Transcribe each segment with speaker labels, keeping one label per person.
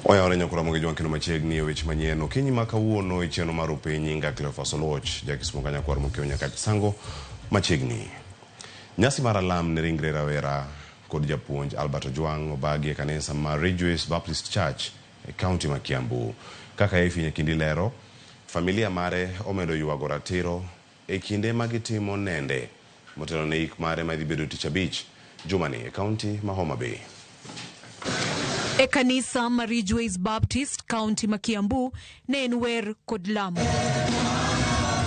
Speaker 1: Oyawre nyakura mogi jwan kino machiegni weche manyien okinyi ma kawuono ichieno mar piny Cleophas Oloch jakismunga nyakwar mokio nyaka sango machiegni. Nyasi mar alam ne ringre rawera kod japuonj Albert Ojwang obagi e kanisa mar Ridgeways Baptist Church e kaunti ma Kiambu. Kaka ifinye kindi lero, familia mare omedo yuago ratiro e kinde magitimo nende motelo ne ik mare ma dhibedo tich abich jumani e kaunti ma Homa Bay.
Speaker 2: E kanisa mar Ridgeways Baptist kaunti ma Kiambu ne en wer kod lamo.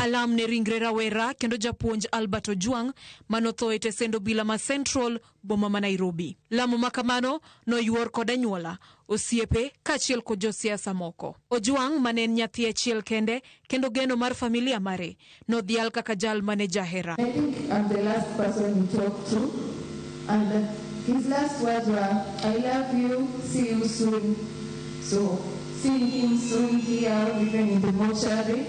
Speaker 2: Alam ne ringre rawera kendo japuonj Albert Ojwang manotho e tesendo bila ma Central boma ma Nairobi. Lamo makamano no yuor kod anyuola, osiepe kachiel kod josiasa moko. Ojwang mane en nyathi achiel kende kendo geno mar familia mare no dhial kaka jal mane jahera.
Speaker 3: I think I'm the last person you talk to, and his last words were, "I love you, see you soon." So seeing him soon here, even in the mortuary,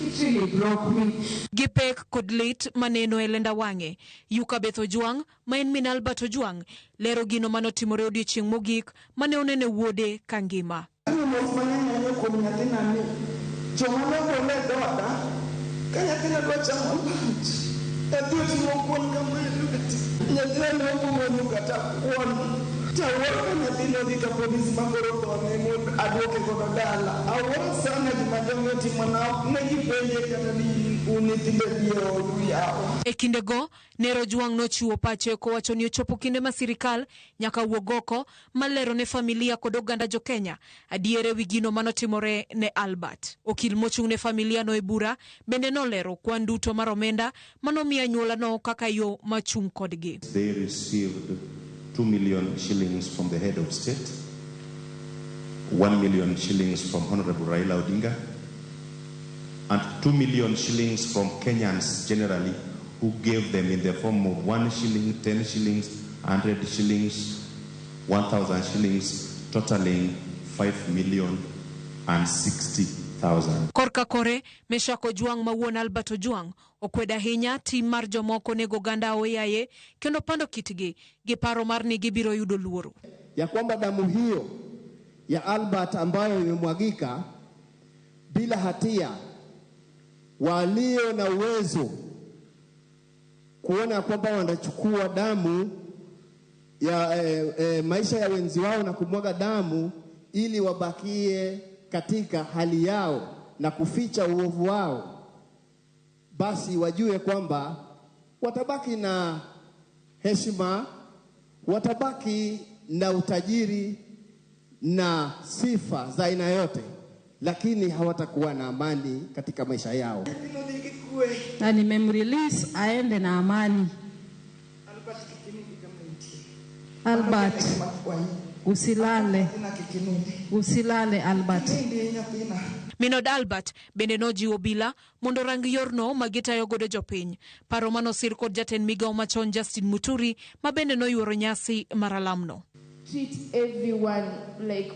Speaker 3: it really broke me.
Speaker 2: Gipek kod lit maneno elenda wange. Yuka Beth Ojwang, ma en min Albert Ojwang, lero gino manotimore odiochieng' mogik mane onene wuode kangima. E kindego, Nero Ojwang nochiwo pache kowacho ni ochopo kinde ma sirikal nyaka wuog oko malero ne familia kod oganda jo Kenya adiere wi gino manotimore ne Albert. Okil mochung' ne familia no e bura bende nolero kwan duto mar omenda manomi anyuola no kaka yo machung' kodgi.
Speaker 4: They received 2 million shillings from the head of state, 1 million shillings from Honorable Raila Odinga, and 2 million shillings from Kenyans generally, who gave them in the form of 1 shilling, 10 shillings, 100 shillings, 1,000 shillings, totaling 5,060,000.
Speaker 2: Korka kore, Meshak Ojwang mawuon Albert Ojwang okweda hinya tim mar jomoko nego ganda oyaye kendo pando kitgi gi paro mar ni gibiro yudo luoro.
Speaker 5: Ya kwamba damu hiyo ya Albert ambayo imemwagika bila hatia, walio na uwezo kuona kwamba wanachukua damu ya maisha ya wenzi wao na kumwaga damu ili wabakie katika hali yao na kuficha uovu wao, basi wajue kwamba watabaki na heshima, watabaki na utajiri na sifa za aina yote, lakini hawatakuwa na amani katika maisha yao.
Speaker 3: Na nimemrelease aende na amani. Albert, usilale Albert.
Speaker 2: Minod Albert bende nojiwo bila mondo rang yorno magitayo godo jopiny. Paro manosir kod jatend migao machon Justin Muturi ma bende noyuoro nyasi mar alamno.
Speaker 3: Treat everyone like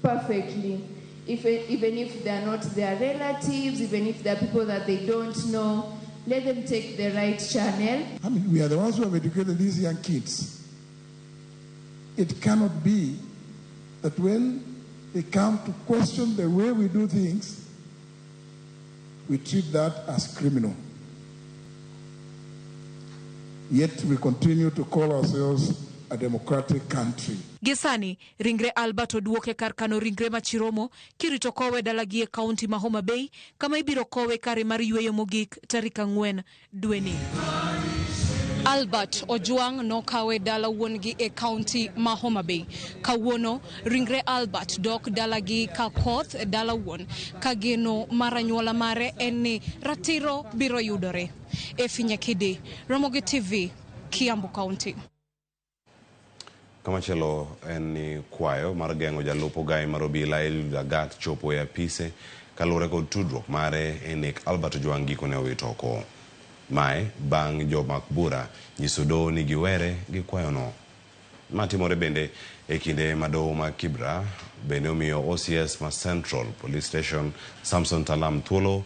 Speaker 3: perfectly. Even if they are not their relatives, even if they are people that they don't know, let them take the right channel.
Speaker 6: I mean, we are the ones who have educated these young kids. It cannot be that when they come to question the way we do things, we treat that as criminal. Yet we continue to call ourselves a democratic country.
Speaker 2: Gisani, ringre Albert oduoke kar kano ringre machiromo kirito kowe dalagi e kaunti ma Homa Bay kama ibiro kowe kare mar yweyo mogik tarik 4 dweni. Albert Ojwang nokawe dala wuongi e kaunti ma Homa Bay. Kawuono ringre Albert dok dalagi ka koth dala wuon kageno maranyuola mare en ni ratiro biro yudore. E finye kidi, Ramogi TV, Kiambu County.
Speaker 1: Kamachelo en ni kwayo mar gengo jalupo gai mar obila Lagat chopo e apise kalure kod tudruok mare enek Albert Ojwang gikone owito oko. Mae bang' jomak bura nyiso doho ni giwere gi kwayo no. Matimore bende e kinde madoho ma Kibra bende omiyo OCS ma Central Police Station Samson Talam thuolo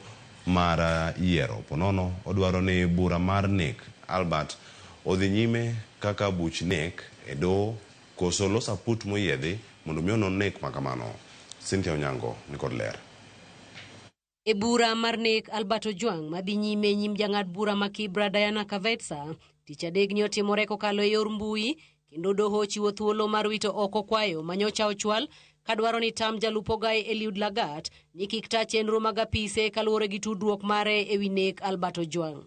Speaker 1: mar yiero ponono odwaro ni bura mar nek Albert odhi nyime kaka buch nek e doho koso losa put moyiedhi mondo miono nek makamano. Cynthia Onyango ni kod ler.
Speaker 7: E bura mar nek Albert Ojwang madhi nyime nyim jang'ad bura ma Kibra Diana Kavetsa, tich adek ni otimore kokalo e yor mbui, kendo doho chiwo thuolo mar wito oko kwayo manyocha ochwal kadwaro ni tam jalup Ogai Eliud Lagat ni kik ta chenro mag apise kaluwore gi tudruok mare ewi nek Albert Ojwang.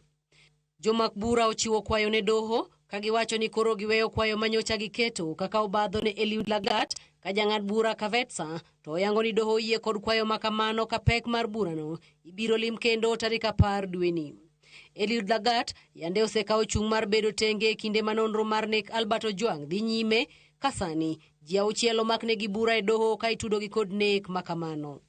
Speaker 7: Jomak bura ochiwo kwayo ne doho kagiwacho ni koro giweyo kwayo manyocha giketo kaka obadho ne Eliud Lagat ka jang'ad bura Kavetsa to oyango ni doho yie kod kwayo makamano ka pek mar burano ibiro lim kendo tarik 10 dweni. Eliud Lagat yande osekawo chung' mar bedo tenge kinde manonro mar nek Albert Ojwang dhi nyime kasani ji 6 omaknegi bura e doho ka itudogi kod nek makamano.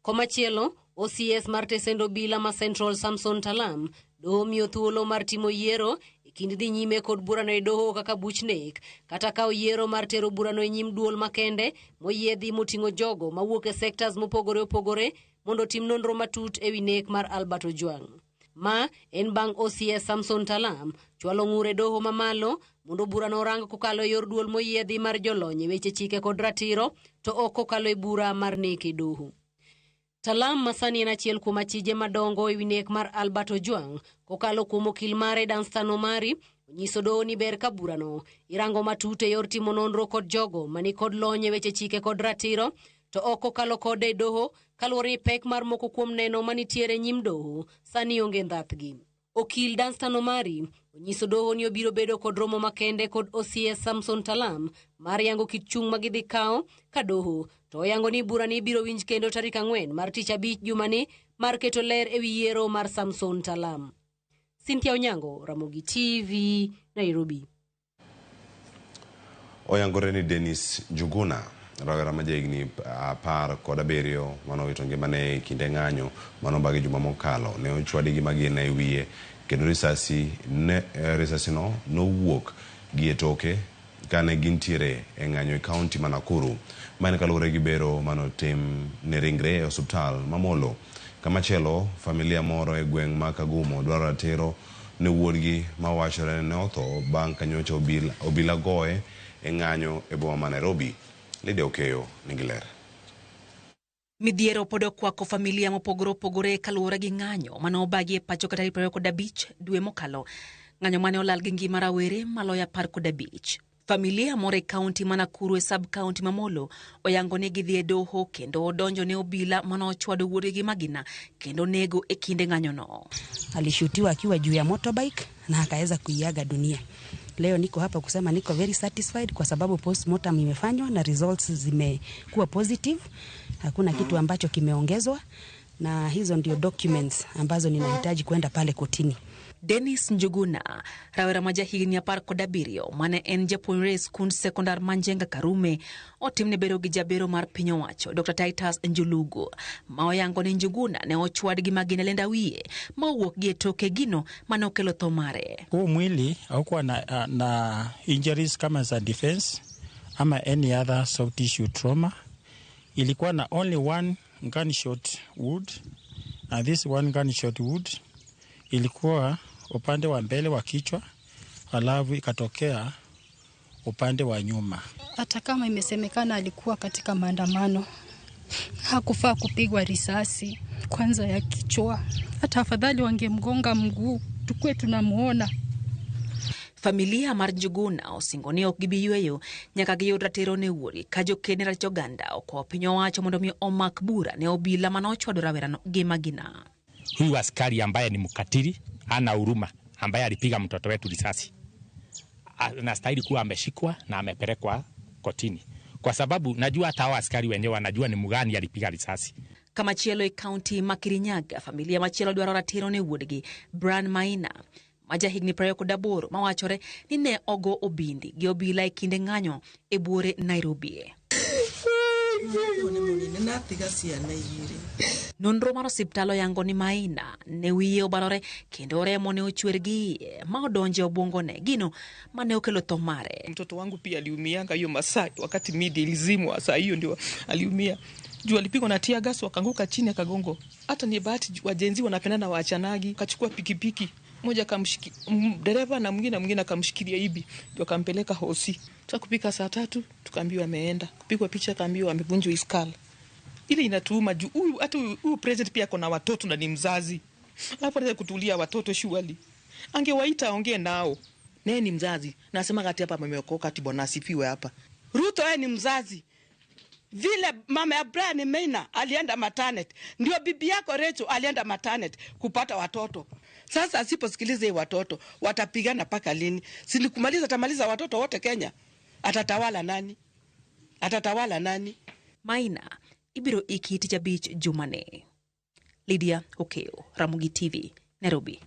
Speaker 7: Komachielo, OCS mar Tesendo Bila ma Central Samson Talam doho miyo thuolo mar timo yiero kind dhi nyime kod burano e doho kaka buch nek kata kao yiero mar tero burano e nyim duol makende moyiedhi moting'o jogo mawuok e sectors mopogore opogore mondo tim nonro matut ewi nek mar Albert Ojwang. Ma en bang' OCS Samson Talam chwalo ng'ure doho mamalo mondo burano orang kokalo e yor duol moyiedhi mar jolony e weche chike kod ratiro to ok kokalo e bura mar nek e doho. Talam masani en achiel kuom achije madongo ewi nek mar Albert Ojwang kokalo kuom okil mare Danstan Omari onyiso doho ni ber ka burano irango matut e yor timo nonro kod jogo mani kod lony e weche chike kod ratiro to ok kokalo kode e doho kaluwore ni pek mar moko kuom neno manitiere nyim doho sani onge ndhathgi. Okil Danstan Omari onyiso doho ni obiro bedo kod romo makende kod OCS Samson Talam mar yango kit chung' magidhi kao ka doho to oyango ni burani biro winj kendo tarik 4 mar tich abich jumani mar keto ler ewi yiero mar Samson Talam. Cynthia Onyango, Ramogi TV, Nairobi.
Speaker 1: Oyangore ni Dennis Njuguna, rawera ma jahigni 17 manowito ngimane kinde ng'anyo manobagi juma mokalo ne ochwadi gi magina e wiye kendo risasino nowuok gi e toke kane gintiere e ng'anyo e kaunti ma Nakuru. Mane kaluwore gi bero manotim ne ringre e osuptal mamolo. Kamachielo, familia moro e gweng' ma Kagumo dwaro ratiro ne wuodgi mawachore ne otho bang' ka nyocha obila goye e ng'anyo e boma ma Nairobi. Lydia Okeyo nigi ler.
Speaker 8: Midhiero pod okwako familia mopogore opogore kaluwore gi ng'anyo manobagi e pacho ka tarik 25 dwe mokalo. Ng'anyo mane olal gi ngima rawere maloyo 15. Familia moro e kaunti ma Nakuru e sub-kaunti mamolo oyango ni gidhi e doho kendo odonjo ne obila manochwado wuodgi gi magina kendo nego e kinde ng'anyono.
Speaker 9: Alishutiwa akiwa juu ya motorbike na akaweza kuiaga dunia. Leo niko hapa kusema niko very satisfied kwa sababu postmortem imefanywa na results zimekuwa positive. Hakuna kitu ambacho kimeongezwa na hizo ndio documents ambazo ninahitaji kwenda pale kotini.
Speaker 8: Dennis Njuguna, rawera ma jahigni 17 mane en japuonjre skund sekondar Manjenga Karume, otimne bero gi jabero mar piny owacho Dr. Titus Njulugo, ma oyango ni Njuguna ne ochwad gi magina lenda wiye ma owuok gi e toke gino mane okelo tho mare.
Speaker 10: Huu mwili haukuwa na injuries kama za defense ama any other soft tissue trauma. Ilikuwa na only one gunshot wound, and this one gunshot wound ilikuwa upande wa mbele wa kichwa, halafu ikatokea upande wa nyuma.
Speaker 11: Hata kama imesemekana alikuwa katika maandamano, hakufaa kupigwa risasi kwanza ya kichwa. Hata afadhali wangemgonga mguu tukue tunamuona.
Speaker 8: Familia mar Njuguna osingoni ok gibi yweyo nyaka giyud ratiro ne wuori ka jokene rach oganda okwayo piny owacho mondo mi omak bura ne obila manochwado rawerano gi magina.
Speaker 12: Huyu askari ambaye ni mkatili, hana huruma, ambaye alipiga mtoto wetu risasi, anastahili kuwa ameshikwa na amepelekwa kotini, kwa sababu najua hata hao askari wenyewe wanajua ni mgani alipiga risasi.
Speaker 8: Kamachielo e kaunti ma Kirinyaga, familia machielo dwaro ratiro ne wuodgi Brian Maina ma jahigni 28 mawachore ni ne ogo obindi gi obila e kinde ng'anyo e buore Nairobi. Nonro mar osiptal oyango ni Maina ne wiye obarore kendo remo ne ochwer gi ma odonje obwongone gino mane okelo tho mare.
Speaker 13: Mtoto wangu pia aliumianga hiyo masaa wakati midi ilizimwa, saa hiyo ndio aliumia. Juu alipigwa na tear gas, wakanguka chini akagongo. Hata ni bahati wajenzi wanapendana waachanagi, akachukua pikipiki moja kamshikilia dereva na mwingine akamshikilia hivi, ndio akampeleka hosi. Tukapika saa 3 tukaambiwa ameenda. Kupigwa picha kaambiwa amevunjwa iskala. Ile inatuuma juu huyu hata huyu president pia kuna watoto na ni mzazi. Alafu anataka kutulia watoto shughuli. Angewaita aongee nao. Naye ni mzazi. Nasema kati hapa ameokoka ati bwana asifiwe hapa.
Speaker 14: Ruto yeye ni mzazi. Vile mama ya Brian Maina alienda maternity, ndio bibi yako Rachel alienda maternity kupata watoto. Sasa asiposikiliza watoto, watapigana paka lini? Silikumaliza tamaliza watoto wote Kenya. Atatawala nani? Atatawala nani?
Speaker 8: Maina ibiro ikiti jabich Jumane. Lydia Okeo, Ramogi TV, Nairobi.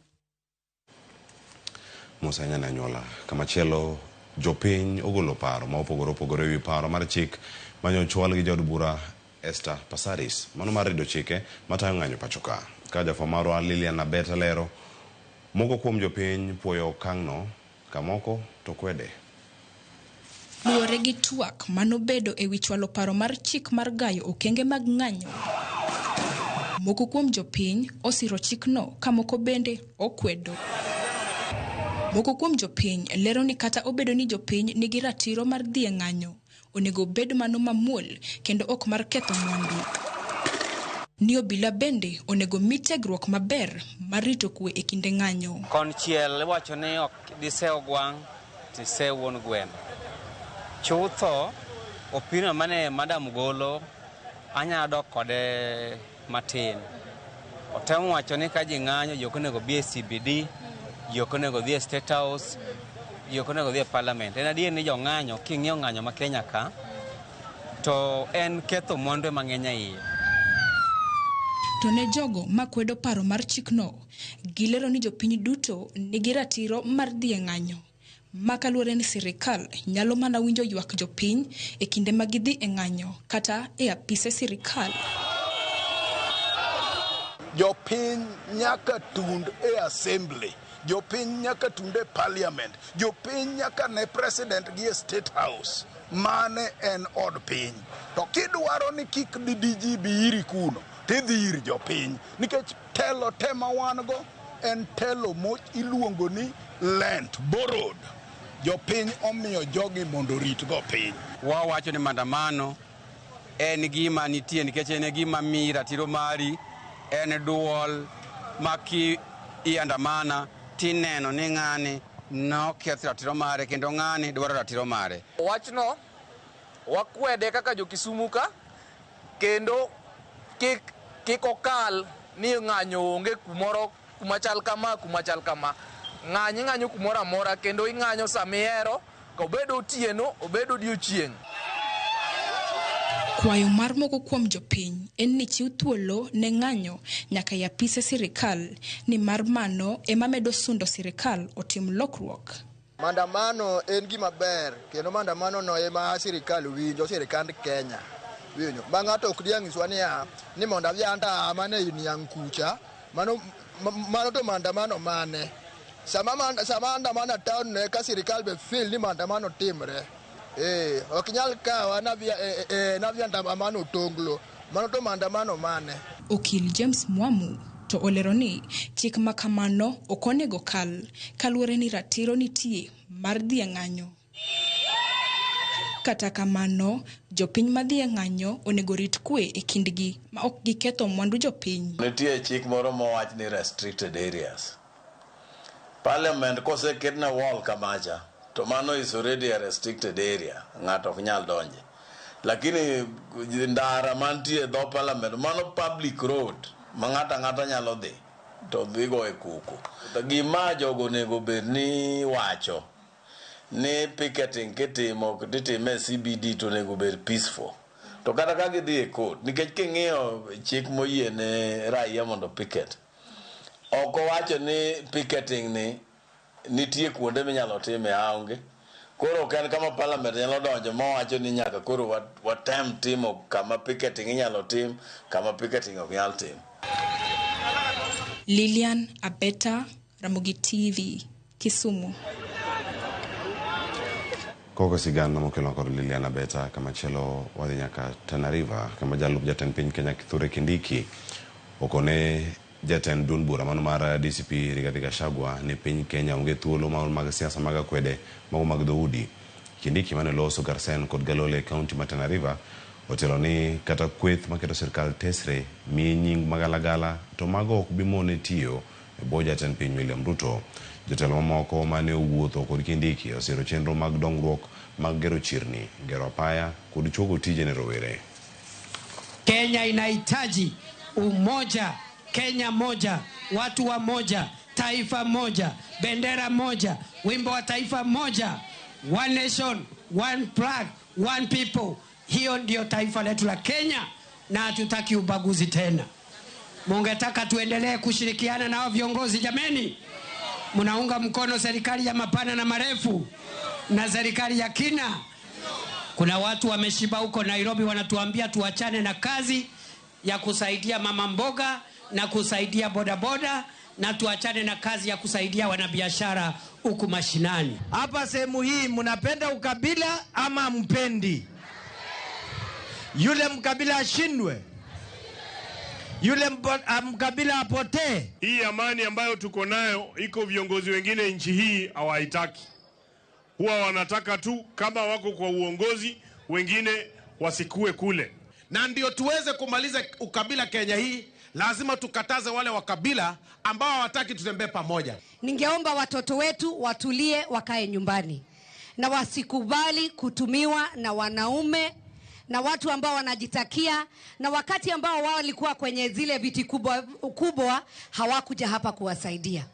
Speaker 1: Musa Nyana Nyola, Kamachelo, Jopin, Ogolo Paro, Maupogoro wi paro mar chik manyo chwal gi jod bura Esther Passaris. Mano mar rido chike matayo ng'anyo pachoka. Kaja famaro Lilian Abeta lero. Moko kuom jopiny puoyo kang'no, kamoko to kwede.
Speaker 15: Luore gi twak manobedo e wi chwalo paro mar chik mar gayo okenge mag ng'anyo. Moko kuom jopiny osiro chikno ka moko bende okwedo. Moko kuom jopiny lero ni kata obedo ni jopiny nigi ratiro mar dhi e ng'anyo, onego bed mano mamuol kendo ok mar ketho mwandu. Ni obila bende onego mi tiegruok maber mar rito kwe e kinde ng'anyo.
Speaker 16: Konchiel wacho ni ok diseo gwang' tiseo wuon gweno. Chutho opino mane madam golo anya dok kode matin. Otemo wacho ni ka ji ng'anyo jok onego bi e CBD, jok onego dhi e State House, jok onego dhi e Parliament. En adier ni jo ng'anyo king'iyo ng'anyo ma Kenya ka to en ketho mwandu mang'eny ahinya.
Speaker 15: To ne jogo makwedo paro mar chikno, gilero ni jopiny duto nigi ratiro mar dhi e ng'anyo. Makaluwore ni sirikal nyalo mana winjo ywak jopiny e kinde ma gidhi e ng'anyo kata e apise sirikal.
Speaker 17: Jopiny nyaka tund e assembly, jopiny nyaka tund e parliament, jopiny nyaka ne president gi e State House. Mane en od piny. To kidwaro ni kik DDG bi iri kuno, tidhi ir jopiny. Nikech telo tema wango en telo mo iluongo ni lent, borrowed. Jopiny omiyo jogi mondo rit go piny.
Speaker 16: Wawacho ni maandamano en gima nitie nikech en gima mi ratiro mari en duol maki iandamana tineno ni ng'ani no ketho ratiro mare kendo ng'ani dwaro ratiro mare.
Speaker 18: Wachno wakwede kaka jo Kisumu ka kendo kik okal ni ng'anyo onge kumoro kumachal kama. Ng'anyo kumoro amora kendo ing'anyo samihero, obedo otieno, obedo odiechieng'.
Speaker 15: Kwayo mar moko kuom jopiny en ni chiw thuolo ne ng'anyo nyaka ya apise sirikal, ni mar mano ema medo sundo sirikal otim lokruok.
Speaker 19: Maandamano en gima ber, kendo maandamano no ema sirikal winjo, sirikand Kenya winjo. Ma ng'ato ok diang'iswa ni mondo adhi anda mane niang' kucha, mano to maandamano mane. Sama maandamano town ne ka sirikal be feel ni maandamano timre. Ok nyal kawa na vya maandamano tonglo. Mano to maandamano mane.
Speaker 15: Okil James Mwamu to olero ni chik makamano ok onego kal kaluwore ni ratiro nitie mar dhi e ng'anyo. Kata kamano, jopiny madhi e ng'anyo onego rit kwe e kindgi ma ok giketho mwandu jopiny.
Speaker 20: Nitie chik moro mowach ni restricted areas. Parliament kose ketna wall kamacha, to mano is already a restricted area, ng'ato ok nyal donje. Lakini ndara mantie dho parliament, mano public road, ma ng'ata nyalo dhi, to dhigo e kuku. Gima jogo nego bed ni wacho, ni picketing kitimo e CBD to nego bed peaceful. To kata ka gidhi e court, nikech king'iyo chik moyie ne raia mondo picket. Oko wacho ni picketing ni nitie kuonde minyalo time aonge. Koro kan kama parliament nyalo donjo mowacho ni nyaka koro watem timo kama picketing inyalo tim, kama picketing ok nyal tim.
Speaker 15: Lilian Abeta, Ramogi TV, Kisumu.
Speaker 1: Koko sigana mokelo kod Lilian Abeta kamachelo wadhi nyaka Tana River kama jalup jatend piny Kenya Kithure Kindiki okone Jatend duond bura mano mar DCP Rigathi Gachagua ni piny Kenya onge thuolo mag siasa mag kwede mag dhoudi. Kindiki mane loso Garsen kod Galole County ma Tana River otelo ni kata kweth maketo sirkal tesre mi nying magalagala to mago ok bimone tiyo e bwo jatend piny William Ruto. Jotelo mamoko mane owuotho kod Kindiki osiro chenro mag dongruok mag gero chirni, gero apaya kod chogo tije ne rowere.
Speaker 21: Kenya inahitaji umoja, Kenya moja, watu wa moja, taifa moja, bendera moja, wimbo wa taifa moja, one nation, one flag, one people. Hiyo ndio taifa letu la Kenya na hatutaki ubaguzi tena. Mungetaka tuendelee kushirikiana na viongozi jameni? Munaunga mkono serikali ya mapana na marefu na serikali ya kina? Kuna watu wameshiba huko Nairobi wanatuambia tuachane na kazi ya kusaidia mama mboga na kusaidia bodaboda na tuachane na kazi ya kusaidia wanabiashara huku mashinani.
Speaker 22: Hapa sehemu hii mnapenda ukabila ama mpendi? Yule mkabila ashindwe, yule mkabila apotee.
Speaker 23: Hii amani ambayo tuko nayo, iko viongozi wengine nchi hii hawaitaki. Huwa wanataka tu kama wako kwa uongozi, wengine wasikue kule.
Speaker 24: Na ndio tuweze kumaliza ukabila Kenya hii, lazima tukataze wale wakabila ambao hawataki tutembee pamoja.
Speaker 25: Ningeomba watoto wetu watulie, wakae nyumbani na wasikubali kutumiwa na wanaume na watu ambao wanajitakia, na wakati ambao wao walikuwa kwenye zile viti kubwa hawakuja hapa kuwasaidia.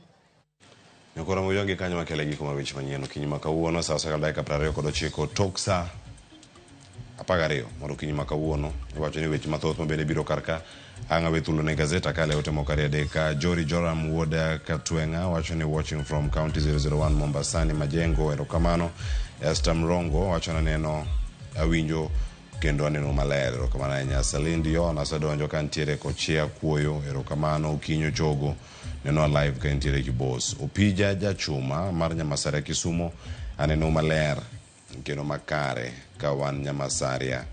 Speaker 1: Nyakora mojonge kanyo makele giko mawich manyeno kinyima kawuono saa 9:29 toksa apagario mondo kinyima kawuono iwacho ni weche mathoth mabende biro karka anga wethulo ne gazeta kale otemo kare deka Jori Joram Woda Katwenga wacho ni watching from county 001 Mombasani Majengo erokamano. Esther Mrongo wacho na neno awinjo kendo aneno maler erokamano nya Salindi yo na sadonjo kantiere kochia kuoyo erokamano ukinyo chogo neno live kantiere kibos opija jachuma mar Nyamasare Kisumo aneno maler kendo makare kawan Nyamasaria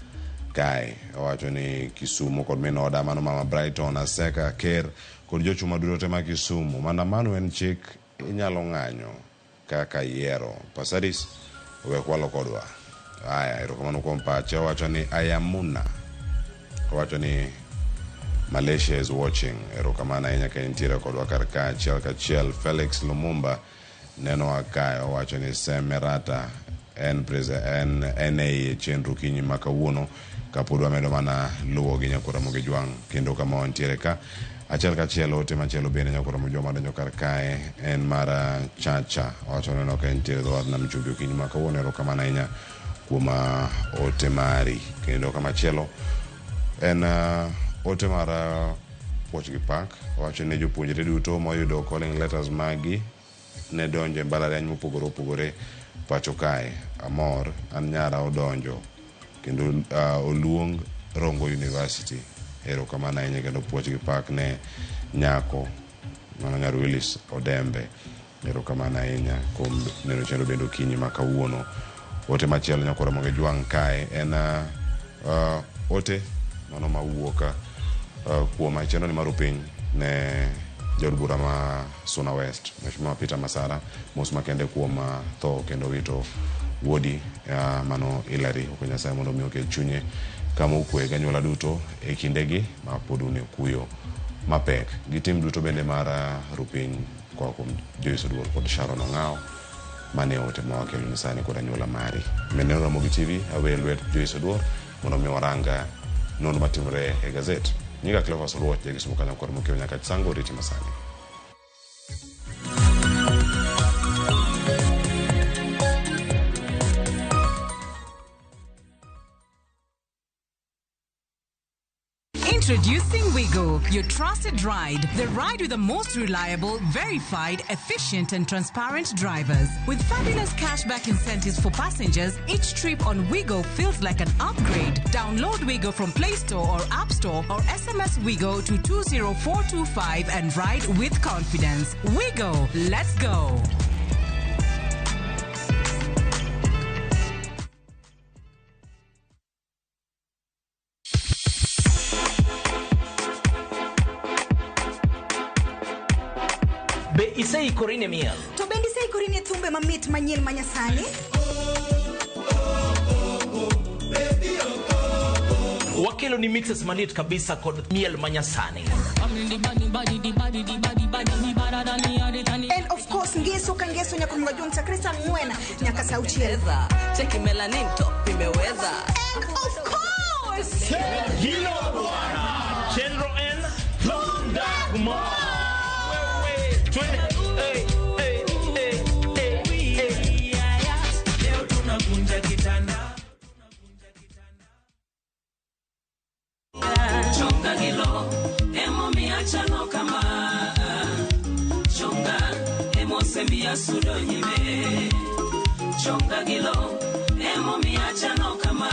Speaker 1: kai wacho ni Kisumo kod menoda mano mama Brighton Aseka Ker kod jochuma duto ma Kisumo maandamano en chik inyalo ng'anyo kaka yiero Pasaris we kwalo kodwa aya erokamano kuom pacho wacho ni Ayamuna wacho ni Malaysia is watching erokamano ahinya ka intiere kodwa karka achiel Felix Lumumba neno akayo wacho ni Semerata en NA chenro kinyi makawuono kapodwa medo mana luwo gi Nyakora Mogejwang kendo kama wantiere ka achiel kachiel ote machielo bende Nyakora Mogejwang donjo kar kae en mara Chacha wacho neno ka intiere dho na mchubi kinyi makawuono erokamano ahinya kuoma ote mari kendo kama chielo en ote mara Pochgi Park wacho ni jopuonjre duto moyudo calling letters magi ne donje mbalariany mopogore opogore pacho kae amor an nyara odonjo kendo oluong Rongo University erokamano ahinya kendo Pochgi Park ne nyako mana nyar Willis Odembe erokamano ahinya kuom neno chenro bende kinyi makawuono. Ote machielo Nyakora Mogejwang kae en ote mano mawuoka kuom chenro ni mar piny ne jod bura ma Suna West Mheshimiwa Peter Masara mos makende kuom tho kendo wito wuodi mano Hilary Okonyasaye mondo mi okel chunye kama ukwe ganyuola duto e kindegi ma podune kuyo mapek gitim duto bende mar rupiny kwa kuom Joyce Oduor kod Sharon Ong'ao mane ote mawakelo nisani kod anyuola mari meneno Ramogi TV awelwet Joyce Oduor mondo mi waranga nono matimre e gazet Nyinga Clever Soluot Jagisumo kanyo kod mokeo nyaka Chisango riti masani.
Speaker 26: Introducing Wigo, your trusted ride. The ride with the most reliable, verified, efficient and transparent drivers. With fabulous cashback incentives for passengers, each trip on Wigo feels like an upgrade. Download Wigo from Play Store or App Store or SMS Wigo to 20425 and ride with confidence. Wigo, let's go.
Speaker 2: Be iseikori ne miel?
Speaker 3: To bende iseikori ne thumbe mamit manyien manyasani?
Speaker 2: Wakelo ni mixes malit kabisa kod miel manyasani.
Speaker 3: And of course, ngeso ka ngeso nyakunga Jonta Krista Mwena nyaka sauchiel.
Speaker 4: Cheki melanin top imeweza.
Speaker 3: And of course,
Speaker 2: Hilo bwana. Chenro en Dagma. Wewe twende. Leo tunakunja kitanda.
Speaker 4: Chonga gilo emo miachano kama chonga emo semia sudo nyime chonga gilo emo miachano kama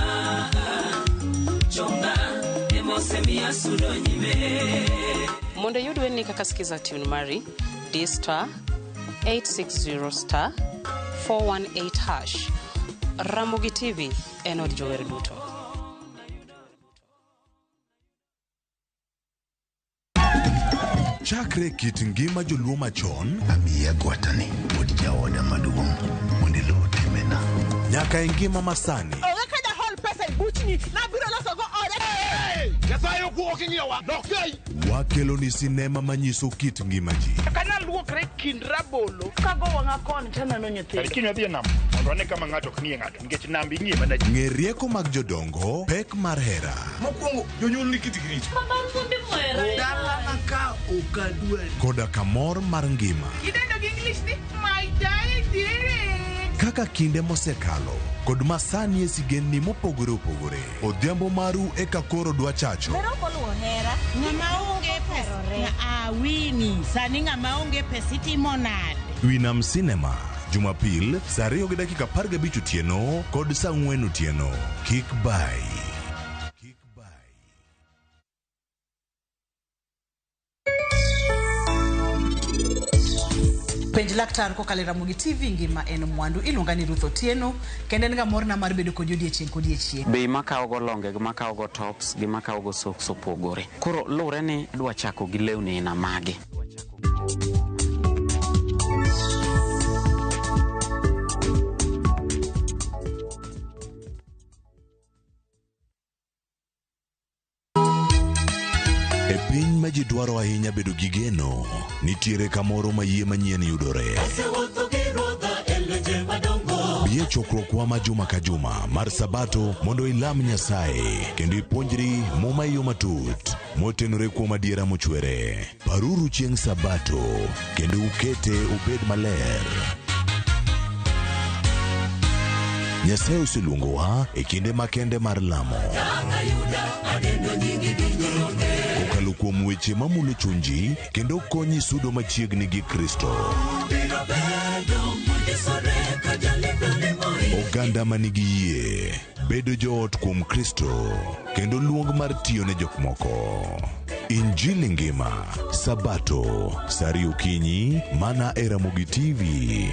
Speaker 4: chonga emo semia sudo nyime.
Speaker 5: Mondo yudwe ni kaka skiza tune mari D star 860 star 418 hash Ramogi TV enod jower duto.
Speaker 6: Chakre kit ngima joluo machon amiya gwatani od jaoda maduong' mondo iluw timena nyaka e ngima masani. Wakelo ni sinema manyiso kit ngima ji.
Speaker 7: Kana luokre kind rabolo kago wanga kon tena no nyethi. Kinyo dhi nam. Mondo ane kama ngato knie ngato nikech nambi ngima na.
Speaker 6: Ng'e rieko mag jodongo, pek mar hera.
Speaker 7: Mokwongo jonyuol ni kit grich.
Speaker 4: Mama fundi mwera.
Speaker 7: Dala naka okadwe.
Speaker 6: Koda kamor mar ngima.
Speaker 7: Idendo gi English ni my darling.
Speaker 6: Kaka kinde mosekalo kod masani e sigenni mopogore opogore. Odhiambo maru e kakoro dwa chacho.
Speaker 27: Meroko luo hera. Ng'ama onge pesa. Wini. Sani ng'ama onge pesa itimo nade?
Speaker 6: Winam Cinema. Jumapil, saa 2:15 otieno kod saa 4 otieno. Kik bai.
Speaker 28: Penj laktar ko kalera Ramogi TV ngima en mwandu iluonga ni Ruth Otieno kende nga morna mar bedo kod odiechieng kod odiechieng.
Speaker 29: Be makawo go longe gi makawo go tops gi makawo go socks opogore. Koro lure ni dwa chako gi lewni na mage.
Speaker 6: Piny ma ji dwaro ahinya bedo gi geno, nitiere kamoro ma yie manyien yudore. Bie chokruokwa ma juma ka juma mar Sabato mondo ilam Nyasaye kendo ipuonjri muma yo matut motenore kuom adiera mochwere. Paruru chieng' Sabato kendo ukete ubed maler. Nyasaye oseluongowa e kinde makende mar lamo. Kokalo kuom weche mamulo chunji kendo konyi sudo machiegni gi Kristo. Oganda manigi yie bedo joot kuom Kristo kendo luong mar tiyo ne jok moko. Injili ngima Sabato sari okinyi mana e Ramogi TV.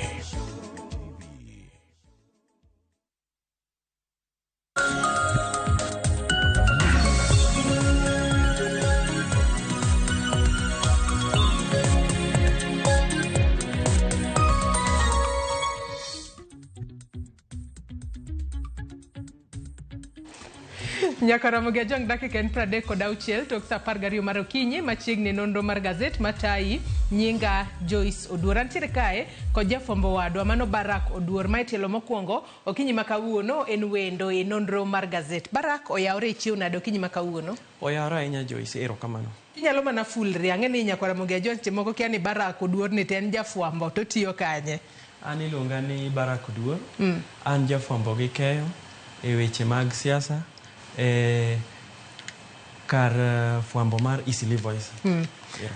Speaker 30: Nyaka Ramogi Ajong dakika en 36 tok saa 12 mar okinyi machiegni nonro mar gazet matayi nyinga Joyce Oduor. Antiere kae kod jafwambo wadwa mano Barak Oduor ma itelo mokwongo okinyi makawuono en wendo e nonro mar gazet. Barak oyawre e chiwo nade okinyi makawuono?
Speaker 31: Oyawre ahinya Joyce, erokamano.
Speaker 30: Inyalo mana fulri ang'eni nyaka Ramogi Ajong seche moko kia ni Barak Oduor ni ten jafwambo to tiyo kanye?
Speaker 31: An iluonga ni Barak Oduor. An jafwambo gi keyo e weche mag siasa kar fwambo mar Eastleigh Voice.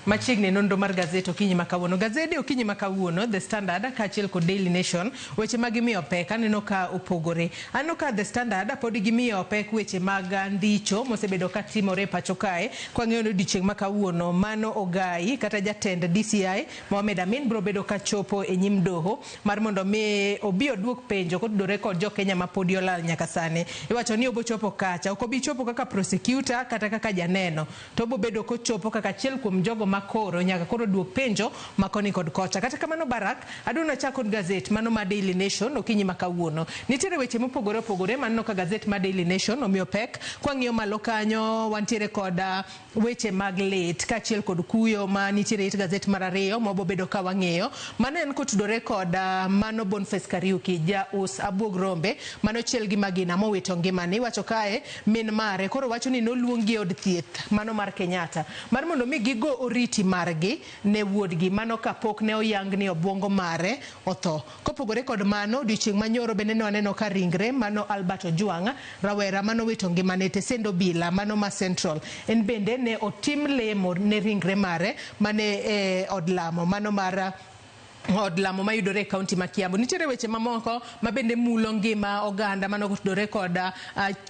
Speaker 30: Machiegni nonro mar gazet okinyi makawuono. Gazede okinyi makawuono The Standard kaachiel kod Daily Nation weche mag miyo pek aneno ka opogore. Aneno ka The Standard pod gimiyo pek weche mag ndicho mosebedo ka timore pacho kae. Kwa ng'eyo odiechieng' makawuono mano Ogai kata jatend DCI Mohamed Amin bro bedo ka chopo e nyim doho mar mondo mi obi oduok penjo kotudore kod jo Kenya ma pod olal nyaka sane. Iwacho ni obo chopo kacha ok obi chopo kaka prosecutor kata kaka kaka janeno to bo bedo kochopo kaka achiel kuom jogo makoro nyaka koro duok penjo makoni kod kocha. Kata kamano Barak, aduna chako kod gazet mano ma Daily Nation okinyi makawuono. Nitiere weche mopogore opogore manno ka gazet ma Daily Nation omiyo pek kwa ng'iyo malo kanyo wantiere kod weche mag lit kachiel kod kuyo ma nitiere it gazet mar ariyo mobo bedo ka wang'eyo mano en kotudore kod mano Boniface Kariuki ja us abuog rombe mano chiel gi magina mowito ngimani. Wacho kae min mare koro wacho ni noluongi od thieth mano mar Kenyatta mar mondo mi gigo oriti margi ne wuodgi mano kapok ne oyang ni obwongo mare otho. Kopogore kod mano odiochieng' manyoro bende ne waneno ka ringre mano Albert Ojwang rawera mano wito ngimane Tesendo Bila mano ma Central en bende ne otim lemo ne ringre mare mane od lamo mano mar od lamo mayudore e kaunti ma Kiambu. Nitiere weche mamoko ma bende mulo ngima oganda mano kotudore kod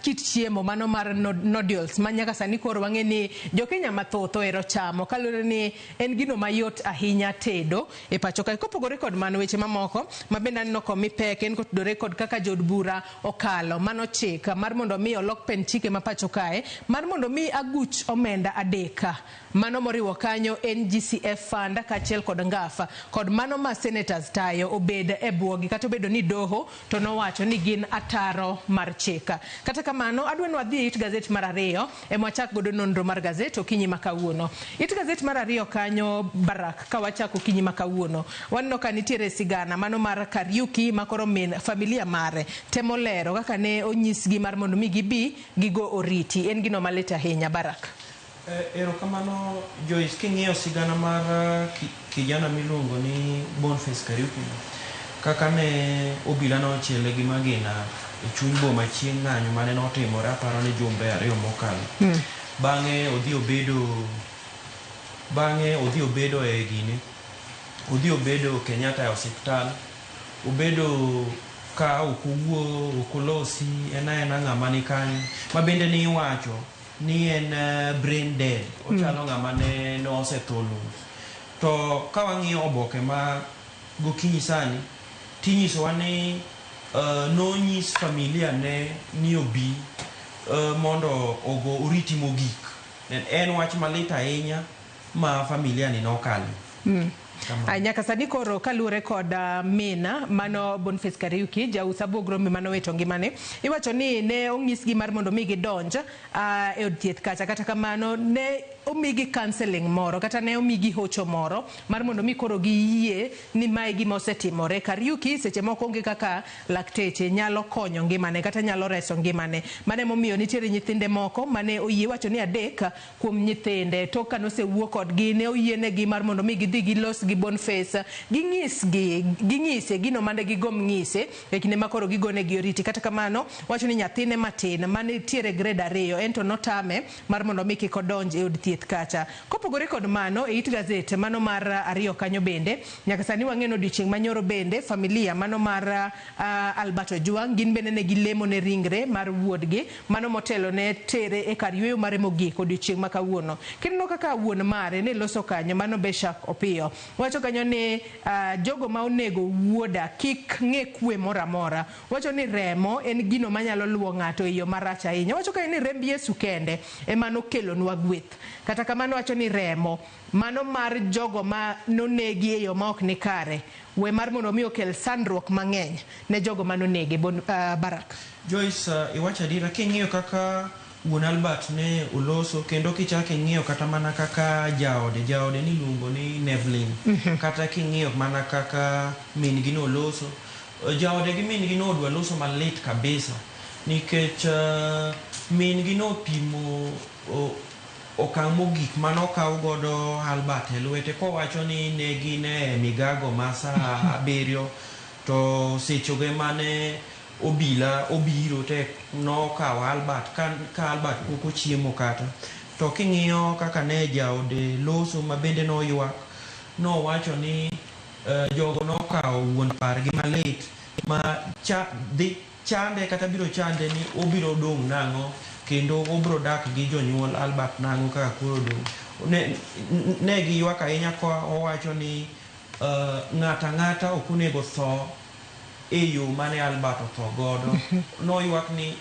Speaker 30: kit chiemo mano mar nodules ma nyaka sani koro wang'e ni jokenya mathoth ohero chamo kalure ni en gino mayot ahinya tedo e pacho kae. Kopogore kod mano weche mamoko ma bende aneno komi pek en kotudore kod kaka jod bura okalo mano chik mar mondo mi olok pen chike ma pacho kae mar mondo mi aguch omenda adeka mano moriwo kanyo NGCF fund kachiel kod ngafa kod mano ma senators tayo obed e buogi kata obedo ni doho to nowacho ni gin ataro mar chika. Kata kamano adwa ni wadhi it gazet mar ariyo e mwachak godo nonro mar gazet okinyi makawuono. It gazet mar ariyo kanyo Barak ka wachako okinyi makawuono wanno ka nitiere sigana mano mar Kariuki makoro min familia mare temo lero kaka ne onyisgi mar mondo mi gibi gigo oriti en gino malit ahinya. Barak.
Speaker 31: Erokamano Joyce, king'iyo sigana mar kijana miluongo ni Boniface Kariuki kaka ne obila nochiele gi magina e chuny boma chieng' ng'anyo mane notimore aparo ni jumbe ariyo mokalo. Bang'e odhi obedo e gine odhi obedo Kenyatta e osiptal obedo ka okuwuo okolosi ena ng'ama ni kanyo ma bende ni iwacho ni en brain dead ochalo ng'ama ne osetolo. To ka wang'iyo oboke ma gokinyi sani tinyisowa ni nonyis familia ne ni obi mondo ogo oriti mogik. En wach malit ahinya ma familia ni nokalo.
Speaker 30: Nyaka sani koro kalure kod mina mano Boniface Kariuki ja usabuog rombe mano wito ngimane iwacho ni ne onyisgi mar mondo mi gidonj e od thieth kacha kata kamano ne omigi counseling moro kata ne omigi hocho moro mar mondo mi koro giyie ni mae gima osetimore. Kariuki seche moko onge kaka lakteche nyalo konyo ngimane kata nyalo reso ngimane mane momiyo nitiere nyithinde moko mane oyie wacho ni adek kuom nyithinde to kanosewuok kodgi ne oyienegi mar mondo mi gidhi gilos gi Boniface ging'ise gino mane gigom ng'ise e kinde makoro gigone gi oriti. Kata kamano wacho ni nyathine matin mane tiere grade 2 ento notame mar mondo mi kik odonj e od thieth kacha. Kopogore kod mano e it gazet mano mar ariyo kanyo bende nyaka sani wang'eno odiochieng' manyoro bende familia mano mar Albert Ojwang gin bende ne gilemo ne ringre mar wuodgi mano motelo ne tere e kar yweyo mare mogik odiochieng' makawuono. Kineno kaka wuon mare ne loso kanyo mano Beshak Opiyo wacho kanyo ni jogo ma onego wuoda kik ng'e kwe moramora. Wacho ni remo en gino manyalo luwo ng'ato e yo marach ahinya. Wacho kanyo ni remb Yesu kende emano kelonwa gweth. Kata kamano wacho ni remo mano mar jogo ma nonegi e yo ma ok ni kare we mar mondo mi okel sandruok mang'eny ne jogo ma nonegi. Barak.
Speaker 31: Joyce, iwacho adira king'iyo kaka wuon Albert ne oloso kendo kichake ng'iyo kata mana kaka jaode ni luongo ni Nevlin kata king'iyo mana kaka min gi no oloso jaode gi min gi no odwa loso malit kabisa nikech min gi no pimo okang' mogik manokaw godo Albert e lwete kowacho ni ne gin e migago ma saa 7 to sechoge mane obila obiro te nokawo Albert ka Albert pok ochiemo kata to king'iyo kaka ne jaode loso ma bende noywak nowacho ni jogo nokawo wuon pargi malit ma chande kata biro chande ni obiro dong' nang'o kendo obro dak gi jonyuol Albert nang'o kaka koro dong'. Ne giywak ahinya ko owacho ni ng'ata ok onego tho e yo mane Albert otho godo. Noywak ni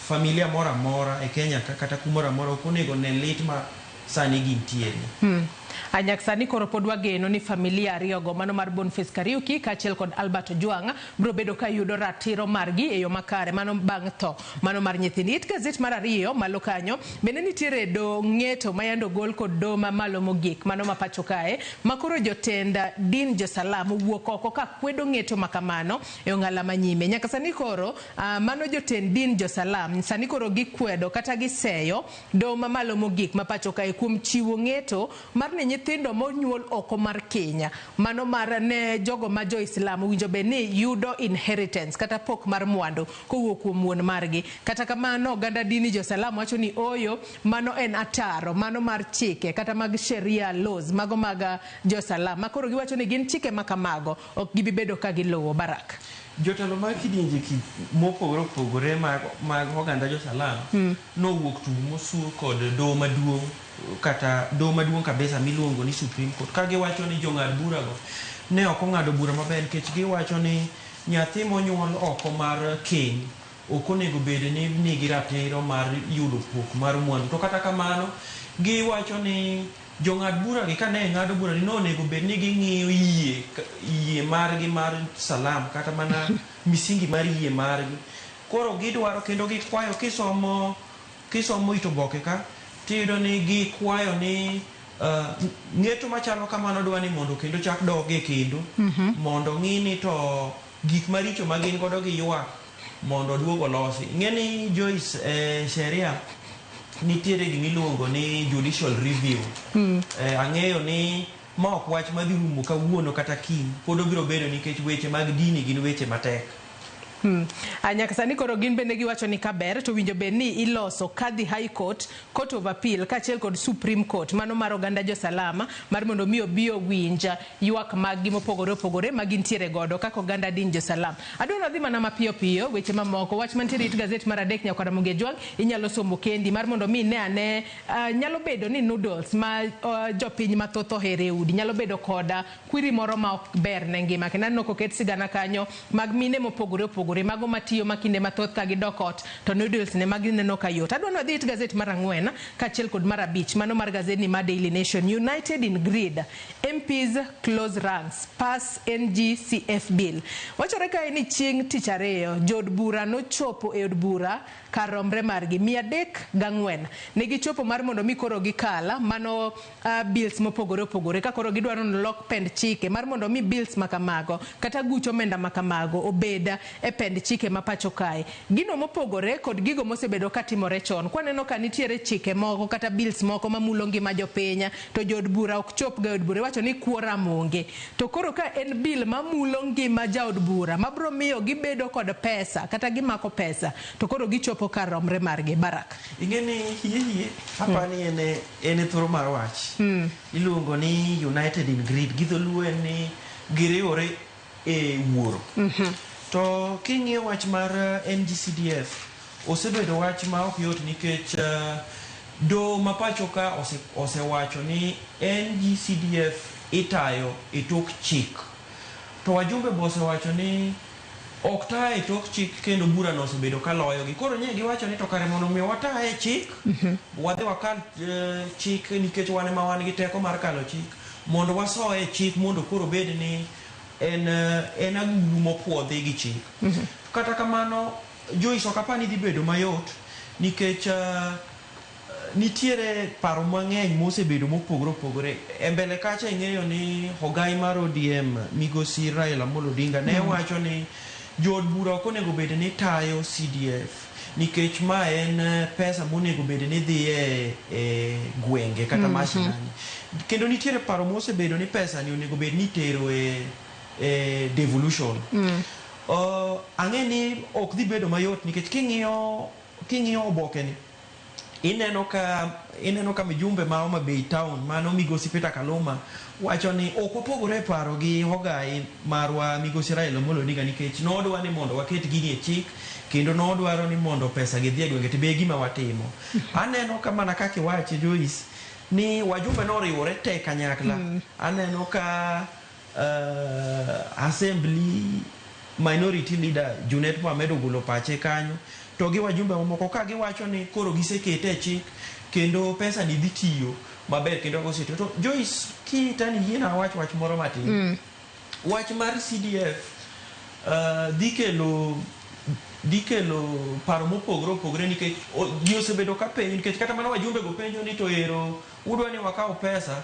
Speaker 31: familia mora mora e Kenya kata kumora mora okonego ne lit ma sani gintiere.
Speaker 30: Anyak sani koro pod wageno ni familia ariyogo mano mar Boniface Kariuki kaachiel kod Albert Ojwang biro bedo ka yudo ratiro margi e yo makare mano bang' tho mano mar nyithindi. It gazet mar ariyo malo kanyo bende nitiere do ng'eto mayando gol kod do mamalo mogik mano ma pacho kae makoro jotend din Jo-Salam wuok oko ka kwedo ng'eto makamano e ong'ala manyime. Nyaka sani koro mano jotend din Jo-Salam sani koro gikwedo kata giseyo do mamalo mogik ma pacho kae kuom chiwo ng'eto mar ne nyithindo monyuol oko mar Kenya mano mar ne jogo ma Jo-Islam winjo be ni yudo inheritance kata pok mar mwandu kowuok kuom wuon margi. Kata kamano oganda dini Jo-Salam wacho ni oyo mano en ataro mano mar chike kata mag sheria laws mago mag Jo-Salam makoro giwacho ni gin chike makamago ok gibi bedo ka giluwo. Barak
Speaker 31: jotelo mag kidienje mopogore opogore mag oganda Jo-Salam nowuok tung mosur kod doho maduong' kata doho maduong' kabisa miluongo ni Supreme Court ka giwacho ni jong'ad bura go ne ok ong'ado bura maber nikech giwacho ni nyathi monyuol oko mar keny ok onego bed ni nigi ratiro mar yudo pok mar mwandu. To kata kamano giwacho ni jong'ad bura gi kane ng'ado bura ni onego bed ni ging'iyo yie margi mar Salam kata mana misingi mar yie margi. Koro gidwaro kendo gikwayo kisomo ito boke ka tiyudo ni gikwayo ni ng'eto machalo kamano dwa ni mondo kendo chak doge kendo mondo ng'ini to gik maricho ma gin godo gi ywak mondo duogo losi. Ng'eni Joyce sheria nitiere gimiluongo ni judicial review. Ang'eyo ni ma ok wach madhi rumo kawuono kata kiny pod obiro bedo nikech weche mag dini gin weche matek.
Speaker 30: Nyaka sani koro gin bende giwacho ni kaber to winjo be ni iloso kadhi High Court, Court of Appeal kaachiel kod Supreme Court mano mar oganda Jo-Salam mar mondo mi obi owinja ywak mag gi mopogore opogore ma gintiere godo kaka oganda din Jo-Salam. Adwaro dhi mana mapiyo piyo weche mamoko wach mantiere it gazet mar adek nyaka Ramogi Ojwang inyalo somo kendi mar mondo mi ne ane nyalo bedo ni noodles ma jopiny mathoth ohere udi nyalo bedo koda kwiri moro ma ok ber ne ngima kendo aneno koket sigana kanyo mag mine mopogore opogore mago matiyo makinde mathoth ka gidok ot to noodles ne magineno ka yot. Adwano dhi it gazet mar ang'wen kaachiel kod mar abich mano mar gazet ni mar Daily Nation. United in greed, MPs close ranks, pass NGCF bill. Wachore ka ni chieng' tich ariyo jod bura nochopo e od bura kar romre margi 304 ne gichopo mar mondo mi koro gikala mano bills mopogore opogore ka koro gidwaro lock pend chike mar mondo mi bills makamago kata gucho omenda makamago obeda e pend chike ma pacho kae. Gino mopogore kod gigo mosebedo katimore chon kwaneno ka nitiere chike moko kata bills moko mamulo ngima jopiny to jod bura ok chop ga od bura wacho ni kuora monge to koro ka en bill mamulo ngima jaod bura mabro miyo gibedo kod pesa kata gimako pesa to koro gichopo kar romre margi. Barak
Speaker 31: ingeni hie hapa ni ene thoro mar wach iluongo ni United in greed gidholuo ni giriwore e wuoro. To king'iyo wach mar NGCDF osebedo wach ma ok yot nikech do mapacho ka osewacho ni NGCDF itayo e tok chik to wajumbe bo osewacho ni ok tayo e tok chik kendo bura no osebedo ka loyo gi koro nye giwacho ni to kare mondo mi watayo e chik wadhi wakal chik nikech wan ema wan gi teko mar kalo chik mondo wasoye chik mondo koro bed ni en agulu mopuodhi gi chik. Kata kamano Joyce ok apani dhi bedo mayot nikech nitiere paro mang'eny mosebedo mopogore opogore e mbele kacha ing'eyo ni Hogai mar ODM migosi Raila Amolo Odinga ne wacho ni jod bura ok onego bed ni tayo CDF nikech ma en pesa monego bed ni dhi e gwenge kata mashinani kendo nitiere paro mosebedo ni pesa ni onego bed ni tero devolution. Ang'e ni ok dhi bedo mayot nikech king'iyo oboke ni ineno ka mijumbe ma Homa Bay town mano migosi Peter Kaluma wacho ni ok opogore paro gi Hogai marwa migosi Raila Amolo Odinga nikech nodwa ni mondo waket gini e chik kendo nodwaro ni mondo pesa gi dhi e gwenge to be gima watimo. Aneno ka mana kaka wache Joyce ni wajumbe noriwore te kanyakla. Aneno ka Assembly Minority Leader Junet Mohamed ogolo pache kanyo to gi wajumbe mamoko ka giwacho ni koro gisekete e chik kendo pesa ni dhi tiyo maber kendo gosetiyo. To Joyce, kitani yiena wach moro matin. Wach mar CDF dhi kelo paro mopogore opogore nikech ji osebedo ka penjo nikech kata mana wajumbe go penjo ni to ero udwa ni wakaw pesa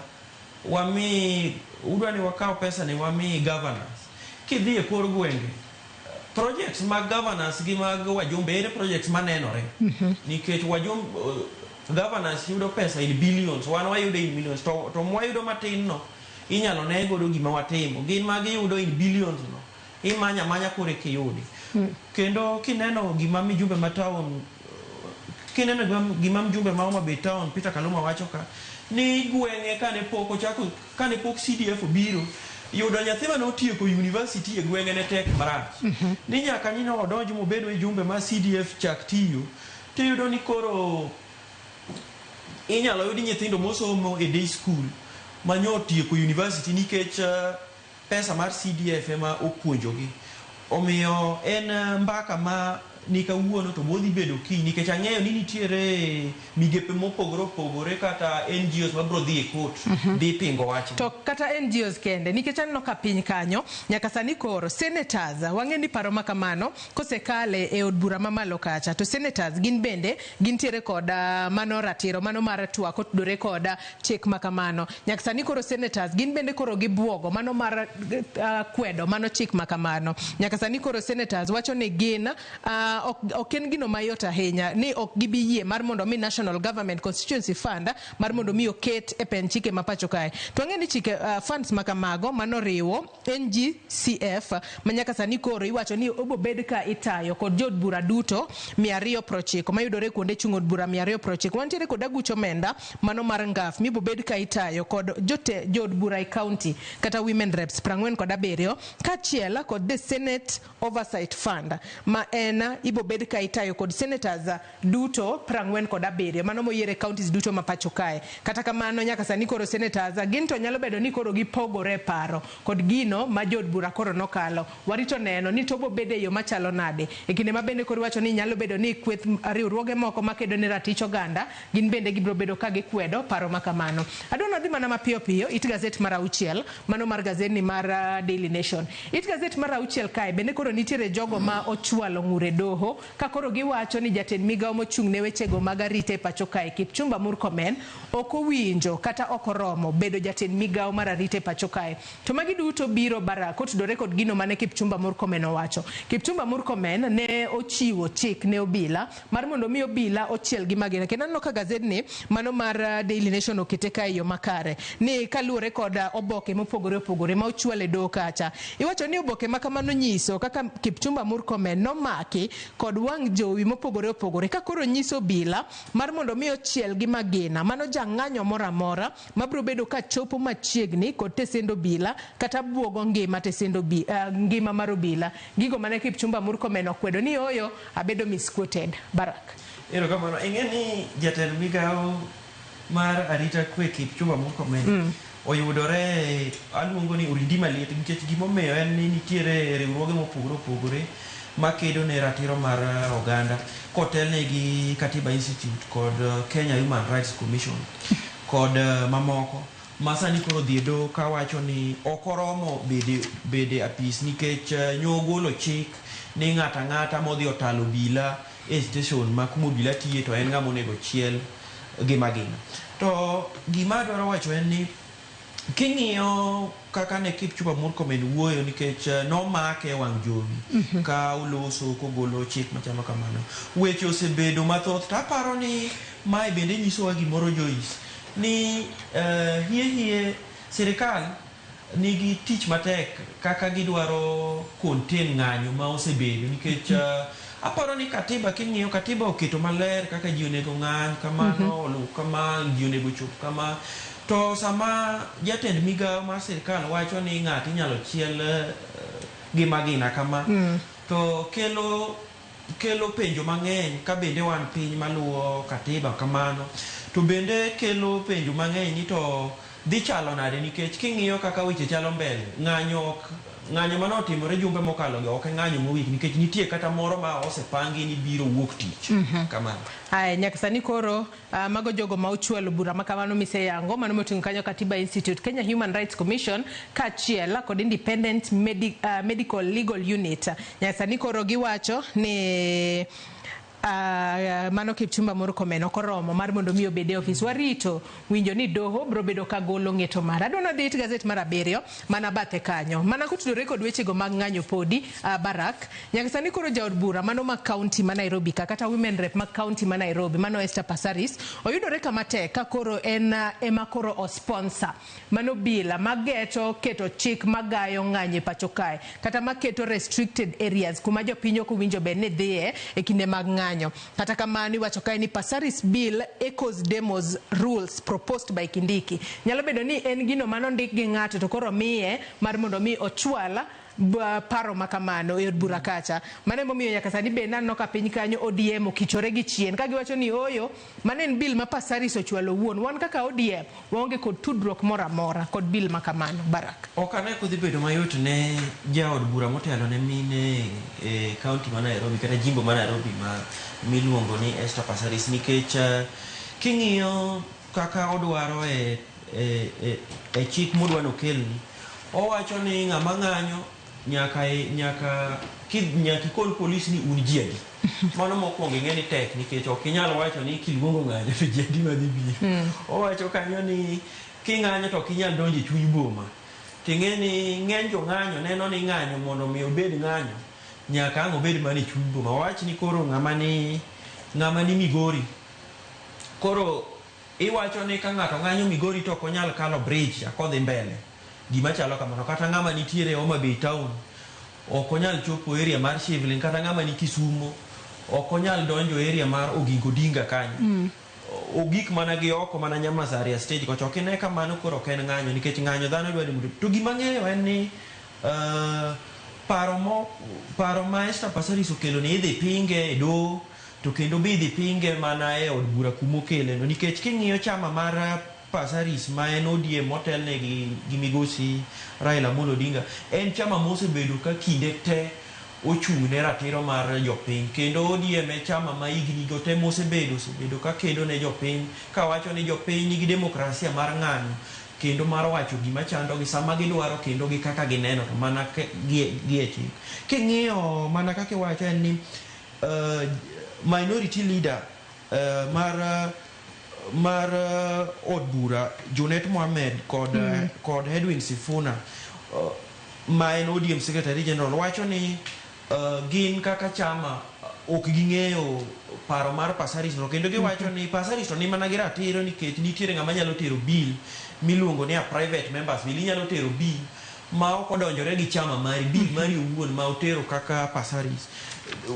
Speaker 31: ni wami governors. Kidhi e kor gwenge projects mag governors gi mag wajumbe ere projects manenore nikech governors yudo pesa in billions, wan wayudo in millions, to mwayudo matin no inyalo ne godo gima watimo, gin magiyudo in billions no imanya kore kiyudi. Kendo kineno gima mijumbe ma town, kineno gima mjumbe ma Homa Bay town Peter Kaluma wacho ka ni gwenge kane pok CDF obiro yudo nyathi mane otieko university e gwenge ne tek marach. Ni nyaka nyino odonjo mobedo e jumbe ma CDF chak tiyo tiyudo ni koro inyalo yudi nyithindo mosomo e day school manyo tieko university nikech pesa mar CDF ema opuonjogi. Omiyo en mbaka ma nikawuono to bodhi bedo ki nikech ang'eyo ni nitiere migepe mopogore opogore kata NGOs mabro dhi e court dhi pingo wach
Speaker 30: to kata NGOs kende nikech aneno ka piny kanyo nyaka sani koro senators wang'e ni paro makamano kosekale e od bura mamalo kacha to senators gin bende gintiere koda mano ratiro mano mar twak otudore koda chik makamano. Nyaka sani koro senators gin bende koro gibuogo mano mar kwedo mano chik makamano. Nyaka sani koro senators wacho ni gin ok en gino mayot ahinya ni ok gibiyie mar mondo mi National Government Constituency Fund mar mondo mi oket e pen chike mapacho kae. To ang'e ni chike funds makamago manoriwo NGCF manyaka sani koro iwacho ni obobed ka itayo kod jod bura duto 290 mayudore kuonde chung od bura 290. Wantiere kod aguch omenda mano mar ngaf mibobed ka itayo kod jod bura e county kata women reps 47 kachiel kod the Senate Oversight Fund ma en ibobed ka itayo kod senators duto 47 mano moyiere counties duto mapacho kae. Kata kamano nyaka sani koro senators gin to nyalo bedo ni koro gipogore paro kod gino ma jod bura koro nokalo. Warito neno ni to bobed e yo machalo nade e kinde ma bende koro wacho ni nyalo bedo ni kweth riwruoge moko makedo ni ratich oganda gin bende gibro bedo ka gikwedo paro makamano. Adwa dhi mana mapiyo piyo it gazette mar auchiel mano mar gazeti mar Daily Nation. It gazette mar auchiel kae bende koro nitiere jogo ma ochwalo ng'ure doho ka koro giwacho ni jatend migawo mochung' ne wechego mag arita e pacho kae Kipchumba Murkomen ok owinjo kata ok oromo bedo jatend migawo mar arita e pacho kae. To magi duto biro barak otudore kod gino mane Kipchumba Murkomen owacho. Kipchumba Murkomen ne ochiwo chik ne obila mar mondo mi obila ochiel gi magina. Kendo aneno ka gazedni mano mar Daily Nation okete kae yo makare ni kaluwore kod oboke mopogore opogore ma ochwale doho kacha. Iwacho ni oboke makamano nyiso kaka Kipchumba Murkomen nomaki kod wang' jowi mopogore opogore ka koro nyiso bila mar mondo mi ochiel gi magina mano jang'anyo moramora mabro bedo ka chopo machiegni kod tesendo bila kata buogo ngima tesendo ngima mar obila. Gigo mane Kipchumba Murkomen okwedo ni oyo abedo misquoted. Barak
Speaker 31: kamano ing'e ni jatend migawo mar arita kwe Kipchumba Murkomen oyudore aluongo ni orindi maliet nikech gimomiyo en ni nitiere riwruoge mopogore opogore makedo ne ratiro mar oganda kotelne gi Katiba Institute kod Kenya Human Rights Commission kod mamoko masani koro dhiedo ka wacho ni okoromo bede apis nikech nyogolo chik ni ng'ata modhi otalo bila e station ma kuma bila tiye to en ng'ama onego chiel gi magina. To gima dwaro wacho en ni king'iyo kaka ne Kipchumba Murkomen wuoyo nikech nomake wang' jowi ka oloso kogolo chik machalo kamano. Weche osebedo mathoth taparo ni mae bende nyisowa gimoro Joyce ni hie sirikal nigi tich matek kaka gidwaro contain ng'anyo ma osebedo nikech aparo ni katiba king'iyo katiba oketo maler kaka ji onego ng'any kamano olu kama ji onego chop kama. To sama jatend migawo mar sirikal wacho ni ng'ato inyalo chiel gi magina kama to kelo penjo mang'eny ka bende wan piny maluwo katiba kamano to bende kelo penjo mang'eny ni to dhi chalo nade nikech king'iyo kaka weche chalo mbele ng'anyo ng'anyo mano otimore jumbe mokalo go ok ng'anyo mowik nikech nitie kata moro ma osepangi ni biro wuok tich kamano.
Speaker 30: Aya nyaka sani koro mago jogo ma ochwalo bura makamano mise yango mano moting'o kanyo Katiba Institute, Kenya Human Rights Commission kachiel kod Independent Medical Legal Unit. Nyaka sani koro giwacho ni mano Kipchumba Murkomen okoromo mar mondo mi obede office. Warito winjo ni doho bro bedo ka golo ng'eto mar adona date gazet mar 7 mana bathe kanyo mana kutudore kod wechego mag ng'anyo podi Barak. Nyaka sani koro jaod bura mano ma county ma Nairobi kata women rep ma county ma Nairobi mano Esther Passaris oyudore kama tek ka koro en ema koro o sponsor mano bila mageto keto chik magayo ng'anye pacho kae kata maketo restricted areas kuma jopiny ok winjo be ne dhie e kinde mag ng'anyo. Kata kamano iwacho kae ni Passaris bill echoes demos rules proposed by Kindiki. Nyalo bedo ni en gino mano ndik gi ng'ato to koro miye mar mondo mi ochwala paro makamano e bura kacha. Mane momiyo nyaka sani be nanno ka piny kanyo ODM okichore gi chien ka giwacho ni oyo mane en bill ma Passaris ochwalo wuon wan kaka ODM waonge kod tudruok moro amora kod bill makamano. Barak
Speaker 31: okane kodhi bedo mayot ne jaod bura motelo ne mine e county ma Nairobi kata jimbo ma Nairobi ma miluongo ni Esther Passaris nikech king'iyo kaka odwaro e chik modwano kelni owacho ni ng'ama ng'anyo nyaka kikon polis ni un jiadi mano mokwongo ing'eni tek nikech ok inyal wacho ni kiluongo ng'anyo to jiadi madhi biyo. Owacho kanyo ni king'anyo to ok inyal donjo e chuny boma ting'eni ng'eny jo ng'anyo neno ni ng'anyo mondo mi obed ng'anyo nyaka ang' obed mana e chuny boma. Wach ni koro ng'ama ni Migori koro iwacho ni ka ng'ato ng'anyo Migori to ok onyal kalo bridge akodhi mbele gima chalo kamano kata ng'ama nitiere Homa Bay town ok onyal chopo area mar Shivling kata ng'ama ni Kisumo ok onyal donjo area mar Oginga Odinga kanyo ogik mana gi oko mana Nyamasaria stage ko choki ne kamano koro ok en ng'anyo nikech ng'anyo dhano dwaro mondo to gima ng'eyo en ni paro ma Esther Passaris okelo ni idhi pinge e do to kendo be idhi pinge mana e od bura kumokele no nikech king'iyo chama mar Passaris ma en ODM motelne gi migosi Raila Amolo Odinga en chama mosebedo ka kinde te ochung' ne ratiro mar jopiny kendo ODM e chama ma higni go te mosebedo ka kedo ne jopiny kawacho ni jopiny nigi demokrasia mar ng'anyo kendo mar wacho gima chandogi sama gidwaro kendo gi kaka gineno to mana gi e chik. King'iyo mana kaka iwacho en ni minority leader mar od bura Junet Mohamed kod Edwin Sifuna ma en ODM Secretary General wacho ni gin kaka chama ok ging'eyo paro mar Passaris no kendo giwacho ni Passaris ni mana gi ratiro nikech nitiere ng'ama nyalo tero bill miluongo ni a private members bill inyalo tero bill ma ok odonjore gi chama mari bill mari owuon ma otero kaka Passaris.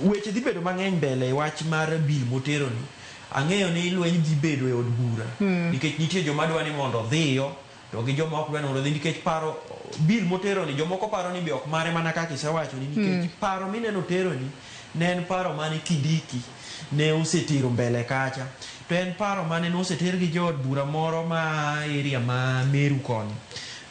Speaker 31: Weche dhi bedo mang'eny mbele wach mar bill motero ni ang'eyo ni lweny dhi bedo e od bura nikech nitie joma dwa ni mondo dhiyo to gi joma ok dwa ni mondo dhi nikech paro bill motero ni jomoko paro ni be ok mare mana kaka isewacho ni nikech paro mineno tero ni ne en paro mane Kindiki ne osetero mbele kacha to en paro mane noseter gi jood bura moro ma area ma Meru koni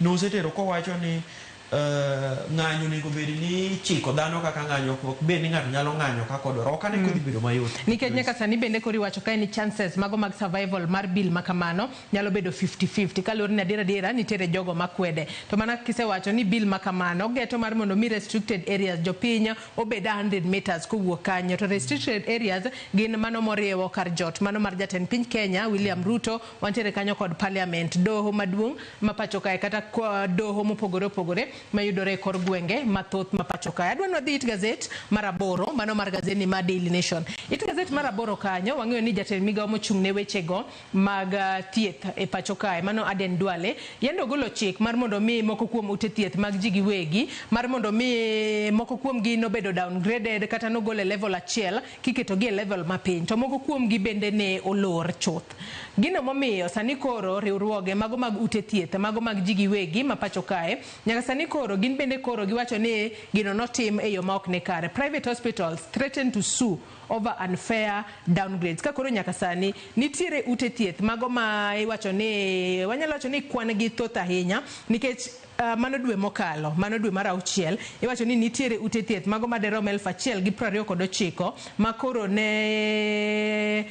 Speaker 31: nosetero kowacho ni ng'anyo nego bed ni chiko dhano kaka ng'anyo ok bed ni ng'ato nyalo ng'anyo kaka odwaro ok ane kodhi bedo mayot
Speaker 30: nikech nyaka sani bende kori wacho kae ni chances mago mag survival mar bill makamano nyalo bedo 50-50 kaluwore ni adiera nitiere jogo makwede to mana kisewacho ni bill makamano geto mar mondo mi restricted areas jopiny obed 100 meters kowuok kanyo to restricted areas gin mano moriwo kar jot mano mar jatend piny Kenya William Ruto wantiere kanyo kod parliament doho maduong' ma pacho kae kata doho mopogore opogore mayudore kor gwenge mathoth mapacho kae. Adwa nodhi it gazet mar 8 mano mar gazeti ma Daily Nation. It gazet mar 8 kanyo wang'eyo ni jatend migawo mochung' ne wechego mag thieth e pacho kae mano Aden Duale yendo golo chik mar mondo mi moko kuom ute thieth mag ji giwegi mar mondo mi moko kuom gi nobedo downgraded kata nogole level 1 kiketo gi e level mapiny to moko kuom gi bende ne olor chuth. Gino momiyo sani koro riwruoge mago mag ute thieth mago mag ji giwegi mapacho kae nyaka sani koro gin bende koro giwacho ni gino notim e yo ma ok ne kare. Private hospitals threaten to sue over unfair downgrades. Ka koro nyaka sani nitiere ute thieth mago ma iwacho ni wanyalo wacho ni kwan gi thoth ahinya nikech mano dwe mokalo, mano dwe mar 6 iwacho ni nitiere ute thieth mago maderom 1,029 ma koro ne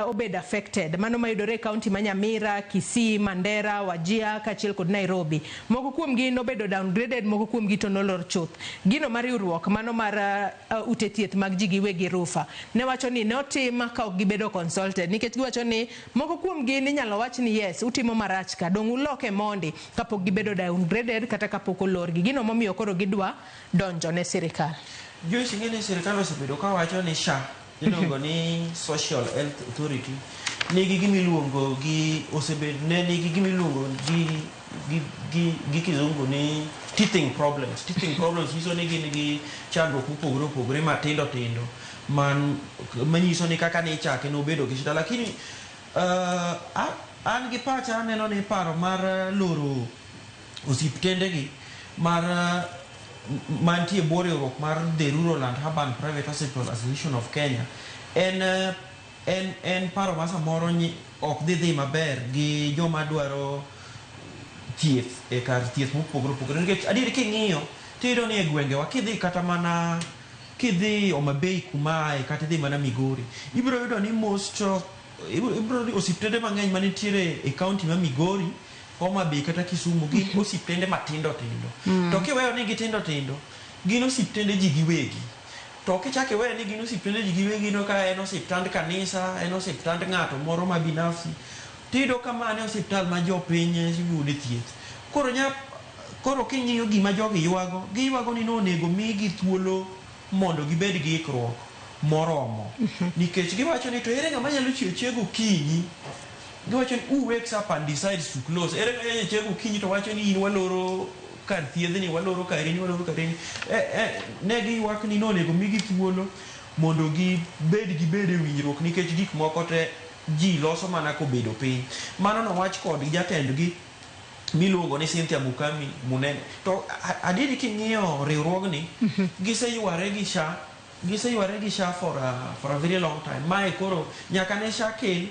Speaker 30: obed affected. Mano mayudore county ma Nyamira, Kisii, Mandera, Wajir kaachiel kod Nairobi. Moko kuom gi nobedo downgraded, moko kuom gi to nolor chuth. Gino mar riwruok mano mar ute thieth mag ji giwegi Rufa ne wacho ni notim ka ok gibedo consulted nikech giwacho ni moko kuom gi ninyalo wach ni yes utimo marach ka dong uloke mondi kapok gibedo downgraded kata kapok olorgi. Gino momiyo koro gidwa donjo ne sirikal.
Speaker 31: Joyce ngene sirikal osebedo ka wacho ni SHA iluongo ni Social Health Authority nigi gimiluongo gi osebed ne nigi gimiluongo gi kizungu ni teething problems nyiso ni gin gi chandruok mopogore opogore matindo tindo manyiso ni kaka ne chake nobedo gi shida lakini an gi pacha aneno ni paro mar loro osiptende gi mar mantie boriwruok mar the Rural and Urban Private Hospital Association of Kenya en paro ma samoro ok dhi maber gi joma dwaro thieth e kar thieth mopogore opogore nikech adieri king'iyo tiyudo ni e gwengewa kidhi kata mana kidhi Homa Bay kumae kata idhi mana Migori ibiro yudo ni ibiro ni osiptende mang'eny manitiere e kaunti ma Migori Homa Bay kata Kisumu gin osiptende matindo tindo to kiweyo ni gitindo tindo gin osiptende ji giwegi to kichako iweyo ni gin osiptende ji giwegi no ka en osiptand kanisa en osiptand ng'ato moro ma binafsi tido kama ne osiptal ma jopiny yude thieth koro king'iyo gima jogi ywago ni nonego migi thuolo mondo gibed gi ikruok moromo nikech giwacho ni to ere ng'ama nyalo chiego kinyi giwacho ni who wakes up and decides to close ere ng'ama chiego kinyi to wacho ni in waloro kar thiedhni waloro karini ne giywak ni nonego migi thuolo mondo gibed e winjruok nikech gik moko te ji loso mana kobedo piny mano nowach kod jatendgi miluongo ni Cynthia Mukami Munene to adieri king'iyo riwruogni giseyware gi SHA for a very long time mae koro nyaka ne SHA kel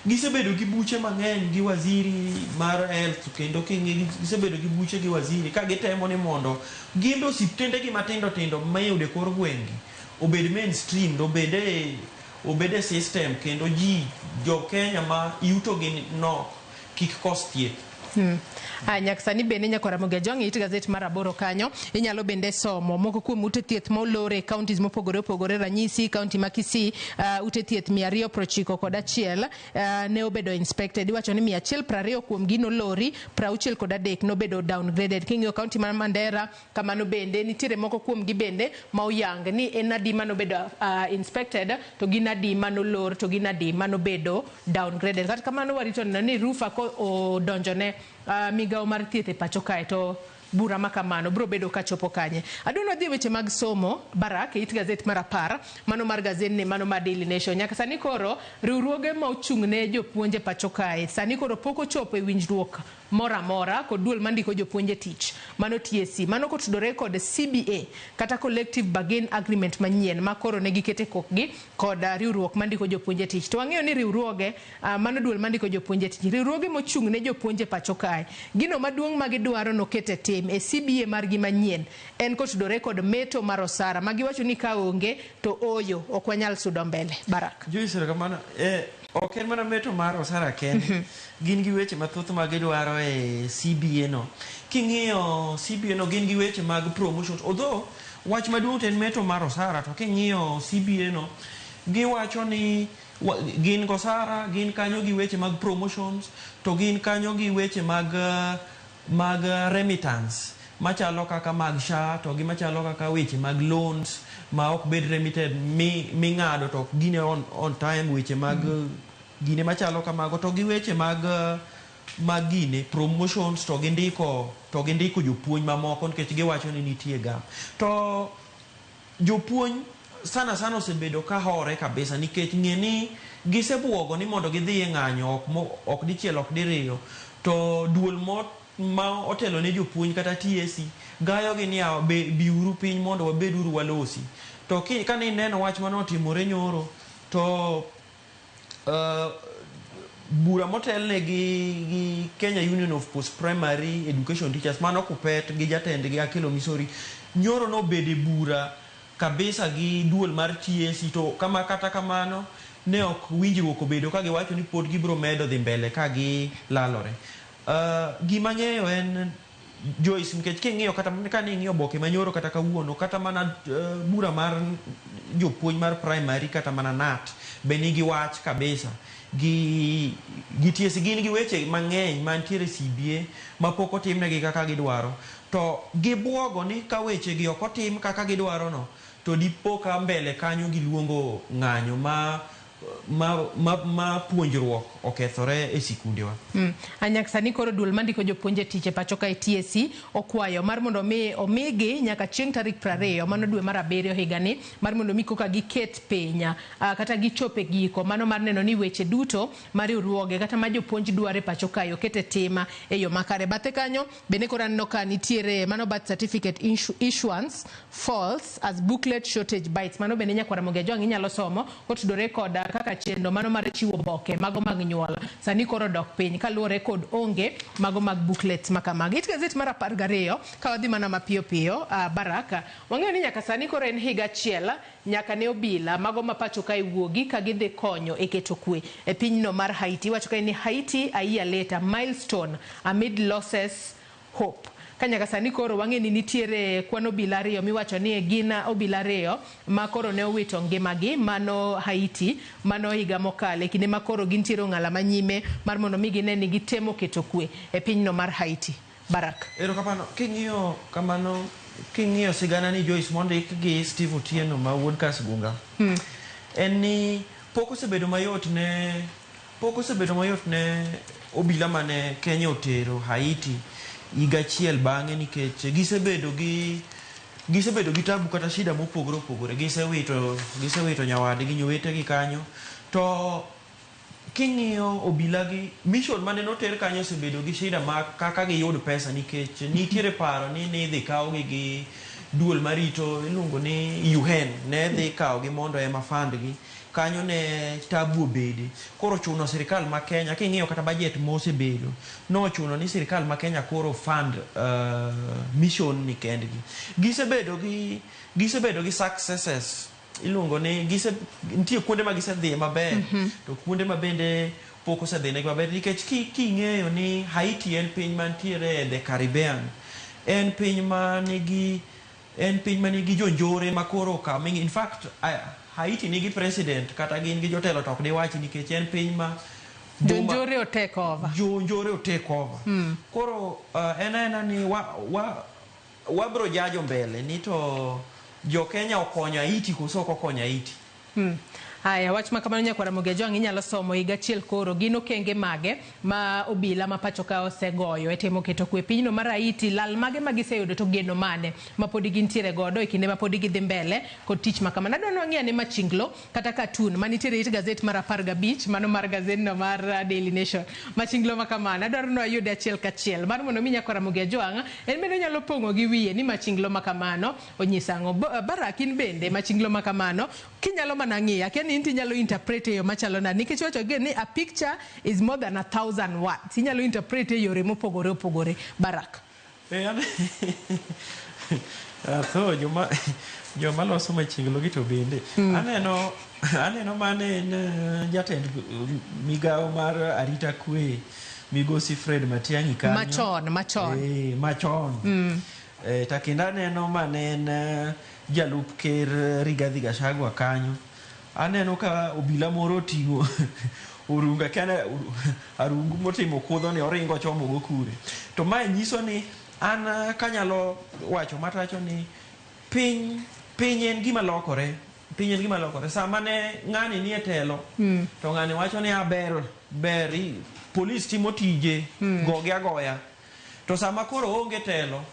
Speaker 31: gisebedo gi buche mang'eny gi waziri mar health kendo gisebedo gi buche gi waziri ka gitemo ni mondo gimbe osiptende gi matindo tindo mayude kor gwenge obed mainstream obede system kendo jo Kenya ma yuto gi no kik kos thieth
Speaker 30: nyaka sani bende nyaka Ramogi Ajong' it gazet mar 8 kanyo inyalo bende somo moko kuom ute thieth molore counties mopogore opogore ranyisi county ma Kisii ute thieth 291 ne obedo inspected iwacho ni 120 kuom gino lori 63 nobedo downgraded king'iyo county mar Mandera kamano bende nitiere moko kuom gi bende ma oyang ni en adi manobedo inspected to gin adi manolor to gin adi manobedo downgraded kata kamano warito ni Rufa ko odonjone migao mar thieth e pacho kae to bura makamano bro bedo ka chopo kanye aduno dhi weche mag somo Barak it gazet mar 10 mano mar gazet ne mano mar Daily Nation nyaka sani koro riwruoge ma ochung' ne jopuonje pacho kae sani koro poko chopo e winjruok mora kod duol mandiko jopuonje tich mano TSC mano kotudore kod CBA kata collective bargain agreement manyien ma koro ne gikete kokgi kod riwruok mandiko jopuonje tich to wang'eyo ni riwruoge mano duol mandiko jopuonje tich riwruoge mochung' ne jopuonje pacho kae gino maduong' ma gidwaro nokete tim e CBA margi manyien en kotudore kod meto mar osara ma giwacho ni ka onge to oyo ok wanyal sudo mbele Barak
Speaker 31: Joyce kamano ok en mana meto mar osara kende gin gi weche mathoth ma gidwaro e CBA no king'iyo CBA no gin gi weche mag promotions although wach maduong' en meto mar osara to king'iyo CBA no giwacho ni gin gosara gin kanyo gi weche mag promotions to gin kanyo gi weche mag remittance machalo kaka mag SHA to gi machalo kaka weche mag loans ma ok bed remitted ming'ado to gine on time weche mag gine machalo kamago to gi weche mag gine promotions to gindiko jopuonj mamoko nikech giwacho ni nitie gap to jopuonj sana osebedo ka hore kabisa nikech ng'eni gisebuogo ni mondo gidhi e ng'anyo ok dichiel ok diriyo to duol ma otelo ne jopuonj kata TSC gayo gi ni biuru piny mondo wabeduru walosi. To kane neno wach manotimore nyoro to bura motelne gi Kenya Union of Post Primary Education Teachers mano kupet gi jatendgi Akelo Misori nyoro no bede bura kabisa gi duol mar TSC to kata kamano ne ok winjruok obedo ka giwacho ni pod gibro medo dhi mbele ka gi lalore. Gima ng'eyo en Joyce nikech king'iyo kata kane ing'iyo boke manyoro kata kawuono kata mana bura mar jopuonj mar primary kata mana NAT be nigi wach kabisa gi TSC gin gi weche mang'eny mantiere CBA mapok otimnegi kaka gidwaro to gibuogo ni ka weche gi ok otim kaka gidwaro no to dipo ka mbele kanyo giluongo ng'anyo ma puonjruok okethore e sikundewa.
Speaker 30: Anyak sani koro duol mandiko jopuonje tich pacho ka TSC okwayo mar mondo omigi nyaka chieng' tarik 20 mano dwe mar 7 higani mar mondo mi koka giket penya kata gichope giko mano mar neno ni weche duto mar riwruoge kata ma jopuonj dware pacho ka okete tema e yo makare. Bathe kanyo bende kora neno ka nitiere mano birth certificate issuance false as booklet shortage bites mano bende nyakwara mogejo inyalo somo kotudore kod kaka chendo mano mar chiwo boke mago mag nyuola sani koro dok piny kaluwore kod onge mago mag booklets makamagi. It gazet mar 12 ka wadhi mana mapiyo piyo Baraka wang'eyo ni nyaka sani koro en higa achiel nyaka ne obila mago mapacho ka iwuogi ka gidhi konyo e keto kwe e pinyno mar Haiti. Wacho ka ni Haiti a year later milestone amid losses hope. Kanyaka sani koro wang'e ni nitiere kwano obila ariyo miwacho ni gina obila ariyo ma koro ne owito ngimagi mano Haiti mano higa mokale kinde ma koro gintiere ng'ala manyime mar mondo mi gine ni gitemo keto kwe e pinyno mar Haiti. Barak.
Speaker 31: Ero kapano king'iyo kamano king'iyo sigana ni Joyce mondik gi Steve Otieno ma wuod Kasgunga en ni pok osebedo mayot ne obila mane Kenya otero Haiti higa achiel bang'e nikech gisebedo gi tabu kata shida mopogore gisewito nyawadgi nyowetegi kanyo to king'iyo obila gi mission mane noter kanyo osebedo gi shida ma kaka giyud pesa nikech nitiere paro ni dhi kawogi gi duol marito iluongo ni UN ne dhi kawogi mondo ema fundgi kanyo ne tabu obede koro chuno sirikal ma Kenya king'iyo kata budget mosebedo no chuno ni sirikal ma Kenya koro fund mission ni kendgi gisebedo gi successes iluongo ni nitie kuonde ma gisedhi maber to kuonde ma bende pok osedhi ne maber nikech king'eyo ni Haiti en piny mantiere the Caribbean en piny ma nigi jonjore ma koro coming in fact Haiti nigi president kata gin gi jotelo tok di wachi nikech en piny ma
Speaker 30: jonjore o take over
Speaker 31: koro ena ni wabro jajo mbele ni to jo Kenya okonyo Haiti koso okonyo Haiti.
Speaker 30: Haya wach makamano nyakwara mogejo inyalo somo higa achiel koro gino kenge mage ma obila ma pacho ka osegoyo e temo keto kwe pinyno mar Haiti lal mage magiseyudo to geno mane ma pod gintiere godo e kinde ma pod gidhi mbele kod tich makamano. Adwaro ng'iya ne Machinglo kata cartoon manitiere it gazet mar 15 mano mar gazedno mar Daily Nation Machinglo makamano adwaro no ayude achiel kachiel mar mondo mi nyakwara mogejo en bende nyalo pongo gi wiye ni Machinglo makamano onyisango Barakin bende Machinglo makamano kinyalo mana ng'iya ni inti nyalo interpret yo machalo na nikech wacho ni a picture is more than 1,000 words inyalo interpret yore mopogore Barak.
Speaker 31: So joma loso Machinglo gi to bende aneno mane jatend migawo mar arita kwe migosi Fred Matiang'i kanyo machon takinda aneno mane jalup ker Rigathi Gachagua kanyo aneno ka obila moro tingo urunga kana arungu motimo kudho ni oringo chomo go kure to ma nyiso ni an kanyalo wacho matacho ni piny en gima lokore sama ne ng'ani ni e telo to ng'ani wacho ni ber polis timo tije goge agoya to sama koro onge telo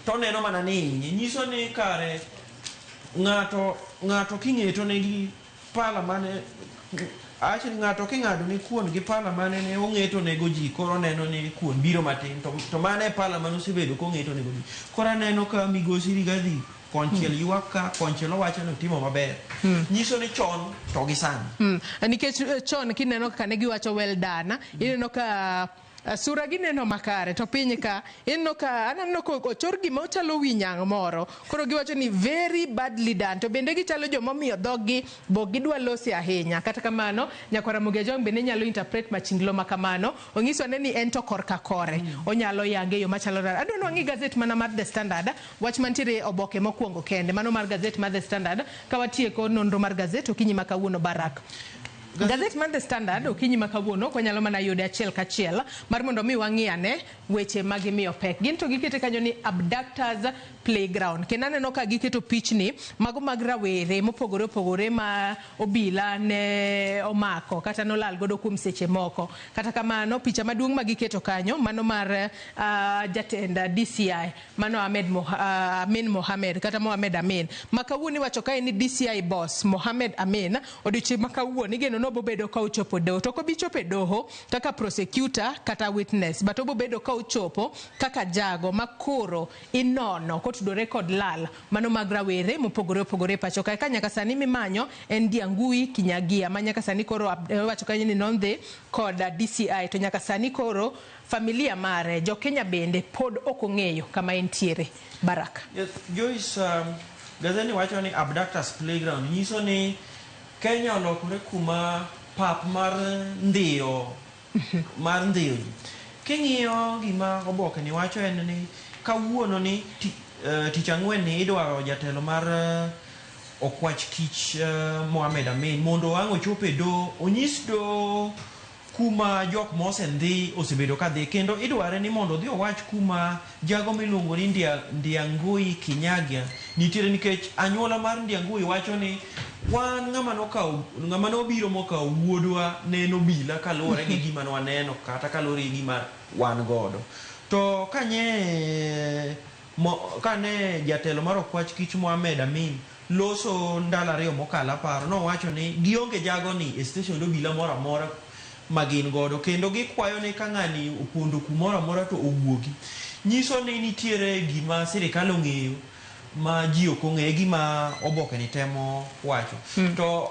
Speaker 31: to neno mana ni nyiso ni kare ng'ato king'eto negi pala mane achi ng'ato king'ado ni kuon gi pala mane ne ong'eto nego ji koro neno ni kuon biro matin to mane pala mane osebedo kong'eto nego ji koro neno ka migosi Rigathi konchiel ywak ka konchiel owacho ni timo maber nyiso ni chon to gi sani
Speaker 30: nikech chon kineno kaka ne giwacho well done ineno ka sura gineno makare to piny ka ineno ka aneno ko ochor gima ochalo winyang' moro koro giwacho ni very badly done to bende gichalo jomomiyo dhoggi bo gidwa losi ahinya kata kamano nyakwara Mugejong bende nyalo interpret machinglo makamano onyiso ne ni en to korka kore onyalo yange yo machalo adwa ni wang'i gazet mana mar The Standard wach mantiere oboke mokwongo kende mano mar gazet mar The Standard ka watieko nonro mar gazet okinyi makawuono Barak Gazet man The Standard okinyi makawuono kwa nyalo mana yude achiel kachiel mar mondo mi wang'iane weche magimiyo pek gin to gikete kanyo ni abductors playground kendo aneno ka giketo pichni mago mag rawere mopogore opogore ma obila ne omako kata nolal godo kuom seche moko kata kamano picha maduong' magiketo kanyo mano mar jatend DCI mano Amin Mohamed kata Mohamed Amin makawuono wacho kae ni DCI boss Mohamed Amin odiochieng' makawuono igeno no bobedo ka uchopo doho to kobichopo doho kaka prosecutor kata witness but obobedo ka uchopo kaka jago makoro inono kotudore kod lal mano mag rawere mopogore opogore pacho kae ka nyaka sani mimanyo en Diangui Kinyagia ma nyaka sani koro wacho kanyo ni nondhe kod DCI to nyaka sani koro familia mare jo Kenya bende pod okong'eyo kama entiere Barak.
Speaker 31: Yes, Joyce gazeni wacho ni abductors playground nyiso ni Kenya olokore kuma pap mar ndiyo king'iyo gima oboke ni wacho en ni kawuono ni tich ang'wen ni idwaro jatelo mar okwach kich Mohamed Amin mondo wang' ochope do onyis do kuma jok mosendhi osebedo ka dhi kendo idware ni mondo dhi owach kuma jago miluongo ni Diangui Kinyagia nitiere nikech anyuola mar Diangui wacho ni wan ng'ama nobiro mokawo wuodwa neno bila kaluwore gi gima waneno kata kaluwore gi gima wan godo to kane jatelo mar okwach kich Mohamed Amin loso ndalo ariyo mokalo paro nowacho ni gionge jago ni e station obila moro amora magin godo kendo gikwayo ni ka ng'ani opondo kumoro amora to owuogi nyiso ni nitiere gima sirikal ong'eyo ma ji ok ong'e gima oboke ni temo wacho to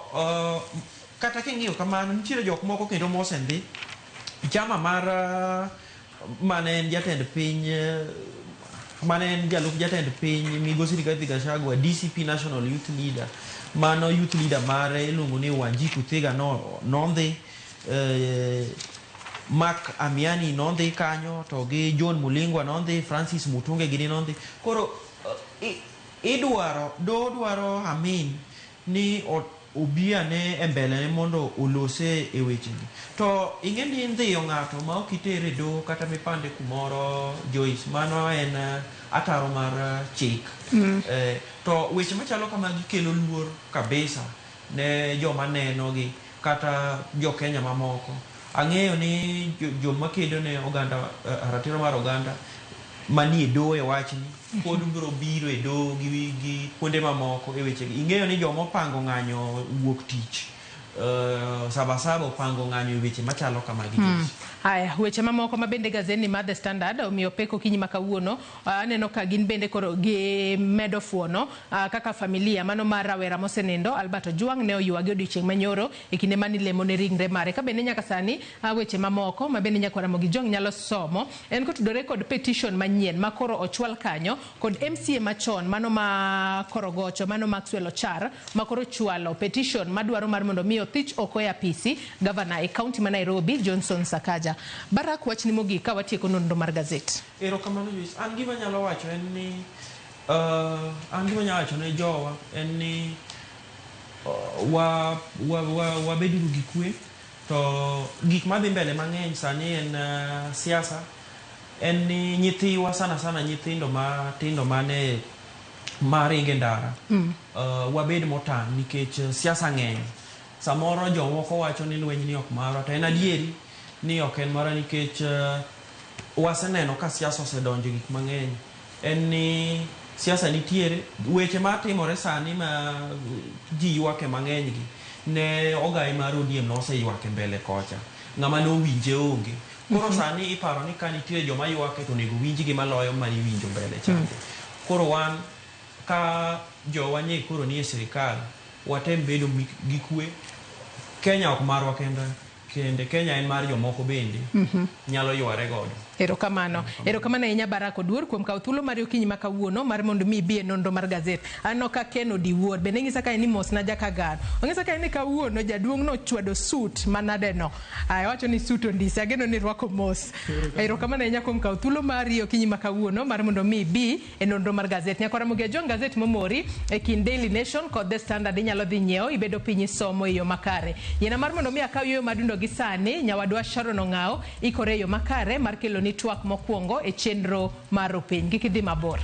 Speaker 31: kata king'iyo kamano nitiere jok moko kendo mosendhi chama mar mane en jatend piny mane en jalup jatend piny migosi Rigathi Gachagua DCP National Youth Leader mano youth leader mare iluongo ni Wanjiku Thiga nondhi Mark Amiani nondhi kanyo to gi John Mulingwa nondhi Francis Mutunge gini nondhi koro dwaro Amin ni obiane e mbele ne mondo olose e wechegi to ing'e ni ndhiyo ng'ato ma ok itere do kata mipande kumoro Joyce mano en ataro mar chik to weche machalo kamagi kelo luor kabisa ne joma nenogi kata jo Kenya mamoko ang'eyo ni joma kedo ne oganda ratiro mar oganda manie do e wachni pod biro biro e do gi kuonde mamoko e wechegi ing'eyo ni joma opango ng'anyo wuok tich sabasaba opango ng'anyo weche machalo kamagi
Speaker 30: Haya, weche mamoko mabende gazeni mar The Standard omiyo peko kinyi makawuono aneno ka gin bende koro gi medo fuono kaka familia mano mar rawera mosenindo Albert Ojwang ne oyuagi odiochieng' manyoro e kinde mani lemo ne ringre mare ka bende nyaka sani weche mamoko mabende nyakwara Mugejong nyalo somo en kotudore kod petition manyien makoro ochwal kanyo kod MCA machon mano ma Korogocho mano Maxwell Ochar makoro chwalo petition madwaro mar mondo miyo thich okoya PC governor e county ma Nairobi Johnson Sakaja Barak wach ni mogik ka watieko nonro mar gazet.
Speaker 31: Erokamano Joyce, an gima nyalo wacho en ni ne jowa en ni wabeduru gi kwe to gik madhi mbele mang'eny sani en siasa en ni nyithiwa sana nyithindo matindo mane maringe ndara wabed motang' nikech siasa ng'eny samoro jomoko wacho ni lweny ni ok marwa to en adieri ni ok en mara nikech waseneno ka siasa osedonjo gik mang'eny en ni siasa nitiere weche matimore sani ma ji ywake mang'eny gi ne ogai mar ODM noseyuak mbele kocha ng'ama nowinje onge koro sani iparo ni ka nitie joma yuake to nego winjgi maloyo mani winjo mbele chande koro wan ka jowanye koro nie sirikal watem bedo gi kwe Kenya ok marwa kende Kenya en mar jomoko bende nyalo yware godo.
Speaker 30: Erokamano enya Baraka Oduor kuom kawo thuolo mar okinyi ma kawuono mar mondo mi bie nonro mar gazet. Ano ka Ken Odiwuor bende ng'isa ka ni mos na jakagan. Ong'isa ka ni kawuono jaduong' no chwedo suit manadeno. Ai wacho ni suit ondisi ageno ni rwako mos. Erokamano enya kuom kawo thuolo mar okinyi ma kawuono mar mondo mi bi e nonro mar gazet. Nyakora muge John gazet momori e kin Daily Nation kod The Standard inyalo dhi nyiewo ibedo piny somo e yo makare. Yena mar mondo mi akaw yo madundo gi sani nyawadwa Sharon Ong'ao ikore yo makare mar kelo ni twak mokwongo e chenro mar piny kik idhi mabor.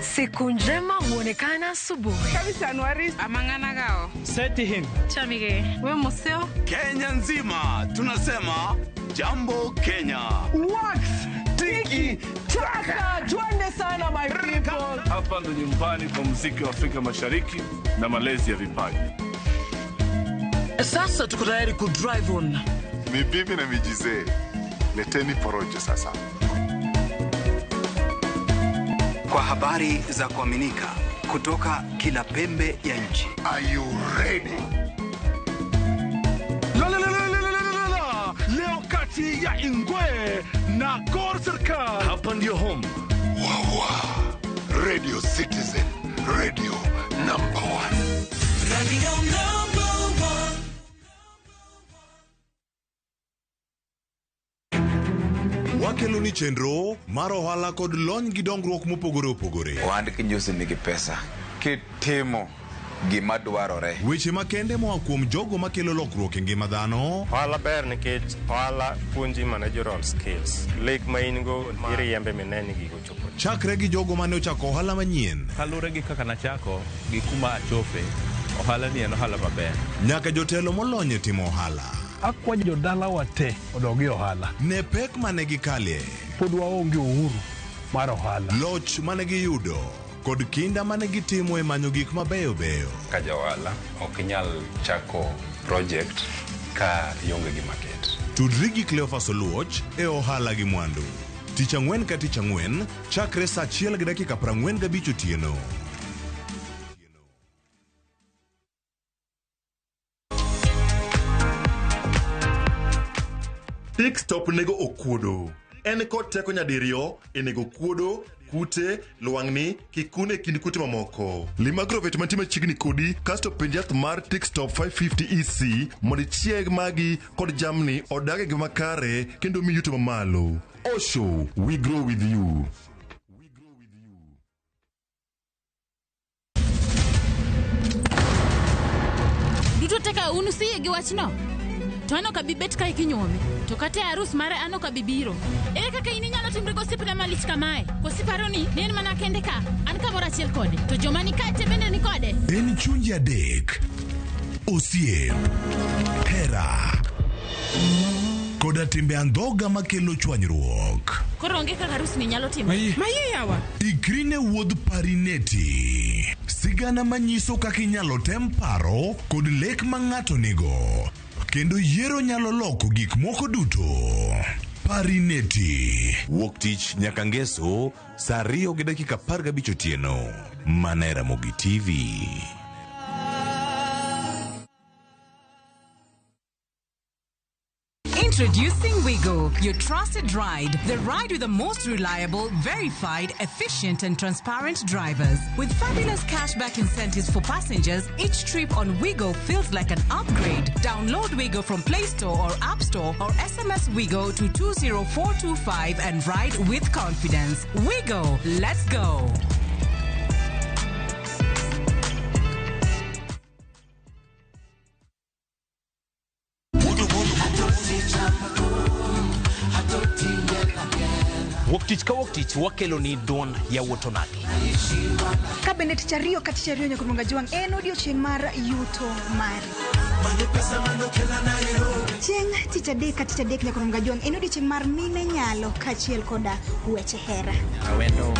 Speaker 8: Siku njema huonekana asubuhi.
Speaker 28: Kabisa Anuari.
Speaker 8: Amangana gao.
Speaker 28: Seti him.
Speaker 8: Chamige. We museo.
Speaker 9: Kenya nzima tunasema jambo Kenya.
Speaker 28: Wax. Tiki. Taka. Twende sana my people.
Speaker 10: Hapa ndo nyumbani kwa muziki wa Afrika Mashariki na malezi ya vipaji.
Speaker 28: Sasa tuko tayari ku drive on.
Speaker 10: Mibibi na mijize. Leteni porojo sasa.
Speaker 11: Kwa habari za kuaminika kutoka kila pembe ya nchi.
Speaker 10: Are you ready?
Speaker 9: Leo kati ya Ingwe na Gor Serikali.
Speaker 10: Hapa ndio home.
Speaker 9: Wawa. Radio Citizen. Radio number 1. Radio number
Speaker 6: 1. Wakelo ni chenro mar ohala kod lony gi dongruok mopogore opogore.
Speaker 12: Ohand kinyosi nigi pesa kitimo gima dwarore.
Speaker 6: Weche makende moa kuom jogo makelo lokruok e ngima dhano.
Speaker 13: Ohala ber nikech ohala puonji managerial skills. Lek ma in go iriembe mineni gigo chopo.
Speaker 6: Chakre gi jogo mane ochako ohala manyien.
Speaker 14: Kalure gi kaka nachako gi kuma achope. Ohala ni en ohala maber.
Speaker 6: Nyaka jotelo molony e timo ohala.
Speaker 16: Akwa jodala wate odogi ohala.
Speaker 6: Ne pek mane gikalie.
Speaker 16: Pod waonge uhuru mar ohala.
Speaker 6: Loch mane giyudo kod kinda mane gitimo e manyo gik mabeyo beyo.
Speaker 17: Ka jawala ok nyal chako project ka ionge gi market.
Speaker 6: Tudri gi Cleophas Oluoch e ohala gi mwandu. Tich ang'wen ka tich ang'wen chakre saa 1:45 otieno.
Speaker 10: TikTok nego okuodo. En kod teko nyadiriyo e nego kuodo, kute, lwang'ni, kikune kind kute mamoko. Limagrovet mantie machiegni kodi kasto penj yath mar TikTok 550 EC mondo chieg magi kod jamni odage gi makare kendo mi yuto mamalo. Osho, we grow with you.
Speaker 18: Duto teka unusiye gi wachno. To ano ka bibet ka ikinyome. To kate arus mare ano ka bibiro. Ere kaka ini nyalo timre gosipna malich kamae. Kosiparo ni nen mana kende ka. An kamoro achiel kode. To joma ni kate bende ni kode.
Speaker 6: En chunji adek. Osiem. Hera. Koda timbe andhoga makelo chwanyruok.
Speaker 18: Koro onge kaka arus ni nyalo timo. Maye yawa.
Speaker 6: Ikrine wuodh parineti. Sigana manyiso kaka inyalo tem paro kod lek ma ng'ato nigo. Kendo yiero nyalo loko gik moko duto. Parineti. Wuok tich nyaka ngeso saa 2:15 otieno. Manera Mogi TV.
Speaker 26: Introducing Wigo, your trusted ride. The ride with the most reliable, verified, efficient and transparent drivers. With fabulous cashback incentives for passengers, each trip on Wigo feels like an upgrade. Download Wigo from Play Store or App Store or SMS Wigo to 20425 and ride with confidence. Wigo, let's go.
Speaker 1: Wuok tich ka wuok tich wakelo ni duond yawuoto nagi.
Speaker 2: Ka bende tich ariyo ka tich ariyo Nyakuronga Jwang' en odiochieng' mar yuto mari. Chieng' tich adek ka tich adek Nyakuronga Jwang' en odiochieng' mar mine nyalo kachiel koda weche hera.
Speaker 1: Awendo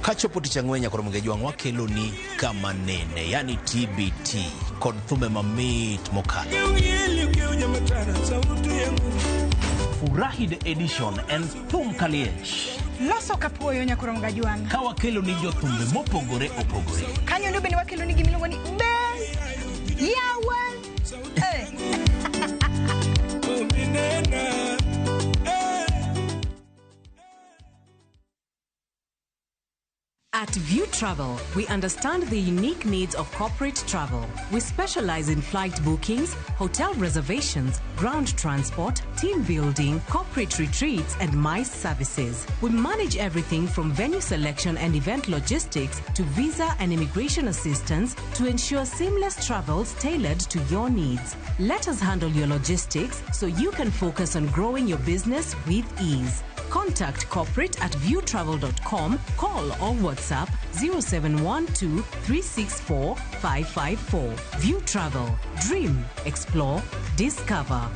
Speaker 1: kachopo tich ang'wen Nyakuronga Jwang' wakelo ni kama nene, yani TBT kod thumbe mamit mokalo. Furahi the edition en thum kaliech.
Speaker 2: Loso kapuoyo Nyakuronga Jwang'.
Speaker 1: Ka wakelo ni jothumbe mopogore opogore.
Speaker 2: Kanyo ndo bende wakelo ni gimiluongo ni yawan.
Speaker 26: At View Travel, we understand the unique needs of corporate travel. We specialize in flight bookings, hotel reservations, ground transport, team building, corporate retreats, and MICE services. We manage everything from venue selection and event logistics to visa and immigration assistance to ensure seamless travels tailored to your needs. Let us handle your logistics so you can focus on growing your business with ease. Contact corporate at viewtravel.com, call or WhatsApp 0712 364 554. View Travel. Dream, explore, discover.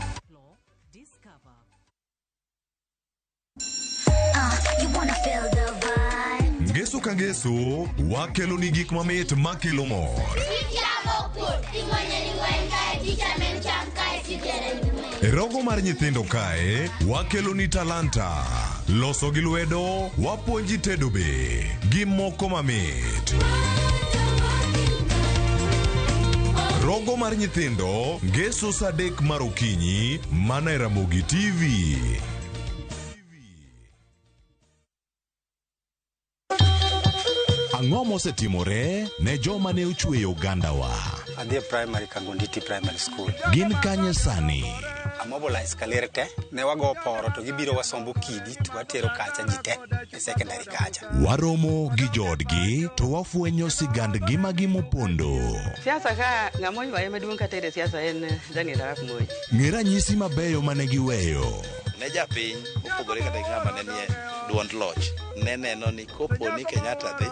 Speaker 3: You wanna feel the vibe.
Speaker 6: Ngeso ka ngeso, wakelo ni gik mamit makelo mor. E rogo mar nyithindo kae, wakelo ni talanta. Loso gi lwedo, wapuonji tedo be, gi moko mamit. Rogo mar nyithindo, ngeso sa 3 mar okinyi, mana e Ramogi TV. Ang'o mosetimore ne joma ne ochweyo Ugandawa?
Speaker 11: Adhi primary Kagonditi Primary School.
Speaker 6: Gin kanye sani?
Speaker 11: Amobilize kalerte ne wago poro to gibiro wasombo kidi to watero kacha jite e secondary kacha.
Speaker 6: Waromo gi jodgi to wafwenyo sigand gima gimopondo.
Speaker 15: Siasa ka ng'amoy wae maduong' ka tere siasa en Daniel Arap Moi.
Speaker 6: Ng'era nyisi mabeyo mane giweyo.
Speaker 19: Ne japiny opogore kata ng'ama ne nie duond loch. Ne neno ni kopo ni Kenyatta dhi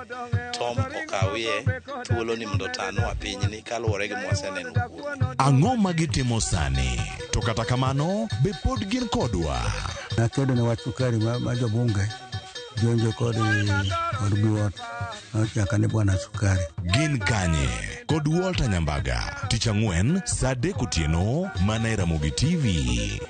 Speaker 19: Tom okawie thuolo ni mondo tano apiny ni kaluwore gi mwaseneno kuno.
Speaker 6: Ang'o magitimo sani? To kata kamano be pod gin kodwa.
Speaker 20: Nakedo ne wach sukari ma jobunge jonjo kod biwot nochaka ni bwana sukari.
Speaker 6: Gin kanye kod Walter Nyambaga tich ang'wen sa 3 otieno mana e Ramogi TV.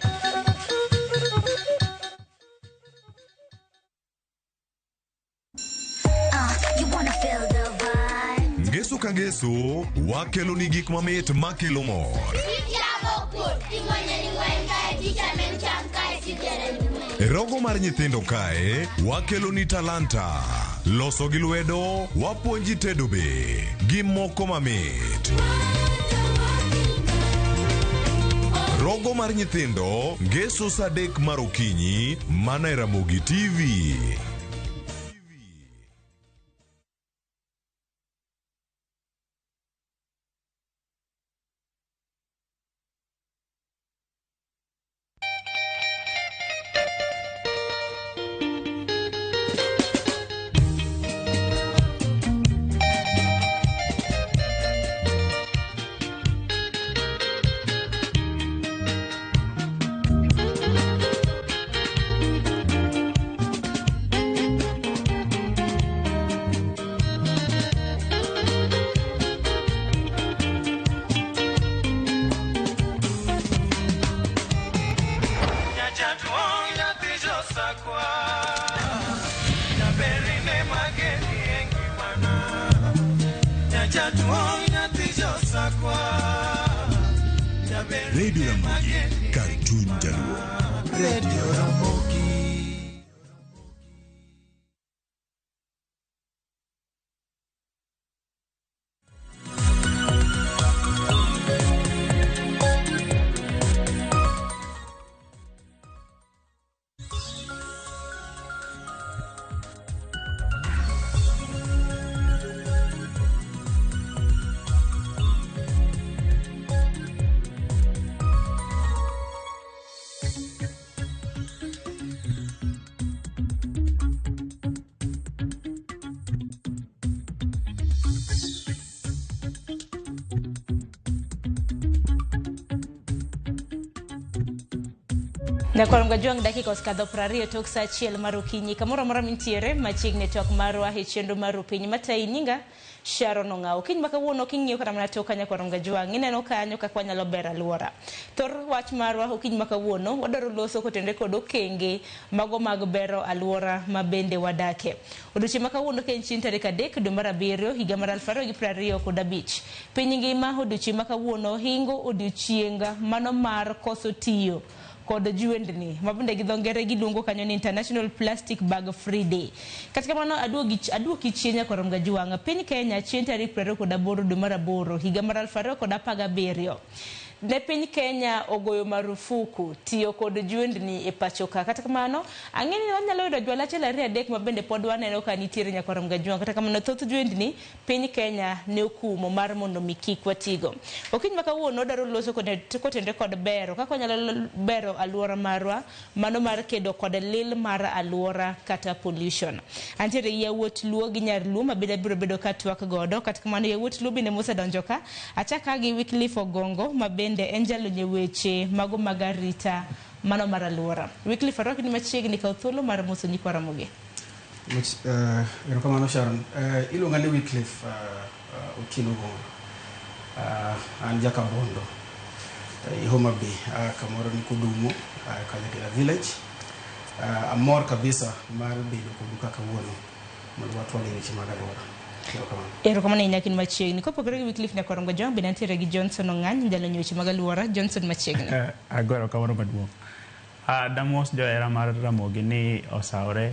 Speaker 6: Ngeso ka ngeso, wakelo ni gik mamit makelo mor. E rogo mar nyithindo kae, wakelo ni talanta. Loso gi lwedo, wapuonji tedo be, gi moko mamit. Rogo mar nyithindo, ngeso sa 3 mar okinyi, mana e Ramogi TV. Radio Ramogi, Cartoon Jaluo. Radio Ramogi.
Speaker 18: Nyakwarom Gajwang dakika oskadho 20 tok saa achiel mar okinyi kamoro amora mintiere machiegni tok marwa e chenro mar piny matai nyinga Sharon Ong'ao. Kiny makawuono king'iyo kata mana tok Nyakwarom Gajwang ineno kanyo kaka wanyalo bero alwora. Tor wach marwa okinyi makawuono wadwaro loso kotende kod okenge mago mag bero alwora mabende wadake. Odiochieng' makawuono ka en chieng' tarik 3 dwe mar 7 higa mar 2025. Piny ngima odiochieng' makawuono hingo odiochieng' mano mar koso tiyo kod juendni mabende gi dho ngere giluongo kanyo ni International Plastic Bag Free Day. Katika mano aduoki chien Nyakwarom Gajwang. Piny Kenya chieng' tarik 28 dwe mar 8 higa mar 2017 ne piny Kenya ogoyo marufuku tiyo kod juendni e pacho ka. Kata kamano ang'eni wanyalo yudo jwala achiel 2-3 mabende pod waneno ka nitiere Nyakwarom Gajwang. Kata kamano thoth juendni piny Kenya ne okumo mar mondo mi kik watigo. Okinyi makawuono daro loso kotende kod bero kaka wanyalo bero alwora marwa mano mar kedo kod lil mar alwora kata pollution. Antiere yawuot Luo gi Nyar Luo mabende biro bedo ka twak godo. Kata kamano yawuot Luo bende mosedonjo ka achaka gi Wycliffe Ogongo mabende en jalonye weche mago mag arita mano mar alwora. Wycliffe arwaki ni machiegni ka thuolo mar moso Nyikwaromogi.
Speaker 4: Erokamano Sharon. Iluonga ni Wycliffe Otieno Ogongo. An jakabondo i Homa Bay kamoro ni Kudumo Kanyakela village. Amor kabisa mar bedo kodu kaka wuono mondo watwale weche mag alwora.
Speaker 18: Erokamano inyakin machiegni kopogore gi Wycliffe Nyakwarom Gajwang bende antiere gi Johnson Ong'any jalonye weche mag alwora. Johnson machiegni.
Speaker 5: Agora kamoro maduong'. Damos johera mar Ramogi ni osaore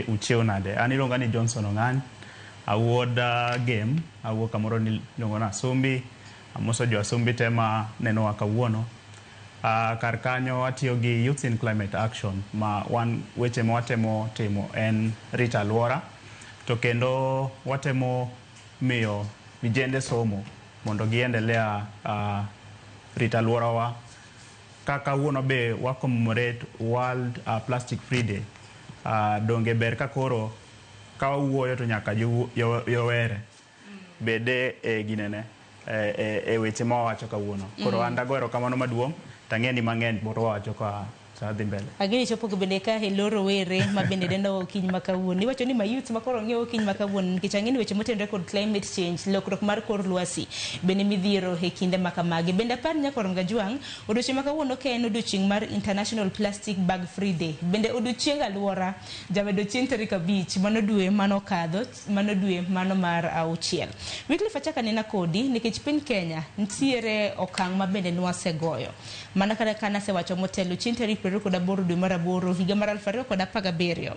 Speaker 5: uchiew nade. An iluonga ni Johnson Ong'any. Awuod game awuok kamoro ni luongo na Sumbi. Amoso jo Sumbi tema neno wa kawuono. Kar kanyo watiyo gi Youth in Climate Action ma wan weche ma watemo timo en rita alwora. To kendo watemo miyo vijende somo mondo giendelea rita alwora wa. Kaka wuono be wa commemorate World Plastic Free Day. Donge ber ka koro ka wuoyo to nyaka yowere bede e ginene e weche ma wacho kawuono. Koro anda goero kamano maduong' tang'eni mang'eny boro wacho ka sadhi mbele.
Speaker 18: Agini chopo bende ka heloro were mabende dendo okinyi makawuono. Iwacho ni mayouth makoro ng'eyo okinyi makawuono nikech ang'eni weche motenore kod climate change, lokruok mar kor lwasi bende midhiero e kinde makamagi. Bende apar Nyakwarom Gajwang odiochieng' makawuono ka en odiochieng' mar International Plastic Bag Free Day. Bende odiochieng' alwora jabedo chieng' tarik 5 mano dwe mano kadho mano dwe mano mar 6. Wycliffe achaka nena kodi nikech piny Kenya nitiere okang' mabende nwasegoyo. Mana kana sewacho motelo chieng' tarik 28 dwe mar 8 higa mar 2017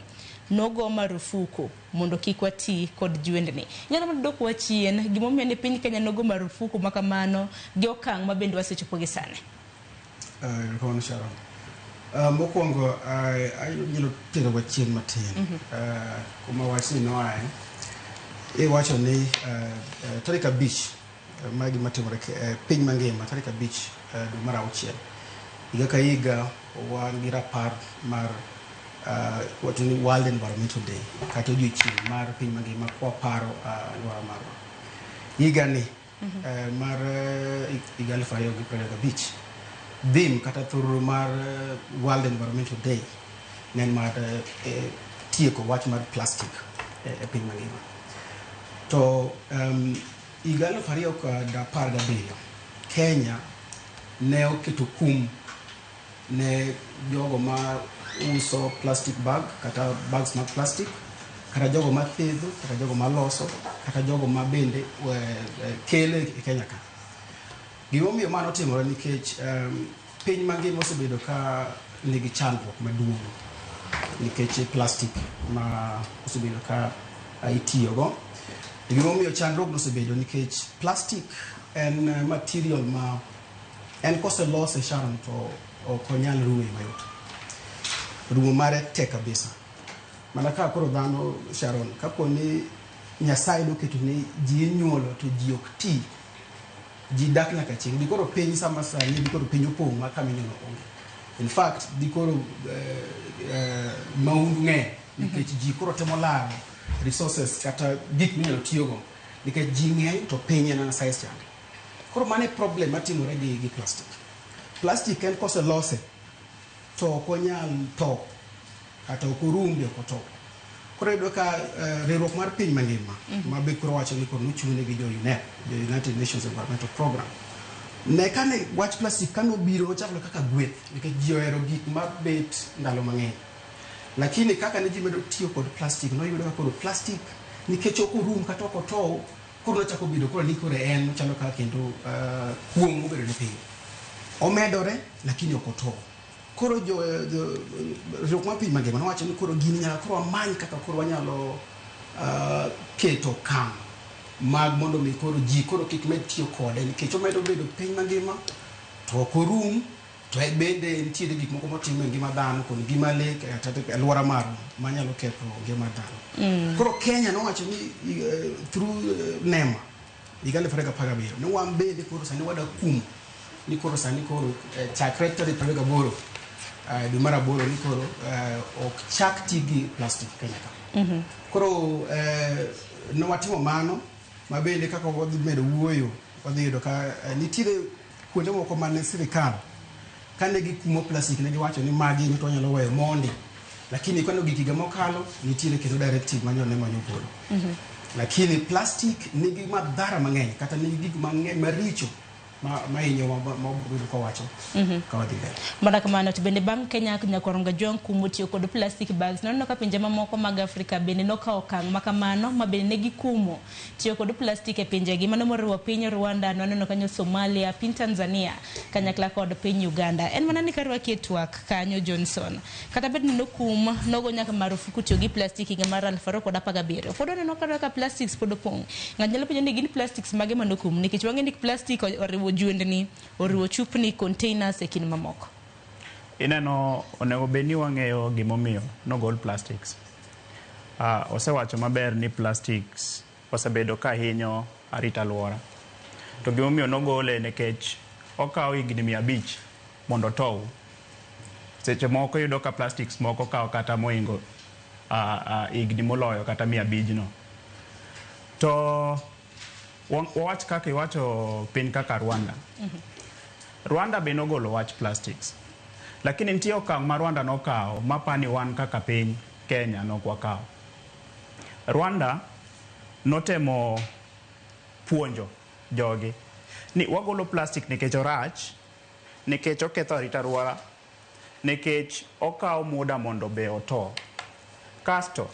Speaker 18: nogo marufuku mondo kik wati kod juendni. Nyalo mondo dok wachien gimomiyo ne piny Kenya nogo marufuku makamano gi okang' mabende wasechopo gi sani.
Speaker 4: Kono Sharon. Mokwongo anyalo tero wachien matin. Kuma wachni noae iwacho ni tarik 5 magi matimore piny mangima tarik 5 dwe mar 6 higa ka higa wan gi rapar mar wato ni World Environmental Day kata odiochieng' mar piny mangima kwa paro alwora marwa. Higa ni mar higa 2025 theme kata thururu mar World Environmental Day nen mar tieko wach mar plastic e piny mangima. To higa 2017 Kenya ne oketo kum ne jogo ma uso plastic bag kata bags mag plastic kata jogo ma thedho kata jogo ma loso kata jogo ma bende kele e Kenya ka. Gimomiyo mano timore nikech piny mangima osebedo ka nigi chandruok maduong' nikech plastic ma osebedo ka itiyogo. Gimomiyo chandruok osebedo nikech plastic en material ma en kose lose Sharon to okonyal ruwe mayot. Rumo mare tek kabisa. Mana ka koro dhano Sharon kapo ni Nyasaye noketo ni ji nyuolo to ji ok ti ji dak nyaka chieng' di koro piny sama sani di koro piny opong' ma kaminyuolo onge. In fact di koro maundu ng'eny nikech ji koro temo laro resources kata gik minyalo tiyogo nikech ji ng'eny to piny en size chande. Koro mane problem matimore gi plastic. Plastic en kose lose to konyal to kata okurumbe ko to kore do ka riwruok mar piny mangima ma be koro wacho ni kono chune gi jo UNEP, the United Nations Environmental Program. Ne kane wach plastic kano biro chaklo kaka gweth nikech ji ohero gik ma bet ndalo mang'eny. Lakini kaka ne ji medo tiyo kod plastic no yudo kod plastic nikech ok orum kata ok otow koro nochako bedo koro ni kore en chalo kaka kendo kuom mobedo ne piny. Omedore lakini ok otow. Koro jo riwruok mar piny mangima nowacho ni koro gini nyaka koro amany kaka koro wanyalo keto kam mag mondo mi koro ji koro kik med tiyo kode nikech omedo bedo piny mangima to ok orum to bende nitiere gik moko motimo e ngima dhano kod ngima le kata alwora marwa manyalo ketho ngima dhano. Koro Kenya nowacho ni through NEMA higa 2017 ne wan bende koro sani wada kum ni koro sani koro chakre tarik 28 dwe mar 8 ni koro ok chak ti gi plastic Kenya ka. Koro ne watimo mano ma bende kaka wadhi medo wuoyo wadhi yudo ka nitiere kuonde moko mane sirikal kane gikumo plastic ne giwacho ni magi ni to nyalo weyo mondi, lakini kano gikiga mokalo nitiere kendo directive manyone manyogolo. Lakini plastic nigi madhara mang'eny kata nigi gik mang'eny maricho ma inyo ma ko wacho ka wadhi mbele.
Speaker 7: Mana kamano to bende bang' Kenya nyakoronga jong kumutiyo kod plastic bags nono ka pinje mamoko mag Afrika bende nokawo okang' makamano ma bende negi kumo tiyo kod plastic e pinjegi mano moriwo piny Rwanda, nono kanyo Somalia, piny Tanzania kanyakla kod piny Uganda. En mana ni karwaki twak kanyo Johnson kata bed ni nokum nogo nyaka marufuku tiyo gi plastic higa mar 2017 pod oneno ka plastics pod opong'. Ng'anyalo penjo ni gin plastics mage manokum nikech wang'e ni plastic oriwo juendni, oriwo chupni, containers e kin mamoko.
Speaker 5: Ineno onego beni wang'eyo gimomiyo nogol plastics. Osewacho maber ni plastics osebedo ka hinyo arita alwora. To gimomiyo nogole nikech okawo higni 500 mondo tow. Seche moko yudo ka plastics moko kawo kata moingo higni moloyo kata 500 no. To wach kaka iwacho piny kaka Rwanda. Rwanda be nogolo wach plastics. Lakini nitie okang' ma Rwanda nokawo mapani wan kaka piny Kenya nokwakawo. Rwanda notemo puonjo jogi ni wagolo plastic nikech orach, nikech oketho arita alwora, nikech okawo muda mondo be oto. Kasto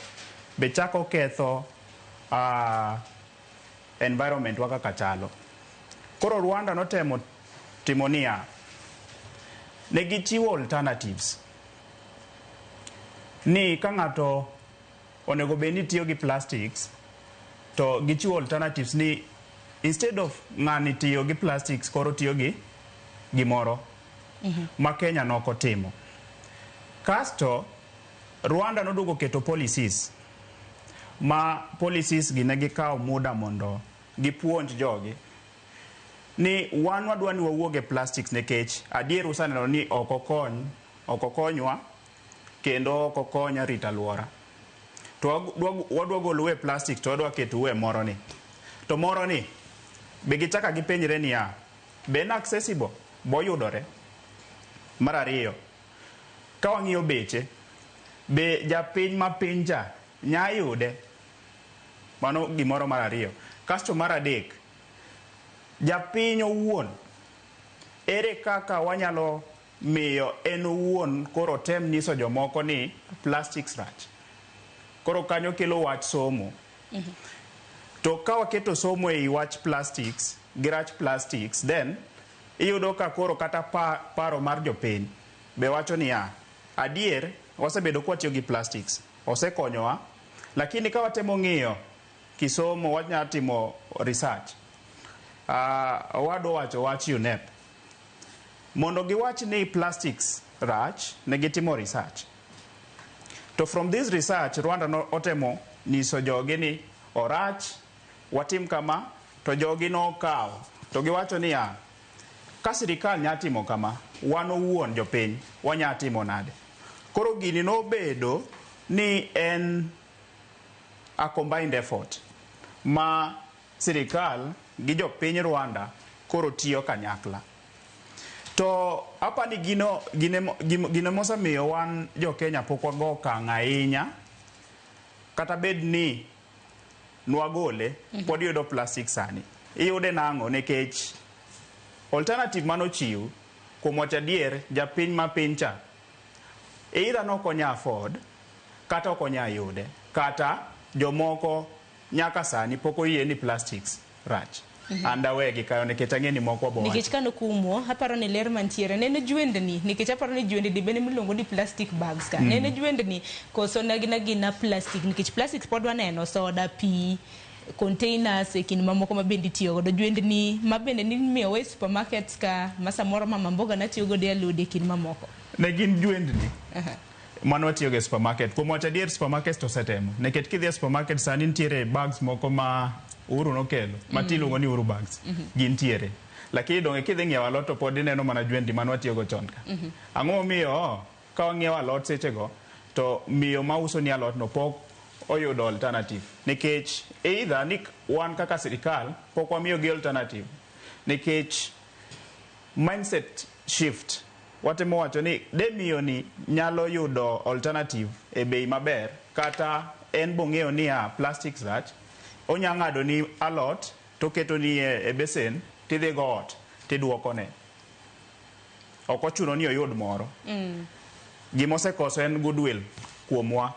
Speaker 5: be chako ketho environment waka kachalo. Koro Rwanda notemo timonia negichiwo alternatives ni ka ng'ato onego beni tiyo gi plastics to gichiwo alternatives ni instead of ng'ani tiyo gi plastics koro tiyo gi gimoro ma Kenya nokotimo. Kasto Rwanda nodugo keto policies ma policies gi negikawo muda mondo gipuonj jogi ni wan wadwa ni wawuoge plastics nikech adier usaneno ni ok okonywa kendo ok okonya rita alwora. To wadwa golo plastic to wadwa keto moro ni. To moro ni be gichaka gipenjre niya be en accessible boyudore. Mar ariyo ka wang'iyo beche be japiny ma piny cha nyayude. Mano gimoro mar ariyo. Kasto mar adek japiny owuon ere kaka wanyalo miyo en owuon koro tem nyiso jomoko ni plastics rach. Koro kanyo kelo wach somo. To ka waketo somo e wach plastics gi rach plastics then iyudo ka koro kata paro mar jopiny be wacho niya adier wasebedo kwa tiyo gi plastics osekonyowa, lakini ka watemo ng'iyo kisomo wanyalo timo research. Wado wacho wach UNEP mondo giwach ni plastics rach negitimo research. To from this research Rwanda no otemo niso jogi ni orach watim kama to jogi no kawo to giwacho niya ka sirikal nyatimo kama wan owuon jopiny wanyatimo nade. Koro gini no bedo ni en a combined effort ma sirikal gi jopiny Rwanda koro tiyo kanyakla. To apa ni gino mosemiyo wan jo Kenya pok wago okang' ahinya kata bed ni nwagole pod yudo plastic sani. Iyude nang'o nikech alternative manochiw kuom wacho adier japiny ma piny cha either nokonya afford kata okonya yude kata jomoko nyaka sani pok oyie ni plastics rach. Andawegi kayo nikech ang'e ni moko bo.
Speaker 7: Nikech kano kumo aparo ni ler mantiere nene jwendni nikech aparo ni jwendni bende miluongo ni plastic bags ka. Nene jwendni koso nagina plastic nikech plastic pod waneno soda pi containers kin mamoko mabende tiyo godo jwendni mabende ni miyo we supermarkets ka masamoro mama mboga na tiyo godo alode kin mamoko.
Speaker 5: Ne gin jwendni. Mano tiyo ge supermarket. Kuom wacho adier supermarkets to setemo. Nikech kidhi supermarket sani nitiere bags moko ma Uhuru nokelo matiluongo ni Uhuru bags gintiere lakini donge kidhi ng'iewo alot to pod ineno mana jwendi mano watiyo go chon ka. Ang'o momiyo ka wang'iewo alot seche go to miyo ma uso ni alot no pok oyudo alternative nikech either ni wan kaka sirikal pok wamiyo gi alternative nikech mindset shift watemo wacho ni de miyo ni nyalo yudo alternative e bei maber kata en bong'eyo ni plastics rach onya ng'ado ni alot to keto ni e besen tidhi go ot tidwoko ne ok ochuno ni oyud moro. Gima osekoso en goodwill kuomwa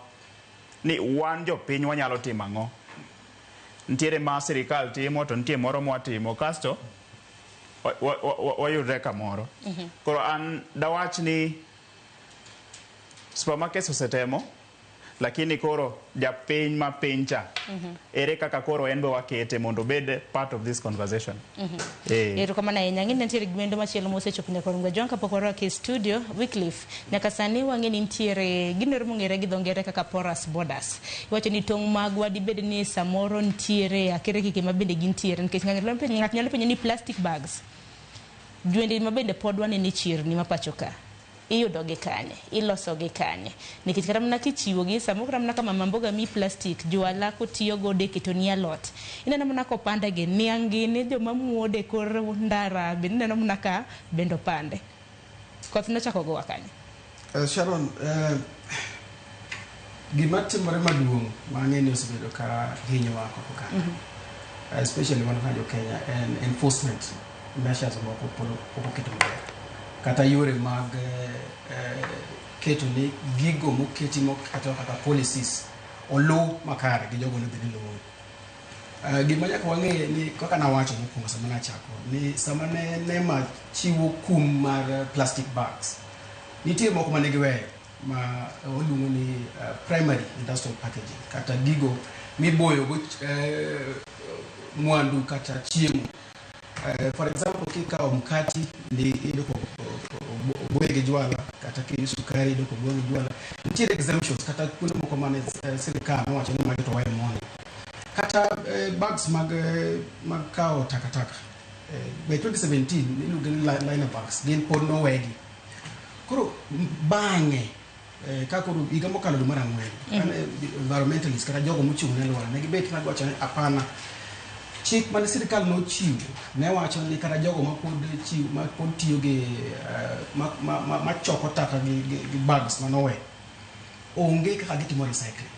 Speaker 5: ni wan jopiny wanyalo timo ang'o. Nitiere ma sirikal timo to nitie moro mwatimo kasto wayudre kamoro. Koro an dawach ni supermarkets osetemo lakini koro japiny ma piny cha ere kaka koro en be wakete mondo bed part of this conversation.
Speaker 7: Ero kama na nyangi nitiere gimendo machielo mosechopo nyaka runga jonka pok warwake studio Wycliffe nyaka sani wang'e ni nitiere ginero mong'ere gi dhongere kaka porous borders. Iwacho ni tong' magwa dibed ni samoro nitiere akere kike mabende gintiere nikech ng'at nyalo penjo ni plastic bags jwende mabende pod wane ni chirni mapachoka iyudo gi kanye iloso gi kanye nikech kata mana kichiwo gi samoro kata mana kama mamboga mi plastic juala kotiyo gode keto ni alot ineno mana ko pande gi niangi ni joma muode kor ndara bende ineno mana ka bendo pande koth nochako go kanye.
Speaker 4: Sharon, gima timore maduong' mang'e ni osebedo ka hinyowa koko ka especially wan kanyo Kenya and enforcement measures moko pok oketo maber kata yore mag keto ni gigo moketi kata policies olu makare gi jogo nodhi luwo. Gima nyaka wang'e ni kaka nawacho mokwongo sama nachako ni sama ne ma chiwo kum mar plastic bags nitie moko mane giweyo ma oluongo ni primary industrial packaging kata gigo miboyo go mwandu kata chiemo. For example kikawo mkati ni idoko boye jwala kata ki sukari idoko boye jwala nitiere exemptions kata kuna moko mane sirikal wacho ni mageto wae mone kata bags mag kawo takataka by 2017 iluongo ni liner bags gin pod no wegi koro bang'e kakoro iga mokalo do mara ng'wen environmentalist kata jogo mochung' ne alwora ne gibet na gocho apana chik man sirikal no chiwo ne wacho ni kata jogo ma pod tiyo gi ma choko taka gi bags manowe onge kaka gitimo recycling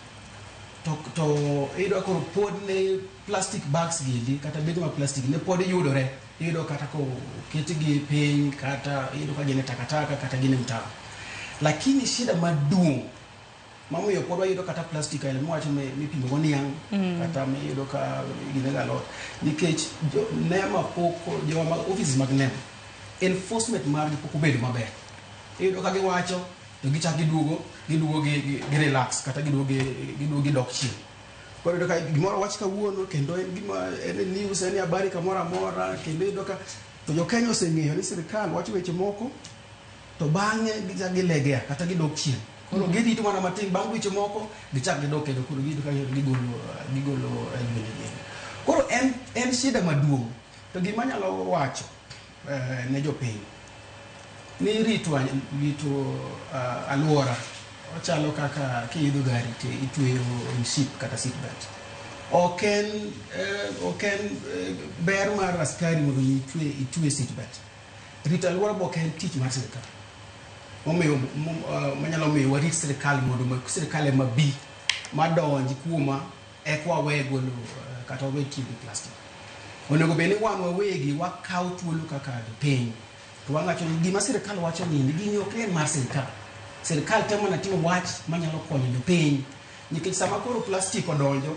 Speaker 4: to ido koro pod ne plastic bags gindi kata bedo ma plastic ne pod yudore ido kata ko ketigi piny kata ido ka gine takataka kata gine mtaro lakini shida maduong' mamoyo pod wayudo kata plastic ile mwacho mipimo go niang kata miyudo ka gine galot nikech nema poko joma offices mag nema enforcement mar poko bedo maber iyudo ka giwacho to gichak giduogo gi relax kata giduogo gi dok chien koro iyudo ka gimoro wach kawuono kendo en gima en news en habari kamoro amora kendo iyudo ka to jo Kenya oseng'eyo ni sirikal wacho weche moko to bang'e gilegea kata gidok chien koro gidito mana matin bang' weche moko gichak gidok kendo koro gidito ka gigolo jwendni koro en shida maduong' to gima nyalo wacho ne jopiny ni rito alwora ochalo kaka kiidho gari te itweyo msip kata seatbelt oken ber mar askari mondo itwe seatbelt rito alwora bo ken tich mar sirkal omiyo manyalo miyo warit sirkal mondo sirkal ema bi madonji kuoma ekwa we golo kata we tiyo gi plastic onego beni wan wawegi wakaw thuolo kaka piny to wangacho ni gima sirkal wacho ni gini ok en mar sirkal temo na timo wach manyalo konyo jopiny nikech sama koro plastic odonjo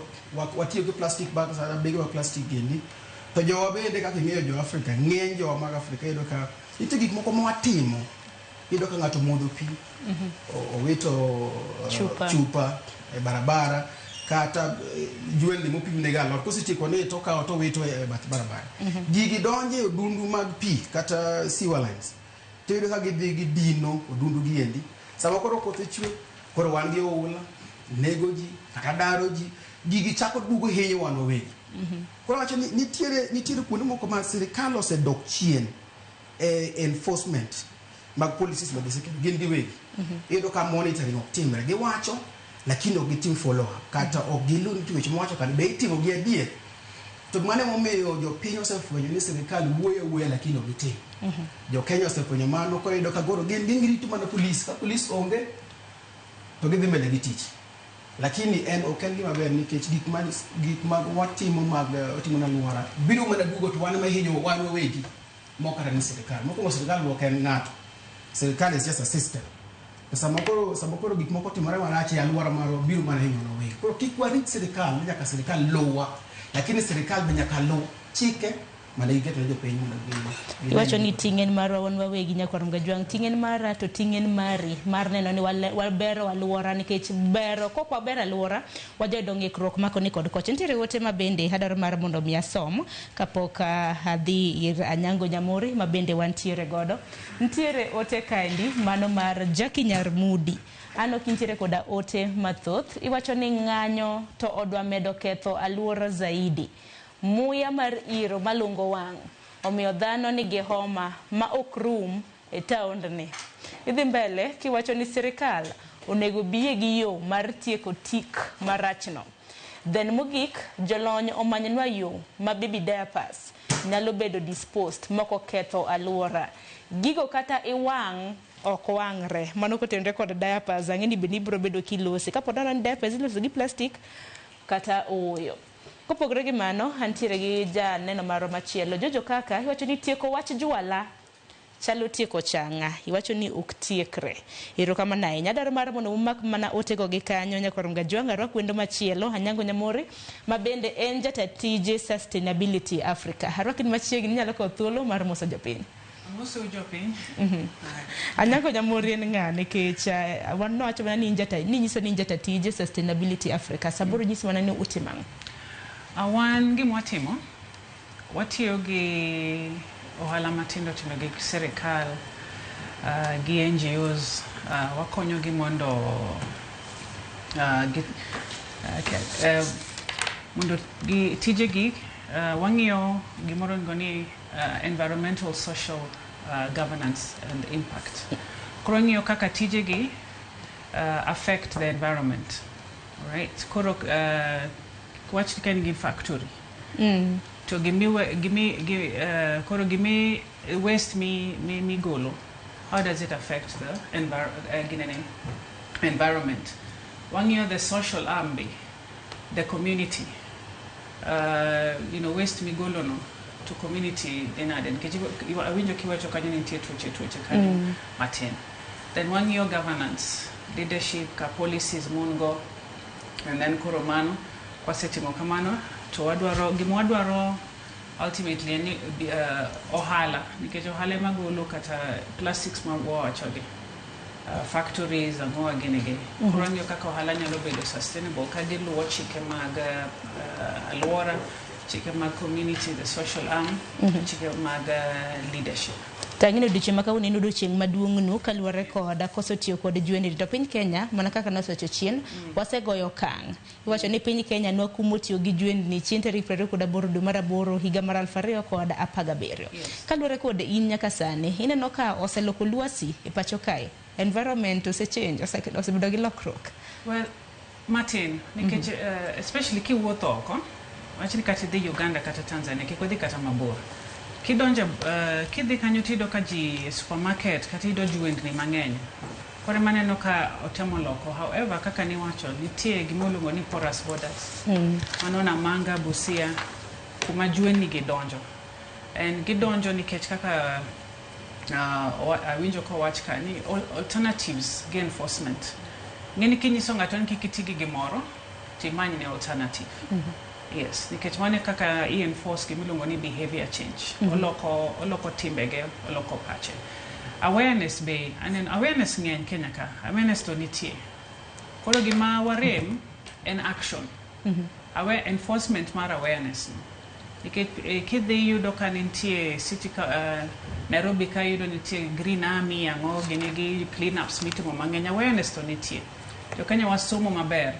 Speaker 4: watiyo gi plastic bag sana bege wa plastic gini to jowa bende kaka ing'eyo jo Afrika ng'eny jowa mag Afrika iyudo ka nitie gik moko mawatimo iyudo ka ng'ato modho pi owito chupa e barabara kata jwelni mopimne galot kosetieko ne to kawo to wito e bath barabara gigi donje odundu mag pi kata sewer lines to iyudo ka gidhi gidino odundu gi endi sama koro koth chwe koro wan gi oula nego ji kata daro ji gigi chako dugo hinyo wan wawegi koro wacho ni nitiere kuonde moko ma sirkal osedok chien enforcement mag policies mag sirkal gin giwegi iyudo ka monitoring ok timre giwacho lakini ok gitim follow up kata ok gilu nitie weche mowacho kan be itimo gi adier to mane momiyo jopiny osefwenyo ni sirkal wuoyo lakini ok gitim jo Kenya osefwenyo mano koro iyudo ka goro gin girito mana police ka police onge to gidhi mbele gi tich lakini en ok en gima ber nikech gik mag watimo na alwora biro mana dugo to wan ma hinyo wan wawegi mokara ni sirkal mokwongo sirkal ok en ng'ato sirkal is just a system sama koro gik moko timore marach e alwora maro biro mana hinyo wawegi koro kik warit sirkal nyaka sirkal luwa lakini sirkal be nyaka lu chike mane iketo ne jopiny mondo
Speaker 7: iwacho ni tingen marwa wan wawegi Nyakwarum Gajwang tingen mara to tingen mari mar neno ni wabero alwora nikech bero kok wabero alwora wajodo ng'ikruok makoni kod koch nitiere wote mabende hadaro mar mondo mi asom kapok adhi ir Anyango Nyamori mabende wantiere godo nitiere ote kaendi mano mar Jackie Nyarmudi ano kintiere koda ote mathoth iwacho ni ng'anyo to odwa medo ketho alwora zaidi muya mar iro malungo wang' omiyo dhano nigi homa ma ok rum e taondni idhi mbele kiwacho ni sirkal onego biye gi yo mar tieko tik marachno then mogik jolony omanynwa yo ma baby diapers nyalo bedo disposed moko ketho alwora gigo kata iwang' ok wang're mano kotenre kod diapers ang'eni bende ibiro bedo kilose kapod ni diapers iloso gi plastic kata oyo kopogore gi mano antiere gi janeno maro machielo Jojo Kaka iwacho ni tieko wach jwala chalo tieko changa iwacho ni ok tiekre erokamano ahinya adwaro mar mondo umak mana otego gi kanyo Nyakwarum Gajwang arwak wendo machielo Anyango Nyamori mabende en jata tije Sustainability Africa arwak ni machiegni nyalo kawo thuolo mar moso jopiny
Speaker 8: Moso jopiny
Speaker 7: Anyango Nyamori en ng'a nikech wan nowacho mana ni nyiso ni jata tije Sustainability Africa saburo nyiso mana ni utimang'
Speaker 8: Awan gimwatimo watiyo gi ohala matindo tindo gi sirkal gi NGOs wakonyo gi mondo tije gi wang'iyo gimoro ngoni environmental social governance and impact koro ng'iyo kaka tije gi affect the environment right koro wach kan gi factory to koro gimi waste mi golo how does it affect the environment wang'iyo the social arm the community waste mi golo no to community denade nikech awinjo kiwacho kanyo ni nitie tuoche kanyo matin then wang'iyo governance leadership ka policies mongo and then koro mano kwasetimo kamano to wadwaro ultimately ni ohala nikech ohala magolo kata plastics ma wawachogi factories ang'owa ginigi koro ng'iyo kaka ohala nyalo bedo sustainable ka giluwo chike mag alwora chike mag community the social arm chike mag leadership
Speaker 7: Tang'ino odiochieng' ma kawuono en odiochieng' maduong'nu kaluwore koda koso tiyo kod jwendni to piny Kenya mana kaka nosecho chien wasegoyo okang' iwacho ni piny Kenya nwakumo tiyo gi jwendni chien tarik 28 dwe mar 8 higa mar 2017 kaluwore kod in nyaka sani ineno ka oseloko lwasi e pacho kae environment osechange osebedo gi lokruok
Speaker 8: well Martin nikech especially kiwuotho oko wachni kata dhi Uganda kata Tanzania kik wadhi kata mabor kidonjo kidhi kanyo tido ka ji supermarket kata ido jwendni mang'eny kore maneno ka otemo loko. However, kaka niwacho nitie gimoluongo ni porous borders mano Namanga, Busia kuma jwendni gidonjo and gidonjo nikech kaka awinjo kowach ka ni alternatives gi enforcement ng'eni kinyiso ng'ato ni kik iti gi gimoro timany ne alternative. Yes, nikech wane kaka enforce gimiluongo ni behavior change. Oloko timbege, oloko pache. Awareness be, and awareness ng'eny Kenya ka, awareness to nitie. Koro gima warem en action. Enforcement mar awareness. Nikech kidhi yudo ka nitie city Nairobi ka yudo nitie Green Army ang'o gini gi cleanups mitimo mang'eny, awareness to nitie. To Kenya wasomo maber.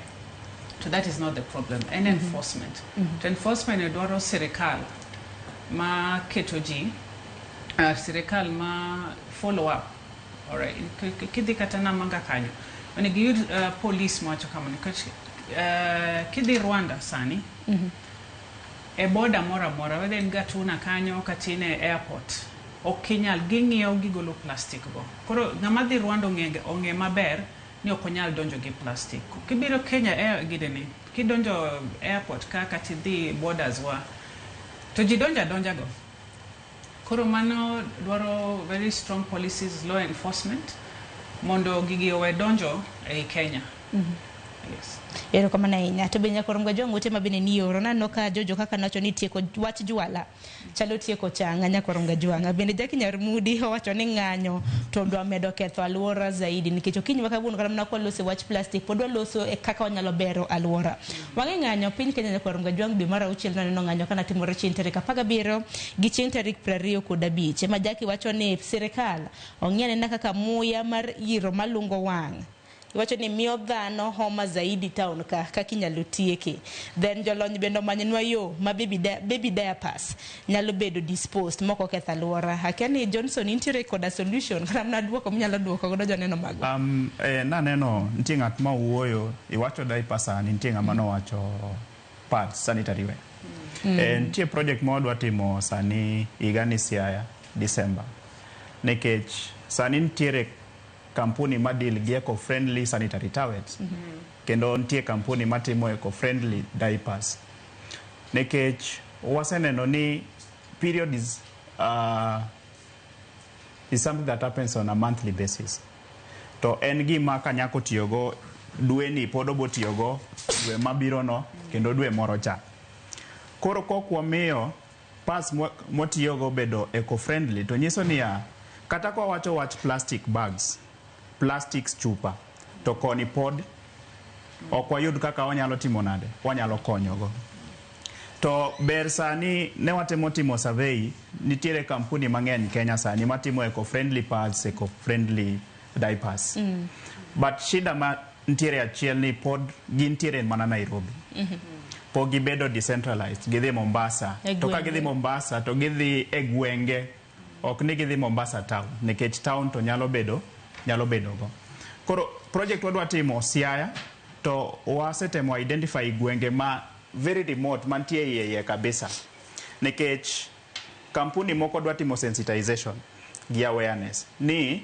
Speaker 8: So that is not the problem. And enforcement. To enforcement edwaro sirikal ma keto ji, sirikal ma follow up. Alright. Kidhi kata Namanga kanyo. When you police macho kama kidhi Rwanda sani. E border mora whether in Gatuna kanyo katine airport. Okinyal ging'iew gigolo plastic go. Koro ng'ama dhi Rwanda ong'e maber ni okonyal donjo gi plastic. Kibiro Kenya gidene kidonjo airport kaka tidhi borders wa to ji donja go. Koro mano dwaro very strong policies, law enforcement mondo gigi owe donjo e Kenya. Yes.
Speaker 7: Ero kama na inya to benya koromga jongo tema bine ni oro na noka jojo kaka nacho ni tieko wach juala chalo tieko changa nya koromga juanga bende jaki nyarmudi wacho ni ng'anyo to ndo amedo ketho alwora zaidi nikech okinyi wakabuno kana mnako loso wach plastic podwa loso e kaka wanyalo bero alwora wange ng'anyo piny Kenya nya koromga juang bi mara uchiel na no ng'anyo kana timore chieng' tarik 17 gi chieng' tarik 25 ma jaki wacho ni sirikal ong'ene na kaka muya mar yiro malungo wang wacho ni miyo dhano homa zaidi town ka kinyalo tieke. Then jolony bendo manyenwa yo ma baby diapers nyalo bedo disposed moko ketho alwora. Akeni Johnson intiere koda solution kana mna duoko mnyalo duoko godo joneno mago.
Speaker 5: Na neno nitie ng'at ma wuoyo iwacho diapers ani nitie ng'ama no wacho pads sanitary wear. Nitie project ma wadwa timo sani igani Siaya December. Nekech sani nitiere kampuni madil gi eco-friendly sanitary towels. Kendo nitie kampuni matimo eco-friendly diapers. Nekech waseneno ni period is something that happens on a monthly basis. To en gima kanyako tiyogo dwe ni podobo tiyogo dwe mabiro no kendo dwe moro cha. Koro kokwa miyo pads motiyogo bedo eco-friendly to nyiso niya kata kwa wacho wach plastic bags plastics chupa to koni pod okwayud kaka wanyalo timo nade wanyalo konyogo to ber sani ne watemo timo survey nitiere kampuni mang'eny Kenya sani matimo eco-friendly pads eco-friendly diapers but shida ma nitiere achiel ni pod gintiere mana Nairobi po gibedo decentralized gidhi Mombasa to ka gidhi Mombasa to gidhi e gwenge ok ni gidhi Mombasa town nikech town to nyalo bedo go. Koro project wadwa timo Siaya to wasetemo identify gwenge ma very remote mantie iye kabisa. Nikech kampuni moko dwa timo sensitization gi awareness ni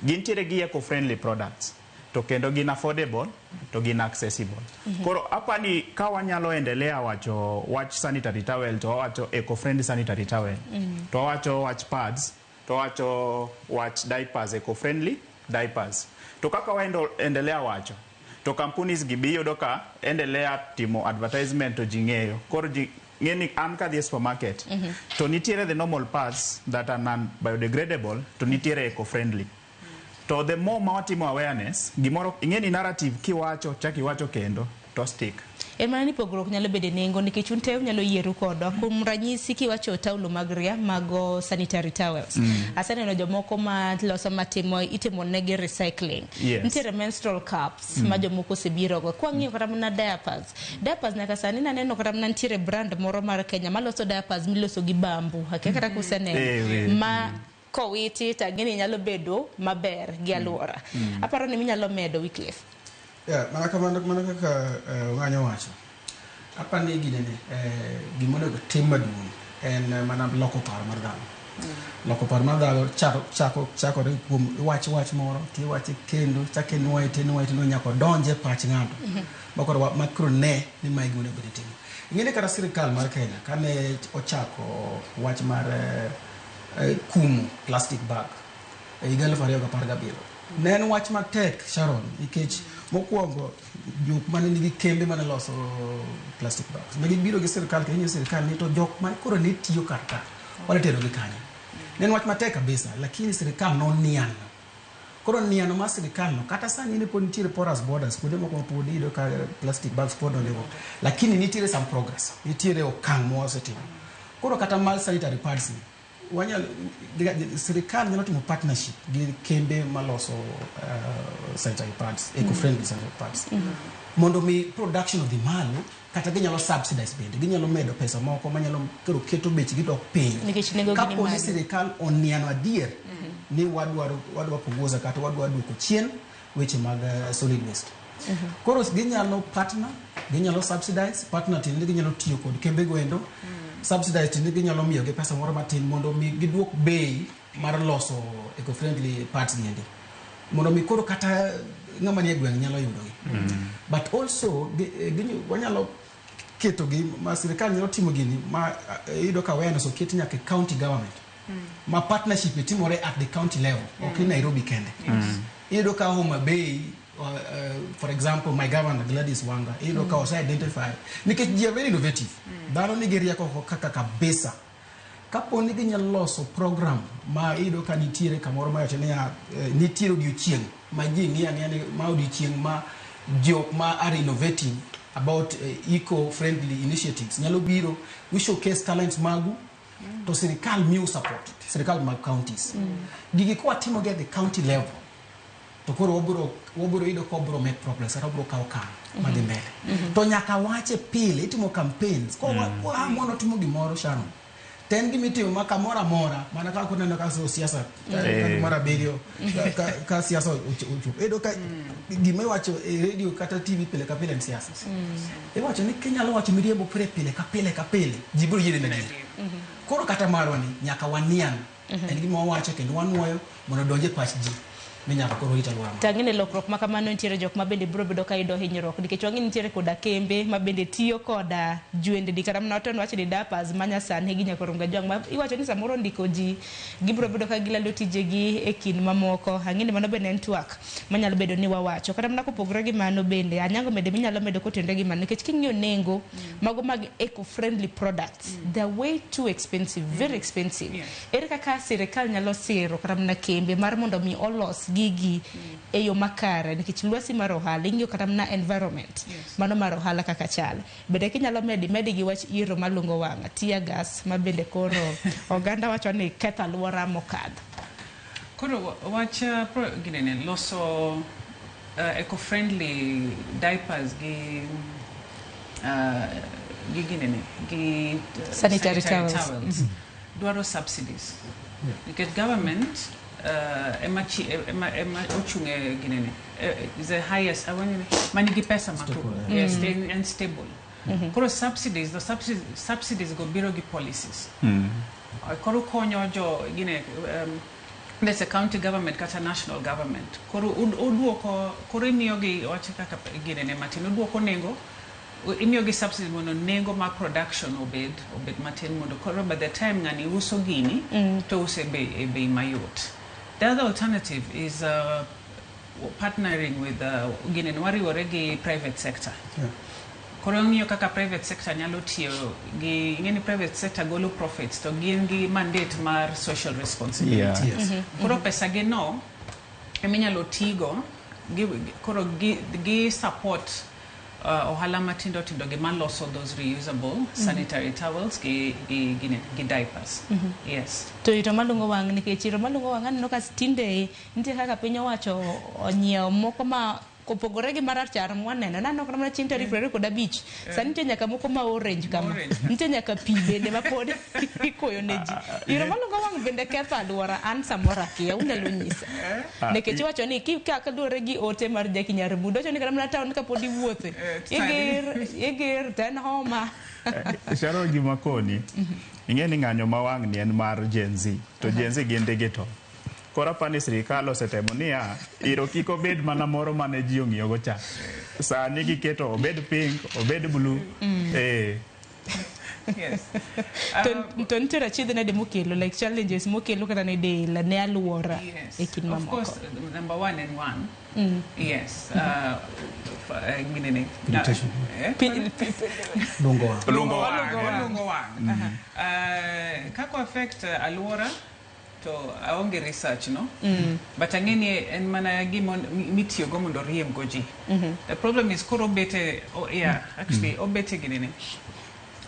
Speaker 5: gintiere gi eco-friendly products to kendo gin affordable to gin accessible. Koro hapa ni ka wanyalo endelea wacho wach sanitary towel to wacho eco-friendly sanitary towel to wacho wach pads to wacho wach diapers eco-friendly diapers. To kaka waendelea wacho to companies gibiyo doka endelea timo advertisement to jing'eyo. Koro ng'eni an ka dhi supermarket to nitiere the normal pads that are non-biodegradable to nitiere eco-friendly. To the more ma watimo awareness gimoro ing'eni narrative kiwacho chaki wacho kendo to stick.
Speaker 7: Emana ni pogruok nyalo bede nengo nikech unte nyalo yiero kodo kuom ranyisi kiwacho taulo mag ria mago sanitary towels. Aseneno jomoko ma loso matimo itimo negi recycling. Nitiere menstrual cups ma jomoko osebiro go. Kwa ng'iyo kata mana diapers nyaka sani naneno kata mana nitiere brand moro mar Kenya maloso diapers miloso gi bambu. Hakika kuseneno ma kowiti tagini nyalo bedo maber gi alwora. Aparo ni minyalo medo Wycliffe.
Speaker 4: Mana kaka ng'anyo wacho. Apa ni ginene gimonego tim maduong' en mana loko paro mar dhano. Loko paro mar dhano chakore kuom wach moro ti wach kendo chake nuoite no nyako donje pach ng'ato. Bakoro makro ne ni mai gune bede timo. Ngene kata sirikal mar Kenya kane ochako wach mar kumo plastic bag e higa 2017. Ne en wach matek Sharon nikech mokwongo jok mane nigi kembe mane loso plastic bags ne gibiro gi sirikal Kenya sirikal ni to jok ma koro ne tiyo karta wala tero gi kanyo. Ne en wach matek kabisa lakini sirikal no niano. Koro niano ma sirikal no kata sani ne pod nitiere porous borders kuonde moko pod ido ka plastic bags pod ondewo lakini nitiere some progress. Nitiere okang' mosetimo. Koro kata mal sanitary pads wanyal sirikal nyalo timo partnership gi kembe maloso sanitary pads, eco-friendly sanitary pads. Mondo mi production of the malo kata ginyalo subsidize bende ginyalo medo pesa moko manyalo kero keto bechgi dok piny. Kapo ni sirikal oniano adier ni wadwa punguza kata wadwa duoko chien weche mag solid waste. Koro ginyalo partner, ginyalo subsidize, partner tinde ginyalo tiyo kod kembe goendo. Subsidize tinde ginyalo miyo gi pesa moro matin mondo mi giduok bei mar loso eco-friendly parts niende. Mondo mi koro kata ng'ama nie gweng' nyalo yudo gi. But also wanyalo keto gi ma sirikal nyalo timo gini ma yudo ka awareness oket nyaka county government. Ma partnership itimore at the county level, ok in Nairobi kende. Yudo ka Homa Bay for example, my governor Gladys Wanga, you was identified. Because they are very innovative. Dano Nigeria ko kaka kabisa. Kapo ni ginya loso program ma ido ka nitire kamoro ma yachenia nitire odiochieng ma ji ng'ani ma odiochieng ma jok ma are innovative about eco-friendly initiatives. Nyalo biro we showcase talents magu to sirikal miu support. Sirikal mag counties. Gigi ko atimo get the county level. To koro woburo ido ko bro make progress ata bro ka okang madhi mbele. To nyaka wache pile itimo campaigns ko mono timo gimoro Sharon. Ten gimitimo maka mora mana ka kuneno ka siasa mara berio ka siasa edo ka gime wacho radio kata TV pile ka pile siasa. E wacho ni Kenya lo wacho miriembo pile ka pile jiburu yire ne. Koro kata marwani nyaka wanian en gima wacho kendo wanuoyo mondo donje pach ji.
Speaker 7: Tangine lokruok makamano nitiere jok mabende biro bedo ka ido hinyruok nikech wang'e nitiere koda kembe mabende tiyo koda juende di kata mna wacho ni dapas manyasan higi nyakorunga jwang ma iwacho ni samoro ndiko ji gibiro bedo ka gilalo tijegi e kin mamoko ang'e mano bende en twak manyalo bedo ni wawacho kata mna kopogore gi mano bende anyango mede minyalo medo kotende gi mano nikech king'iyo nengo mago mag eco-friendly products they are way too expensive, very expensive. Ere kaka sirikal nyalo siro kata mna kembe mar mondo mi olos gigi eyo makare nikech lwasi mar ohala ing'yo kata mna environment mano mar ohala kaka chal bende kinyalo medi gi wach iro malungo wang'a tear gas mabende koro oganda wacho ni ketho alwora mokadho
Speaker 8: koro wach ginene loso eco-friendly diapers gi ginene gi
Speaker 7: sanitary towels
Speaker 8: dwaro subsidies because government ema ochunge ginene is the highest manigi pesa matuko yes and stable koro subsidies the subsidies go biro gi policies koro konyo jo gine let's say county government kata national government koro uduoko koro imiyo gi wache kaka ginene matin uduoko nengo imiyo gi subsidies mondo nengo ma production obed matin mondo koro by the time ngani uso gini to use be mayot. The other alternative is partnering with wariwore private sector. Koro ng'iyo kaka private sector nyalo tiyo gi ng'eni private sector golo profits to gin gi mandate mar social responsibility. Koro pesa gi no eminyalo tigo koro gi support ohala matindo gi maloso those reusable sanitary towels gi diapers. Yes.
Speaker 7: To ito malungo wang nikech iro malungo wang aneno ka tinde nitie kaka piny owacho onyiewo moko ma kopogore gi marachar mwaneno nano kama na chin tarif 25 sani nitie nyaka moko ma orange kama nitie nyaka pi bende ma pod ikoyo ne ji iro malungo wang bende ketho alwora an samora kia unyalo nyisa nikech wacho ni kaka luwore gi ote mar Jackie Nyarbudo wacho ni kama na town ka pod iwuothe iger ten homa
Speaker 5: Sharo gimakoni ing'e ni ng'anyo mawang' ni en mar Gen Z to Gen Z gin digital. Koro apani sirikal osetemo niya iro kik obed mana moro mane ji ong'iyogo cha. Sani giketo obed pink, obed blue.
Speaker 8: Yes.
Speaker 7: To nitiere achiedh nade mokelo like challenges mokelo kata ne del ne aluora e kind mamoko.
Speaker 8: Of course, number one and one. Yes. Lungo wang. Kako affect aluora to aonge research no. But angeni en mana gimo mitiyo go mondo riem goji. The problem is koro obete actually obete ginene.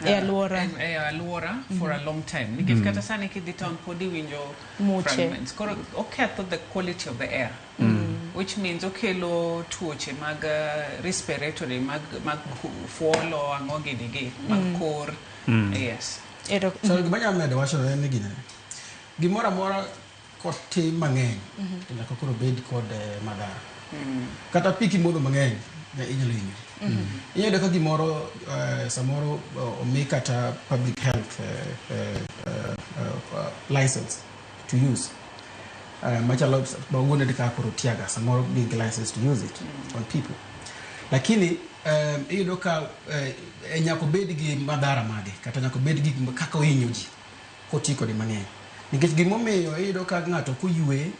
Speaker 8: Aluora for a long time. Nikech kata sani kidhi town podi winjo fragments. Koro oketho the quality of the air. Which means okelo tuoche mag respiratory mag fuolo angogi digi mag kor. Yes.
Speaker 4: So gimanya medo wacho ne gine. Gimora mora kotim mang'eny. Nyaka koro bed kod madhara. Kata piki modo mang'eny ne inyalo hinyori. Iyudo ka gimoro samoro omi kata public health license to use. Machalo bangone dika koro tiaga samoro big license to use it on people. Lakini iyudo ka nyako bed gi madhara mage kata nyako bed gi kaka ohinyoji koti kod mang'eny. Nikech gimomiyo iyudo ka ng'ato kuywe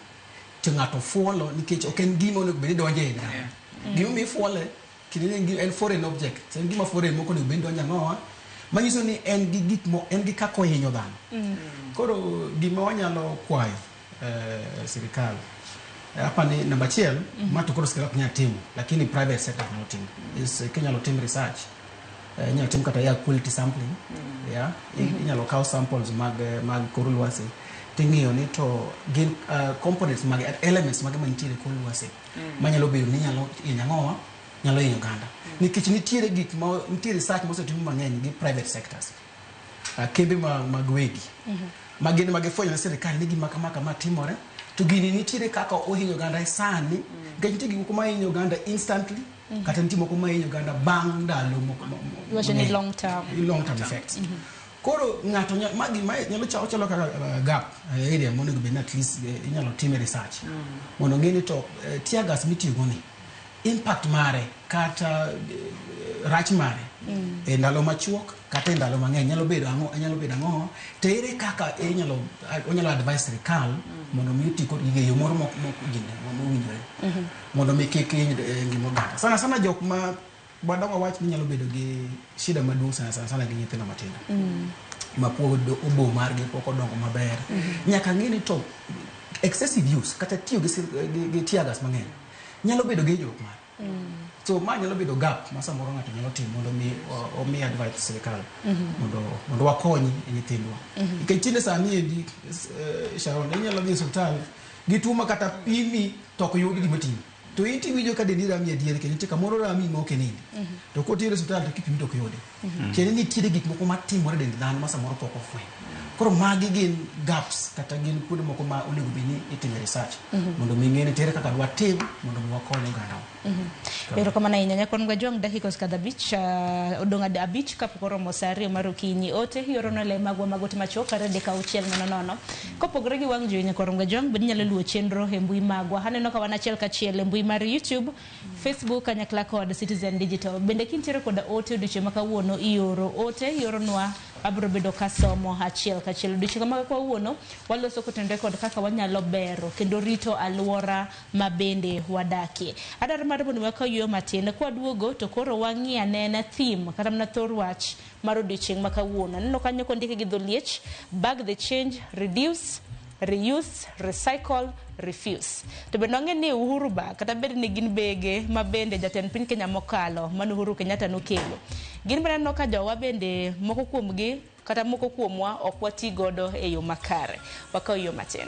Speaker 4: to ng'ato fuolo nikech ok en gima onego bed donje e dhano. Gimomiyo fuole kini en foreign object. En gima foreign moko onego bed donja ngoa. Manyiso ni en gi gik mo en gi kako hinyo dhano. Koro gima wanyalo kwayo serikal hapa ni namba 1 mato koro serikal kunya timu lakini private sector nyalo timu is Kenya lo team research nyalo timu kata ya quality sampling inyalo kaw samples mag kor lwasi ting'iyo ni to gin components mag elements mag mantiere kor lwasi manyalo bedo ni nyalo inyangoa nyalo hinyo ganda nikech nitiere gik ma nitiere research mosetim mang'eny gi private sectors kembe mag wegi magene magefwenyo na serikali ni gima kama timore to gini nitiere kaka ohinyo ganda sani gajiti gik ma hinyo ganda instantly kata nitimo ko ma hinyo ganda bang ndalo
Speaker 7: ni long term
Speaker 4: effects. Koro ng'ato magi nyalo chalo kaka gap area mondo be at least inyalo time research mondo ngeni to tear gas mitiyo go ni impact mare kata rach mare e ndalo machuok kata ndalo mang'eny nyalo bedo ang'o to ere kaka onyalo advise serikal mondo miti kod gige yo moro moko ginde mondo winjore mondo mekeke ngimo ganda sana jok ma badwa wach ni nyalo bedo gi shida maduong' sana gi nyithindo matindo ma pod obo margi pok odongo maber nyaka ng'eni to excessive use kata tiyo gi tear gas mang'eny nyalo bedo gi jok mar so ma nyalo bedo gap ma samoro ng'ato nyalo timo mondo mi advise serikal mondo wakonyi nyithindwa nikech tinde sani endi Sharon nyalo dhi hospital gituma kata pimi to ok yud gima timo to iti wijo ka dendi rami adier kendo kamoro rami moke nini to ko tire hospital to kipimi to ok yode kendo nitiere gik moko matimore dend dhano ma samoro pok ofweny koro magi gin gaps kata gin kuonde moko ma onego bini itime research mondo ming'ene tere kaka dwa tim mondo wakony oganda.
Speaker 7: Ero kama na inyanya kon gwajong dakika skada beach odonga da beach kapok oromo sari mar okinyi ote yoro no le magwa magote machoka rede ka uchiel nono kopogre gi wang jonya kon gwajong bed nyalo luo chenro e mbui magwa haneno ka wanachiel ka chiel e mbui mar YouTube, Facebook kanyakla kod Citizen Digital bende kintiere kod ote odiche makawuono ioro ote yoro nwa abro bedo kasomo achiel kachiel odiche kama kwa wuono waloso kotende kod kaka wanyalo bero kendo rito aluora mabende wadakie adar mar bono waka yo matin kwa duogo to koro wangia nena theme kata mna thor wach mar odiche makawuono neno kanyo kondike gi dholiech bag the change reduce reuse recycle refuse to be nonge ni Uhuru ba kata bed ni gin bege mabende jaten piny Kenya mokalo manu Uhuru Kenyatta nokelo gin bana no ka jowa bende moko kuomgi kata moko kuomwa ok wati godo e yo makare wakaw yo matin.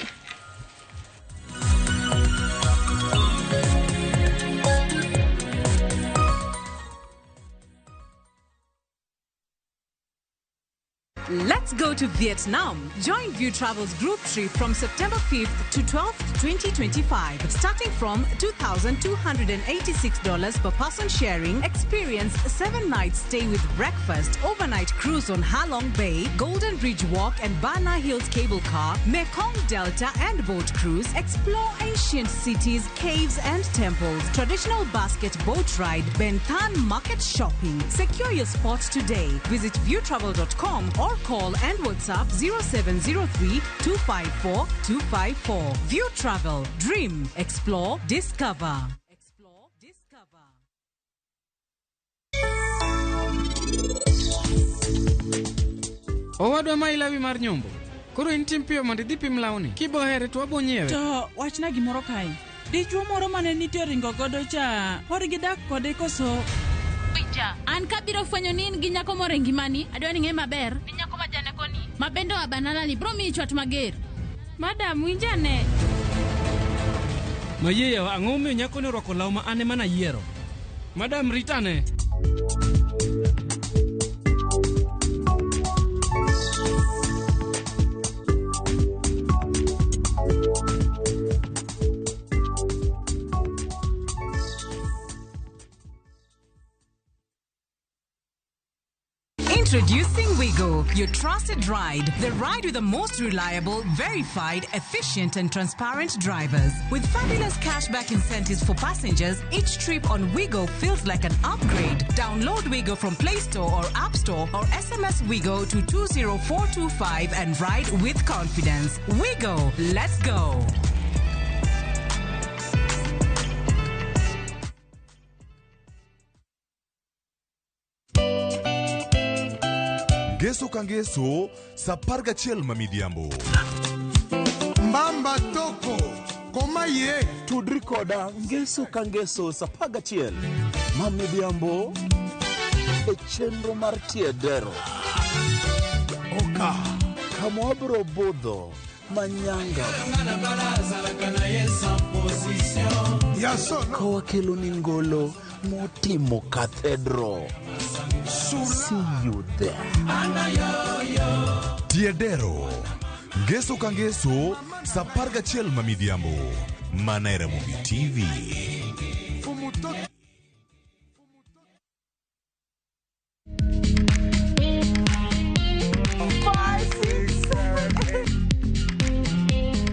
Speaker 26: Let's Let's go to Vietnam. Join View Travel's group trip from September 5th to 12th, 2025. Starting from $2,286 per person sharing, experience 7 nights stay with breakfast, overnight cruise on Halong Bay, Golden Ridge Walk and Bana Hills cable car, Mekong Delta and boat cruise, explore ancient cities, caves and temples, traditional basket boat ride, Bentan market shopping. Secure your spot today. Visit viewtravel.com or call and WhatsApp 0703 254 254. View Travel. Dream. Explore. Discover.
Speaker 9: Owadwa ma ilawi mar nyombo. Koro in tim piyo mondo idhi pim lawni. Kibohere to wabo nyiewe.
Speaker 21: To wachna gimoro kae. Dichuo moro mane nitie ringo godo cha. Pod gidak kode koso.
Speaker 18: Winja, an kabiro fwenyo ni in gi nyako moro ngimani, adwa ni ng'e maber, ni nyako ma janeko ni, ma bende wa banana ni bro mi chwat mager.
Speaker 21: Madam, winja ne.
Speaker 9: Mayeyo, ang'o miyo nyako ni orwako law ma ane mana yiero? Madam, ritane.
Speaker 26: Introducing Wigo, your trusted ride. The ride with the most reliable, verified, efficient and transparent drivers. With fabulous cashback incentives for passengers, each trip on Wigo feels like an upgrade. Download Wigo from Play Store or App Store or SMS Wigo to 20425 and ride with confidence. Wigo, let's go.
Speaker 6: Geso kangeso, saparga chiel mamidhiambo.
Speaker 22: Mbamba toko, koma ye.
Speaker 1: Tudri koda, ngeso kangeso, saparga chiel mamidhiambo. E chenro mar tiedero.
Speaker 22: Oka.
Speaker 1: Kamwabro bodho, manyanga.
Speaker 22: Yaso.
Speaker 1: Kowa kelo ningolo, motimo cathedral. See you there.
Speaker 6: Tiedero. Geso kangeso, saparga chiel mamidhiambo. Manaera Movie TV.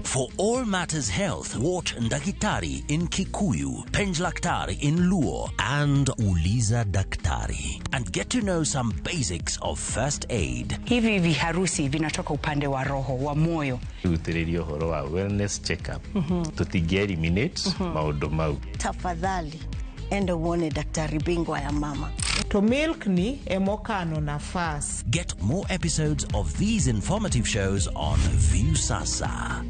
Speaker 23: For all matters health, watch Ndakitari in Kikuyu, Penj Laktari in Luo, and Uliza Daktari. And get to know some basics of first aid.
Speaker 24: Hivi viharusi vinatoka upande wa roho, wa moyo.
Speaker 25: Utererio horo wa wellness check-up. Tutigeri minutes, maudo mau.
Speaker 27: Tafadhali, enda uone daktari bingwa ya mama.
Speaker 28: To milk ni emokano nafas.
Speaker 23: Get more episodes of these informative shows on View Sasa.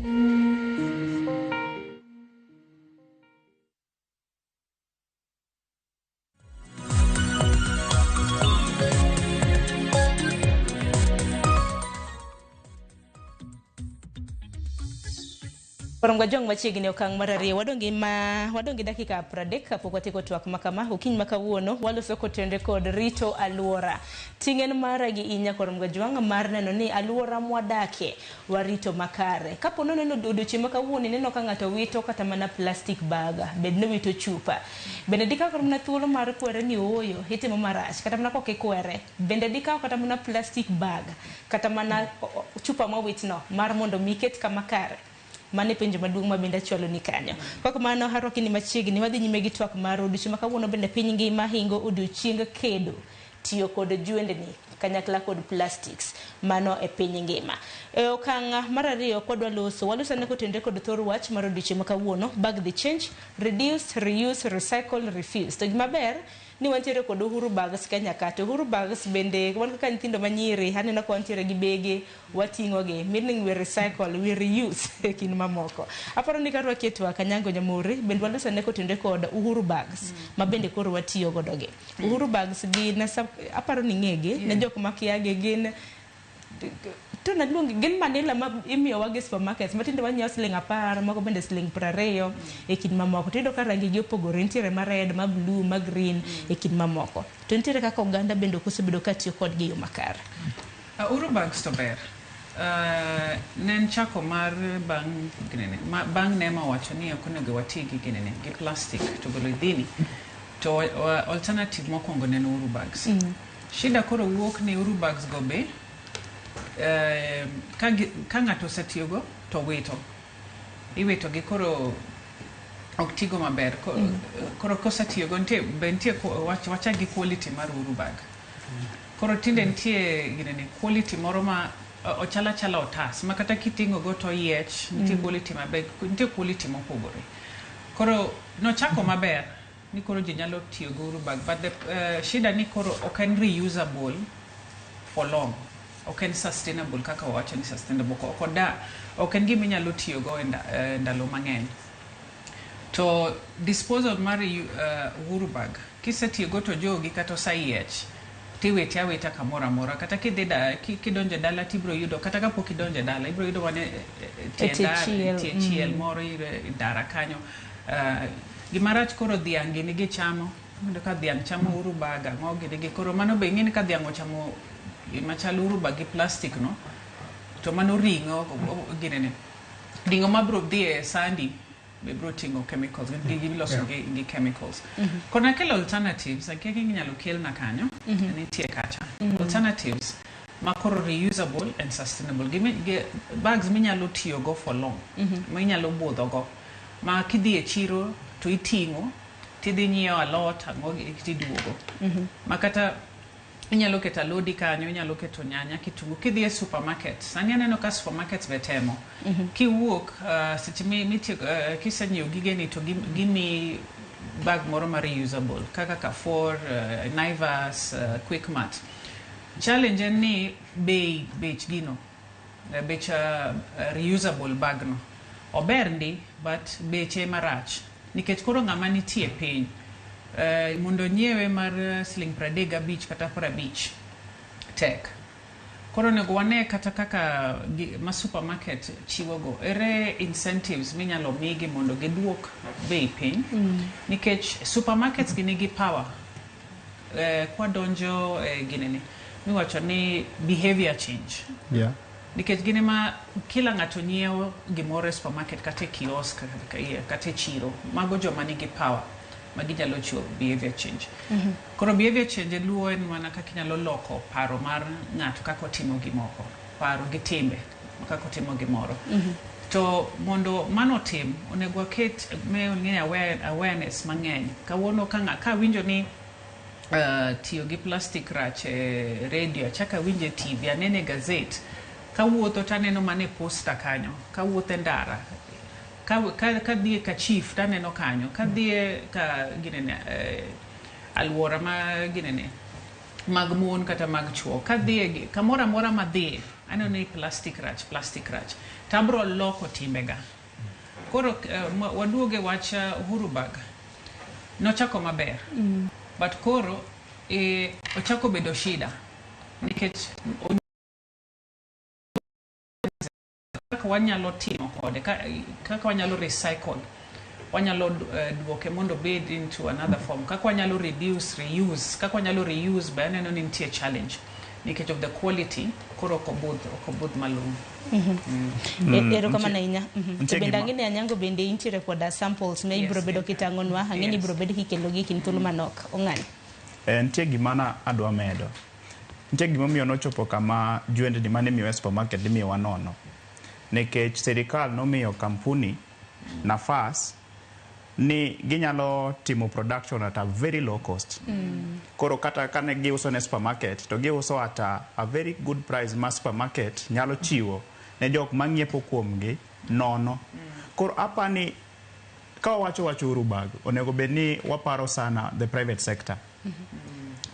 Speaker 7: Parang gajong machiegni okang marariyo wadongi dakika 30 kapok watiko twak makama ukiny makawuono waloso kotende kod rito aluora tingen mara gi inya korom gajwang mar neno ni aluora mwadake warito makare kapo nono no odiochieng' makawuono neno ka ng'ato wito kata mana plastic bag bedno wito chupa bende dika korom na thuolo mar kwere ni oyo hitimo marach kata mana koke kwere bende dika kata mana plastic bag kata mana chupa mawitno mar mondo miket kama kare mane penjo maduong' mabende chwalo ni kanyo kaka mano haroki ni machiegni wadhi nyime gi twak mar odiochieng' makawuono bende piny ngima hingo odiochieng' kedo tiyo kod jwendni kanyakla kod plastics mano e piny ngima e okang' mar ariyo kwadwa waloso ne kotende kod thor wach mar odiochieng' makawuono bag the change reduce reuse recycle refuse to gimaber ni wantiere kod Uhuru Bags Kenya kata Uhuru Bags bende wan kaka nyithindo manyiri aneno ka wantiere gi bege wating'o gi meaning we recycle we reuse kin mamoko aparo ni karwa ketwa kanyango nyamuri bende waloso ne kotende kod Uhuru Bags ma bende koro watiyo godo gi Uhuru Bags gin aparo ni ng'ege ne jok makiage gin to na luongi gin manila ma imiyo wagi supermarkets matinde wanyieo siling 10 moko bende siling 20 e kin mamoko tido ka rangi gi opogore ntiere ma red ma blue ma green e kin mamoko to ntiere kaka oganda bende kosebedo ka tiyo kod gi yo makare
Speaker 8: Urubags to ber. Nen chako mar bang nema wacho ni okonego watigi gi plastic to golo idhini to alternative mokwongo nen Urubags. Shida koro wuok ni Urubags go be ka ng'ato osetiyogo to iwito gi koro ok tigo maber koro kosetiyogo nitie wacha gi quality mar Urubag. Koro tinde nitie quality moro ma ochala otas ma kata kiting'o go to yiech nitie quality maber, nitie quality mopogore. Koro nochako maber ni koro ji nyalo tiyo go Urubag, but the shida ni koro ok en reusable for long, ok en sustainable kaka wacho ni sustainable koda ok en gima inyalo tiyo go ndalo mang'eny. To disposal mar Urubag kisetiyo go to jogi kata osayiech tiwete aweta kamoro amora, kata kidonjo dala tibro yudo, kata kapok idonjo dala ibro yudo wane tie chiel moro dara kanyo. Gimarach koro dhiang' gini gichamo, mondo ka dhiang' chamo Urubag ang'o gini koro mano be ing'eni ka dhiang' ochamo machalo Urubag gi plastic no, to mano ring'o ring'o mabro dhie sandi be bro ting'o chemicals, giloso gi chemicals. Kona kelo alternatives, akeki inyalo kelna kanyo, nitie kacha. Alternatives ma koro reusable and sustainable. Bags minyalo tiyo go for long, ma inyalo budho go, ma kidhi e chiro to iting'o, tidhi nyiewo alot, ang'o tiduogo. Ma kata inyalo keto alodi kanyo, inyalo keto nyanya, kitungu. Kidhi e supermarket, sani aneno ka supermarkets betemo. Kiwuok, kisenyiewo gigeni to gimi bag moro ma reusable, kaka Carrefour, Naivas, Quickmart. Challenge en ni bech gino, bech reusable bag no. Ober ndi, but beche marach. Nikech koro ng'ama nitie piny. Mondo nyiewe mar $35 kata $50 tek. Koro nego wane kata kaka ma supermarket chiwo go. Ere incentives minyalo migi mondo giduok bei piny. Nikech supermarkets gini gi power. Kwa donjo gineni. Miwacho ni behavior change.
Speaker 5: Yeah.
Speaker 8: Nikech gini ma kila ng'ato nyiewo gimoro e supermarket kata kiosk kata chiro. Mago joma nigi power. Maginyalo chiwo behavior change. Koro behavior change luwo en mana kaka inyalo loko paro mar ng'ato kaka otimo gimoko, paro gi timbe kaka otimo gimoro. To mondo mano tim, onego waket awareness mang'eny. Kawuono ka winjo ni tiyo gi plastic rach e radio, chaka winjo e TV, anene gazette, kawuotho taneno mane posta kanyo, kawuotho e ndara, ka dhie ka chief taneno kanyo, ka dhie ka alwora ma mag mon kata mag chuo, ka dhie kamoro amora ma dhie aneno ni plastic rach tabro loko timbega. Koro waduoge wach Urubag nochako maber, but koro ochako bedo shida nikech kaka wanyalo timo kode, kaka wanyalo recycle, wanyalo duoke mondo bed into another form, kaka wanyalo reuse, kaka wanyalo reuse ba aneno ni nitie challenge nikech of the quality koro okobudh malum.
Speaker 7: Ero kama na inya. Benda ngine anyango bende intiere koda samples me ibro bedo kitang'onwa, ang'eni ibro bedo kikelo gi kintulu manok ong'ani.
Speaker 5: Nitie gimana adwa medo. Nitie gimomiyo nochopo kama juende di mane miyo supermarket di miyo wanono. Nikech serikal nomiyo kampuni nafas ni ginyalo timo production at a very low cost. Koro kata kane giuso ne supermarket to giuso at a very good price ma supermarket nyalo chiwo ne jok mang'iepo kuomgi nono. Koro apani ka wacho Urubag onego bedni waparo sana the private sector.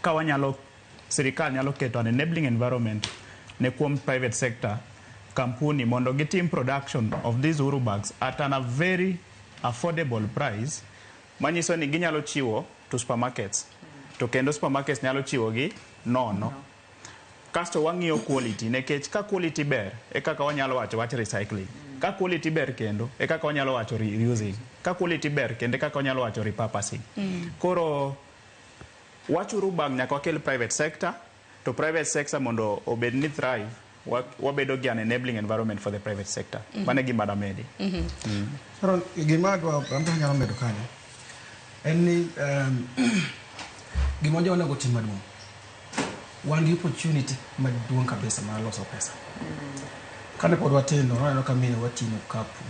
Speaker 5: Ka wanyalo serikal nyalo keto an enabling environment ne kuom private sector kampuni mondo gitim production of these Urubags at a very affordable price, manyiso ni ginyalo chiwo to supermarkets, to kendo supermarkets nyalo chiwo gi nono. Kasto wang'iyo quality, nekech ka quality ber e kaka wanyalo wacho recycling, ka quality ber kendo e kaka wanyalo wacho reusing, ka quality ber kendo e kaka wanyalo wacho repurposing. Koro wach Urubag nyaka wakel private sector to private sector mondo obed ni thrive wabedo gi an enabling environment for the private sector mane gima damedi
Speaker 4: Ron gima dwa amto nyalo medo kanyo en ni gima jo onego tim maduong' wan gi opportunity maduong' kabisa mar loso pesa kane pod watindo waneno ka mine wating'o kapu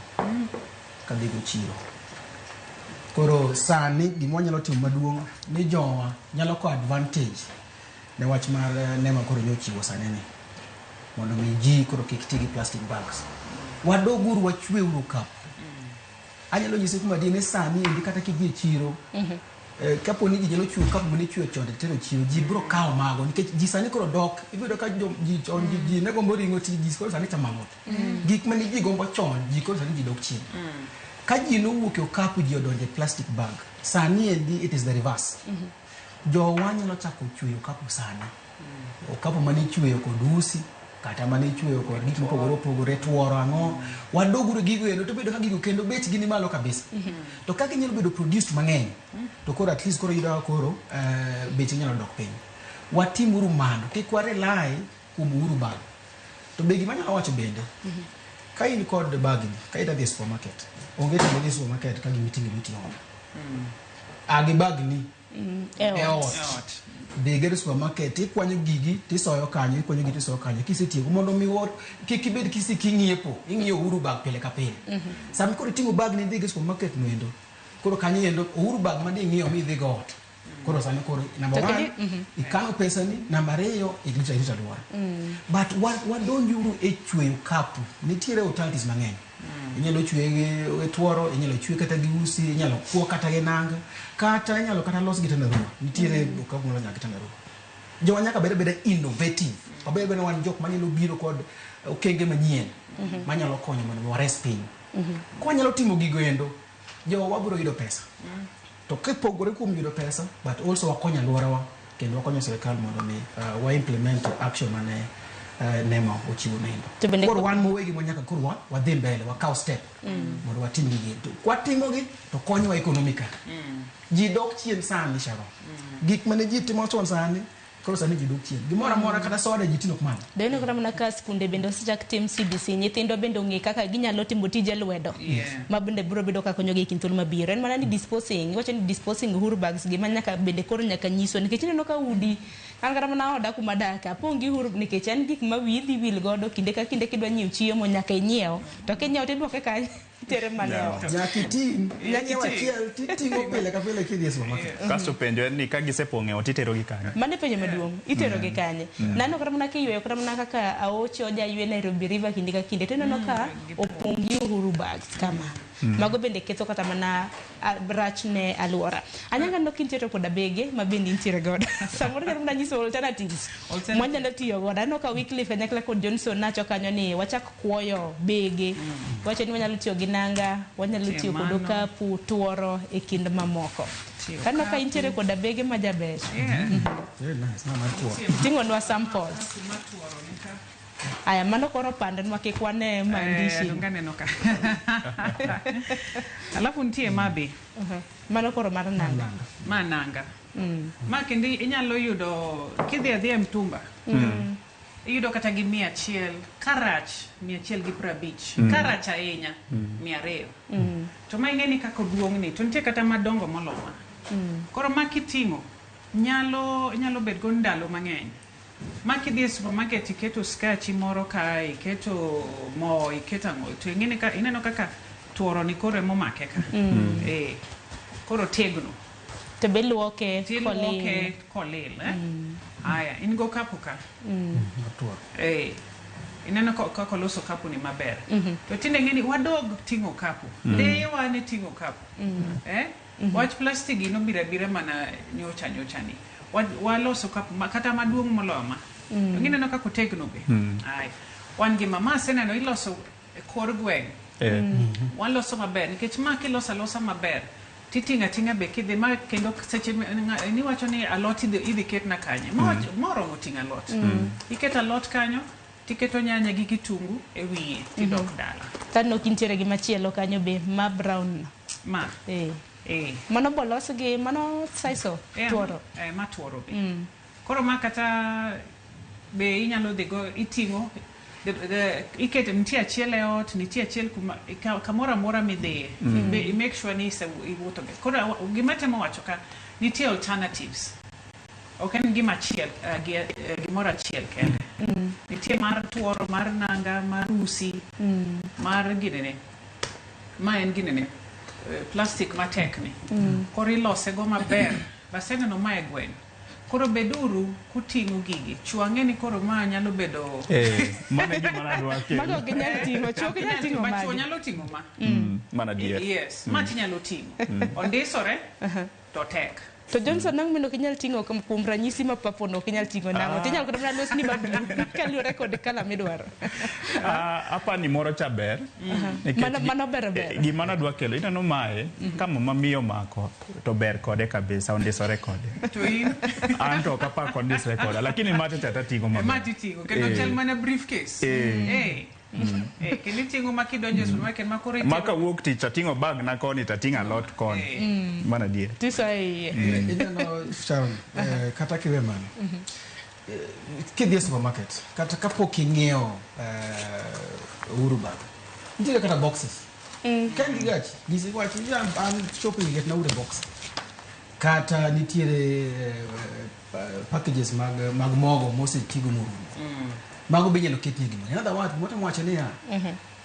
Speaker 4: kadhi go chiro koro sani gima wanyalo timo maduong' ni jowa nyalo ko advantage ne wach mar nema koro nyochiwo sani ni mondo mi ji koro kik ti gi plastic bags wadoguru wachwe uru kapu anyalo nyise kuma dine sani endi kata kidhi e chiro kapo ni ji nyalo chwe kapu mane chwe chonde tero chiro ji bro kawo mago nikech ji sani koro dok ibiro ka ji ne gombo ringo ti ji koro sani chamangot gik mane ji gombo chon ji koro sani ji dok chien ka ji no wuok e kapu ji odonje plastic bag sani endi it is the reverse jo wanyalo chako chweyo kapu sani kapu mane chweyo kod usi kata mane chweyo kod gik mopogore opogore tuoro ang'o wadoguru gigo eno to bedo ka gigo kendo bech gi ni malo kabisa to ka ginyalo bedo produced mang'eny to koro at least koro yudo koro bech nyalo dok piny watimuru mano kik warelai kuom uru bag to be gima nyalo wacho bende ka in kod bag ni ka idhi e supermarket onge timo dhi supermarket ka gimiting'i duty on agi bag ni e ot degere supermarket ikwanyo gigi tisoyo kanyo ikwanyo gigi tisoyo kanyo kisetieko mondo mi wor kik ibed king'iepo ing'iyo uru bag pile ka pile sami koro ting'o bag ni dhi supermarket no endo koro kanyo endo uru bag ma ing'iyo mi dhi go ot koro sami koro number 1 ikano pesa ni number 2 igrita dwara but wadonjuru e chweyo kapu nitiere alternatives mang'eny inyalo chweye e tuoro inyalo chwe kata gi usi inyalo kuo kata gi nanga kata inyalo kata los gi tanarua nitiere kapu nyalo nyaka tanarua jo nyaka bede innovative obede wan jok manyalo biro kod okenge manyien manyalo konyo mondo wares piny ko nyalo timo gigo endo jo wabiro yudo pesa to kipogore kuom yudo pesa but also wakonyo alworawa kendo wakonyo sirkal mondo mi wa implement action mane nema ochiwo nendo koro wan mowegi monyaka koro wadhi mbele wakaw step mondo watim gigi to kwatimo gi to konyowa economically ji dok chien sani sharo gik mane ji timo chon sani koro sani ji dok chien gimoro amora kata soda ji tino kumano
Speaker 7: deno kata mana ka skunde bende osechak tim CBC nyithindo bende ong'e kaka ginyalo timo tije lwedo ma bende biro bedo ka konyogi e kintol mabiro en mana ni disposing wacho ni disposing huru bags gima nyaka bende koro nyaka nyiso nikech ineno ka udi an kata mana oda kuma daka pongi huru nikech en gik ma widhi wil godo kinde ka kinde kidwa nyiew chiemo nyaka inyiew to kinyiew tidwoke ka tere maneo
Speaker 4: nyakitim nyanyewachiel titingo pile ka pile kidhi e supermarket
Speaker 5: kasto penjo en ni ka gisepong'e ot itero gi kanye
Speaker 7: mane penjo maduong' itero gi kanye nano kata mana kiyweyo kata mana kaka aoche oja ywe Nairobi River kinde ka kinde tineno ka opongi huru bags kama mago bende ketho kata mana rach ne alwora anyanga no kintiero koda bege mabende intiere godo samoro kata mana nyiso alternatives mwanyalo tiyo godo ano ka Wycliffe nyakla kod Johnson nacho kanyo ni wachak kuoyo bege wacho ni wanyalo tiyo gi nanga wanyalo tiyo kod kapu tuoro e kind mamoko kano ka intiere koda bege majaber ting'onwa samples aya mano koro pande nwa kikwane maandishi
Speaker 8: nganeno ka alafu ntie mabe
Speaker 7: mano koro mar nanga
Speaker 8: mananga ma kendi inyalo yudo kidhi adhi mtumba iyudo kata gi 100 karach 150 karach ahinya 200 to ma ing'eni kako duong' ni to ntie kata madongo moloma koro makiting'o nyalo bet go ndalo mang'eny makidhi e supermarket iketo skachi moro ka iketo mo iketo ang'o to ing'eni ka ineno kaka tuoro ni koro momake ka koro tegno
Speaker 7: to be luoke
Speaker 8: kolil aya in go kapu ka ineno kako loso kapu ni maber to tinde ng'eni wadog ting'o kapu lewa ne ting'o kapu wach plastic ino bira mana nyocha ni waloso kapu kata maduong' moloma ineno kako tegno be ai wan gi mama seneno iloso kor gweng waloso maber nikech ma kilosa maber titinga be kidhi ma kendo seche ni wacho ni alot idhi ketna kanye moromo tinga alot iketo alot kanyo tiketo nyanya gi kitungu e wiye tidok dala
Speaker 7: tano kintiere gi machielo kanyo be ma brown
Speaker 8: ma
Speaker 7: mano bolos gi mano saiso tuoro
Speaker 8: ma tuoro be koro ma kata be inyalo dhi go iting'o ikete nitie achiel e ot, nitie achiel kamoro amora midhiye. Make sure ni iwuotho be. Koro gima temo wacho ka nitie alternatives. Ok en gima achiel, gimoro achiel kende. Nitie mar tuoro, mar nanga, mar usi, mar ginene. Ma en ginene. Plastic matekni. Koro ilose go maber. Baseneno ma e gweng'. Koro beduru kuting'o gigi. Chwange ni koro ma nyalo bedo
Speaker 5: mana gima nadwa kelo.
Speaker 7: Mago ginyalo ting'o, chuo ginyalo ting'o magi.
Speaker 8: Chuo nyalo ting'o ma.
Speaker 5: Mana dier.
Speaker 8: Yes, ma tinyalo ting'o. Ondisore to tek.
Speaker 7: To Johnson nang mino kinyal ting'o kuom ranyisi ma papo no kinyal ting'o nango. Tinyal kata los ni mablu kaluwore kod kala midwaro.
Speaker 5: Apa ni moro cha ber.
Speaker 7: Mano ber.
Speaker 5: Gima nadwa kelo ineno mae kama mamiyo mako to ber kode kabisa ondisore kode.
Speaker 8: To in
Speaker 5: anto kapa kondisore kode lakini mate tata ting'o maber.
Speaker 8: Mate ting'o kendo chal mana briefcase. Kendo ting'o makidonjo supermarket makore
Speaker 5: maka wuok tich ating'o bag na koni tating'o alot koni. Mana dier.
Speaker 7: Tisa
Speaker 4: Ineno Sharon, kata kiwe mano. Kidhi e supermarket, kata kapok ing'iewo Uhuru bag. Nitiere kata boxes. Kendi gachi, gisi wachi, I'm shopping get na ure box. Kata nitiere packages mag mogo mose tigo morumo. Mago be nyalo ketni gima. In other words, what I'm watching here,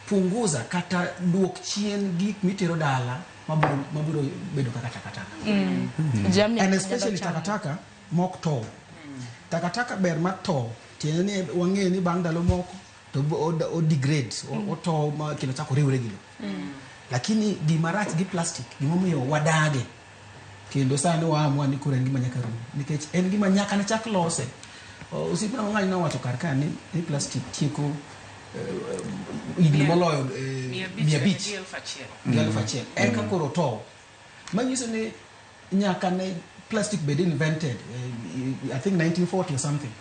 Speaker 4: punguza kata duok chien gik mitero dala mabiro bedo kaka takataka. And especially takataka mok tow. Takataka ber mak tow. Tiene ni wang'e ni bang' dalo moko to o degrade, o tow ma kendo chako riwre gilo. Lakini gima rach gi plastic, gima miyo wadage. Kendo sani waamua ni koro en gima nyaka rum. Nikech en gima nyaka ne chak lose. Usipina mang'any nowacho kar ka ni plastic tieko higni moloyo 500 1,000 eka koro tow. Manyiso ni nyaka ne plastic bed invented I think 1940 or something.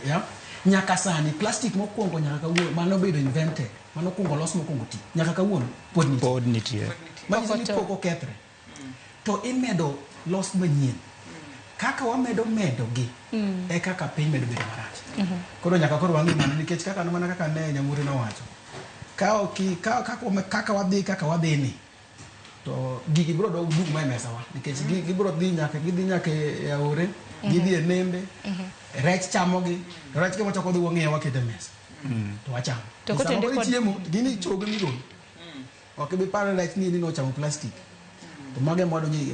Speaker 4: Yeah. Nyaka sani plastic mokwongo nyaka kawuono mano bedo invented, mano kwongo los mokwongo ti nyaka kawuono pod nitie. Manyiso ni pok okethre. To imedo los manyien. Kaka wamedo gi e kaka piny medo bedo marach. Koro nyaka koro wang'i mano nikech kaka mana kaka ne Nyamuri nowacho. Kaka wadhi ni to gigi biro dog dug ma mesa wa nikech gibiro dhi nyaka e aore, gidhi e nembe, rech chamogi, rech ke machako dhi wang'e wakete mesa. To wachamo. To kotende kod chiemo gini chogo mi gol. Ok bi paro rech ni no chamo plastic. To mage modo ni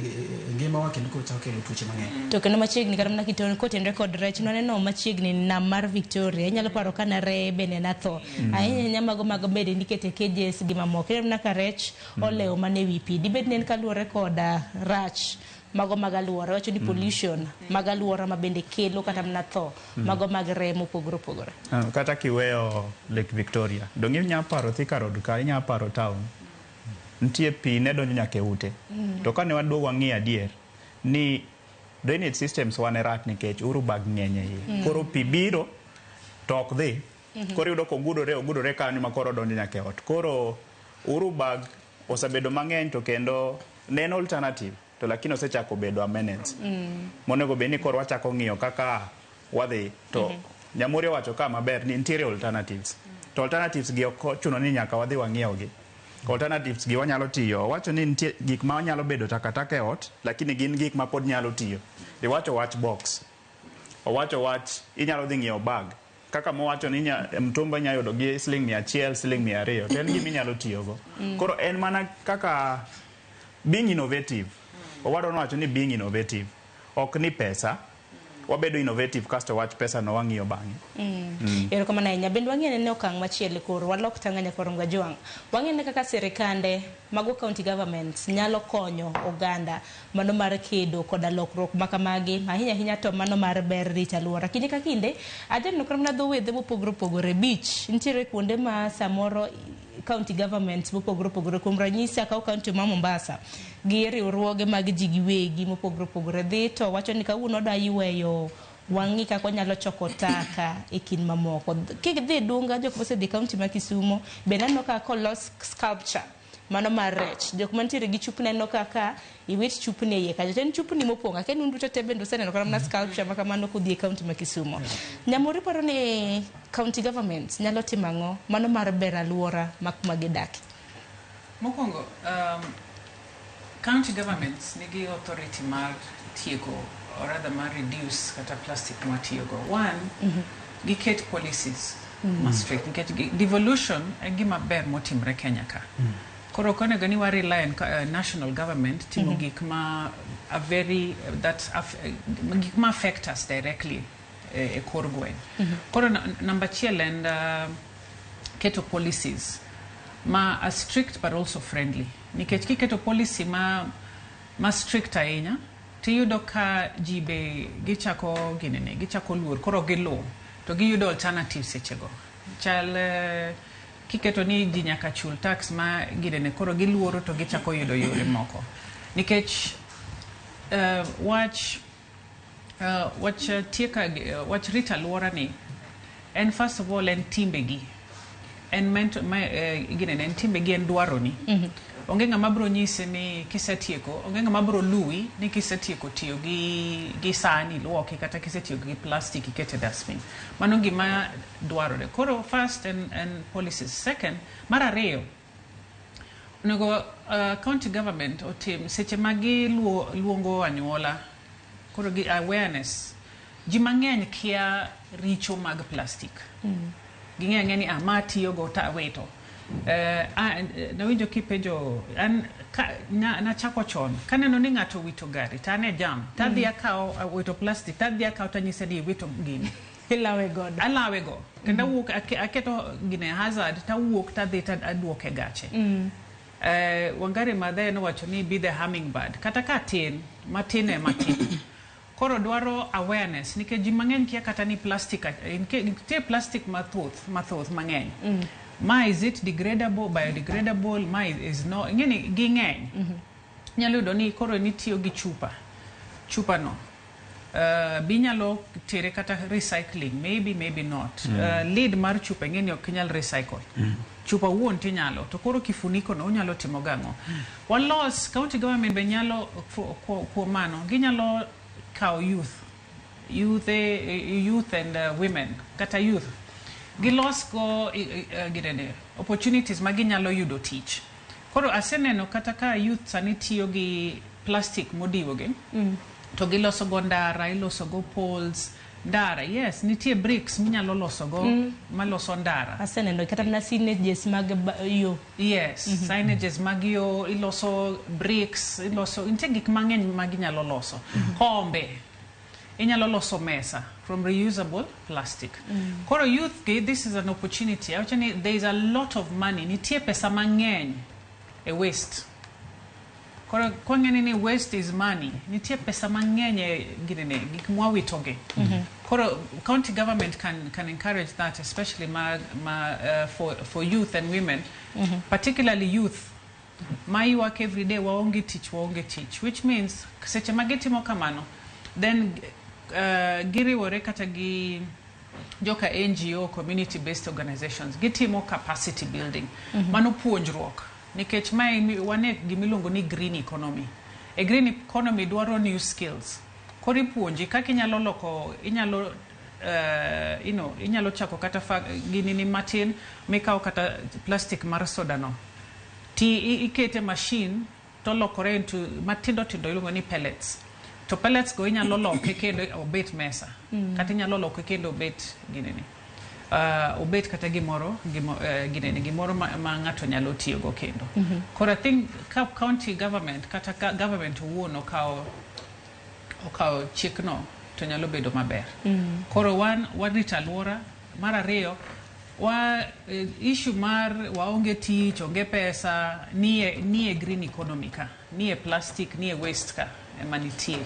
Speaker 4: ngima wa kendo ko chako kelo tuoche mang'eny.
Speaker 7: To kendo machiegni kata mana kitone kotende kod rech no neno machiegni nam mar Victoria. Inyalo paro kana re bene na tho. Ahinya mago bede nikete cages gi mamoko. Kendo na ka rech olewo mane wi pi. Dibed nen kaluwore koda rach mago magaluora wacho ni pollution magaluora mabende kelo kata mana tho mago mag remo pogore.
Speaker 5: Kata kiweyo Lake Victoria. Dongi nya paro Thika Road ka nya paro town. Ntie pi ne donjo nyaka e ute. To kane waduogo wang'i adier ni drainage systems wane rach nikech Uhuru bag ng'eny iye. Koro pi biro to ok dhi. Koro yudo ko gudore kanyo ma koro donjo nyaka e ot. Koro Uhuru bag osebedo mang'eny to kendo ne en alternative to lakini osechako bedo amendments. Monego be ni koro wachako ng'iyo kaka wadhi to Nyamuri wacho ka maber ni nitiere alternatives. To alternatives gi ok chuno ni nyaka wadhi wang'iew gi. Alternatives gi wanyalo tiyo. Wacho ni nitie gik ma wanyalo bedo takataka e ot, lakini gin gik ma pod nyalo tiyo. Iwacho watch box. Owacho watch inyalo dhi ng'iewo bag. Kaka mowacho ni mtumba nya yudo gi siling 100, siling 200. To en gima inyalo tiyogo. Koro en mana kaka being innovative. Owado nowacho ni being innovative. Ok ni pesa. Wabedo innovative kasto wach pesa no wang'iyo bang'e.
Speaker 7: Ero kama na nya bende wang'e ne okang' machielo koro walok Tanganyika Koronga Jwang'. Wang'e ne kaka sirikande mago county governments nyalo konyo oganda mano mar kedo koda lokruok makamagi ahinya to mano mar ber rito alwora. Kinde ka kinde ajanno kramna dho wedhe mopogore beach nitiere kuonde ma samoro county governments mopogore kuom ranyisi akaw county ma Mombasa gi riwruoge mag ji giwegi mopogore dhi to wacho ni kawuono da yweyo wang'i kako nyalo choko taka e kin mamoko. Kidhi Dunga jok mosedhi county ma Kisumo be nano ka kolos sculpture mano mar rech. Jok mantiere gi chupni no kaka iwit chupni e iye kacha. Ten chupni mopong' ake nundu tete bendo seneno kata mana sculpture ma kamano kodhi e kaunti ma Kisumu. Nyamori paro ni county government nyalo timo ang'o mano mar bero alwora ma kuma gidake.
Speaker 8: Mokwongo, county governments nigi authority mar tieko or rather mar reduce kata plastic matiyogo. One, giket policies ma strict nikech devolution e gima ber motimre Kenya ka. Koro konego ni wa rely on national government timo gik ma are very gik ma affect us directly e kor gweng'. Koro number chiel and keto policies ma are strict but also friendly. Nikech kiketo policy ma strict ahinya tiyudo ka jibe gichako luor koro giluw to giyudo alternative sechego. Chal kiketo ni ji nyaka chul tax ma ginene koro giluoro to gichako yudo yore moko. Nikech wach rita alwora ni en first of all en timbegi. En timbegi en dwaro ni. Onge ng'ama bro nyise ni kisetieko, onge ng'ama bro luwi ni kisetieko tiyo gi sani luoki kata kisetiyo gi plastic ikete dustbin. Mano gima dwarore. Koro first and policies. Second, mar ariyo, onego county government otim seche magi luongo anyuola koro gi awareness. Ji mang'eny kia richo mag plastic. Ging'e ni ma tiyogo ta weto. Nawinjo kipenjo na chako chon kaneno ni ng'ato wito gari tane jam tadhi akaw wito plastic tadhi akaw tanyise di wito gini alawe go kenda wuok aketo gine hazard tawuok tadhi aduoke gache. Wangari Maathai nowacho ni be the hummingbird kata ka tin matin. Koro dwaro awareness nikech ji mang'eny kia kata ni plastic nitie plastic mathoth mang'eny. Ma is it degradable, biodegradable, ma is no, ngeni ging'eny. Nyalo yudo ni koro nitiyo gi chupa no. Binyalo tere kata recycling, maybe not. Lid mar chupa ngeni ok nyal recycle. Chupa wuon tinyalo, to koro kifuniko no unyalo timo gang'o. Walos, county government be nyalo kuom mano, ginyalo kaw youth and women, kata youth. Gilos go opportunities ma ginyalo yudo tich. Koro aseneno kata ka youth sani tiyo gi plastic modiwogi to giloso go ndara, iloso go poles, ndara. Yes, nitie bricks minyalo loso go maloso ndara.
Speaker 7: Aseneno kata na signages mag yo. Yes,
Speaker 8: signages mag yo, iloso bricks, nitie gik mang'eny ma ginyalo loso. Kombe inyalo loso mesa from reusable plastic. Koro youth, this is an opportunity. Actually, there is a lot of money. Nitie pesa mang'eny e waste. Koro kwang'eni ni waste is money. Nitie pesa mang'eny e gik mwawitoge. Koro county government can encourage that, especially for youth and women, particularly youth. My work every day waonge teach, which means seche magetimo kamano, then giriwore kata gi joka NGO, community-based organizations, gitimo capacity building. Mano puonjruok. Nikech wane gimiluongo ni green economy. A green economy dwaro new skills. Kori puonji kaka inyalo chako kata gini ni matin mikaw kata plastic mar soda no. Ikete machine to lokore into matindo iluongo ni pellets. To pellets go inyalo loke kendo obet mesa. Kata inyalo loke kendo obet ginini. Obet kata gimoro ma ng'ato nyalo tiyo go kendo. Koro I think county government kata government wuon okaw chikno to nyalo bedo maber. Koro warita alwora. Mar ariyo, issue mar waonge tich, onge pesa, nie green economy ka, nie plastic, nie waste ka emanitie.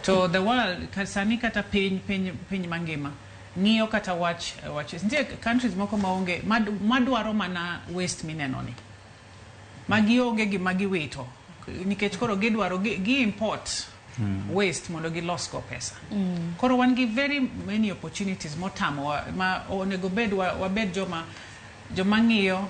Speaker 8: To the world, sani kata piny mangima, ng'iyo kata watches. Nitie countries moko maonge, madwaro mana waste minenoni. Magionge gi magiwito. Nikech koro gidwaro gi import waste mondo gilos go pesa. Koro wan gi very many opportunities motamo ma onego bed wabed joma ng'iyo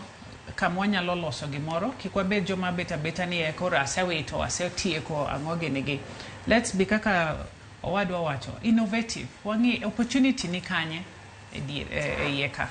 Speaker 8: kamwanyalo loso gimoro kik wabed joma bet abeta ni koro asewito asetieko ang'o gini. Let's be kaka owadwa wacho innovative, wangi opportunity ni kanye e yeka.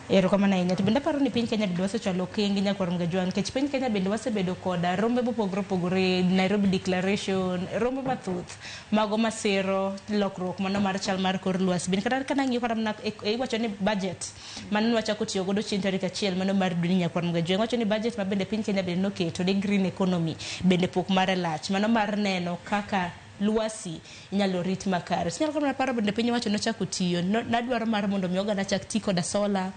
Speaker 7: Erokamano ahinya. To bende paro ni piny Kenya bende wasechalo okenge nyakwarom Gajwang' nikech piny Kenya bende wasebedo koda rombe mopogore opogore, Nairobi Declaration, rombe mathoth mago masiro lokruok mano mar chal mar kor lwasi. Bende kata kana ng'iyo kata mana iwacho ni budget mane nwachako tiyo godo chieng' tarik 1 mano mar dwe nyakwarom Gajwang', wacho ni budget ma bende piny Kenya bende noketo ni green economy bende pok mare lach mano mar neno kaka lwasi inyalo rit makare. Sinyalo kama paro bende piny wacho nochako tiyo nadwaro mar mondo mi oganda chak ti koda sola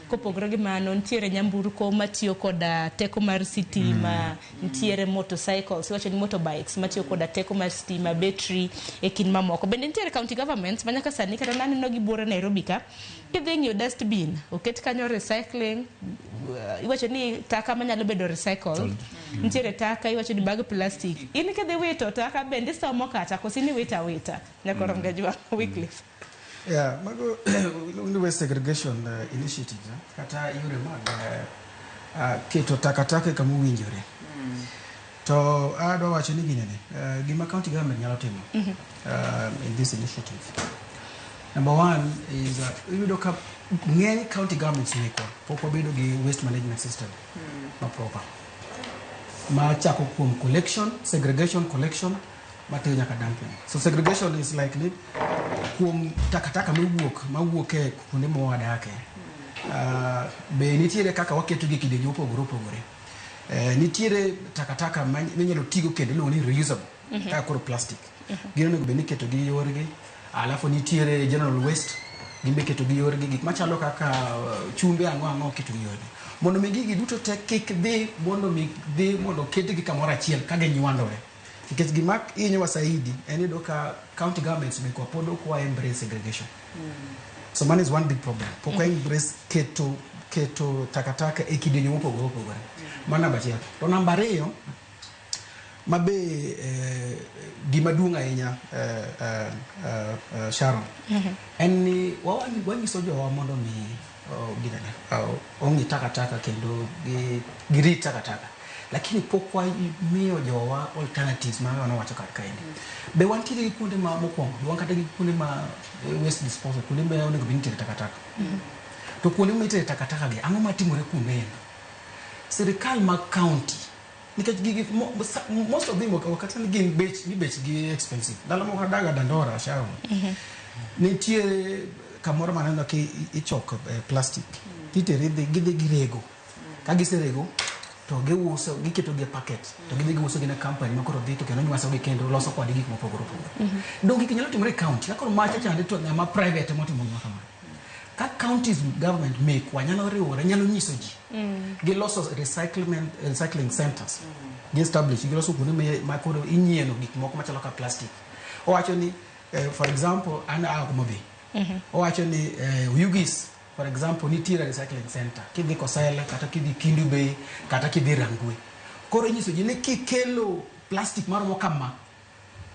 Speaker 7: kopogore gi mano ntiere nyamburko matiyo koda teko mar sitima, ntiere motorcycles wacho ni motorbikes matiyo koda teko mar sitima, battery e kin mamoko. Bende ntiere county governments manyaka sani kata naneno gi buore Nairobi ka kidhi ng'iyo dustbin oket kanyo recycling, iwacho ni taka manyalo bedo recycled, ntiere taka iwacho ni bag plastic in kedhi wito taka bende somo kata kosini wita nyakwarom Gajwang' Wycliffe.
Speaker 4: Yeah, mago waste segregation initiatives kata yore mag keto takataka kama winjore. To adwa wacho ni gine gima county government nyalo timo in this initiative. Number one is you look up ng'eny county governments mekwa pok wabedo gi waste management system ma proper ma chako kuom collection, segregation, collection matero nyaka dumping. So segregation is like kuom takataka mawuok e kuonde mwadake. Be nitiere kaka waketo gi kidenyo opogore opogore. Nitiere takataka minyalo tigo kendo iluongo ni reusable kaka koro plastic. Gino nego be niketo gi yorgi. Alafu nitiere general waste gimbe keto gi yorgi gik machalo kaka chumbe ang'o keto gi yorgi. Mondo mi gigi duto te kik dhi mondo ketgi kamoro achiel ka ginywandore. Nikech gima inyo wasaidi en yudo ka county governments mekwa pod ok wa embrace segregation. So man is one big problem. Pok wa embrace keto takataka e kidenyo mopogore opogore. Mana bachiel. To namba 2 mabe gima duong' ahinya Sharon en ni wanyiso jowa mondo mi ong'i takataka kendo girit takataka, lakini pok wamiyo jowa alternatives ma wacho kar kaendi. Be wantiere gi kuonde ma mokwongo wan kata gi kuonde ma waste disposal kuonde ma onego bin nitie takataka. To kuonde ma nitie takataka gi ang'o matimore kuonde? Sirikal mag county nikech gigi most of them wakati ni gin bech gi expensive. Dala moko daga Dandora Sharon. Nitiere kamoro maneno ki ichoko plastic. Titere gidhi girego. Ka giserego to giuso giketo gi packet. To gidhi giuso gi na company makoro dhi to kendo nywaso gi kendo loso kod gik mopogore opogore. Dong gik nyalo timore county. Ka koro macha chande to ng'ama private motimo gima kamano. Ka counties government make wanyalo riwore nyalo nyiso ji giloso recycling centers establish giloso kuonde ma koro inyieno gik moko machalo ka plastic. Owacho ni for example Mobi owacho ni Ugis for example nitiere recycling center kidhi Kosela kata kidhi Kindu Bay kata kidhi Rangwe. Koro inyiso ji ni kikelo plastic maromo kama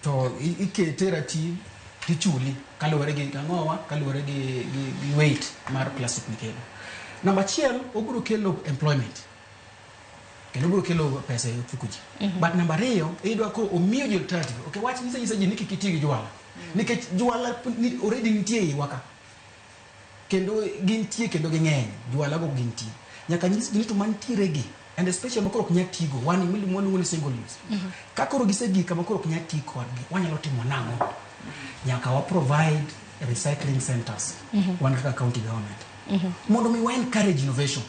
Speaker 4: to iketera ti tichuli kaluwore gi ang'owa kaluwore gi weight mar plastic mikelo. Namba 1 obiro kelo employment kendo obiro kelo pesa e fukuji. But namba 2 idwa ko omiyo ji alternative. Okay, wach nyisa ji ni kiti gi jwala nikech jwala already nitie waka kendo gintie kendo ging'eny jwala go gintie nyaka nyis gi to mantiere gi and especially makoro ok nyatigo one million single use. Ka koro gisegi kama koro ok nyati kodgi wanyalo timo nang'o? Nyaka wa provide recycling centers wan kaka county government mondo mi wa encourage innovation.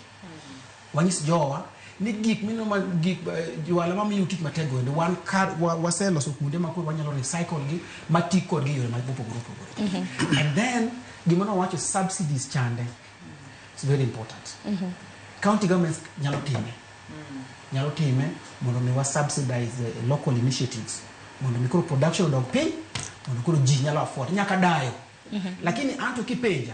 Speaker 4: Wanyis jowa ni gik minoma gik jwala ma miyo tich matego and one car waselo so kuonde ma koro wanyalo recycle gi mati kod gi yore mopogore opogore. And then gima no wacho subsidies chande it's very important. County governments nyalo time mondo mi wa subsidize local initiatives mondo mi koro production dog pay mondo koro ji nyalo afford nyaka dayo. Lakini anto kipenja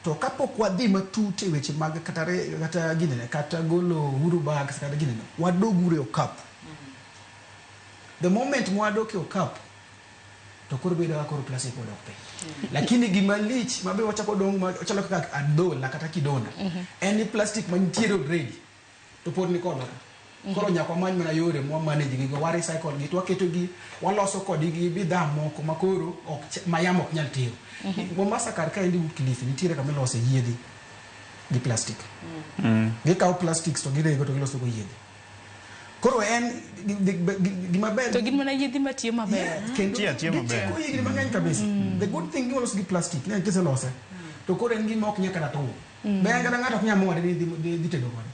Speaker 4: to kapok wadhi matut e weche mag kata ginene kata golo uru bags kata ginene wadogure okapu. The moment mwadoke okapu to koro bedo kaka koro plastic odok pe. Lakini gima lich mabe wachako dong ochalo kaka adola kata kidona. En ni plastic mantiere already to pod ni kono. Koro nyaka many mana yore mo manage gi wa recycle gi to waketo gi waloso kodgi gi bidhaa moko makoro ok mayamo ok nyal tiyo. Mombasa kar ka endi Cliff nitiere kama ilose yiedhi gi plastic. Gikawo plastics to girego to giloso go yiedhi. Koro en gima ber
Speaker 7: to gin mana yiedhi matiyo maber.
Speaker 4: Tiyo maber. Ko yiedhi mang'eny kabisa. The good thing giloso gi plastic ne kise lose. To koro en gima ok nyaka na to. Be an kata ng'ato ok nyal mwode di tedo kode.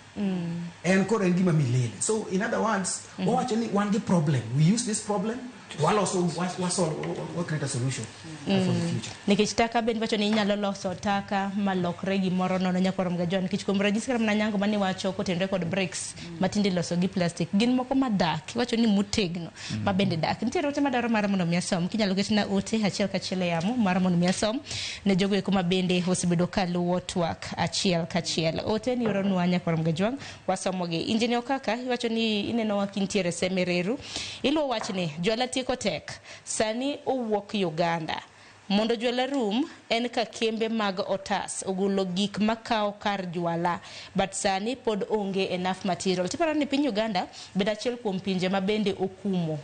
Speaker 4: En koro en gima milele. So in other words, wawacho ni wan gi problem. We use this problem while also we create a solution for the future.
Speaker 7: Nikech taka ben wacho ni inyalo loso taka malokre gimoro nono nyakwarom ga John nikech kuom ranyisi kama na nyango mane wacho kotenre kod bricks matinde loso gi plastic gin moko madak wacho ni mutegno mabende dak nitiere ote madaro mar mondo miasom kinyalo ketna ote achiel kachiel yamo mar mondo miasom ne jogo eko mabende osebedo kaluwo twak achiel kachiel ote ni oro nwa nyakwarom ga John wasomo gi injinia kaka wacho ni ineno wakintiere Semereru ilo wachni jwala tieko tek sani owuok Uganda mondo jwala rum en ka kembe mag otas ogulo gik makao kar jwala but sani pod onge enough material tiparo ni piny Uganda beda achiel kuom pinje mabende okumo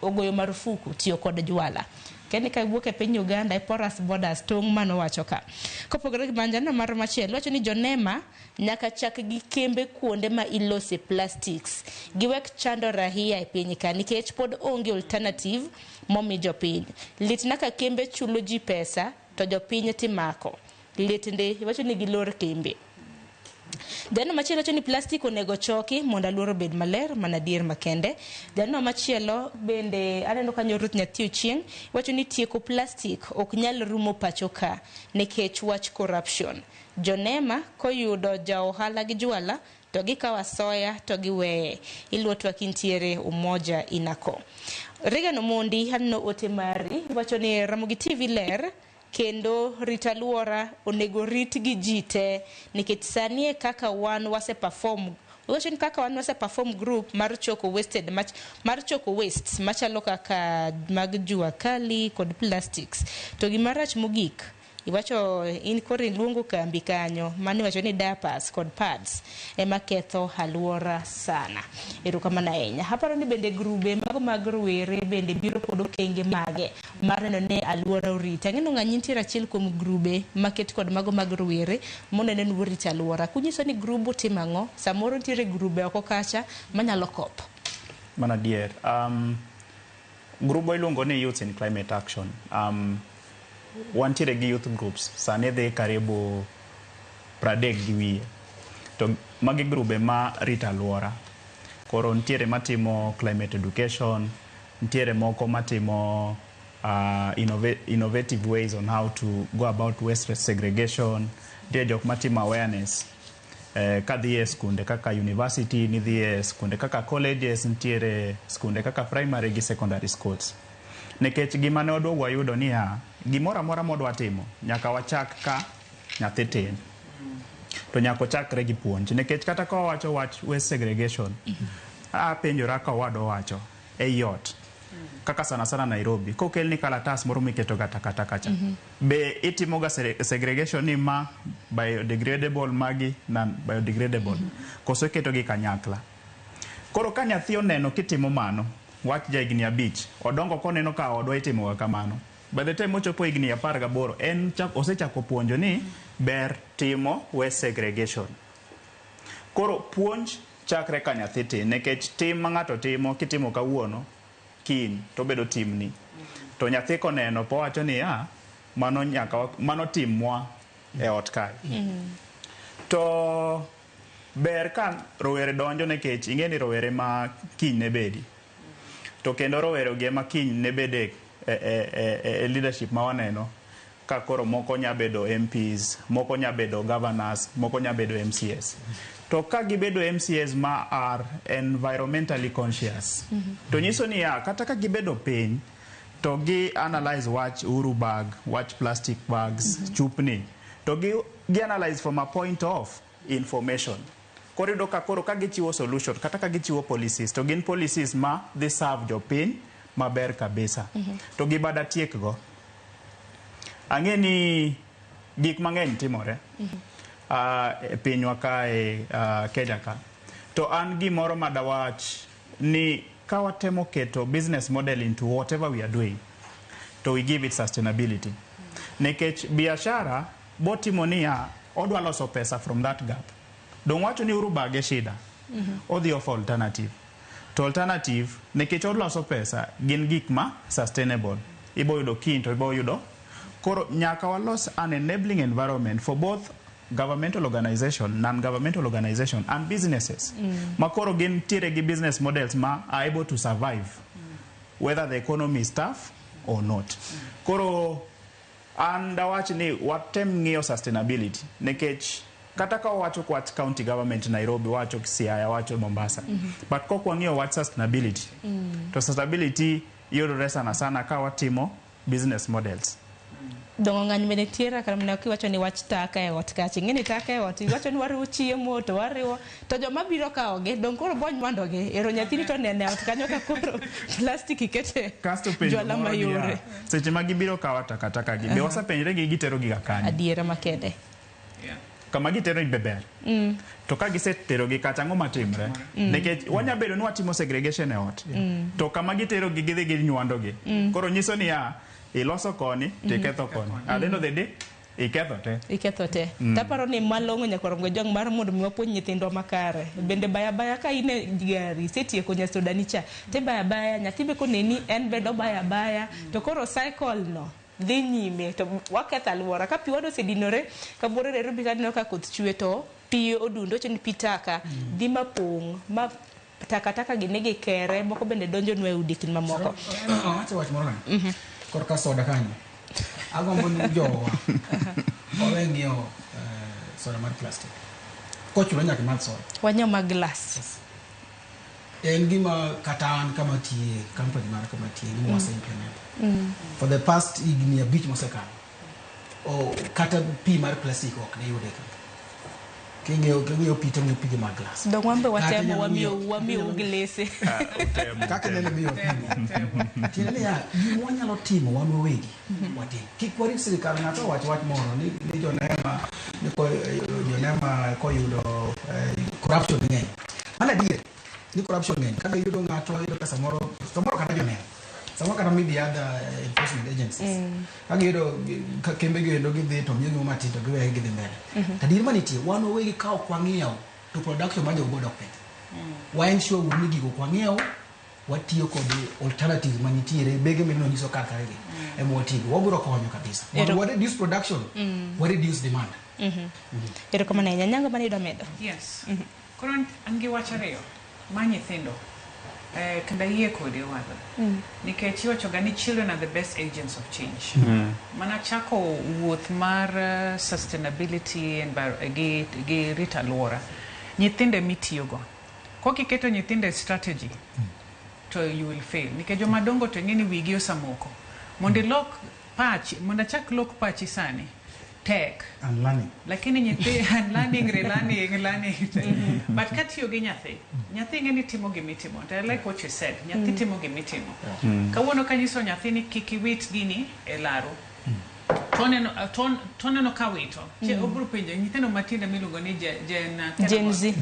Speaker 7: ogoyo marufuku tiyo kod jwala keni ka wuok e piny Uganda e porous borders tong' mano wacho ka kopogore gi manjano mar machielo wacho ni jonema nyaka chak gi kembe kuonde ma ilose plastics giwek chando rahia e piny ka nikech pod onge alternative momi jopiny lit naka kembe chulo ji pesa to jopiny timako lit nde wacho ni gilor kembe Deno machielo wacho ni plastic onego choki mondo aluoro bed maler mana dier makende. Deno machielo bende aneno kanyo Ruth Nyathio Chieng wacho ni tieko plastic ok nyal rumo pacho ka nikech wach corruption. Jonema koyudo ja ohala gi jwala to gikawa soya to giweye iluotwa kintiere umoja inako. Regan Omondi hanno ote mari wacho ni Ramogi TV ler kendo rita luora onego rit gi jite nikech sanie kaka wan wase perform Ocean kaka wan wase perform group mar choko wasted mar choko wastes machalo kaka mag jua kali kod plastics to gimarach mogik iwacho in kori luongo kambi kanyo mani wacho ni diapers kod pads ema ketho aluora sana erokamana ahinya haparo ni bende grube mago mag rowere bende biro kod okenge mage mar neno ne aluora orita ng'eno ng'any nitiere achiel kuom grube maket kod mago mag rowere moneno ni orita aluora kunyiso ni grubu timang'o samoro nitiere grube oko kacha manyalo kop
Speaker 5: mana dier grubo iluongo ni Youth in Climate Action wantiere gi youth groups sani dhi karibu 30 gi wiye to magi grube ma rita aluora koro ntiere matimo climate education ntiere moko matimo innovative ways on how to go about waste segregation ntiere jok matimo awareness kadhi e skunde kaka university nidhi e skunde kaka colleges ntiere skunde kaka primary gi secondary schools nikech gima ne odwa wayudo ni gimora mora modwa timo nyaka wachak ka nyathi tin to nyaka chakre gi puonj nikech kata ka wacho wach waste segregation penjora ka wado wacho e yot kaka sana Nairobi kokel ni kalatas moro miketo ga takataka cha be itimo ga segregation ni ma biodegradable magi non biodegradable koso keto gi kanyakla koro ka nyathi oneno kitimo mano wach jahigni 5 odongo koneno ka odwa itimo kamano by the time ochopo higni 18 en osechako puonjo ni ber timo waste segregation koro puonj chakre ka nyathi tin nikech tim ma ng'ato timo kitimo kawuono kiny to bedo timni to nyathi koneno po wacho ni mano timwa e ot kae to ber ka rowere donjo nikech ing'eni rowere ma kiny ne bedi to kendo rowere oge ma kiny ne bede leadership ma waneno ka koro moko nya bedo MPs moko nya bedo governors moko nya bedo MCS to ka gibedo MCS ma are environmentally conscious to nyiso ni kata ka gibedo piny to gi analyze watch uru bag watch plastic bags chupni to gi analyze from a point of information korido ka koro ka gichiwo solution kata ka gichiwo policies to gin policies ma they serve jopiny maber kabisa. To gi bada tiek go. Ang'e ni gik mang'eny timore. E pinywa ka e Kenya ka. To an gimoro madawach ni ka watemo keto business model into whatever we are doing, to we give it sustainability. Nekech biashara botimo niya odwa loso pesa from that gap. Don't wacho ni uru bage shida. Odhi offer alternative. To alternative nekech odloso pesa gin gik ma sustainable. Ibo yudo kinto, ibo yudo. Koro nyaka walos an enabling environment for both governmental organization, non-governmental organization and businesses. Makoro gin tire gi business models ma are able to survive whether the economy is tough or not. Koro and awach ni watem ng'iyo sustainability nekech kata ka wacho kwa county government Nairobi, wacho Siaya, wacho Mombasa. But kwa ng'iyo what sustainability. To sustainability yudore sana ka watimo business models.
Speaker 7: Dongo ng'any bende tiera kar mana kiwacho ni wach taka e ot kachi. Ng'eni taka e ot iwacho ni wariwo chiemo to wariwo to joma biro kaoge dong koro bony mandoge ero nyathini to nene ot kanyo ka koro plastic ikete jwala mayore.
Speaker 5: Seche ma gibiro kawa takataka gi be wasepenjre gi gitero gi kanyo.
Speaker 7: Adiera makende.
Speaker 5: Kama gitero gi beber. To ka gisetero gi kacha ng'o matimre. Nekech wanya bedo ni watimo segregation e ot. To kama gitero gi gidhi gi nywando gi. Koro nyiso ni ya iloso koni tiketho koni. At the end of the day iketho te. Taparo ni malong'o nyakwarom go jong mar mondo mi wapuonj nyithindo makare. Bende baya ka ine gari setieko nyasodani cha. Te baya nyathi be koneni en bedo baya to koro cycle no dhi nyime to waketho alwora ka pi wado sedinore ka boro rero bi kaneno ka koth chwe to pi odundo chen pi taka dhi mapong ma takataka gine gi kere moko bende donjo nwe udi kin mamoko.
Speaker 4: Acho wach moro na. Korka soda kanyo. Agombo ni jowa. Oweng'io soda mar plastic. Kochulo nyaka mar soda.
Speaker 7: Wanyo mag glass.
Speaker 4: En gima katan kama tie company mar kama tie ni wase implement. For the past igni abich mosekalo. O kata pi mar plastic ok ne yude ka. King'eyo pito ni pige mag glass.
Speaker 7: Dong wambe watemo wamiyo glese.
Speaker 4: Kaka nene miyo timo. Tiene ya wanyalo timo wan wawegi. Wati. Kik warit sirikal ng'ato wach moro ni jonema koyudo corruption ng'eny. Mana dire ni corruption ng'eny. Kaka yudo ng'ato yudo pesa moro kata jonema. Samoro kata maybe other enforcement agencies. Kaka yudo kembe gendo gidhi to miyo mati to giwe gidhi mbele. Tadir manitie wan wawegi kao kwang'iew to production ma jogo dok pesa. Wa ensure ni gigo kwang'iew watiyo kod alternatives manitiere bege mino nyiso kaka rege emotigo waburo konyo kabisa. What reduce production, what reduce demand.
Speaker 7: Ero kama na nyanyango mani do medo.
Speaker 8: Yes. Koron angi wachareo manyithindo kanda yie kode wadho. Nikech iwacho ga ni children are the best agents of change. Mana chako wuoth mar sustainability and gi rita alwora. Nyithinde mitiyogo. Kokiketo nyithinde strategy to you will fail. Nikech joma dongo to ng'eni wigi osamoko. Mondo lok patch, mondo chak lok patch sani. Tech.
Speaker 4: And learning.
Speaker 8: Lakini nyithi and learning. But katiyo gi nyathi ng'eni timo gimitimo. And I like what you said. Nyathi timo gimitimo. Kawuono kanyiso nyathi ni kikiwit gini e laro. Toneno kawito. Obro penjo nyithindo matinde miluongo ni
Speaker 7: Gen Z.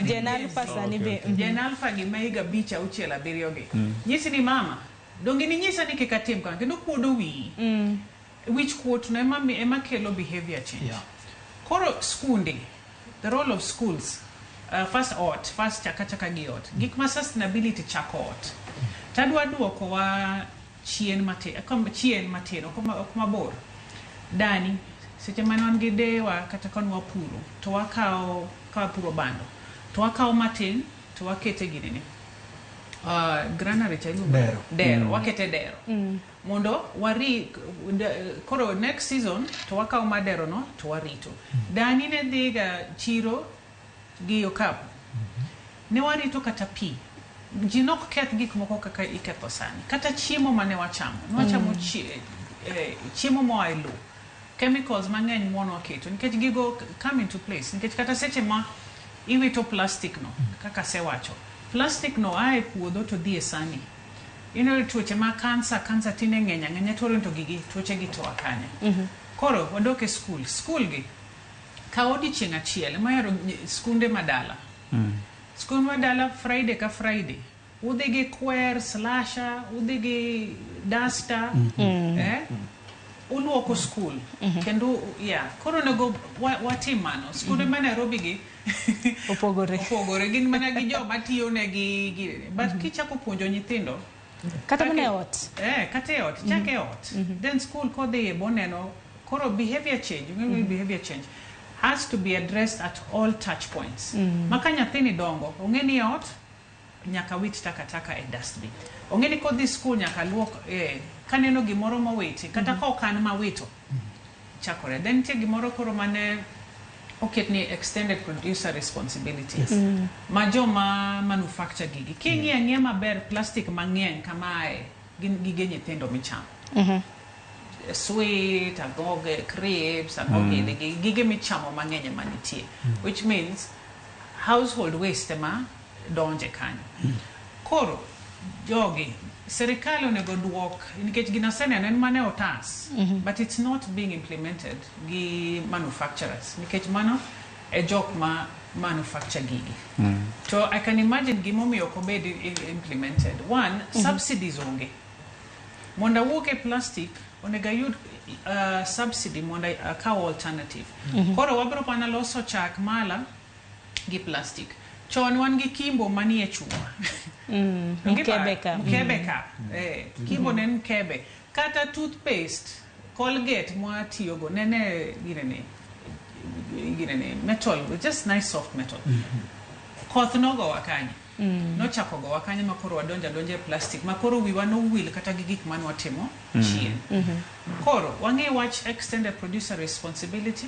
Speaker 8: Gen Alpha sani be. Gen Alpha gi maiga bicha 6-7 gi. Nyisi ni mama. Donge ni nyisa ni kikatim kan kendo kuodo wi. Which quote no ema kelo behavior change. Yeah. Koro skunde, the role of schools, first chaka gi ot. Gik ma sustainability chako ot. Tadwa duoko wa chien matino kuma bor. Dani seche mane wan gi dewa kata kon wapuro to wakao puro bando to wakao matin to wakete gini granary chalu dero wakete dero mondo wari koro next season to wakao madero no to warito dani ne dhiga chiro gi okapu ne warito kata pi jinok keth gik moko kaka iketho sani kata chiemo mane wachamo chiemo mo ailu chemicals mang'eny mono waketo nikech gigo come into place nikech kata seche ma iwito plastic no kaka sewacho plastic no ae puodho to dhi e sani tuoche ma kansa tine ng'eny Toronto gigi tuoche gi to akanya. Koro wadoke school gi ka odiochieng' achiel mayaro skunde madala. Skund madala Friday ka Friday. Udhi gi kwer, slasher, udhi gi duster, uluoko school. Kendo, koro nego watim mano. Skunde ma Nairobi gi opogore gin mana gi joma tiyo ne gi but kichako puonjo nyithindo
Speaker 7: kata mana e ot
Speaker 8: kata e ot chak e ot then school kodhi boneno koro behavior change has to be addressed at all touch points maka nyathini dongo ong'eni e ot nyaka wit takataka e dustbin ong'eni kodhi school nyaka luok kaneno gimoro mowiti kata ka okan mawito chakore then tie gimoro koro mane oketni extended producer responsibility ma joma manufacture gigi king'e maber plastic mang'eny kamae gin gige nyithindo michamo sweet agoge crepes agoge gige michamo mang'eny manitie which means household waste ma donje kanyo koro jogi serikali onego duok nikech ginaseneno en mane otas but it's not being implemented gi manufacturers nikech mano e jok ma manufacture gigi so I can imagine gimomiyo ok obed implemented. One, subsidies onge mondo awuok e plastic onego ayud subsidy mondo akaw alternative koro wabiro mana loso chak mala gi plastic. Chon wan gi kimbo manie chuma mkebe ka kimbo nen kebe kata toothpaste Colgate mwatiyogo nene girene metal just nice soft metal koth nogo wakanya nochako go wakanya makoro wadonja plastic makoro wiwa no will kata gi gik man watimo chien koro wange watch extended producer responsibility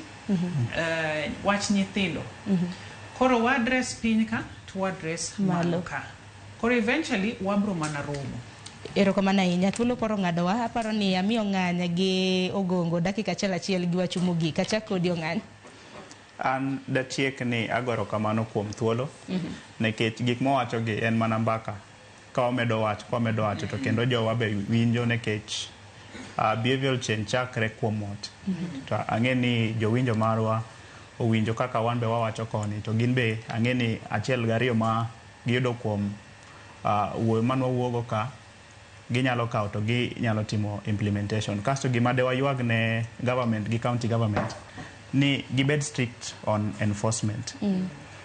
Speaker 8: watch nyithindo koro wa address piny ka to address malo ka koro eventually wabro mana romo.
Speaker 7: Erokamano ahinya thuolo koro ng'adowa aparo ni amiyo ng'anya gi Ogongo dakika achiel gi wacho mogik achak kodi Ong'any.
Speaker 5: An datiek ni agoro kamano kuom thuolo nikech gik mowacho gi en mana mbaka ka omedo wacho to kendo jowa be winjo nikech behavioral change chakre kuom ot to ang'e ni jowinjo marwa owinjo kaka wan be wawacho koni to gin be ang'e ni achiel gariyo ma giyudo kuom wuoyo manwa wuogo ka ginyalo kawo to ginyalo timo implementation. Kasto gima de wayuag ne government gi county government ni gibed strict on enforcement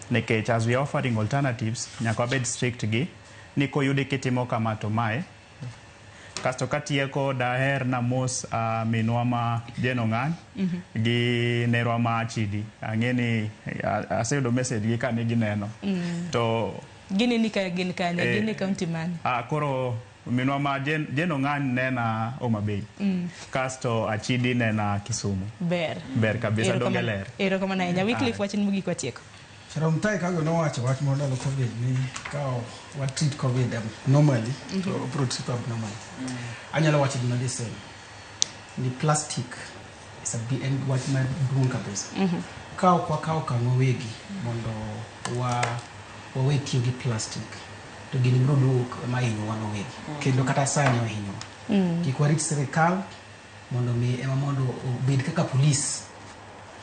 Speaker 5: nikech as we are offering alternatives nyaka wabed strict gi ni koyude kitimo kama to mae kasto katieko daher na mos minwa ma Jane Ong'any gi nerwa ma Chidi ang'e ni aseyudo message gi kane gineno to
Speaker 7: gini ni kanya gini county man
Speaker 5: koro minwa ma Jane Ong'any nena Homa Bay kasto Achidi nena Kisumu ber kabisa donge ler
Speaker 7: erokamano ahinya Wycliffe wachni mogik watieko.
Speaker 4: Charamtai kago nowacho wach mar ndalo COVID ni kao what treat COVID normally to treat abnormally. Anyalo wacho gima disen ni plastic is a big and what man doing kabisa. Kao kama wegi mondo wa tiyo gi plastic to gini bro duk ma hinyo wano wegi kendo kata sanya wa hinyo kikwarit serikal mondo mi ema mondo bed kaka police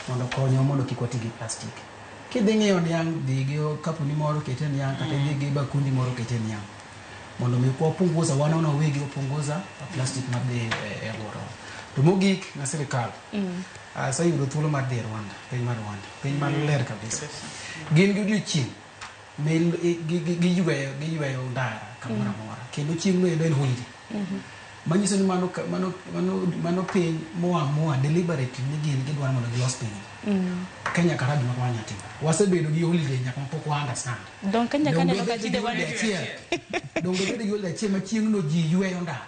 Speaker 4: mondo konyo mondo kikwati gi plastic kidhi on yang digio kapuni moro keten yang kata digi bakundi moro keten yang mondo mi kwa punguza wanaona wegi upunguza plastic mabe ebora to mogik na serikal sa yudo thuolo mar de Rwanda piny mar ler kabisa gin gi chieng mel gi yweyo ndara kamora mora kendo chieng no endo en holiday manyiso ni mano piny moa deliberately ni gin gidwaro mondo gilos piny Kenya kara gima kwanya timo wasebedo gi holiday nyaka pok wa understand
Speaker 7: donc Kenya kane loka jide wade
Speaker 4: donc bedo gi holiday ma chieng no ji yweyo ndara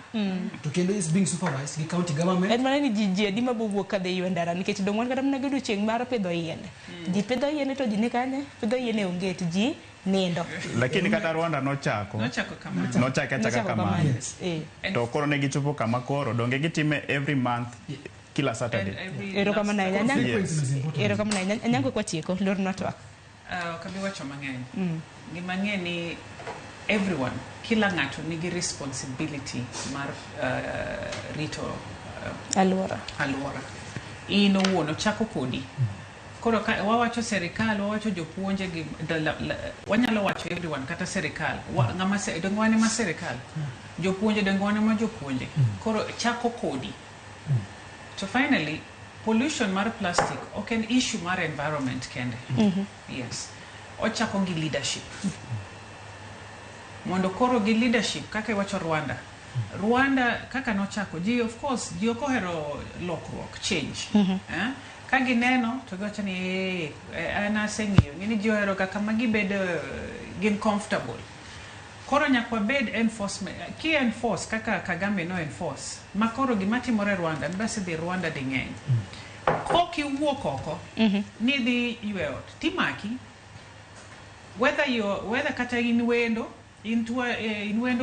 Speaker 4: to kendo is being supervised gi county government
Speaker 7: en mana ni ji di mabowuok ka de ywe ndara nikech dongwan kata mna gedo chieng mar pedho yiende ji pedho yiende to ji ne kane pedho yiende onget ji nindo
Speaker 5: lakini kata Rwanda nochako kama to koro ne gichopo kama koro donge gitime every month kila Saturday
Speaker 7: erokamano anyango kwa tieko lor natwak
Speaker 8: kabi wacho mang'eny gimang'e ni everyone, kila ng'ato nigi responsibility mar rito
Speaker 7: Aluora.
Speaker 8: In owuon ochako kodi. Koro wawacho serikal, wawacho jopuonje gi wanyalo wacho everyone kata serikal. Ng'ama dongwane ma serikal. Jopuonje dongwane ma jopuonje. Koro chako kodi. So finally, pollution mar plastic ok en issue mar environment kende. Yes. Ochako gi leadership. Mondo koro gi leadership kaka iwacho Rwanda kaka nochako ji, of course ji okohero lokruok, change. Ka gineno to giwacho ni ana seng'iyo ni ji ohero kaka magi bedo gin comfortable. Koro nyakwa bed enforcement, ki enforce kaka Kagame no enforce. Ma koro gima timore Rwanda, nbasi dhi Rwanda di ng'eny. Koki wuok oko, ni dhi ywe ot, timaki, whether kata in wendo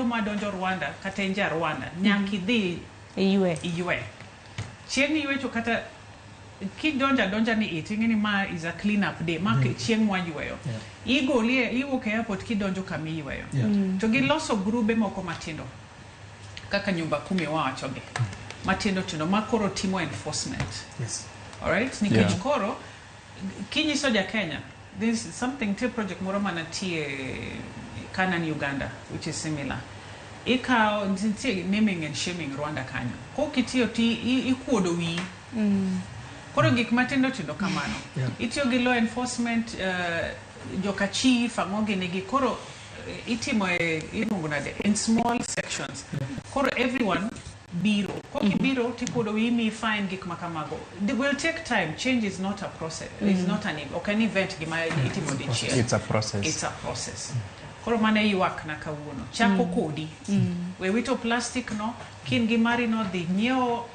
Speaker 8: madonjo Rwanda, kata inja Rwanda, nyaki dhi ywe. Chieng' ywecho kata donja ni ting'i ni ma is a clean up day, ma chieng' mwayweyo. Iwuok e airport kidonjo kami yweyo. To giloso grube moko matindo, kaka nyumba 10 wawachogi. Matindo ma koro timo enforcement.
Speaker 4: Yes.
Speaker 8: Alright? Nikech koro, kinyiso ja Kenya, this is something to project moro manatie Kanan, Uganda, which is similar. Ika naming and shaming Rwanda kanyo. Ko kitiyo ikuodo wi. Koro gik matindo kamano. Itiyo gi law enforcement, joka chief, amogi nigi. Koro itimo in small sections. Koro everyone biro. Koki biro tikuodo wi mi fine gik makamago. It will take time. Change is not a process. It's not an event gima itimo dichiel.
Speaker 5: It's a process.
Speaker 8: It's a process. Koro mane yuak na kawuono. Chako kodi. We wito plastic no, kin gimari no dhi nyiewo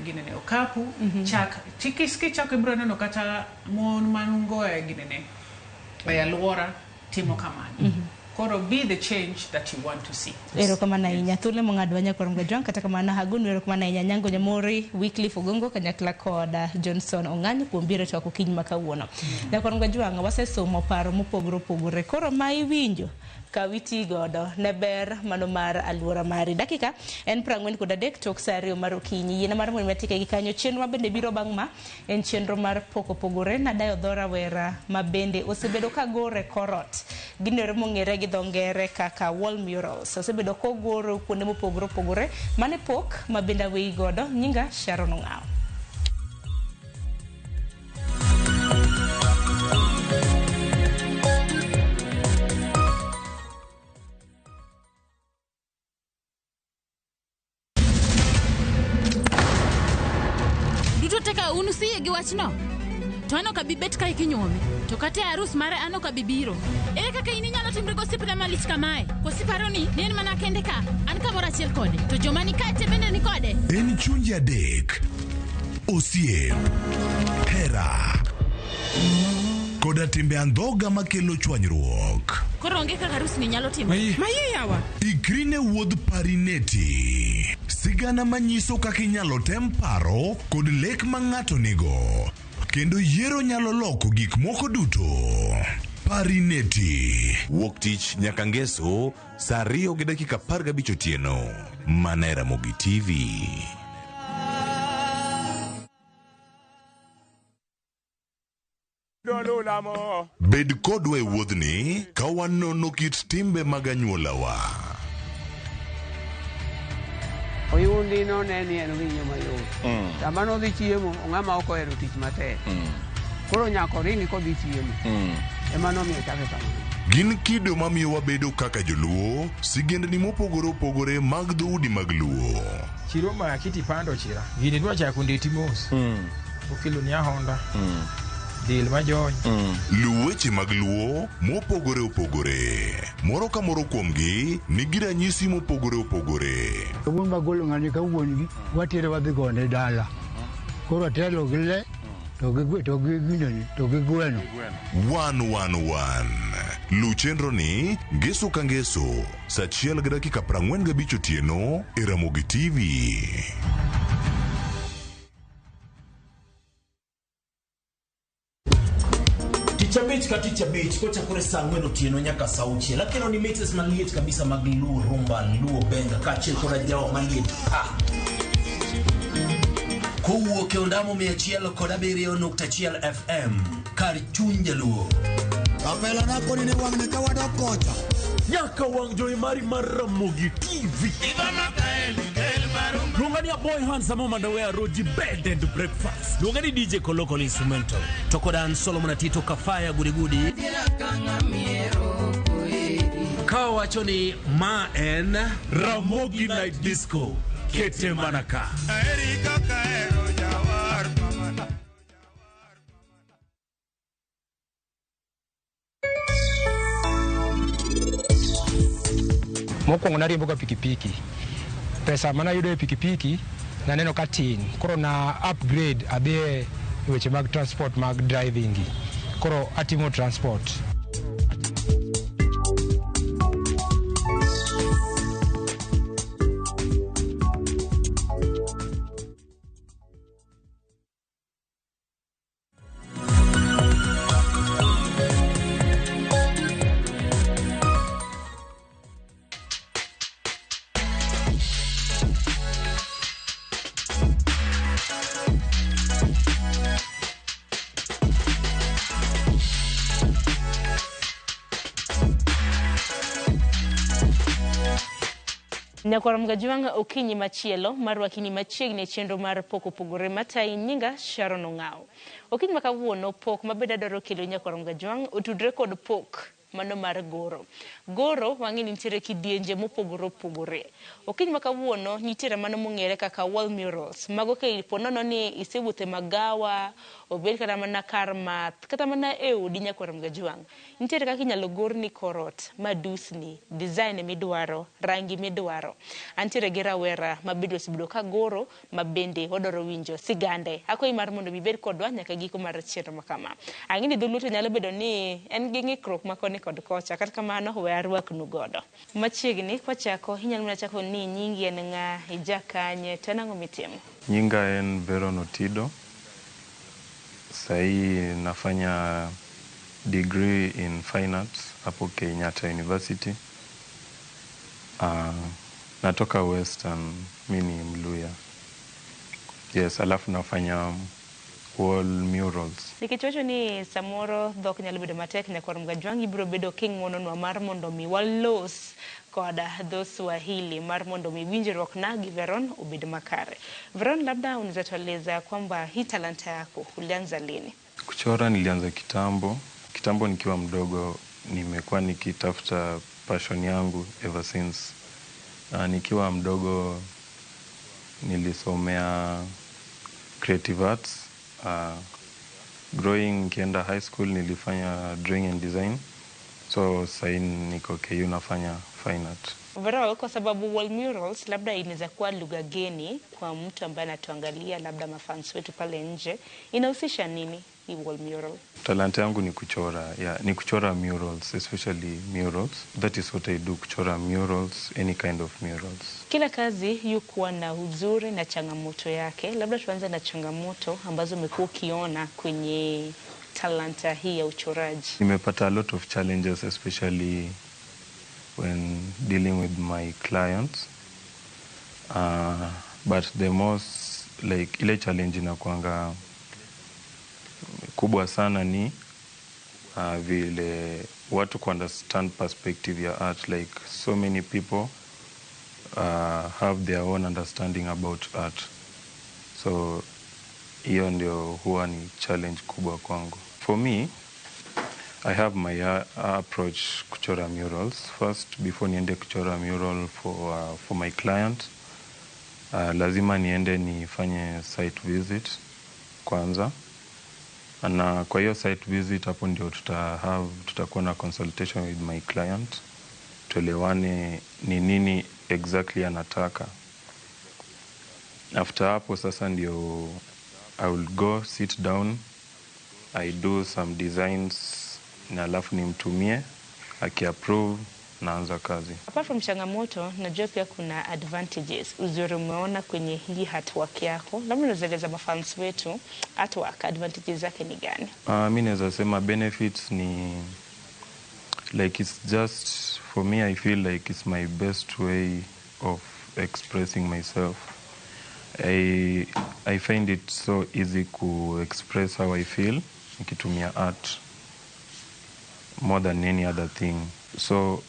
Speaker 8: ginene okapu, chak. Tikiski chako ibro neno kata mon manungo ginene. Aluora timo kamano. Koro be the change that you want to see.
Speaker 7: Ero kamana inya thule mongadwa nyakorom gajwan kata kamana hagunu ero kamana inya nyango nyamori weekly fogongo kanyakla koda Johnson Ong'ani kuom biro to kiny makawuono. Nyakorom gajwan wasesomo paro mopogore koro mai winjo kawiti godo ne ber mano mar aluora mari. Dakika en 43 tok sari mar okinyi. Yena mar mon metike gi kanyo chenro bende biro bang' ma en chenro mar pogore na dayo dhora wera mabende osebedo kagore korot. Ginere mongere gi dongere kaka wall murals. Osebedo kogoro kuonde mopogore mane pok mabenda wei godo. Nyinga Sharon Ong'ao.
Speaker 18: Teka unusiye gi wachno. To ano ka bibet ka ikinyome. To kata arus mare ano ka bibiro. Ere kaka ininyalo timre gosipna malich kamae. Kosiparo ni nen mana kende ka. An kamoro achiel kode. To joma ni kate bende ni kode.
Speaker 6: En chunje adek. Osiem. Hera. Koda timbe andhoga makelo chwanyruok.
Speaker 18: Koro onge kaka arus ni nyalo timo.
Speaker 21: Maye yawa.
Speaker 6: Ikrine wuodh Parineti. Sigana manyiso kaka inyalo tem paro kod lek ma ng'ato nigo. Kendo yiero nyalo loko gik moko duto. Parineti. Wuok tich nyaka ngeso, saa 2:15 otieno. Mana Ramogi TV. Bed kodwa e wuodhni ka wanono kit timbe mag anyuolawa.
Speaker 2: Oyundi no neni en winyo mayot. Sama no dhi chiemo, ng'ama ok ohero tich matek. Koro nyako ringi kodhi chiemo. Ema nomiyo chake kamano.
Speaker 6: Gin kido mamiyo wabedo kaka joluo, sigendni mopogore opogore mag dhoudi mag luo.
Speaker 3: Chiro ma kiti pando chira. Gini dwa chako ndeti mos. Okelo ni ahonda. Dil majony.
Speaker 6: Luweche mag luo mopogore opogore. Moro ka moro kuomgi nigi ranyisi mopogore opogore.
Speaker 10: Kawuon magolo ng'ani kawuon gi watere wadhi gone dala. Koro telo gi le to gi gineni to gi gweno.
Speaker 6: 111 Luchenro ni ngeso ka ngeso saa 1:45 otieno e Ramogi TV.
Speaker 1: Tich abich katiti ya beach kocha kore sangweno tieno nyaka sauchi lakini ni mates maliet kabisa maglu rumba luo benga kache kora jao maliet kuwo ke ondamo 107.1 FM kar chunja luo
Speaker 22: kapela nako ni wangne kawado kocha
Speaker 1: nyaka wang joy mari Ramogi TV Lungani ya boy handsome mandawea roji bed and breakfast Lungani DJ Kolokolo instrumental Tokodan Solomon Tito Kafaya gudi Kawa choni Maen Ramogi Night Disco Kete Manaka Erika Kaero Jawar Mamana
Speaker 11: Mokwongo nariembo ka pikipiki. Pesa mana yudo e pikipiki na neno ka tin. Koro na upgrade adhi weche mag transport mag driving. Koro atimo transport.
Speaker 7: Nyakwara Mgajuanga okinyi machielo marwakini machiegni chenro mar poko pogore matai nyinga Sharon Ongao. Okinyi makawuono pok mabeda daro kelo Nyakwara Mgajuang otudre kod pok mano mar goro. Goro wang'ini nitiere kidienje mopogore opogore. Okinyi makawuono nitiere mano mong'ere kaka wall murals. Mago ke iponono ni isewuothe magawa, obed kata mana kar math, kata mana udi Nyakwara Mgajuang. Nitiere kaka inyalo gorni korot, madusni, design midwaro, rangi midwaro. Antiere gi rawera mabedo sibudo ka goro, mabende odoro winjo sigande. Ako imar mondo bibed kodwa nyaka giko mar chenro makama. Ang'ini dholuto nyalo bedo ni en gi ng'ikruok makoni kod kocha, kata kamano we arwaknu godo. Machiegni kwachako inyalo mana chako ni nyingi en ng'a, ijakanye, to nang'o mitimo?
Speaker 12: Nyinga en Veron Otido. Sahi nafanya degree in fine arts hapo Kenyatta University. Natoka Western, mini Mluya. Yes, alafu nafanya wall murals.
Speaker 7: Nikichocho ni samoro dhok nyalo bedo matek Nyakwara Mgajuang ibiro bedo king'wononwa mar mondo mi walos koda dho Swahili mar mondo mi winjruok na gi Veron ubed makare. Veron, labda unaweza tueleza kwamba hii talanta yako ulianza lini?
Speaker 12: Kuchora nilianza kitambo. Kitambo nikiwa mdogo nimekuwa nikitafuta passion yangu ever since. Nikiwa mdogo nilisomea creative arts. Growing kienda high school nilifanya drawing and design. So sahi niko KU nafanya fine art.
Speaker 7: Overall, kwa sababu wall murals labda inaweza kuwa lugha geni kwa mtu ambaye anatuangalia, labda mafans wetu pale nje, inahusisha nini hii wall mural?
Speaker 12: Talanta yangu ni kuchora, ni kuchora murals, especially murals. That is what I do, kuchora murals, any kind of murals.
Speaker 7: Kila kazi yukuwa na uzuri na changamoto yake. Labda tuanze na changamoto ambazo umekuwa ukiona kwenye talanta hii ya uchoraji.
Speaker 12: Nimepata a lot of challenges, especially when dealing with my clients. But the most, like, ile challenge inakuanga kubwa sana ni vile watu ku understand perspective ya art. Like, so many people have their own understanding about art. So hiyo ndio huwa ni challenge kubwa kwangu. For me, I have my approach kuchora murals. First, before niende kuchora mural for my client, lazima niende nifanye site visit kwanza. Na kwa hiyo site visit hapo ndio tutakuwa na consultation with my client. Tuelewane ni nini exactly anataka. After hapo sasa ndio I will go sit down, I do some designs na alafu nimtumie, akiapprove naanza kazi.
Speaker 7: Apart from changamoto, najua pia kuna advantages. Uzuri umeona kwenye hii artwork yako. Labda unaeleza mafans wetu artwork advantages zake ni gani?
Speaker 12: Mimi naweza sema benefits ni like it's just for me, I feel like it's my best way of expressing myself. I find it so easy to express how I feel nikitumia art more than any other thing. So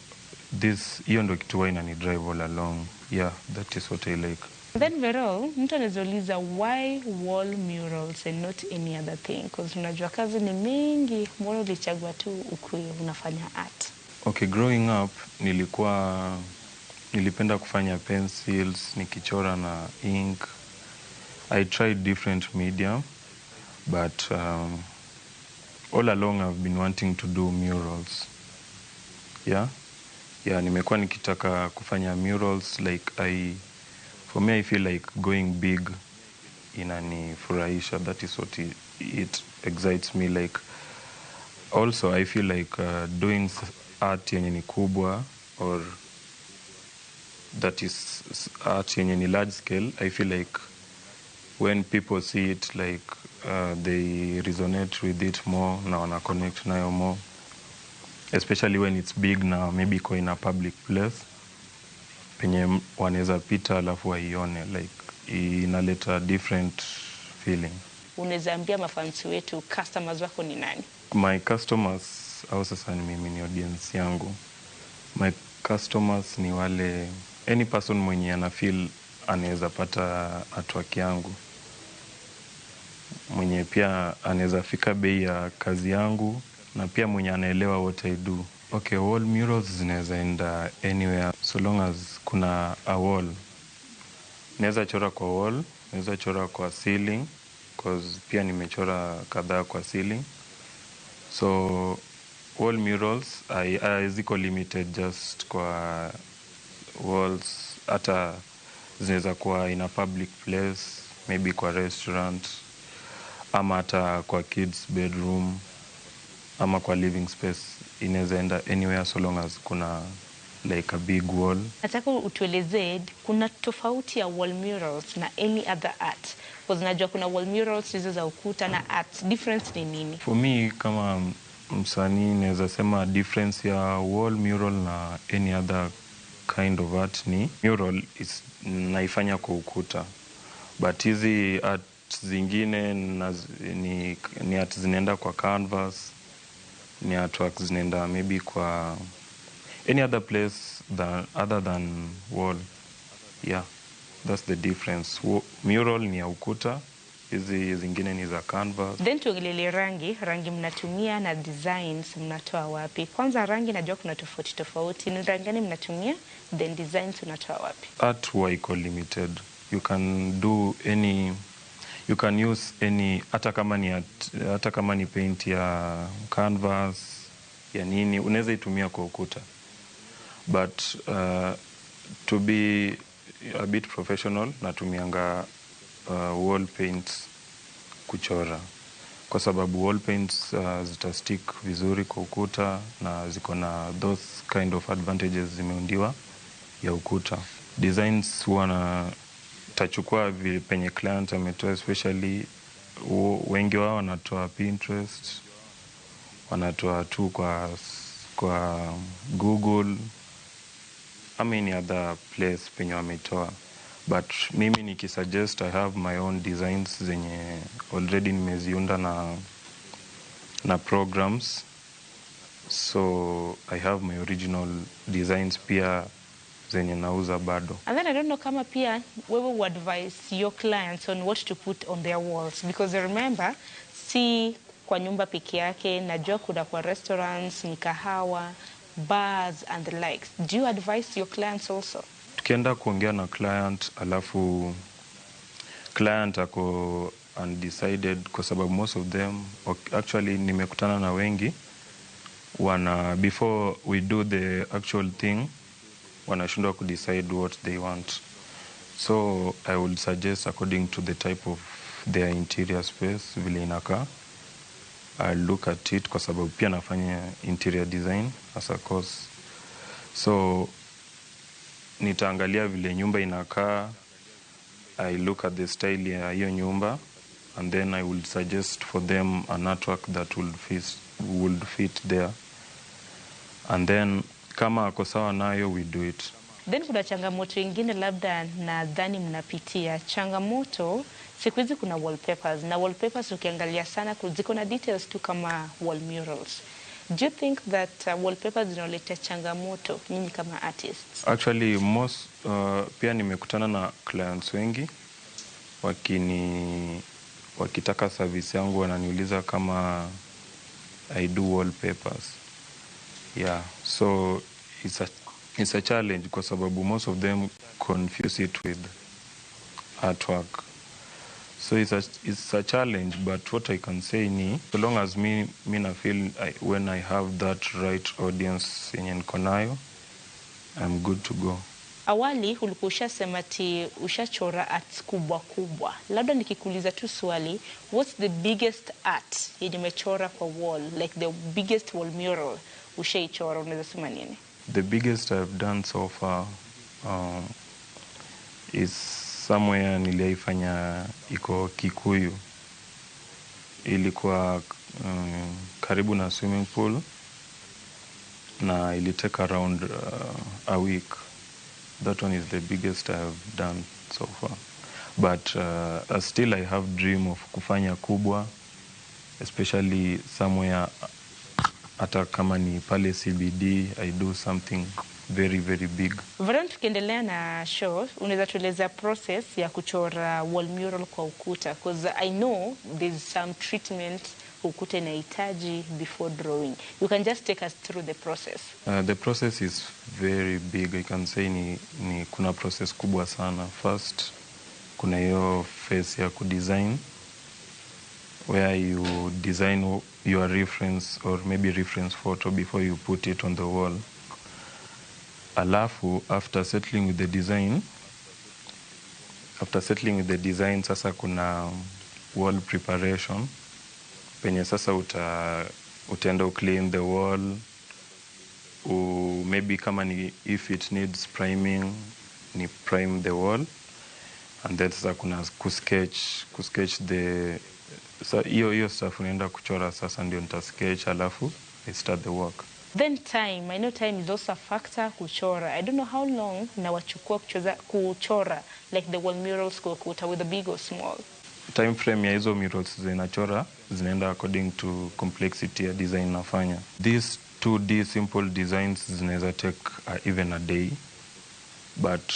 Speaker 12: hiyo ndo kitu inani drive all along. Yeah, that is what I like.
Speaker 7: Then Vero, mtu anazouliza why wall murals and not any other thing? Because unajua kazi ni mingi, mbona ulichagua tu ukue unafanya art?
Speaker 12: Okay, growing up nilipenda kufanya pencils, nikichora na ink. I tried different media, but all along I've been wanting to do murals. Yeah, nimekuwa nikitaka kufanya murals. Like for me, I feel like going big inanifurahisha. That is what it excites me. Like also I feel like doing art yenye ni kubwa, or that is art yenye ni large scale. I feel like when people see it, like they resonate with it more na wana connect nayo more, especially when it's big na maybe ko in a public place penye wanaweza pita alafu waione, like inaleta different feeling.
Speaker 7: Unaweza ambia mafans wetu customers wako ni nani?
Speaker 12: My customers au sasa ni audience yangu. My customers ni wale any person mwenye ana feel anaweza pata artwork yangu, mwenye pia anaweza fika bei ya kazi yangu, na pia mwenye anaelewa what I do. Okay, wall murals zinaweza enda anywhere so long as kuna a wall. Naweza chora kwa wall, naweza chora kwa ceiling, because pia nimechora kadhaa kwa ceiling. So wall murals ziko limited just kwa walls. Hata zinaweza kuwa in a public place, maybe kwa restaurant, ama hata kwa kids bedroom, ama kwa living space. Inaweza enda anywhere so long as kuna like a big wall.
Speaker 7: Nataka utuelezee kuna tofauti ya wall murals na any other art. Because najua kuna wall murals hizo za ukuta na art. Difference ni nini?
Speaker 12: For me kama msanii naweza sema difference ya wall mural na any other kind of art ni mural is naifanya kwa ukuta, but hizi art zingine ni art zinaenda kwa canvas, ni artwork zinaenda maybe kwa any other place other than wall. Yeah, that's the difference. Mural ni ya ukuta, hizi zingine ni za canvas.
Speaker 7: Then tuongelele rangi mnatumia na designs mnatoa wapi? Kwanza rangi najua kuna tofauti. Ni rangi gani mnatumia? Then designs unatoa wapi?
Speaker 12: Art iko limited. You can do any, you can use any, hata kama ni paint ya canvas ya nini, unaweza itumia kwa ukuta. But to be a bit professional, natumianga wall paints kuchora, kwa sababu wall paints zitastick vizuri kwa ukuta na ziko na those kind of advantages zimeundiwa ya ukuta. Designs wana tachukua penye client ametoa, especially wengi wao wanatoa Pinterest, wanatoa tu kwa Google, any other place penye wametoa. But mimi nikisuggest, I have my own designs zenye already nimeziunda na programs. So I have my original designs pia zenye nauza bado.
Speaker 7: And then I don't know kama pia wewe would advise your clients on what to put on their walls, because remember si kwa nyumba peke yake, najua kuna kwa restaurants, mikahawa, bars and the likes. Do you advise your clients also?
Speaker 12: Tukienda kuongea na client alafu client ako undecided, kwa sababu most of them, actually nimekutana na wengi before we do the actual thing wanashindwa ku decide what they want. So I would suggest according to the type of their interior space vile inakaa, I look at it, kwa sababu pia nafanya interior design as a course. So nitaangalia vile nyumba inakaa, I look at the style ya hiyo nyumba, and then I would suggest for them an artwork that would fit there. And then kama ako sawa nayo, we do it.
Speaker 7: Then kuna changamoto ingine labda nadhani mnapitia. Changamoto siku hizi kuna wallpapers, na wallpapers ukiangalia sana ziko na details tu kama wall murals. Do you think that wallpapers zinaleta changamoto nyinyi kama artists?
Speaker 12: Actually pia nimekutana na clients wengi wakitaka service yangu, wananiuliza kama I do wallpapers. Yeah, so it's a challenge kwa sababu most of them confuse it with artwork. So it's a challenge, but what I can say ni, so long as me na feel when I have that right audience yenye niko nayo, I'm good to go.
Speaker 7: Awali ulikuwa ushasema ati ushachora arts kubwa kubwa. Labda nikikuuliza tu swali, what's the biggest art yenye umechora kwa wall, like the biggest wall mural ushaichora, unaweza sema nini?
Speaker 12: The biggest I've done so far is somewhere niliifanya iko Kikuyu. Ilikuwa karibu na swimming pool na ilitake around a week. That one is the biggest I've done so far. But still I have dream of kufanya kubwa, especially somewhere hata kama ni pale CBD, I do something very, very big.
Speaker 7: Varan, tukiendelea na show, unaweza tueleza process ya kuchora wall mural kwa ukuta? Because I know there's some treatment ukuta inahitaji before drawing. You can just take us through the process.
Speaker 12: The process is very big. I can say ni kuna process kubwa sana. First, kuna hiyo phase ya kudesign, where you design your reference or maybe reference photo before you put it on the wall. Alafu, after settling with the design, sasa kuna wall preparation. Penye sasa utaenda clean the wall. Maybe kama if it needs priming, ni prime the wall. And then sasa kuna kusketch the hiyo stuff unaenda kuchora, sasa ndio nita sketch, alafu I start the work.
Speaker 7: Then time, I know time is also a factor kuchora. I don't know how long na wachukua kuchora like the wall murals kwa ukuta, with the big or small.
Speaker 12: Time frame ya hizo murals zinachora zinaenda according to complexity ya design nafanya. These 2D simple designs zinaweza take even a day. But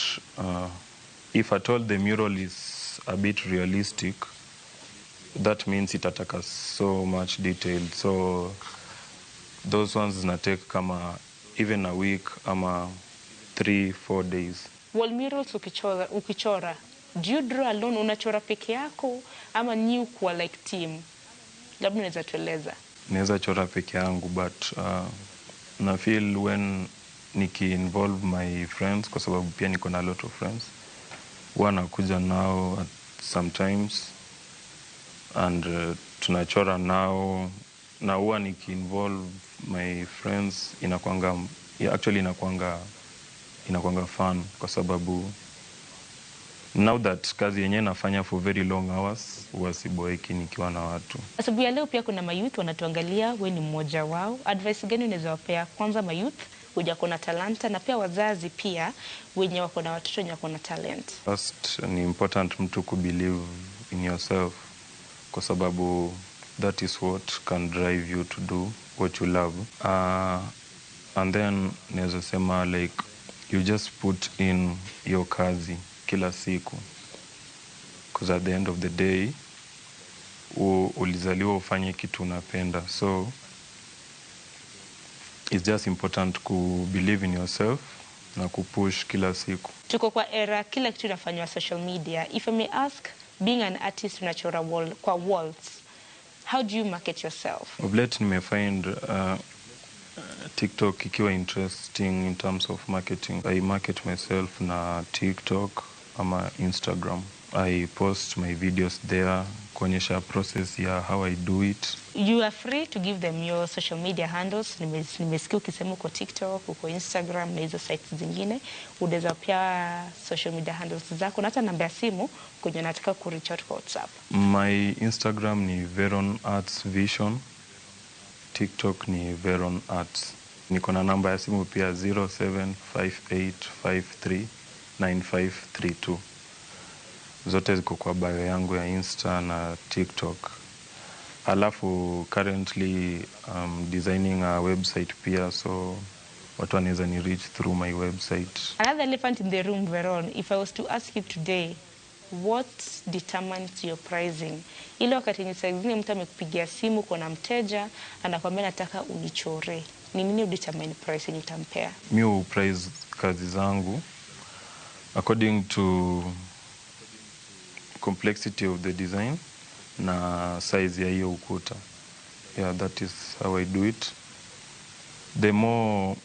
Speaker 12: if at all the mural is a bit realistic, that means itataka so much detail. So those ones zinatake kama even a week ama 3-4 days.
Speaker 7: Wall murals ukichora, do you draw alone, unachora peke yako ama ni kwa like team? Labda unaweza tueleza.
Speaker 12: Naweza chora peke yangu, but na feel when niki-involve my friends, kwa sababu pia niko na a lot of friends, wanakuja nao sometimes, and tunachora nao, na huwa niki-involve my friends, inakuanga fun, kwa sababu now that kazi yenyewe nafanya for very long hours, huwa siboeki nikiwa na watu.
Speaker 7: Asubuhi ya leo pia kuna mayouth wanatuangalia, wewe ni mmoja wao. Advice gani unaweza wapea kwanza mayouth wenye wako na talanta, na pia wazazi pia wenye wako na watoto wenye wako na talent?
Speaker 12: First, ni important mtu kubelieve in yourself, kwa sababu that is what can drive you to do what you love. And then naweza sema like you just put in your kazi kila siku, because at the end of the day ulizaliwa ufanye kitu unapenda. So it's just important to believe in yourself na kupush kila siku.
Speaker 7: Tuko kwa era kila kitu inafanywa social media. If I may ask, being an artist unachora kwa walls, how do you market yourself?
Speaker 12: Of late nimefind TikTok ikiwa interesting in terms of marketing. I market myself na TikTok, ama Instagram. I post my videos there kuonyesha process ya how I do it.
Speaker 7: You are free to give them your social media handles. Nimesikia ukisema uko TikTok, uko Instagram na hizo sites zingine. Unaweza pia social media handles zako na hata namba ya simu kwenye nataka ku reach out kwa WhatsApp.
Speaker 12: My Instagram ni Veron Arts Vision. TikTok ni Veron Arts. Niko na namba ya simu pia 0758539532. Zote ziko kwa bio yangu ya Insta na TikTok. Alafu currently designing a website pia, so watu wanaweza ni reach through my website.
Speaker 7: Another elephant in the room, Veron, if I was to ask you today, what determines your pricing? Ile wakati ni saa zingine mtu amekupigia simu kuna mteja anakuambia nataka unichore. Ni nini udetermine pricing utampea?
Speaker 12: Mi price kazi zangu according to complexity of the design na size ya hiyo ukuta. Yeah, that is how I do it. The more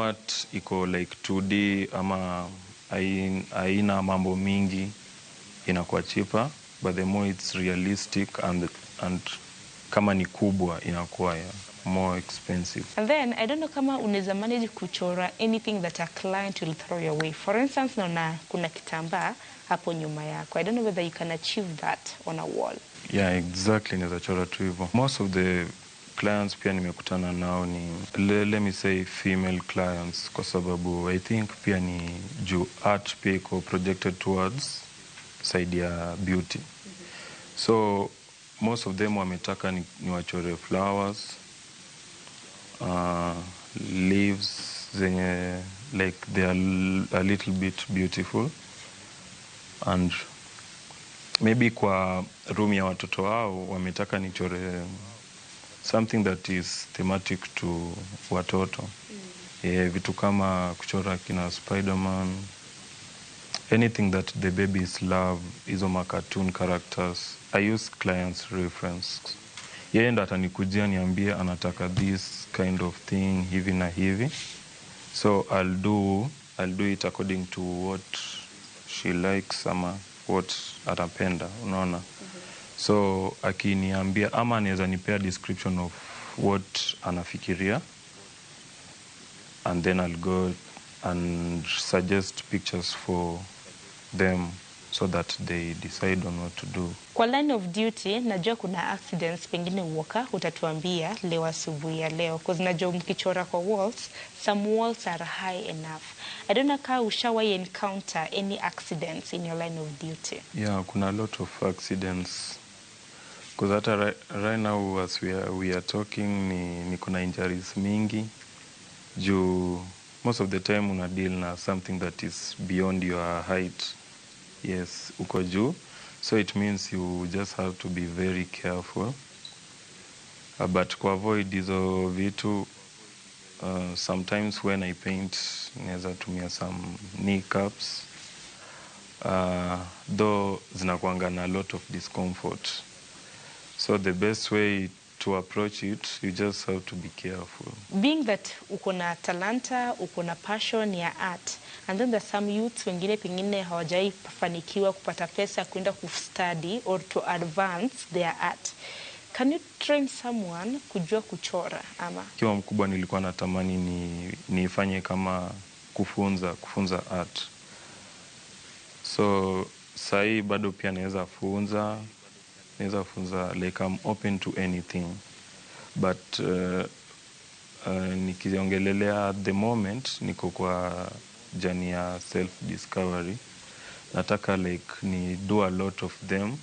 Speaker 12: art iko like 2D ama aina mambo mingi inakuwa cheaper, but the more it's realistic and kama ni kubwa inakuwa more expensive.
Speaker 7: And then I don't know kama unaweza manage kuchora anything that a client will throw your way. For instance, naona kuna kitambaa hapo nyuma yako. I don't know whether you can achieve that on a wall.
Speaker 12: Yeah, exactly, naweza chora tu hivyo. Most of the clients pia nimekutana nao ni let me say female clients, kwa sababu I think pia ni juu art pia iko projected towards side ya beauty. So most of them wametaka ni wachore flowers, leaves zenye like they are a little bit beautiful, and maybe kwa room ya watoto wao wametaka nichore something that is thematic to watoto. Vitu kama kuchora kina Spider-Man, anything that the babies love, hizo ma cartoon characters. I use clients reference. Yeye ndo atanikujia niambie anataka this kind of thing hivi na hivi. So I'll do it according to what she likes ama what atapenda, unaona. So akiniambia ama anaweza nipea description of what anafikiria, and then I'll go and suggest pictures for them so that they decide on what to do.
Speaker 7: Kwa line of duty, najua kuna accidents pengine uoka, utatuambia leo asubuhi ya leo. Because najua mkichora kwa walls, some walls are high enough. I don't know kama ushawahi encounter any accidents in your line of duty.
Speaker 12: Yeah, kuna a lot of accidents. Because hata right now as we are talking, ni kuna injuries mingi. Juu most of the time una deal na something that is beyond your height. Yes, uko juu. So it means you just have to be very careful. But to avoid hizo vitu, sometimes when I paint, naweza tumia some kneecaps. Though zinakuanga na a lot of discomfort. So the best way to approach it, you just have to be careful.
Speaker 7: Being that uko na talanta, uko na passion ya art, and then there's some youths wengine pengine hawajai fanikiwa kupata pesa kwenda kustudy or to advance their art. Can you train someone kujua kuchora ama?
Speaker 12: Kiwa mkubwa nilikuwa natamani nifanye kama kufunza art. So sahi bado pia naweza funza like I'm open to anything. But nikiongelelea at the moment niko kwa journey ya self discovery. Nataka like ni do a lot of them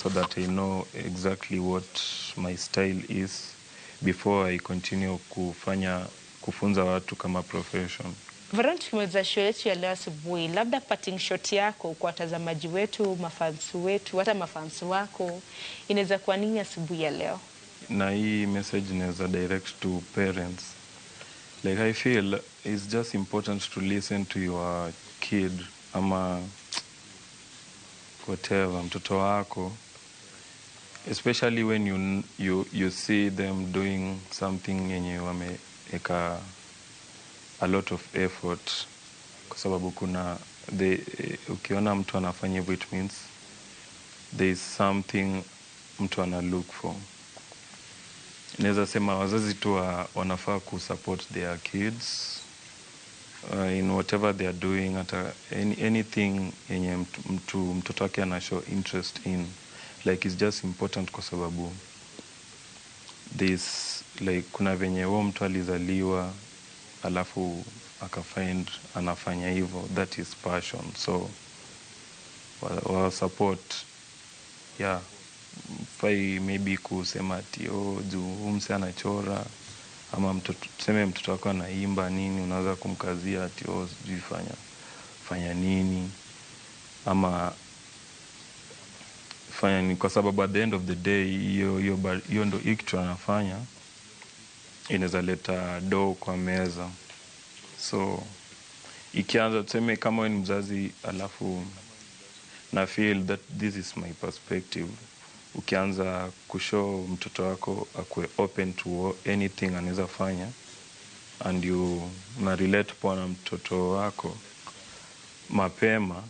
Speaker 12: so that I know exactly what my style is before I continue kufunza watu kama profession.
Speaker 7: Veron, tukimaliza show yetu ya leo asubuhi, labda parting shot yako kwa watazamaji wetu, mafansi wetu, hata mafansi wako, inaweza kuwa nini asubuhi ya leo?
Speaker 12: Na hii message inaweza direct to parents. Like I feel it's just important to listen to your kid ama whatever, mtoto wako. Especially when you see them doing something yenye wameweka a lot of effort, kwa sababu kuna ukiona mtu anafanya hivyo, it means there is something mtu ana look for. Naweza sema wazazi tu wanafaa kusupport their kids in whatever they are doing, hata anything yenye mtoto wake ana show interest in, like it's just important kwa sababu this like kuna venye wao mtu alizaliwa alafu akafind anafanya hivyo, that is passion. So wa support, yeah, fai maybe kusema ati juu mse anachora ama tuseme mtoto wako anaimba nini, unaweza kumkazia ati sijui fanya nini ama fanya nini, kwa sababu at the end of the day hiyo ndo kitu anafanya inaweza leta dough kwa meza. So ikianza tuseme kama wewe ni mzazi alafu na feel that this is my perspective, ukianza kushow mtoto wako akwe open to anything anaweza fanya and you na relate na mtoto wako mapema,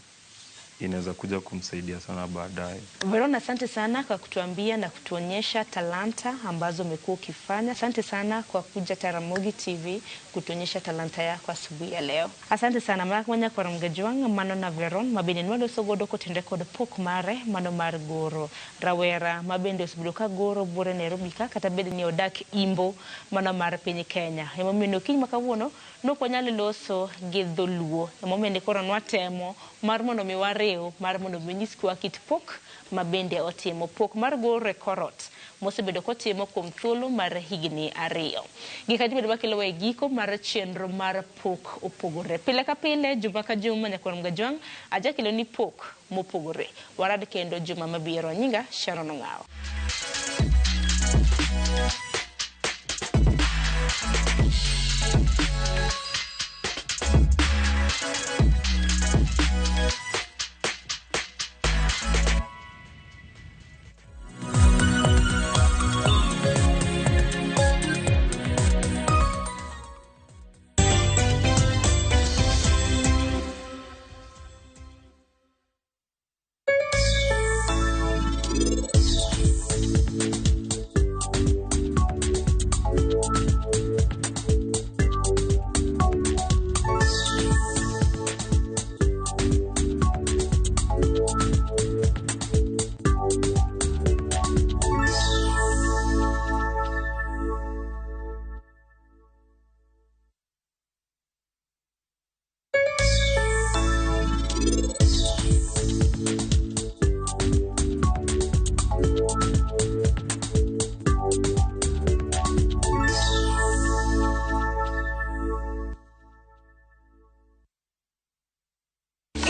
Speaker 12: inaweza kuja kumsaidia sana baadaye.
Speaker 7: Verona, asante sana kwa kutuambia na kutuonyesha talanta ambazo umekuwa ukifanya. Asante sana kwa kuja Jaramogi TV kutuonyesha talanta yako asubuhi ya leo. Asante sana mwana kwa Ramgajuang mano na Veron mabini nwado sogodo kotende kod pok mare mano mar goro rawera mabende osbidoka goro bore Nairobi ka kata bede ni odak Imbo mano mar piny Kenya. Emomino kiny makawuono nokonyal loso gi dholuo. Emomende koro nwatemo mar mondo mi wareo mar mondo minyis kwa kit pok mabende otimo pok mar gore korot mosebedo kotimo kuom thuolo mar higni 2. Gikati bedo bakelo we giko mar chenro mar pok opogore. Pile ka pile juma ka juma nyakwa Ramgajuang aja kelo ni pok mopogore. Warad kendo juma mabiro. Nyinga Sharon Ongao.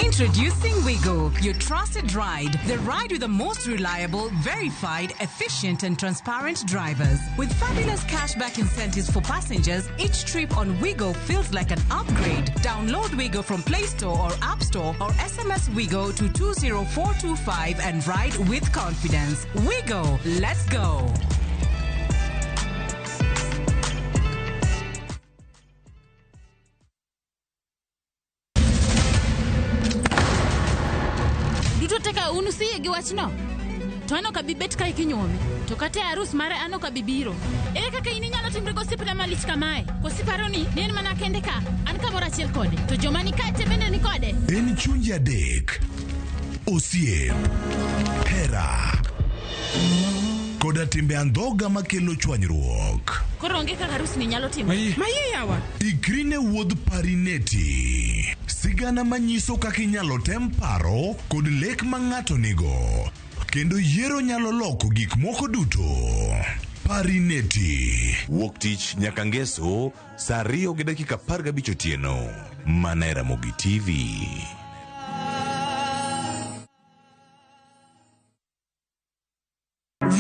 Speaker 26: Introducing Wigo, your trusted ride. The ride with the most reliable, verified, efficient and transparent drivers. With fabulous cashback incentives for passengers, each trip on Wigo feels like an upgrade. Download Wigo from Play Store or App Store or SMS Wigo to 20425 and ride with confidence. Wigo, let's go.
Speaker 18: Unusiye giwachno to ano kabibet kai kinyome to kata arus mare ano kabibiro ere kaka ini nyalo timre gosipna malich kamae kosiparo ni nen mana kende ka an kamora achiel kode to joma ni kate bende ni kode
Speaker 6: en chunja dek osie hera koda timbe andhoga makelo chwanyruok.
Speaker 18: Koro onge kaka arus ni nyalo timo maye yawa
Speaker 6: ikrine wuodh parineti sigana manyiso kaka inyalo tem paro kod lek ma ng'ato nigo kendo yiero nyalo loko gik moko duto. Parineti wuok tich nyaka ngeso saa 2:15 otieno mana e Ramogi TV.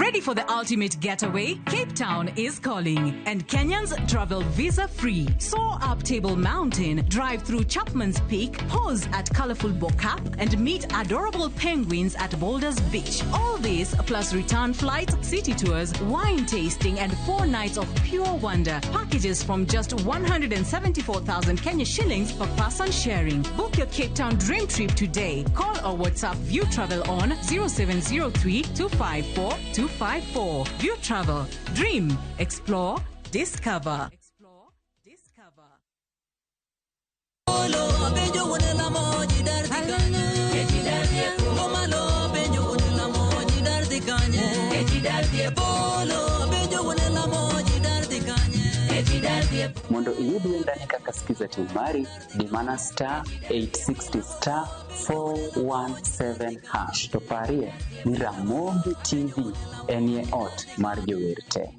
Speaker 26: Ready for the ultimate getaway? Cape Town is calling, and Kenyans travel visa-free. Soar up Table Mountain, drive through Chapman's Peak, pause at colorful Bokap, and meet adorable penguins at Boulders Beach. All this plus return flights, city tours, wine tasting, and 4 nights of pure wonder. Packages from just 174,000 Kenya shillings per person sharing. Book your Cape Town dream trip today. Call or WhatsApp View Travel on 0703 254 254. View Travel. Dream. Explore. Discover.
Speaker 9: Mondo iyud ndani kaka skiza timari dimana star 860 star 417 hash to parie ni Ramogi TV enye ot mar jowerte.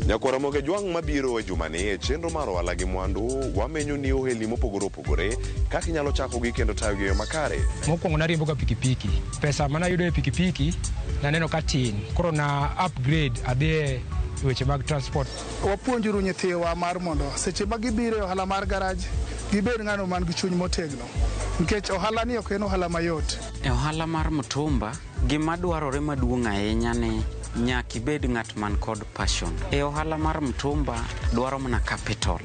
Speaker 13: Nyakora Moge Jwang mabiro e jumani e chenro mar ohala gi mwandu wamenyo ni oheli mopogore opogore kaka inyalo chako gi kendo tayo gi makare.
Speaker 11: Mokwongo nariembo ga pikipiki. Pesa mana yudo e pikipiki na neno ka tin. Koro na upgrade adhi weche mag transport.
Speaker 14: Wapuonjuru nyithiwa mar mondo seche ma gibiro e ohala mar garage gibed ng'ano man gi chuny motegno. Nikech ohala ni ok en ohala mayot.
Speaker 9: E ohala mar mtumba gima dwarore maduong' ahinya ne nyaki bed ng'at man kod passion. E ohala mar mtumba dwaro mana capital.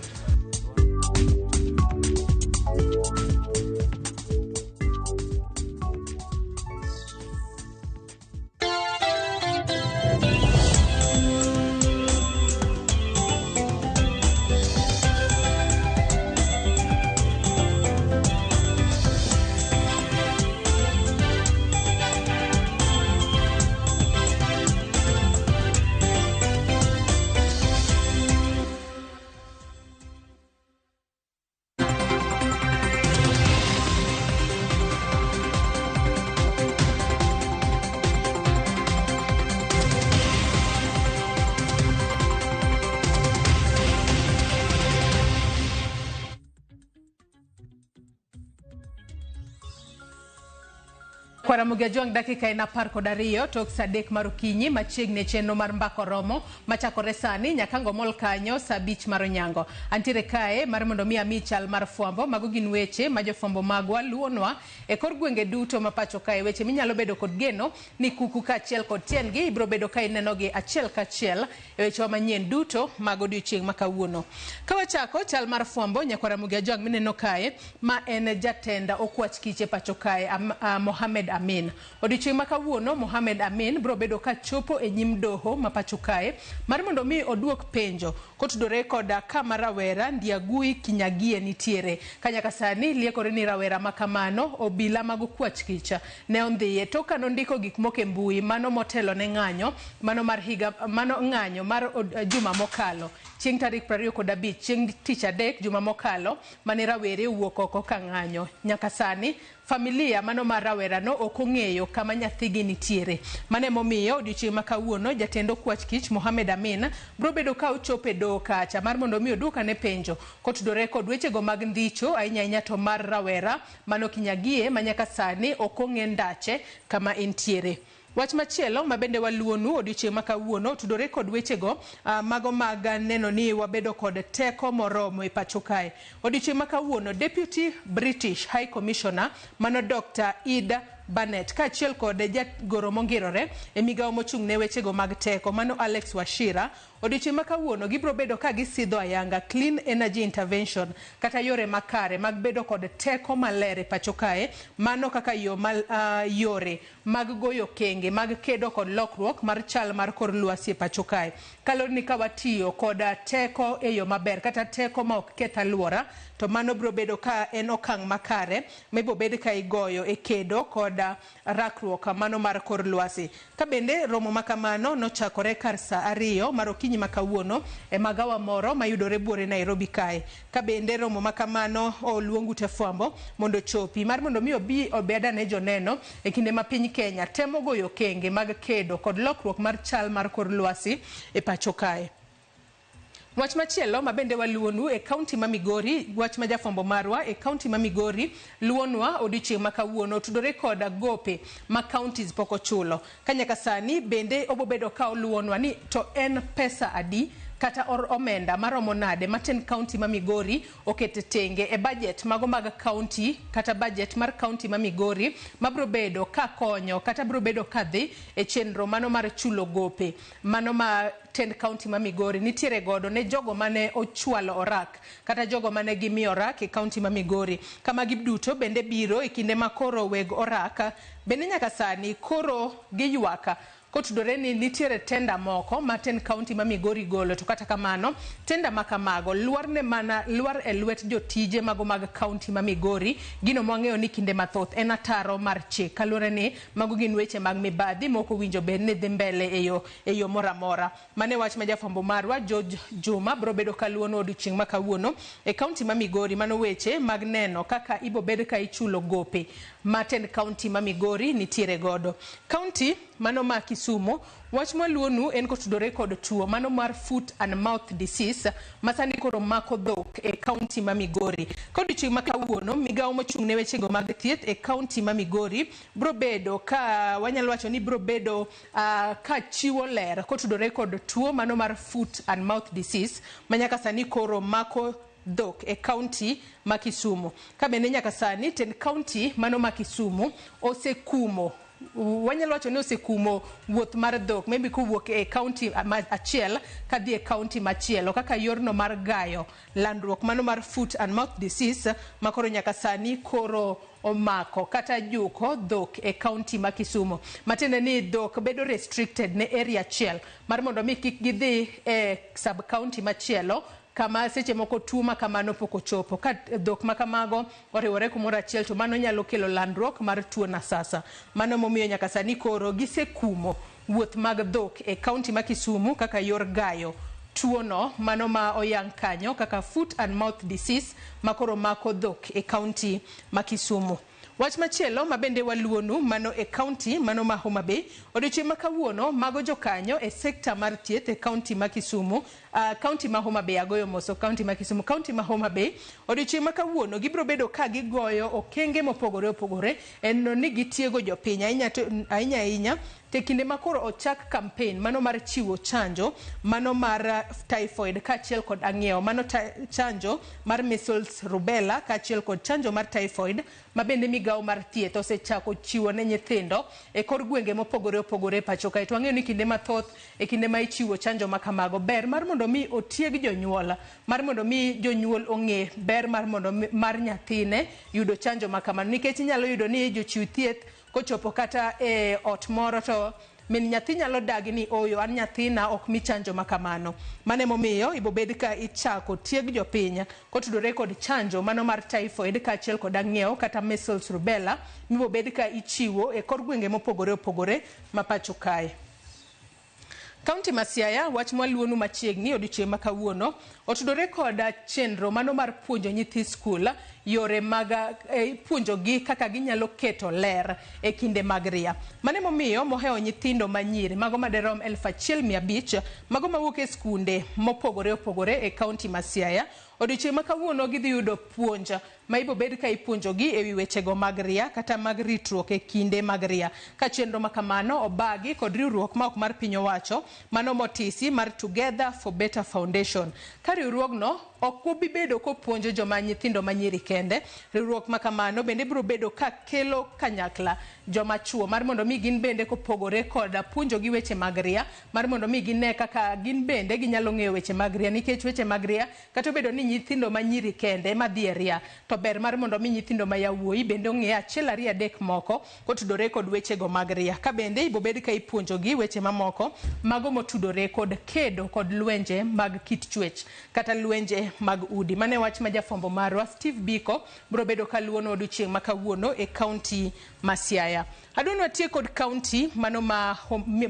Speaker 15: Kwara Mugia Jwang dakika ina par kod ariyo tok sadek mar okinyi machiegni chenro mar mbako romo machakore sani nyakango mol kanyo saa 5 mar onyango. Antiere kae mar mondo mi amichal mar fwambo mago gin weche ma jofwambo magwa luonwa e kor gwenge duto mapacho kae weche minyalo bedo kod geno ni kuku ka achiel kod tiengi ibro bedo kae neno gi achiel ka achiel e weche manyien duto mago odiochieng' makawuono. Kawachako chal mar fwambo Nyakwara Mugia Jwang mineno kae ma en jatenda okwach kiche pacho kae Mohamed Amin. Odiochieng' makawuono Mohamed Amin bro bedo ka chopo e nyim doho mapacho kae mar mondo mi oduok penjo kotudore koda kama rawera Ndiagui Kinyagie nitiere. Kanyaka sani liekore ni rawera makamano obila mago kwach kicha ne ondhiye toka nondiko gik moko e mbui mano motelo ne ng'anyo mano mar higa mano ng'anyo mar juma mokalo chieng' tarik 25 chieng' tich adek juma mokalo mane rawere wuok oko ka ng'anyo. Nyaka sani familia mano mar rawera no okong'eyo kama nyathigi nitiere. Mane momiyo odiochieng' makawuono jatendo kwach kich Mohamed Amin bro bedo ka ochope do kacha mar mondo mi oduka ne penjo kotudore kod weche go mag ndicho ainya to mar rawera mano Kinyagie manyaka sani okong'e ndache kama entiere. Wach machielo mabende waluonu odiochieng' makawuono tudore kod wechego mago mag neno ni wabedo kod teko moromo e pacho kae. Odiochieng' makawuono Deputy British High Commissioner mano Dr. Ida Barnett ka achiel kod jagoro mongirore e migawo mochung' ne wechego mag teko mano Alex Washira odiochieng' makawuono gibro bedo ka gisidho ayanga clean energy intervention kata yore makare mag bedo kod teko malere pacho kae mano kaka yore mag goyo kenge mag kedo kod lokruok mar chal mar kor lwasi pacho kae kaloni ni kawatiyo kod teko e yo maber kata teko ma ok ketha alwora to mano bro bedo ka en okang' makare mebo bed ka igoyo e kedo kod rakruok mano mar kor lwasi. Ka bende romo makamano nochakore kar saa 2 mar okinyi makawuono e magawa moro mayudore buore Nairobi kae. Ka bende romo makamano oluongu te fwambo mondo chopi mar mondo mi obi obeda ne joneno e kinde ma piny Kenya temo goyo kenge mag kedo kod lokruok mar chal mar kor lwasi e pacho kae. Wach machielo mabende waluonu e kaunti ma Migori, wach ma jafombo marwa e kaunti ma Migori luonwa odiochieng' ma kawuono tudore koda gope ma counties pok ochulo. Kanyaka sani bende obobedo ka oluonwa ni to en pesa adi kata omenda maromo nade maten county ma Migori okete tenge e budget mago mag county kata budget mar county ma Migori mabro bedo ka konyo kata bro bedo kadhi e chenro mano mar chulo gope mano ma ten county ma Migori nitiere godo ne jogo mane ochwalo orak kata jogo mane gimiyo orak e county ma Migori kama gibduto bende biro e kinde ma koro weg orak bende nyaka sani koro giyuaka kotudore ni nitiere tenda moko maten county ma Migori golo to kata kamano tenda makamago luar e lwet jotije mago mag county ma Migori gino mwang'eyo ni kinde mathoth en ataro mar chik kalure ni mago gin weche mag mibadhi moko winjo bed ni dhi mbele e yo moramora mane wach ma jafombo marwa George Juma bro bedo kaluono odiochieng' ma kawuono e county ma Migori mano weche mag neno kaka ibo bed ka ichulo gope maten county ma Migori nitiere godo county mano ma Kisumu wach maluonu en kotudore kod tuo mano mar foot and mouth disease masani koro mako dhok e county ma Migori kodiochieng' ma kawuono migawo mochung' ne weche go mag thieth e county ma Migori bro bedo ka wanyalo wacho ni bro bedo ka chiwo ler kotudore kod tuo mano mar foot and mouth disease manyaka sani koro mako dhok e county ma Kisumu ka bende nyaka sani ten county mano ma Kisumu osekumo wanyalo wacho ni osekumo wuoth mar dhok maybe kuwuok e county achiel kadhi e county machielo kaka yorno mar gayo landruok mano mar foot and mouth disease makoro nyaka sani koro omako kata juko dhok e county ma Kisumu matende ni dhok bedo restricted ne area achiel mar mondo mi kik gidhi e sub county machielo kama seche moko tuo makamano poko chopo ka dhok makamago oriwore kumoro achiel to mano nyalo kelo landruok mar tuo na sasa mano momiyo nyaka sani koro gisekumo wuoth mag dhok e county ma Kisumu kaka yor gayo tuo no mano ma oyang kanyo kaka foot and mouth disease makoro mako dhok e county ma Kisumu. Wach machielo mabende waluonu mano e county mano ma Homa Bay odiochieng' ma kawuono mago jokanyo e sekta mar thieth e county ma Kisumu county ma Homa Bay agoyo moso county ma Kisumu county ma Homa Bay odiochieng' ma kawuono gibro bedo ka gigoyo okenge mopogore opogore en no ni gitiego jopiny ahinya te kinde makoro ochak campaign mano mar chiwo chanjo mano mar typhoid kaachiel kod ang'iewo mano chanjo mar measles rubella kaachiel kod chanjo mar typhoid mabende migawo mar thieth osechako chiwo ne nyithindo e kor gwenge mopogore opogore pacho kae to wang'eyo ni kinde mathoth e kinde ma ichiwo chanjo makamago ber mar mondo mi otieg jonyuol mar mondo mi jonyuol ong'e ber mar nyathine yudo chanjo makamano nikech inyalo yudo ni jochiw thieth kochopo kata e ot moro to min nyathi nyalo dagi ni oyo an nyathina ok mi chanjo makamano mane momiyo ibo bed ka ichako tieg jopiny kotudore kod chanjo mano mar typhoid kaachiel kod ang'iewo kata measles rubella mibo bed ka ichiwo e kor gwenge mopogore opogore ma pacho kae. County ma Siaya wach mwaluonu machiegni odiochieng' ma kawuono otudore koda chenro mano mar puonjo nyithi skul yore mag puonjogi kaka ginyalo keto ler e kinde mag ria mane momiyo mohewo nyithindo manyiri mago maderom 1,500 mago mawuok e skunde mopogore opogore e county ma Siaya odiochieng' ma kawuono gidhi yudo puonj ma ibo bed ka ipuonjogi e wi wechego mag ria kata mag ritruok e kinde mag ria ka chenro makamano obagi kod riwruok ma ok mar piny owacho mano motisi mar Together for Better Foundation ka riwruogno ok obi bedo kopuonjo joma nyithindo manyiri kende riwruok makamano bende biro bedo ka kelo kanyakla joma chuo mar mondo mi gin bende kopogore koda puonjo gi weche mag ria mar mondo mi gine kaka gin bende ginyalo ng'eyo weche mag ria nikech weche mag ria kata bedo ni nyithindo manyiri kende madhi ria to ber mar mondo mi nyithindo ma yawuoyi bende ong'e achiel ariyo adek moko kotudore kod weche go mag ria ka bende ibo bed ka ipuonjo gi weche mamoko mago motudore kod kedo kod lwenje mag kit chwech kata lwenje mag udi mane wach ma jafombo marwa Steve Biko bro bedo kaluono odiochieng' ma kawuono e county ma Siaya. Adwani watie kod county mano ma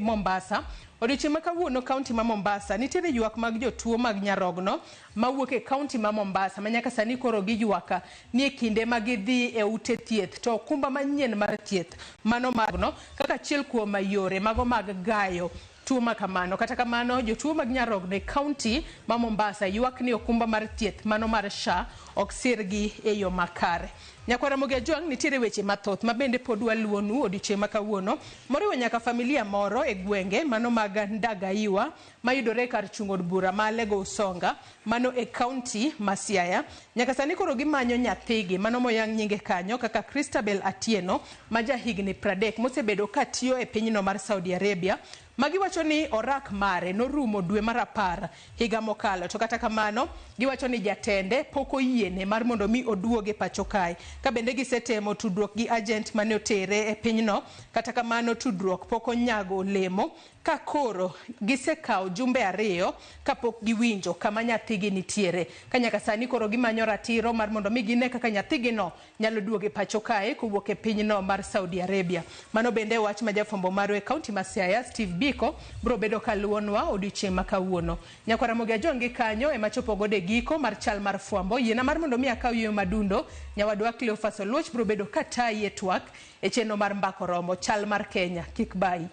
Speaker 15: Mombasa odiochieng' ma kawuono county ma Mombasa nitiere ywak mag jotuo mag nyarogno mawuok e county ma Mombasa manyaka sani koro giywaka ni e kinde ma gidhi e ute thieth to okumba manyien mar thieth mano magno kaka achiel kuom yore mago mag gayo tuo makamano. Kata kamano jotuo mag Nyarogno County ma Mombasa ywak ni okumba mar thieth mano mar SHA ok sirgi e yo makare. Nyakwara Mogi Ajwang nitiere weche mathoth mabende pod waluonu odiochieng' ma kawuono moriwo nyaka familia moro e gwenge mano mag Ndagaiwa mayudore kar chungo od bura ma Lego Usonga mano e county ma Siaya. Nyaka sani koro gimanyo nyathigi mano moyang nyinge kanyo kaka Christabel Atieno ma jahigni 30 mosebedo katiyo e pinyno mar Saudi Arabia. Magiwacho ni orak mare norumo dwe mar 10 higa mokalo, to kata kamano giwacho ni jatende poko yiene mar mondo mi oduoge pacho kae. Ka bende gisetemo tudruok gi agent mane otere e pinyno, kata kamano tudruok poko nyago olemo ka koro gisekao jumbe 2 kapok giwinjo kama nyathigi nitiere. Ka nyaka sani koro gimanyo ratiro mar mondo mi gine kaka nyathigi no nyalo duoge pacho kae kowuok e pinyno mar Saudi Arabia. Mano bende wach ma jafombo maro e kaunti ma Siaya Steve Biko bro bedo kaluonwa odiochieng' ma kawuono. Nyakwara Mogi Ajwang kanyo ema chopo gode giko mar chal mar fwambo. Yiena mar mondo mi akaw yo madundo nyawadwa Cleophas Oluoch bro bedo katayi twak e chenro mar Mbako Romo chal mar Kenya. Kik bai.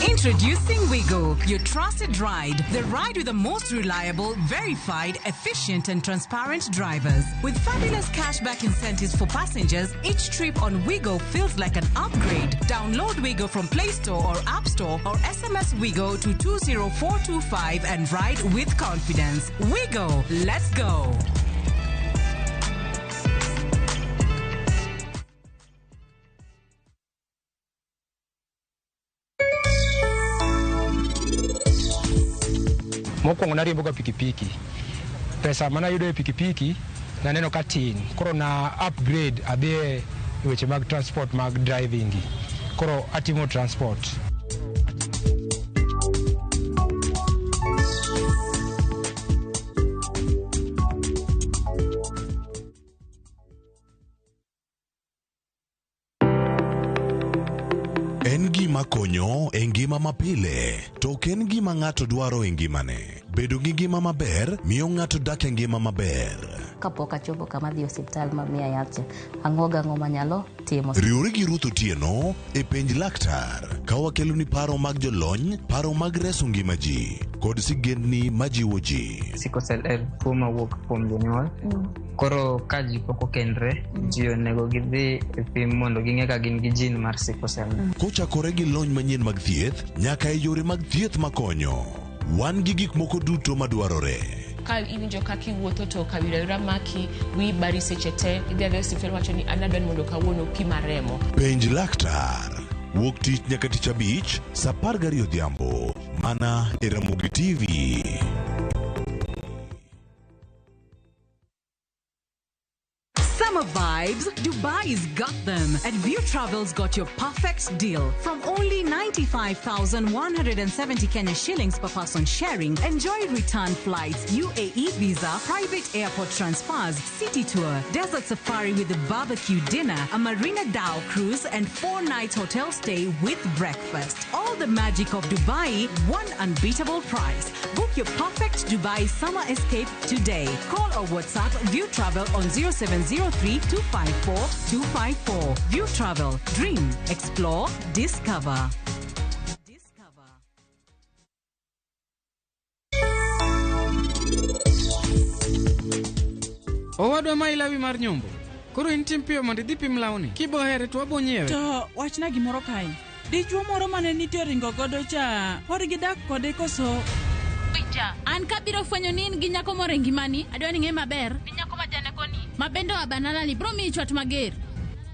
Speaker 26: Introducing Wigo, your trusted ride. The ride with the most reliable, verified, efficient and transparent drivers. With fabulous cashback incentives for passengers, each trip on Wigo feels like an upgrade. Download Wigo from Play Store or App Store or SMS Wigo to 20425 and ride with confidence. Wigo, let's go.
Speaker 11: Mokwongo nariembo ga pikipiki. Pesa mana yudo e pikipiki na neno ka tin. Koro na upgrade adhi weche mag transport mag driving. Koro atimo transport.
Speaker 6: En gima konyo e ngima mapile, to ken gima ng'ato dwaro e ngimane. Bedo gi ngima maber miyo ng'ato dak e ngima maber.
Speaker 16: Kapok achopo kama dhi osiptal ma miya yath, ang'o manyalo timo.
Speaker 6: Riwri gi Ruth Otieno e penj laktar, ka wakelo ni paro mag jolony, paro mag reso ngima ji, kod sigendni majiwo ji.
Speaker 17: Sickle cell en tuo mawuok kuom jonyuol. Koro ka ji pok okendre, ji onego gidhi e pim mondo ging'e ka gin gi jin mar sickle cell.
Speaker 6: Kochakore gi lony manyien mag thieth, nyaka e yore mag thieth makonyo. Wan gi gik moko duto madwarore.
Speaker 19: Ka iwinjo kaki wuotho to kawira maki wi bari seche te idhi adhi osiptal wacho ni anadwani mondo kawuono pima remo.
Speaker 6: Penj laktar. Wuok tich nyaka tich abich, saa 12 odhiambo. Mana e Ramogi TV.
Speaker 26: Summer vibes, Dubai's got them. And View Travel's got your perfect deal. From only 95,170 Kenya shillings per person sharing, enjoy return flights, UAE visa, private airport transfers, city tour, desert safari with a barbecue dinner, a Marina Dow cruise, and 4 nights hotel stay with breakfast. All the magic of Dubai, one unbeatable price. Book your perfect Dubai summer escape today. Call or WhatsApp View Travel on 0703-254-254. View Travel. Dream. Explore. Discover.
Speaker 3: Owadwa ma ilawi mar nyombo. Koro in tim piyo mondo idhi pim lawni. Kibo here to wabo nyiewe.
Speaker 21: To wachna gimoro kae. Dichuo moro mane nitie ringo godo cha, pod gidak kode koso.
Speaker 18: Winja, an kabiro fwenyo ni in gi nyako moro e ngimani, adwa ni ng'e maber. Ni nyako ma janeko ni. Mabendo wa banana ni bro mi chwat mager.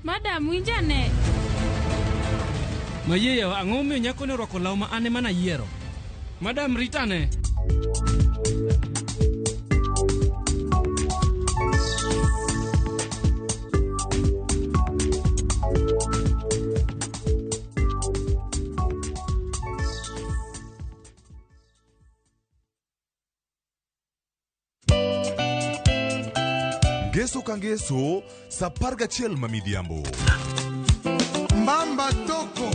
Speaker 21: Madam winjane. Mayeyo ang'o miyo nyako ne orwako law ma ane mana yiero. Madam ritane.
Speaker 6: Ngeso ka ngeso, saa 11 mamidhiambo.
Speaker 20: Mbamba toko,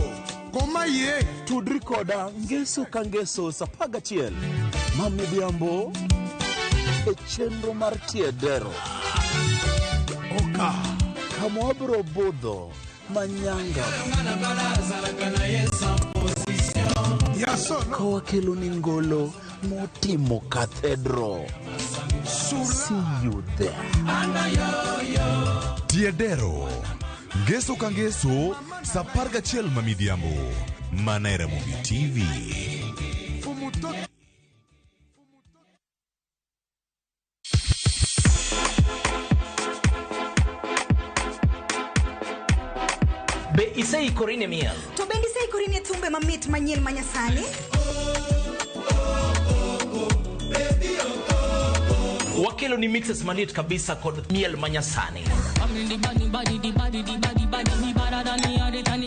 Speaker 20: koma ye.
Speaker 1: Tudri koda ngeso ka ngeso saa 11 mamidhiambo. e chenro mar Tiedero. Oka kama wabro budho manyanga kowa kelo ni ngolo motimo Cathedral. See you there.
Speaker 6: Tiedero, Ngeso Kangeso, Saparga Chelma Midiambo, Manera Movie TV.
Speaker 1: Be isei korine miel.
Speaker 4: To bendi sei korine tumbe mamit manyien manyasani.
Speaker 1: Wakelo ni mixes malit kabisa kod miel manyasani.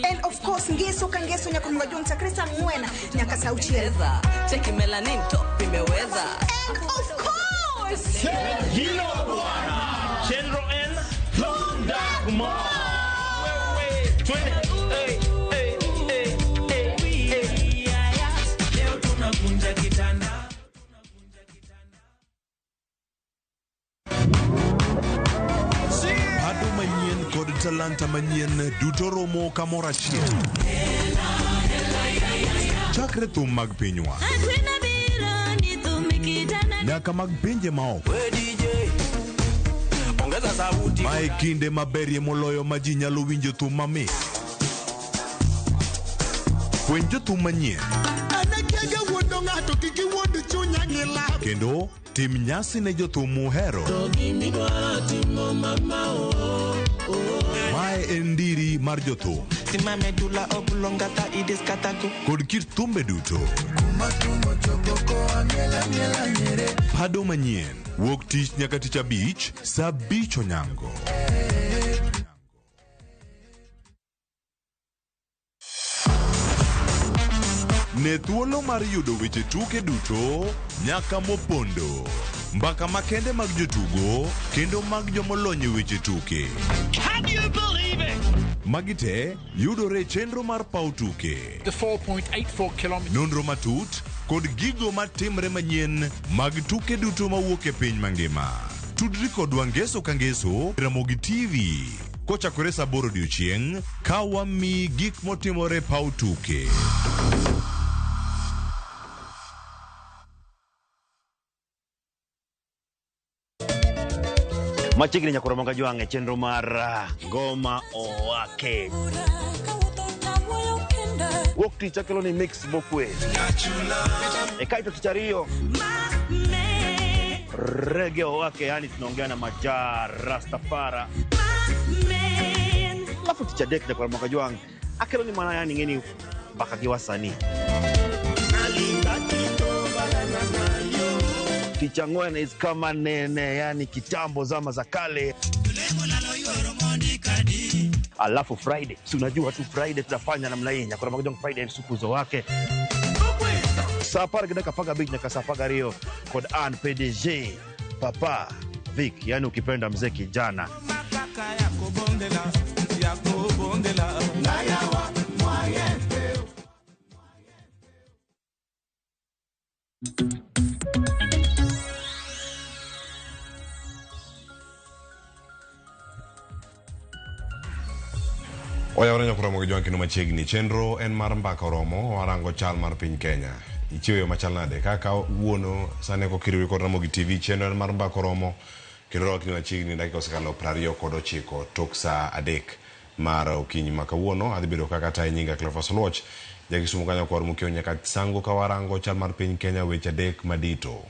Speaker 4: And of course Ngeso Kangeso Nyakuronga Jwang Takresa Mwena Nyaka Sauchieza.
Speaker 5: Cheki melanin top imeweza.
Speaker 4: And of course
Speaker 1: Hilo bwana. Chenro N Londa Kuma.
Speaker 6: Hado manyen kod talanta manyen duto romo kamora chiel. Chakre thum mag pinywa nyaka mag pinje maoko. Mae kinde maberie moloyo ma ji nyalo winjo thum mamit. Puonj jothum manyien kendo tim nyasi ne jothum muhero. Mae en ndiri mar jothum kod kit thumbe duto. Hado manyien wuok tich nyaka tich abich saa 5 onyango. Ne thuolo mar yudo weche tuke duto nyaka mopondo. Mbaka makende mag jotugo kendo mag jomolony weche tuke.
Speaker 8: Can you believe it?
Speaker 6: Magite yudore chenro mar pau tuke.
Speaker 8: The 4.84 kilometers.
Speaker 6: Nonro matut kod gigo matimre manyien mag tuke duto mawuok e piny mangima. Tudri kod Ngeso Kangeso Ramogi TV. Kochakore saa 8 odiechieng' ka wami gik motimore pau tuke.
Speaker 23: Machiegni Nyakuronga Jwang e chenro mar Ngoma Owake. Wuok tich akelo ni mix mokwe. E kaito tich ariyo Reggae Owake, yani tunaongea na Majar Rastafara. Alafu tich adek Nyakuronga Jwang akelo ni mana yani ngeni mpaka kiwasani. Kichangwena is kama nene, yani kitambo zama za kale. Alafu Friday, si unajua tu Friday tunafanya namna hii. Nyakuronga Jwang Friday siku zo wake. Sapar gida kapaga beach nyaka sapaga Rio kod an PDG Papa Vic, yani ukipenda mzee kijana.
Speaker 13: Oya Nyakuronga Jwang kino machiegni chenro en mar mbaka romo warango chal mar piny Kenya. Ichiweyo machal nade kaka wuono sane ko kiriwi kod Ramogi TV chenro en mar mbaka romo kendo wakini machiegni dakika osekalo 29 tok saa 3 mar okinyi maka wuono adhi bedo kaka tayi nyinga Cleophas Oluoch jakisumo kanyo kwar mukio nyaka sango ka warango chal mar piny Kenya weche 3 madito.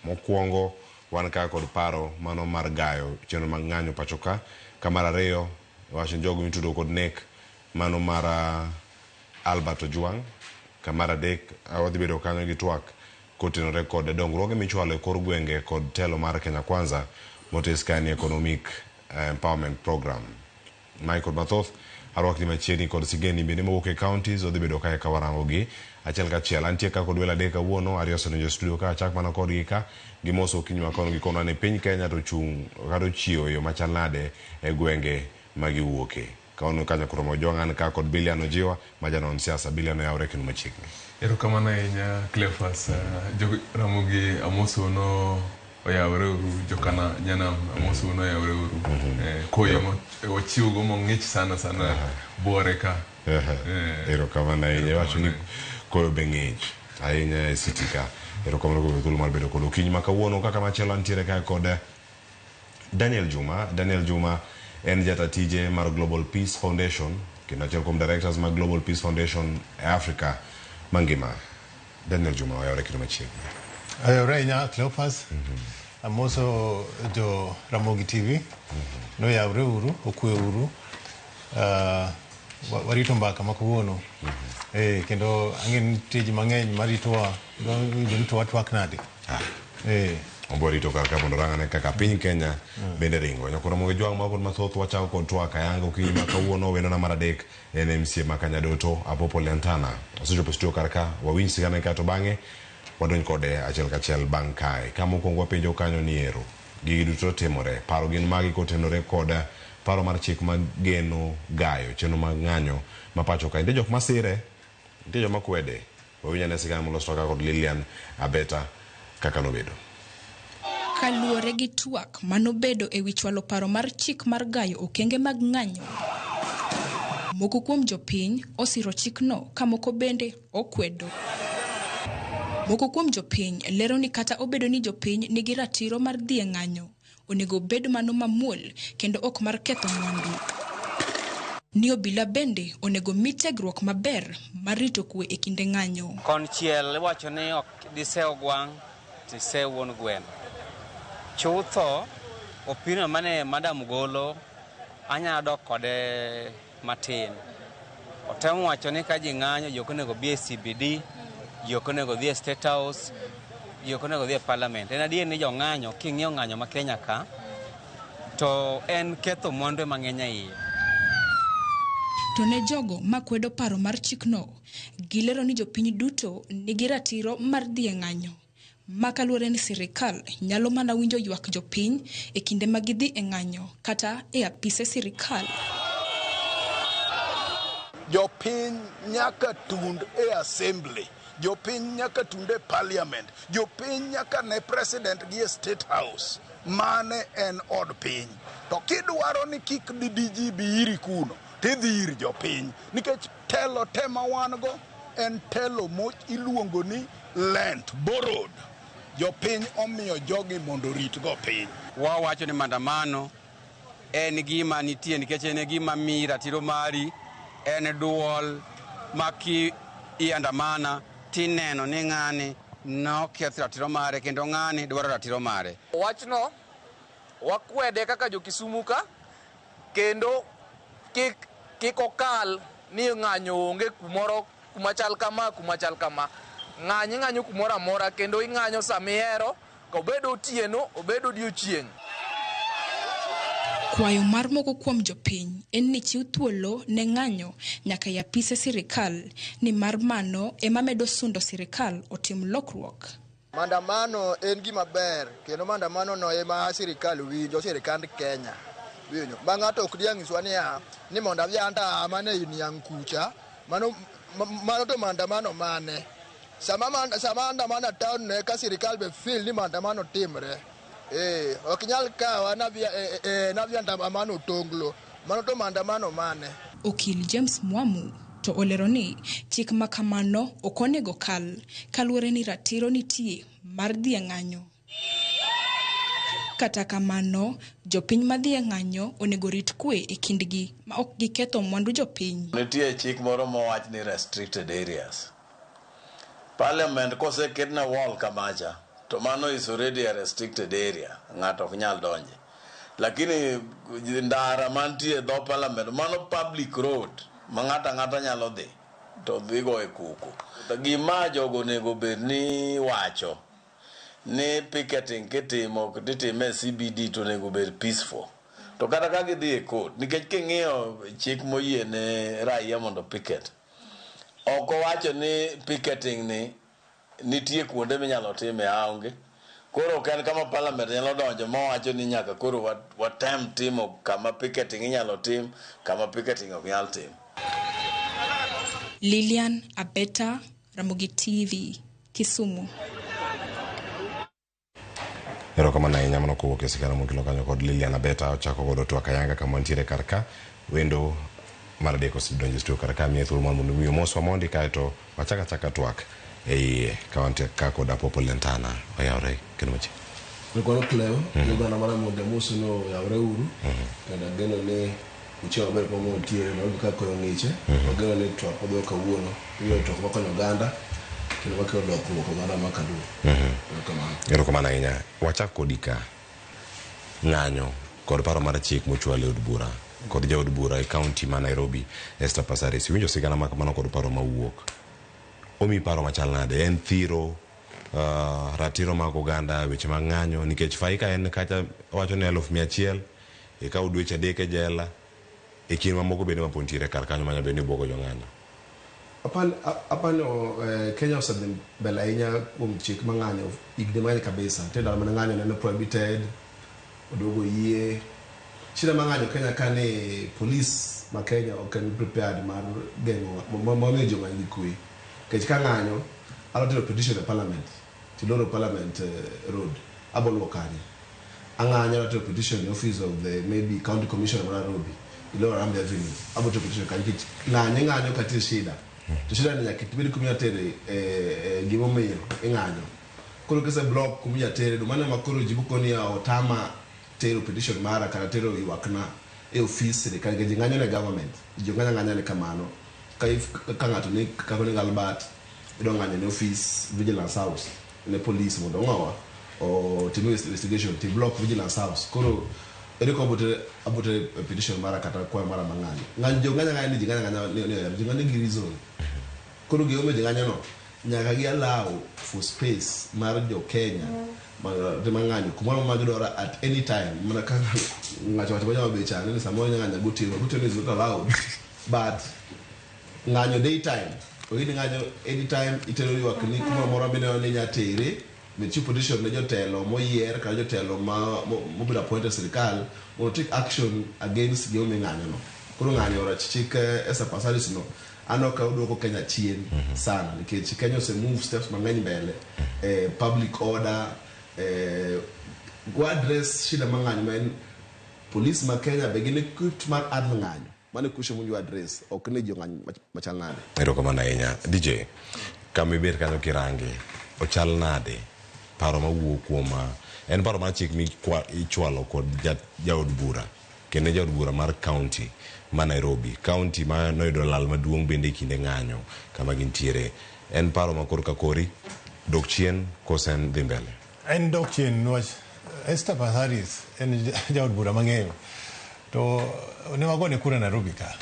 Speaker 13: Mokwongo wan ka kod paro mano mar gayo chenro mag ng'anyo pachoka. Kamar ariyo wacho jogo mitudo kod nek mano mar Albert Ojwang. Kamar adek awadhi bedo kanyo gi twak kotenore kod dongruoge michwalo e kor gwenge kod telo mar Kenya Kwanza Moteskani Economic Empowerment Program. Michael Mathoth arwakni machiegni kod sigeni bende mawuok e counties odhi bedo kae ka warangogi achiel kachiel. Antie ka kod wela deka wuono ariyo sonjo studio ka chak mana kod gika gimoso kinywa kono gi kono ne piny Kenya to chung kado chio yo machal nade e gwenge magiwuoke. Kaono ka Nyakuronga Jwang an ka kod Bilian Ojiwa majanon siasa. Bilian yawre kinu machiegni.
Speaker 12: Erokamano ahinya Cleophas. Ramogi amoso no
Speaker 2: oyawre uru jokana nyana amosu no oyawre uru koyo mo chiwo go mo ngich sana bore ka
Speaker 13: ero kamana wacho ni koyo bengich ahinya sitika ero kamano go dhulu mar bedo kod okinyi makawuono kaka machielo antiere ka kod Daniel Juma en jata tije mar Global Peace Foundation kendo achiel kuom directors mag Global Peace Foundation Africa mangima. Daniel Juma oyawre kendo machiegni.
Speaker 7: Oyawre nya Cleopas amoso jo Ramogi TV no yawre uru okwe uru warito mbaka makawuono kendo ang'en tiji mang'eny maritowa jonitowa twak nade
Speaker 13: Omborito kaka mondo rangane kaka piny Kenya bende ringo nyakoro moge jwang makod mathoth wachako kod twak ayanga okinyi makawuono wendo na maradek en MCA makanya doto Apopo Lentana osechopo studio karka wawinj sigana kato bang'e wadonj kode achiel kachiel bang' kae kama mokwongo wapenjo kanyo ni ero gigi duto timore paro gin magi kotenore kod paro mar chik mageno gayo chenro mag ng'anyo mapacho ka nitie jok masire nitie joma kwede wawinjane sigana molos toka kod Lilian Abeta kaka nobedo
Speaker 10: kaluwore gi twak manobedo e wi chwalo paro mar chik mar gayo okenge mag ng'anyo. Moko kuom jopiny osiro chikno ka moko bende okwedo. Moko kuom jopiny lero ni kata obedo ni jopiny nigi ratiro mar dhi e ng'anyo, onego bed mano mamuol kendo ok mar ketho mwandu. Ni obila bende onego mi tiegruok maber mar rito kwe e kinde ng'anyo.
Speaker 22: Konchiel wacho ni ok diseo gwang' tiseo wuon gweno. Chutho opino mane madam golo anya dok kode matin. Otemo wacho ni ka ji ng'anyo jok onego bi e CBD, jok onego dhi e State House, jok onego dhi e Parliament. En adier ni jo ng'anyo king'iyo ng'anyo ma Kenya ka to en ketho mwandu mang'eny ahinya.
Speaker 10: To ne jogo makwedo paro mar chikno, gilero ni jopiny duto nigi ratiro mar dhi e ng'anyo. Makaluwore ni sirikal nyalo mana winjo ywak jopiny e kinde ma gidhi e ng'anyo kata e apise sirikal.
Speaker 24: Jopiny nyaka tund e assembly, jopiny nyaka tund e parliament, jopiny nyaka ne president gi e State House. Mane en od piny. To kidwaro ni kik DDG bi iri kuno, tidhi ir jopiny. Nikech telo tema wan go en telo moch iluongo ni lent, borrowed. Jopiny omiyo jogi mondo rit go piny.
Speaker 22: Wawacho ni maandamano en gima nitie nikech en gima mi ratiro mari en duol maki iandamana tineno ni ng'ani noketho ratiro mare kendo ng'ani dwaro ratiro mare.
Speaker 25: Wachno wakwede kaka jo Kisumu ka kendo kik okal ni ng'anyo onge kumoro kumachal kama ng'anyo kumoro amora kendo ing'anyo samihero ka obedo otieno obedo odiochieng'.
Speaker 10: Kwayo mar moko kuom jopiny en ni chiw thuolo ne ng'anyo nyaka e apise sirikal ni mar mano ema medo sundo sirikal otim lokruok.
Speaker 27: Maandamano en gima ber kendo maandamano no ema sirikal winjo sirikand Kenya. Winjo ba ng'ato ok diang'iswa ni mondo adhi anda amane niang' kucha mano to maandamano mane sama maandamano town ne ka sirikal be feel ni maandamano timre ok nyal kawa na vya maandamano tonglo mano to maandamano mane.
Speaker 10: Okil James Mwamu to olero ni chik makamano ok onego kal kaluwore ni ratiro nitie mar dhi e ng'anyo. Kata kamano, jopiny madhi e ng'anyo onego rit kwe e kindgi ma ok giketho mwandu jopiny.
Speaker 28: Nitie chik moro mowach ni restricted areas. Parliament koseket na wall kamacha, to mano is already a restricted area. Ng'ato ok nyal donje. Lakini ndara mantie dho parliament, mano public road. Ma ng'ata nyalo dhi. To dhigo e kuku. Gima jogo onego bed ni wacho. Ni picketing kitimo kitime CBD to nego bed peaceful. To kata ka gidhi e court nikech king'iyo chik moyie ne raia mondo picket. Ok owacho ni picketing ni nitie kuonde minyalo time aonge. Koro kan kama parliament nyalo donjo mowacho ni nyaka koro watem timo kama picketing inyalo tim, kama picketing ok nyal tim.
Speaker 10: Lilian Abeta, Ramogi TV, Kisumu.
Speaker 13: Ero kama na inyama no kuwoke sikana mukilo kanyo kod Liliana Beta ochako godo to akayanga kama ntire karka wendo maradeko sidonje stu karka mi thul mon mundu moswa mondi kaito wachaka chaka twak kawante kako da popolentana oyawre kenoche
Speaker 9: Nilikuwa Cleo, nilikuwa na mara moja musu no ya Ureuru, kada geno ne uchewa bere pa mo tie na ubuka ko ngiche, geno ne twa ko ka uono, iyo to ko no Uganda, kile wake ndo ko Uganda makadu.
Speaker 13: Ero kama na inya wachak kodika ng'anyo kod paro mar chik mochwale od bura kod jaod bura e county ma Nairobi Esther Passaris winjo sigana makamano kod paro mawuok omi paro machal nade en thiro ratiro mag Uganda weche mag ng'anyo nikech faika en kacha wacho ne 100,000 e ka udweche adek jela e kin mamoko bende mapontire kar kanyo manya bende bwogo jo ng'anyo
Speaker 9: apano Kenya osedhi mbele ahinya kuom chik mang'anyo igde mang'any kabisa tenda mana ng'anyo neno prohibited odogo yie shida mang'anyo Kenya kane police ma Kenya ok en prepared mar gengo momiyo jo ng'anyo kwe kech ka ng'anyo alotero petition e parliament tiloro parliament road abolo kanye ang'anyo alotero petition in office of the maybe county commissioner of Nairobi iloro Rambe Avenue aboto petition kanye ng'anyo katie shida to shida ni yakitibidi kumia tere gimo meyo ng'anyo koro kese block kumia tere do mana makoro jibuko ni ya otama tero petition mara kana tero iwakna e office de kage ng'anyo ne government ng'anyo ne kamano kaif kangato ne kakone galbat ido ng'anyo ne office vigilance house ne police mondo ngawa o timo investigation ti block vigilance house koro eriko abote petition mara kata kwa mara mang'anyo ng'anyo gi reason koro gi ome ng'anyo no nyaka gi allow for space mar jo Kenya de mang'anyo kuma magdora at any time mana kan ngacho watu banya becha ni samo ng'anyo gutiro is not allowed but ng'anyo daytime oyini ng'anyo anytime itero wakni kuma moro bene ne nyatere me chief position ne jotelo moyier ka jotelo mobila appointed serikal will take action against the ome ng'anyo no koro ng'anyo rachike Esther Passaris no anoka udoko Kenya chien sana nikech Kenya se move steps mang'eny mbele public order go address shida mang'anyo men police ma Kenya begin equipped mar ng'anyo mane kusho munju address ok ne jo ng'anyo machal nade
Speaker 13: ero kama na inya DJ kama ber kanyo kirange ochal nade paro mawuok kuoma en paro mar chik mi ichwalo kod jaod bura kendo jaod bura mar county ma Nairobi county ma noyudo lal maduong' bende kinde ng'anyo kama gintiere en paro makor ka kori dok chien kosen dhi mbele
Speaker 7: en dok chien nwach Esther Passaris en jaod bura mang'eyo to ne wagone kura Nairobi ka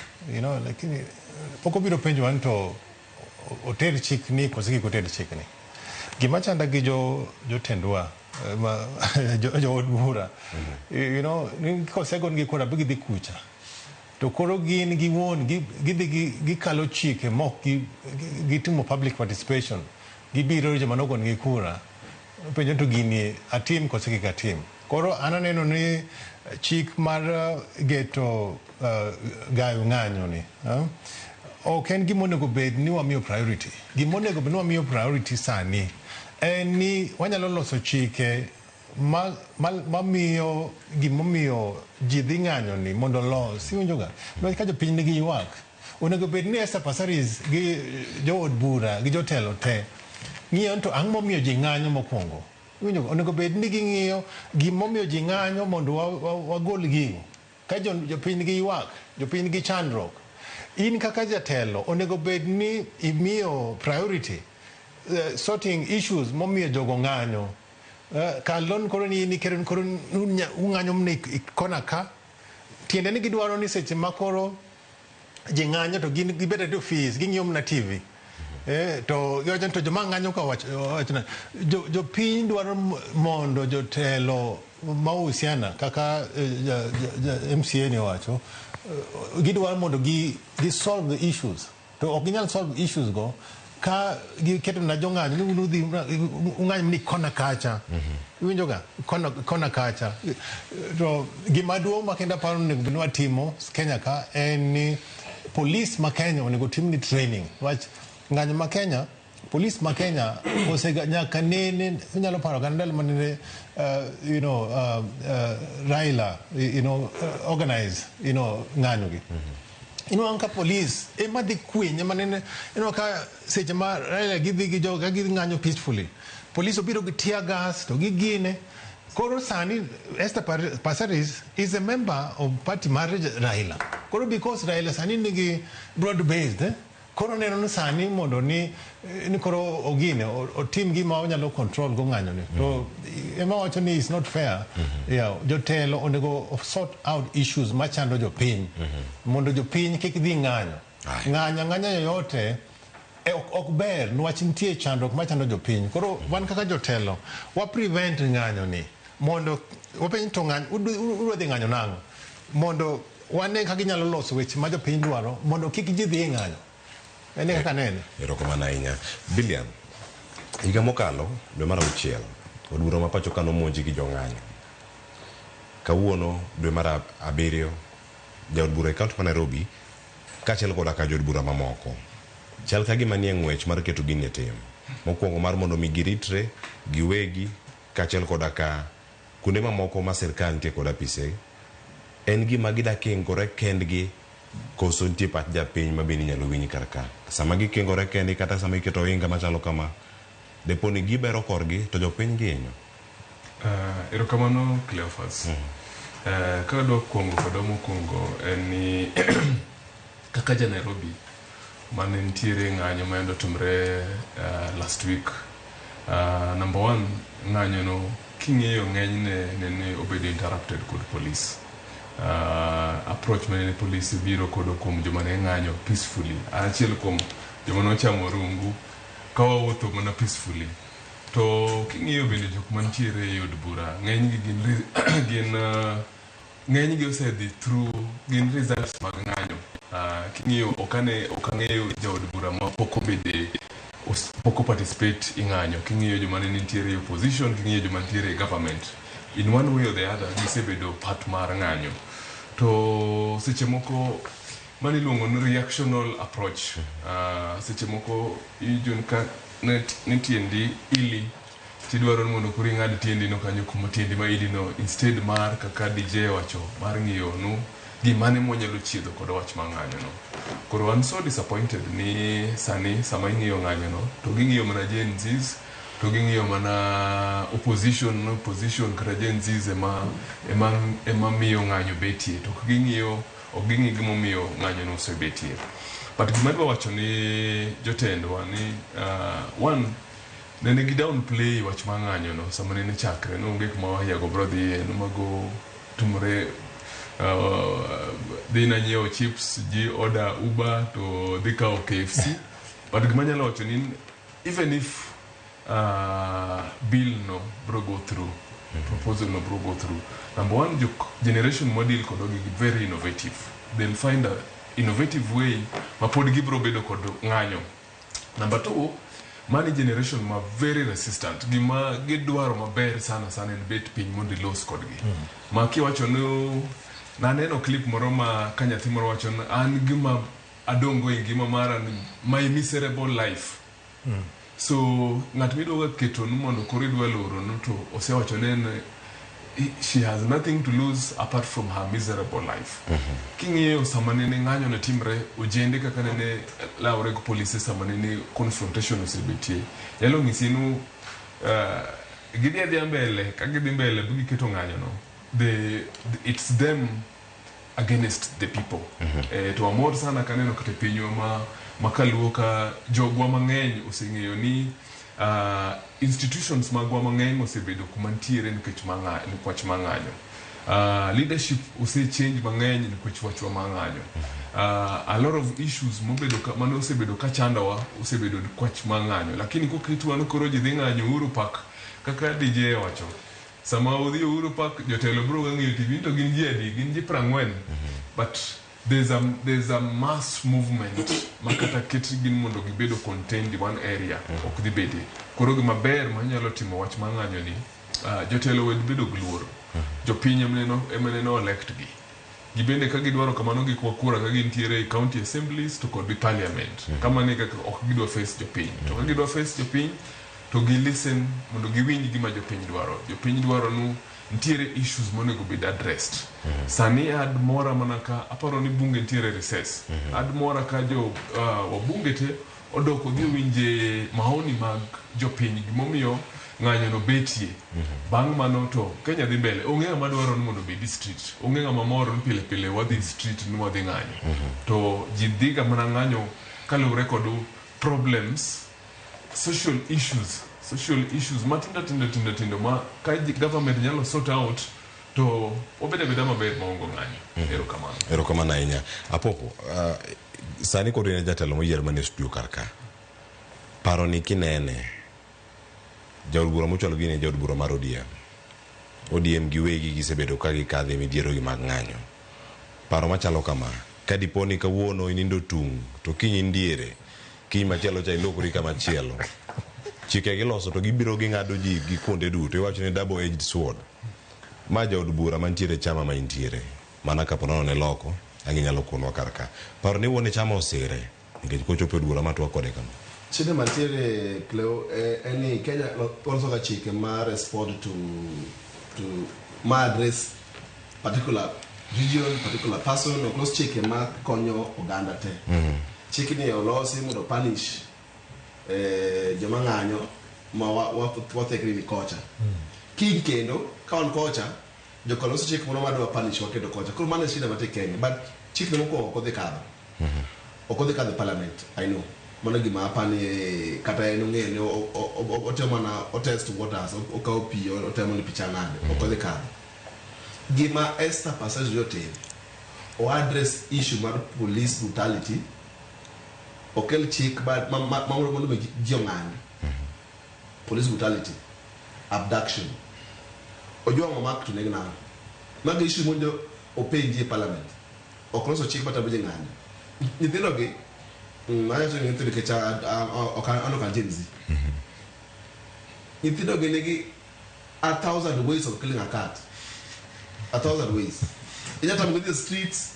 Speaker 7: lakini poko biro penjo wan to oter chik ni kosiki koter chik ni gima chanda gi jotendwa jo od bura ni kosegon gi kura bigi dhi kucha to koro gin giwon gikalo chike mok gitimo public participation gibiro joma nogon gi kura penjo to gini atim kosiki katim koro ananeno ni chik mar geto gayo ng'anyo ni ok en gimonego bed ni wamiyo priority gimonego bed ni wamiyo priority sani en ni wanyalo loso chike mamiyo gimomiyo ji dhi ng'anyo ni mondo los iwinjoga no ka jopiny nigi ywak onego bed ni Esther Passaris gi jood bura gi jotelo te ng'iyo to ang' momiyo ji ng'anyo mokwongo iwinjoga onego bed ni ging'iyo gimomiyo ji ng'anyo mondo wagol gigo ka jopiny nigi ywak jopiny nigi chandruok in kaka jatelo onego bed ni imiyo priority sorting issues momiyo jogo ng'anyo kalon koro ni keren koro ung'anyo mne kona ka tiende ni gidwaro ni seche makoro ji ng'anyo to gin gibeta do fees ging'iyo mna TV to yojan to joma ng'anyo ka wachna jo piny dwaro mondo jotelo mausiana kaka MCA ne wacho gidwaro mondo gi solve the issues to ok ginyal solve issues go ka giketo na jong'anyo ni unudhi ung'anyo ni kona kacha iwinjoga kona kacha to gimaduong' makenda paro ni gbenwa timo Kenya ka en ni police ma Kenya onego tim ni training wach ng'anyo ma Kenya police ma Kenya osega nyaka nene nyalo paro gandal manene Raila organize ng'anyo gi anka police ema dhi kwenye manene ka seche ma Raila gidhi gi joga gidhi ng'anyo peacefully police obiro gi tear gas to gigine koro sani Esther Passaris is a member of party mar Raila koro because Raila sani nigi broad based koro neno no sani mondo ni koro ogine o team gi ma onyalo control go ng'anyo ni to ema wacho ni is not fair jotelo onego sort out issues machando jopiny mondo jopiny kik dhi ng'anyo yoyote ok ber nwach nitie chandruok machando jopiny koro wan kaka jotelo wa prevent ng'anyo ni mondo wapeny to ng'anyo udwa dhi ng'anyo nang'o mondo wane kaka ginyalo loso weche ma jopiny dwaro mondo kik ji dhi ng'anyo ene kaka nene
Speaker 13: erokamano ahinya Billiam higa mokalo dwe mar 6 od bura ma pacho kano monji gi jong'anyo kawuono dwe mar 7 jaod bura e kaunti ma Nairobi kaachiel koda ka jood bura mamoko chal ka gima nie ng'wech mar keto gini e tim mokwongo mar mondo mi giritre giwegi kaachiel koda ka kuonde mamoko ma sirkal nitie kod apise en gima gidakingore kendgi koso nitie pach japiny ma bende nyalo winyi kar ka sama gikingore kendgi kata sama iketo ohinga machalo kama depo ni gibero korgi to jopiny ginyo.
Speaker 2: Erokamano Cleophas. Ka adwa kwongo kod mokwongo en ni kaka ja Nairobi mane nitiere ng'anyo ma endo timre last week. Number one, ng'anyo no king'eyo ng'enyne nene obedo interrupted kod police. Approach mane police biro kodo kuom joma ne ng'anyo peacefully. Achiel kuom joma nochamo rungu ka wawuotho mana peacefully. To king'eyo bende jok mantiere e od bura ng'enygi ng'enygi osedhi through gin results mag ng'anyo. King'eyo okang'eyo jaod bura ma pok participate i ng'anyo. King'eyo joma ne nitiere e opposition, king'eyo joma nitiere e government, in one way or the other gisebedo part mar ng'anyo. To seche moko mani luongo ni reactional approach. Seche moko ijon ka netiendi ili tidwaro mondo kuri ng'ad tiendi no kanyo kuma tiendi ma ili no instead mar kaka DJ wacho mar ng'iyo no gimane monyalo chiedho kod wach ma ng'anyo no. Koro I'm so disappointed ni sani sama ing'iyo ng'anyo no to ging'iyo mana Gen Zs to ging'iyo mana opposition kata Gen Zs ema miyo ng'anyo betie to ging'iyo gimomiyo ng'anyo no osebetie. But gimadwa wacho ni jotendwa ni one nene gi downplay wach ma ng'anyo no sama nene chakre no onge kuma wahiago brodhi no mago tumore dhi na nyiewo chips ji order Uber to dhi kao KFC. But gimanyalo wacho ni even if bill no bro go through, proposal no bro go through, number one, generation model kodogi very innovative. They'll find a innovative way ma pod gibro bedo kod ng'anyo. Number two, mani generation ma very resistant, gima gidwaro maber sana en bet piny mondo los kodgi. Ma kiwacho no naneno clip moro ma kanyathi moro wacho an gima adongo e ngima mara my miserable life. So ng'at midwa keto no mondo koro idwa loro no to osewacho ne she has nothing to lose apart from her miserable life. King'eyo sama nene ng'anyo ne timre ojende kaka nene laure go police sama nene confrontation osebetie yalo ng'isinu gidhi mbele ka gidhi mbele bugi keto ng'anyo no it's them against the people. To amor sana kaneno kate pinywa makaluo ka jogwa mang'eny oseng'eyo ni institutions magwa mang'eny osebedo kuma ntiere nikech wach mang'anyo. Leadership change mang'eny nikech wach mang'anyo. A lot of issues mane osebedo ka chandowa osebedo wach mang'anyo, lakini koketwa no koro ji dhi ng'anyo Uhuru Park kaka DJ wacho. Sama udhi Uhuru Park jotelo bro ng'iyo TV to gin ji adi, gin ji 40. But there's a mass movement makata ket gin mondo gibedo contained in one area ok dhi bede. Koro gima ber manyalo timo wach mang'anyo ni jotelo wed bedo gluoro. Jopiny emene no elect gi gibende ka gidwaro kamano gik wakura ka gintiere e county assemblies to kod parliament kama ne kaka ok gidwa face jopiny to ka gidwa face jopiny to gi listen mondo giwinj gima jopiny dwaro nu ntiere issues monego bed addressed sani ad mora manaka aparo ni bunge ntiere recess ad mora ka jo wabunge te odoko gi winje maoni mag jopiny gimomiyo ng'anyo no betie bang' mano to Kenya dhi mbele onge ng'ama dwaro ni mondo bedi street onge ng'ama moro ni pile pile wadhi street ni wadhi ng'anyo to ji dhiga mana ng'anyo kaluwore kod problems social issues matindo ma ka government nyalo sort out to obeda maber maongo ng'anyo
Speaker 13: erokamano ahinya Apopo sani kod ne jatelo moyier mane studio karka paro ni kinene jaod bura mochalo gine jaod bura mar ODM giwegi gisebedo ka gikadhe midhiero gi mag ng'anyo paro machalo kama ka diponi kawuono inindo tung to kiny indiere kiny machielo cha ilokori kama chielo chike giloso to gibiro ging'ado ji gi kuonde duto iwacho ni double edged sword ma jaod bura mantiere chama ma intiere mana kaponono ne loko anginyalo kunwa karka paro ni wuone chama osire nikech kochopo bura matwa kode kama
Speaker 9: Chine mantiere Cleo any Kenya also got chike ma respond to ma address particular region, particular person or close chike ma konyo Uganda te. Chike ni olosi mudo punish joma ng'anyo ma wathekri ni kocha. King kendo ka on kocha jokolosi chike mono madwa punish wakedo kocha. Kuro mane shida mate Kenya but chike ni moko okodhi kadho. Okodhi kadho parliament I know. Mana gima apani kata eno ngene otemo na otest waters okaw pi otemo ni picha nade okodhi kadho gima Esther passage yote o address issue mar police brutality okel chik but mamoro mondo be jiong'anyo police brutality abduction ojuango mak to negna mag issue mondo openji parliament okroso chik bata bije ng'anyo nyithindo gi I just want to get a James. If you don't get 1,000 ways of killing a cat, 1,000 ways. In that time with the streets,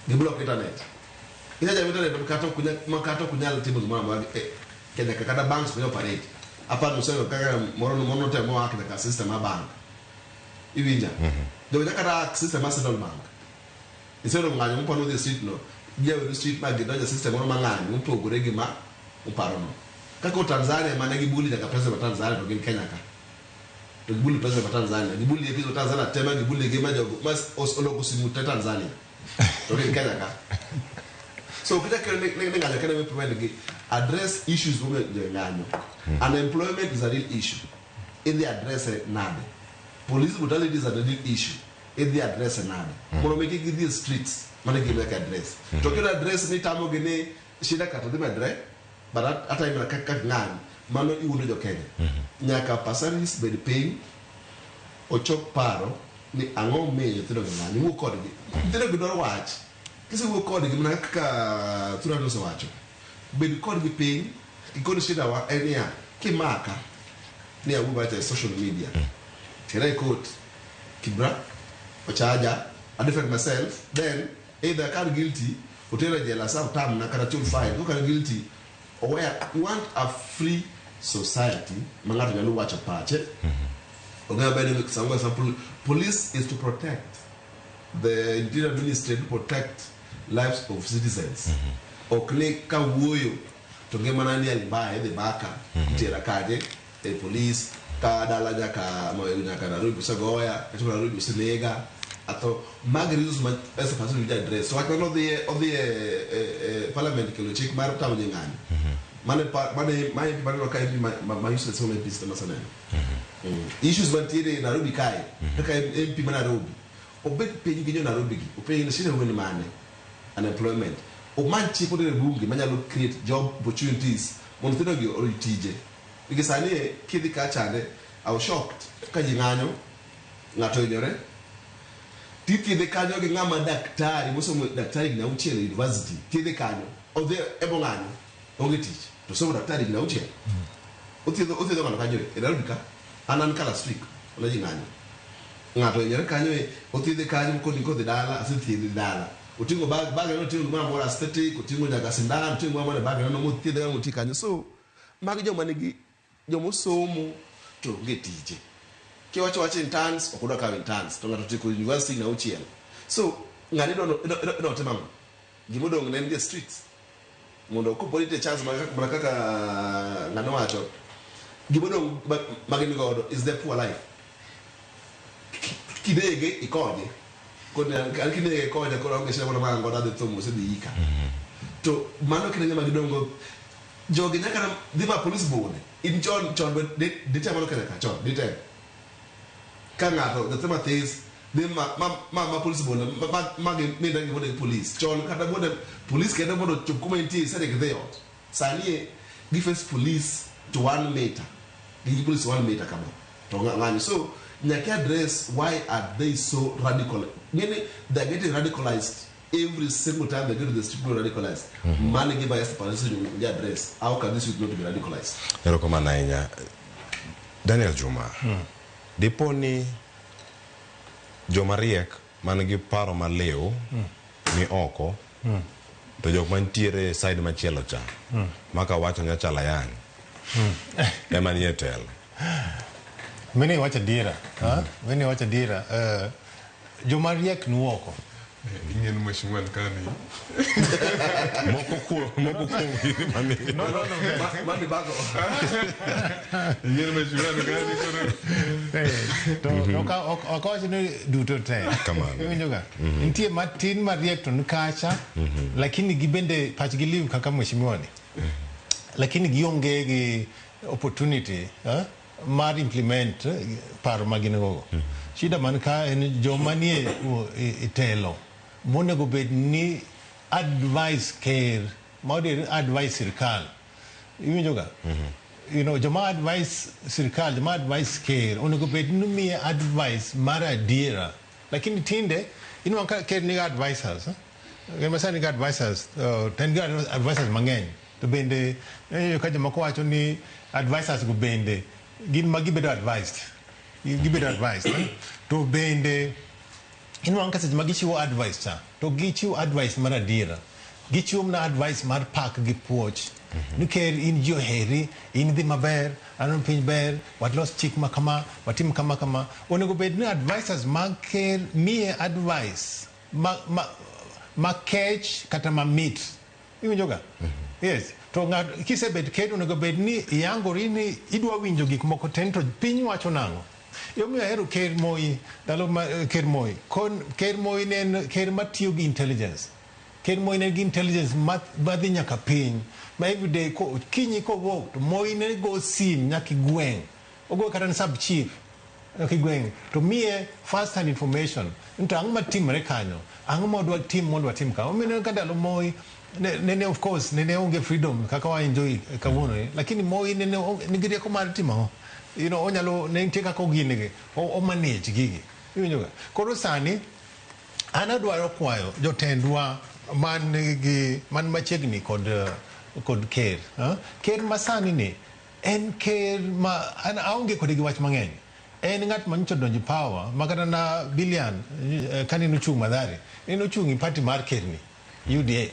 Speaker 9: they block internet. In that time, Makato Kunyal tables, Mama, can the Kakata banks will operate. Apart from saying, Monote Moak, the system, a bank. Even the Kakata system, a central bank. Instead of my own the street, no. Dia we street bag the system ono mangani mtu ogoregi ma uparono kako Tanzania managi bully na president wa Tanzania to Kenya ka to bully president wa Tanzania gibully epizo Tanzania tema gibully game majo mas ologo simuta Tanzania to Kenya ka so kita kene ngalo kene we address issues wo ngano unemployment is a real issue in the address nade police brutality is a real issue in the address nade mono make these streets mana give like address to get address ni tamo gene shida ka to the address but at time like ngan mano iwundo jo Kenya nyaka pasaris bed pay o chok paro ni ango meyo tiro ngani wo kod gi tiro gi dor wach kise wo kod gi mana ka tura no so wacho bed kod gi pay ikon shida wa enia kimaka ni abu ba social media tira court kibra o charger I defend myself then either can guilty utela jela some time na kana tune fine can guilty or where we want a free society mangata nyalu wacha pache ogaba bene kusangwa sample police is to protect the interior ministry to protect lives of citizens okle ka wuoyo to ngemana ni alibaya the baka tera kaje the police ka dala jaka moyo nyaka na rubi sagoya kachola rubi sinega ato magrius ma esa pasu di address so akano the parliament ke lo check mar tawo ngani mane no kai ma use so many pieces masana issues bantire na rubi kai ka MP mana rubi obet peji ginyo na rubi gi opeji na shine woni mane unemployment o manchi ko de bungi manyalo create job opportunities mon tino gi o tije because ani kidi ka chande I was shocked ka jinganyo ngato inyore titi de kanyo ge ngama daktari musomo daktari na uchele university titi kanyo o de ebonganyo onge teach to so daktari na uchele otido ngana kanyo e dalika anan kala streak ola jinganyo ngato yere kanyo othiedhe kanyo ko ndiko dala asithiedhe dala utingo bag no tingo mama mora aesthetic utingo nyaga sindan utingo mama bag no mothiedhe ga muti kanyo so mag joma nigi jomo somo to getije kiwacho wacho interns okuda ka interns to ngato tiko university na uchiel so ngani do temam gimodong ne the streets mondo ko polite chance kaka ngano wacho gimodong magini godo is the poor life kidege ikoje kone alkidege ikoje ko onge shema na ngoda de tomo se diika to mano kinenge magidongo jogi nyaka dima police board in chon de tema kana ka chon de tem kanga the tema is de ma police board ma me da ngode police chon kada board police kada board to community se de gde out sanie give police to 1 meter give police 1 meter kama to ngani so nyaka address why are they so radical meaning they're getting radicalized every single time they go to the street radicalized man give us policy to address how can this not be radicalized
Speaker 13: ero kama nainya Daniel Juma deponi joma riek man gi paro maleo ni oko to jok mantiere side machielo cha maka wacho nya chala yang ema ni etel
Speaker 7: mene wacha dira mene wacha dira joma riek nuoko
Speaker 2: ingien mheshimiwa kani
Speaker 13: moko mami
Speaker 9: no mami bago
Speaker 2: ingien mheshimiwa kani
Speaker 7: to ka okawacho ni duto te
Speaker 13: kamano
Speaker 7: winjoga nitie matin mariek to nkacha lakini gibende pachgi liu kaka mheshimiwa ni lakini gionge gi opportunity mar implement paro magine gogo shida man ka en joma nie itelo monego bed ni advice care modern advice sirkal iwinjoga you know joma advice sirkal joma advice care onego bed ni mi advice mar adiera lakini tinde inwa ka care ni advisors masani ga advisors ten ga advisors mangeny to bende ka joma ko wacho ni advisors go bende gin magibedo advised to bende inwa ka sejma gichiwo advice cha to gichiwo advice mar adiera gichiwo na advice mar pak gi puoch niker in jo heri in dhi maber anon piny ber watlos chik makama watim kama onego bed ni advisors mag ker mie advice ma kech kata ma mit iwinjoga yes to kisebed ker onego bed ni yangori ni idwa winjo gik moko ten to piny wacho nango yomi ahero ker Moi dalo ker Moi kon ker Moi nen ker matiyo gi intelligence ker Moi nen gi intelligence madhi nyaka piny ma everyday ko kinyi ko wo to Moi ne go sim nyaka gweng ogo kata sub chief nyaka gweng to mie first hand information nto ang matimre kanyo ang modwa tim mondo watim ka omene ka dalo Moi nene of course nene onge freedom kaka wa enjoy kawuono lakini Moi nene nigire ko mar timo you know onyalo ne ntie kaka oginege o manage gigi iwinjoga koro sani ana dwaro kwayo jotendwa man machiegni kod ker ker masani ni en ker ma ana aonge kod gi wach mang'eny en ng'at manyicho donjo power makata na billion kani nuchung madhari en ochung i party mar ker ni UDA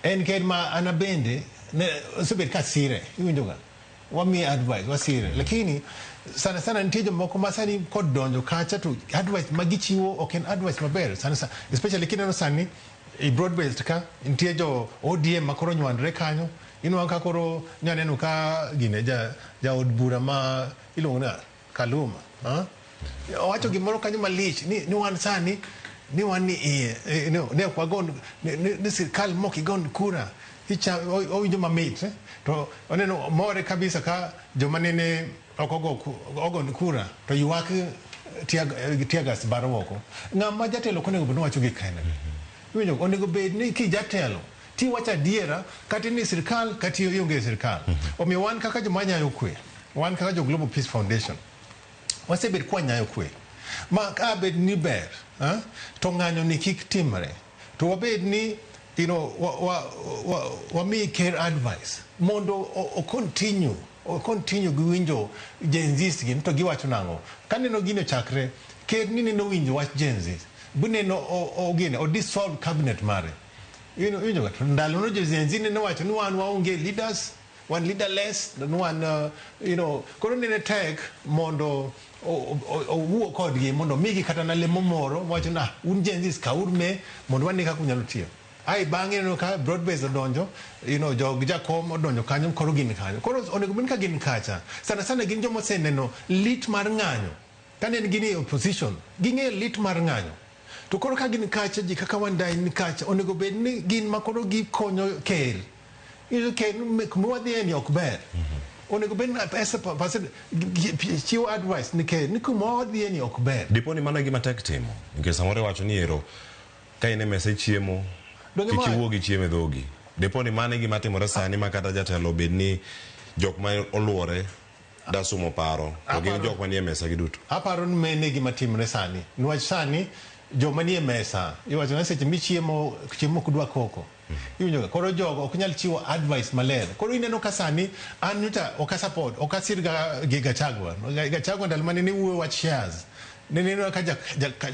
Speaker 7: en ker ma ana bende ne osebet ka sire iwinjoga wami advice wasire lakini sana nitie jomoko masani kod donjo kacha to advice magichiwo oken advice maber sana especially kineno sani i broad based ka nitie jo ODM makoro nywandre kanyo inwa ka koro nyaneno ka gine ja od bura ma iluongo na Kaluma wacho gimoro kanyo malich ni wan sani ni wan ni ne kwagon ni sirkal mokigon kura hicha owinjo mamit to oneno more kabisa ka joma nene ogon kura to ywak tiagas barwoko ng'ama jatelo konego bed wacho gik kaina winjo onego bed ni ki jatelo ti wacha diera kati ni sirkal kati yonge sirkal omiyo wan kaka joma nyayo kwe wan kaka jo Global Peace Foundation wasebed kwa nyayo kwe ma ka bed ni ber to ng'anyo ni kik timre to wabed ni you know wami care advice mondo o continue gi winjo Gen Z gi to giwacho nango kaneno gino chakre ker nini no winjo wach jenzi bune no ogine o dissolve cabinet mare winjo ndalo no jenzi ne wacho ni wan waonge leaders one leaderless the one koro ne tek mondo owuo kodgi mondo migi kata na lemo moro wacho na un jenzi kaurme mondo wane kaka unyalo tiyo ai bang'e no ka broad base odonjo jog jakom odonjo kanyo koro gin kanyo koro onego bin ka gin kacha sana gin jomo seneno lit mar ng'anyo kane en gini opposition ging'e lit mar ng'anyo to koro ka gin kacha ji kaka wandai ni kacha onego bed ni gin makoro gikonyo ker ker kumwadhi ni ok ber onego bed na pesa chiwo advice ni ker ni kumwadhi ni ok ber
Speaker 13: dipo ni mano gima tek timo nikech samoro wacho ni ero ka ine mese chiemo kik iwuogi chiemo e dhogi dipo ni mano gima timore sani ma kata jatelo bed ni jok ma oluore da sumo paro to gin jok manie mesa gi duto
Speaker 7: aparo ni mene gima timore sani niwach sani joma nie mesa iwacho na seche michiemo kudwa koko iwinjo koro jogo ok nyal chiwo advice maler koro ineno ka sani an nyuta ok support ok asir gi Gachagua ndalo mane ni wuoyo wach shares nene ka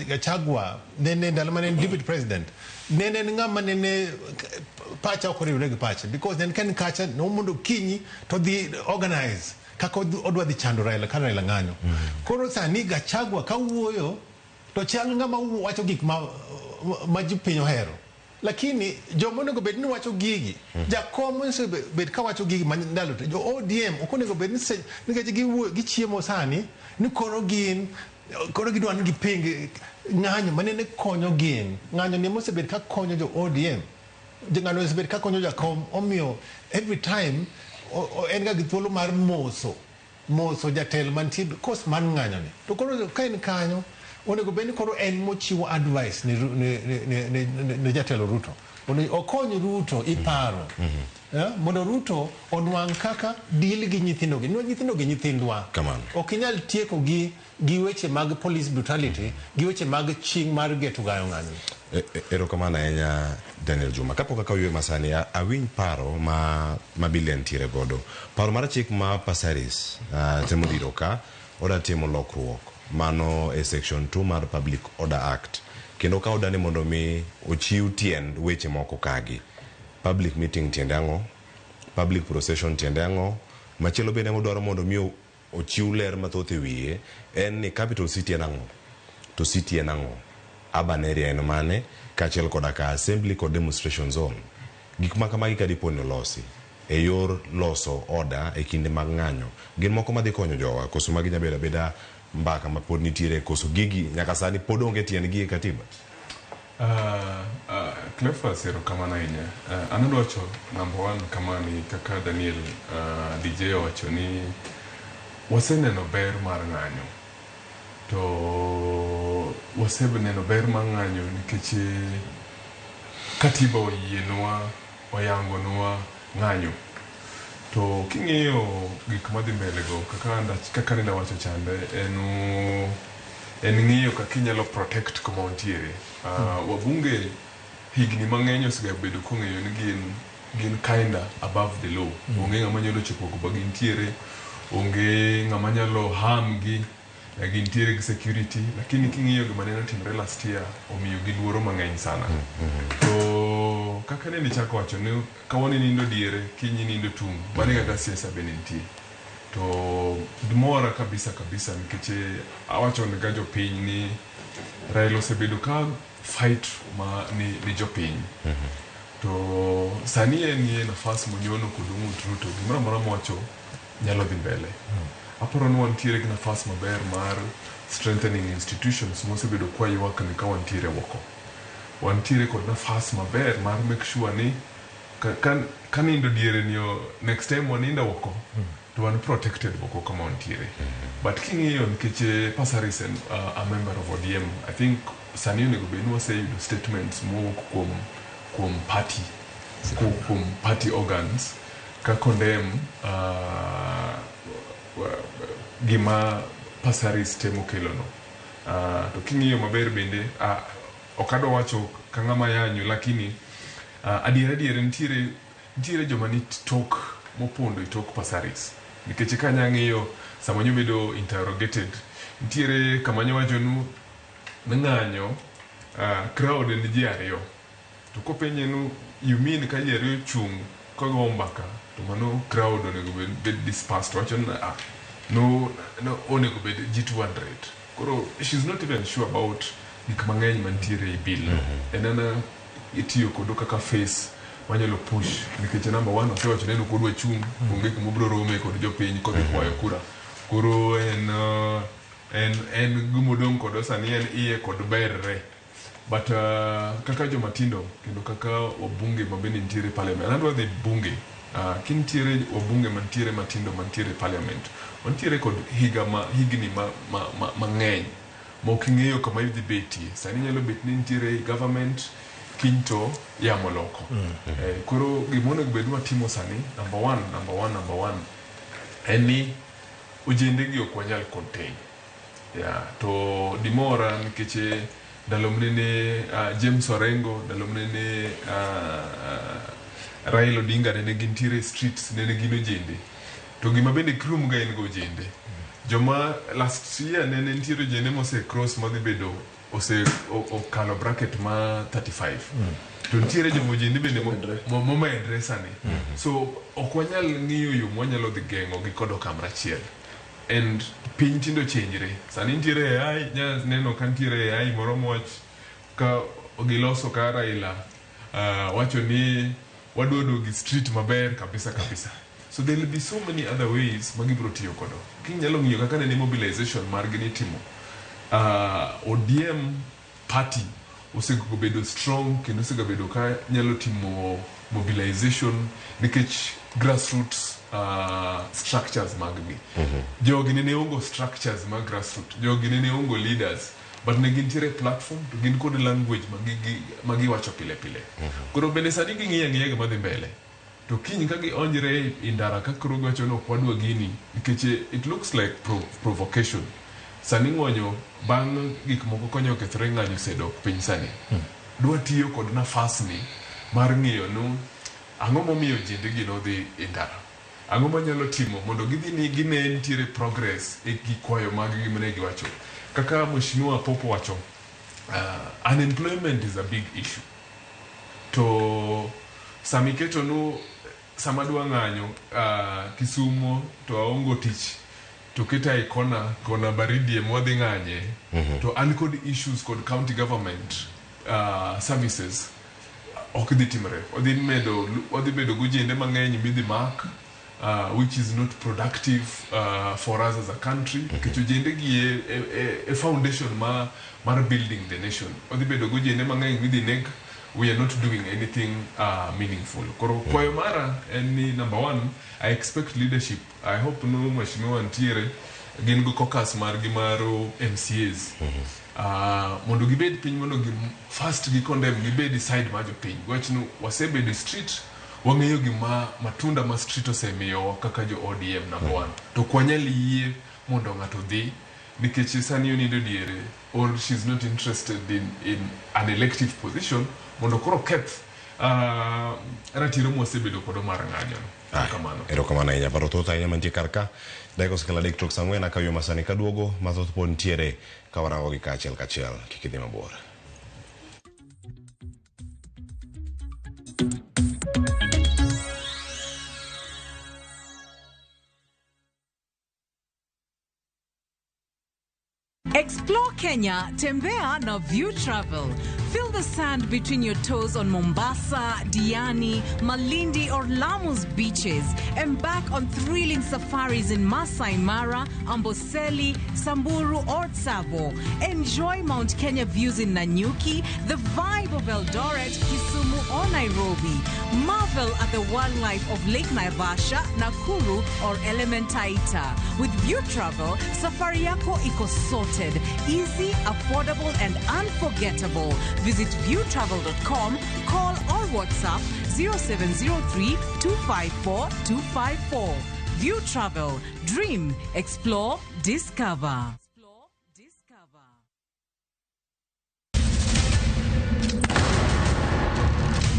Speaker 7: Gachagua nene ndalo mane deputy president nene ng'ama nene pacha ok oriwre gi pacha because then kan kacha no mondo kinyi to the organize kaka odwa dhi chando Raila kana Raila ng'anyo koro sani Gachagua ka wuoyo to chal ng'ama wacho gik ma ji piny ohero lakini joma onego bed ni wacho gigi jakom bed ka wacho gigi mandalo to jo ODM ok onego bed ni nikech gichiemo sani ni koro gidwa ni giping ng'anyo manene konyo gin ng'anyo ni mosebed ka konyo jo ODM ng'anyo osebed ka konyo jakom omiyo every time en ga githuolo mar moso jatelo mantie kos man ng'anyo ni to koro ka en kanyo onego bed ni koro en mochiwo advice ne jatelo Ruto okony Ruto iparo mondo Ruto onwang' kaka deal gi nyithindogi nyithindwa ok inyal tieko gi weche mag police brutality gi weche mag ching mar geto gayo ng'anyo
Speaker 13: erokamano ahinya Daniel Juma kapok kaka ywe masani awinj paro ma Billion tiere godo paro mar chik ma Pasaris temo diro ka oda timo lokruok mano e section 2 mar Public Order Act kendo ka odani mondo mi ochiw tiend weche moko kagi public meeting tiende ang'o public procession tiende ang'o machielo bende modwaro mondo mi ochiw ler mathoth e wiye en ni capital city en ang'o to city en ang'o urban area en mane kachiel koda ka assembly kod demonstration zone gik ma kamagi ka dipo ni olosi e yor loso order e kinde mag ng'anyo gin moko madhi konyo jowa koso magi nyabedo abeda mbaka ma pod nitiere koso gigi nyaka sani pod onge tiend gi e katiba
Speaker 2: Cleophas erokamano ahinya an adwa wacho number one kama ni kaka Daniel DJ owacho ni waseneno ber mar ng'anyo to waseneno ber mar ng'anyo nikech katiba oyienwa oyangonwa ng'anyo to king'iyo gik madhi mbele go kaka nenda wacho chande en ng'iyo kaka inyalo protect kuma wantiere wabunge higni mang'eny osebedo kong'eyo ni gin kinda above the law onge ng'ama nyalo chopo kuma gintiere onge ng'ama nyalo harm gi gintiere gi security lakini king'iyo gima ne otimore last year omiyo gi luoro mang'eny sana to kaka ne nichako wacho ni kawoni nindo diere kinyi nindo tung bane kaka siasa bende nitie to gimora kabisa nikech awacho ne ga jopiny ni Raila osebedo ka fight ma ni jopiny to sani en nafas monyono kod Ruto gimoro amora mowacho nyalo dhi mbele aparo ni wantiere gi nafas maber mar strengthening institutions mosebedo kwa ywak ni ka wantiere woko wantiere kod nafas maber mar make sure ni ka nindo diere niyo next time wanindo woko to wan protected woko kama wantiere but king'iyo nikech Pasaris en a member of ODM I think sani onego bed ni waseyudo statements mowuok kuom party organs ka condemn gima Pasaris temo kelono to king'iyo maber bende ok adwa wacho ka ng'ama yanyo lakini adiera nitiere joma ni tok mopondo i tok Pasaris nikech ka nyang'iyo sama nyobedo interrogated nitiere kama nyowacho nu ng'anyo crowd ni ji ariyo to kopenye no you mean ka ji ariyo chung kago mbaka to mano crowd onego bed dispersed wacho no onego bed ji 200 koro she's not even sure about gik mang'eny mantiere e bill enana itiyo kodo kaka face manyalo push nikech number 1 osewacho neno kodwa chung onge kuma bro rome kod jopiny kod kwayo kura koro en gumodong kod sani en iye kod berre but kaka jomatindo kendo kaka obunge mabende ntiere parliament andwa the bunge kintiere obunge mantiere matindo mantiere parliament ontiere kod higni mang'eny ma ok ing'eyo kama idhi betie sani nyalo bet ni ntiere government kinto yamo loko koro gimonego bed matimo sani number one en ni ojendegi ok wanyal contain to dimora nikech ndalo mnene James Orengo ndalo mnene Raila Odinga ne gintiere streets ne gin ojende to gima bende krum ga en go ojende joma last year ne ntiere ojende mose cross madhi bedo ose okalo bracket ma 35 to ntiere joma ojende bende momedre sani so ok wanyal ng'iyo yo mwanyalo dhi geng'o gi kod kamra achiel and piny tindo chenjre sani ntiere AI neno ka ntiere AI moro moch ka giloso ka Raila wacho ni wadwodo gi street maber kabisa so there will be so many other ways magibro tiyo kodo kinyalo ng'iyo kaka ne mobilization margi ni timo ODM party osego bedo strong kendo osego bedo ka nyalo timo mobilization nikech grassroots structures maggi jogi ne ongo structures mag grassroots jogi ne ongo leaders but ne gintiere platform to gin kod language magi wacho pile koro bende sani ging'iya gima dhi mbele to kiny ka gionjre indara ka koro gacho no kwadwa gini nikech it looks like provocation sani ng'onyo bang' gik moko konyo kethre ng'anyo sedok piny sani dwa tiyo kod nafas ni mar ng'iyo no ang'o momiyo jendegi nodhi indara ang'o manyalo timo mondo gidhi ni gine ntiere progress e gikwayo mag gimane giwacho kaka mheshimiwa Popo wacho unemployment is a big issue to samiketo no samadwa ng'anyo Kisumo to aongo tich to keta e kona baridi mwadhi ng'anye to an kod issues kod county government services ok dhi timre odhi bedo gojende mang'eny midhi mak which is not productive for us as a country nikech ojende gi a foundation mar building the nation odhi bedo gojende mang'eny midhi neg we are not doing anything meaningful koro kwayo mara en ni number 1 I expect leadership I hope no mheshimiwa ntiere gin go caucus margi maro MCAs mondo gibed piny mondo first gi condemn gibed side mar jopiny wachno wasebedo street wang'eyo gima matunda ma street osemiyo kaka jo ODM number 1 to kwanyal yie mondo ng'ato dhi nikech sani onindo diere or she's not interested in an elective position mondo koro keth ratiro mwasebedo kodo mar ng'anyo kamano
Speaker 13: erokamano ahinya paro thoth ahinya mantie karka daiko skala dek tok sang'wen akayo masani kaduogo mathoth pod ntiere ka warango gi kachiel kik idhi mabor.
Speaker 3: Explore Kenya, tembea na View Travel. Feel the sand between your toes on Mombasa, Diani, Malindi or Lamu's beaches. Embark on thrilling safaris in Masai Mara, Amboseli, Samburu or Tsavo. Enjoy Mount Kenya views in Nanyuki, the vibe of Eldoret, Kisumu or Nairobi. Marvel at the wildlife of Lake Naivasha, Nakuru or Elementaita. With View Travel, safari yako iko sorted, easy, affordable and unforgettable. Visit viewtravel.com, call or WhatsApp 0703 254 254. View Travel. Dream, explore, discover.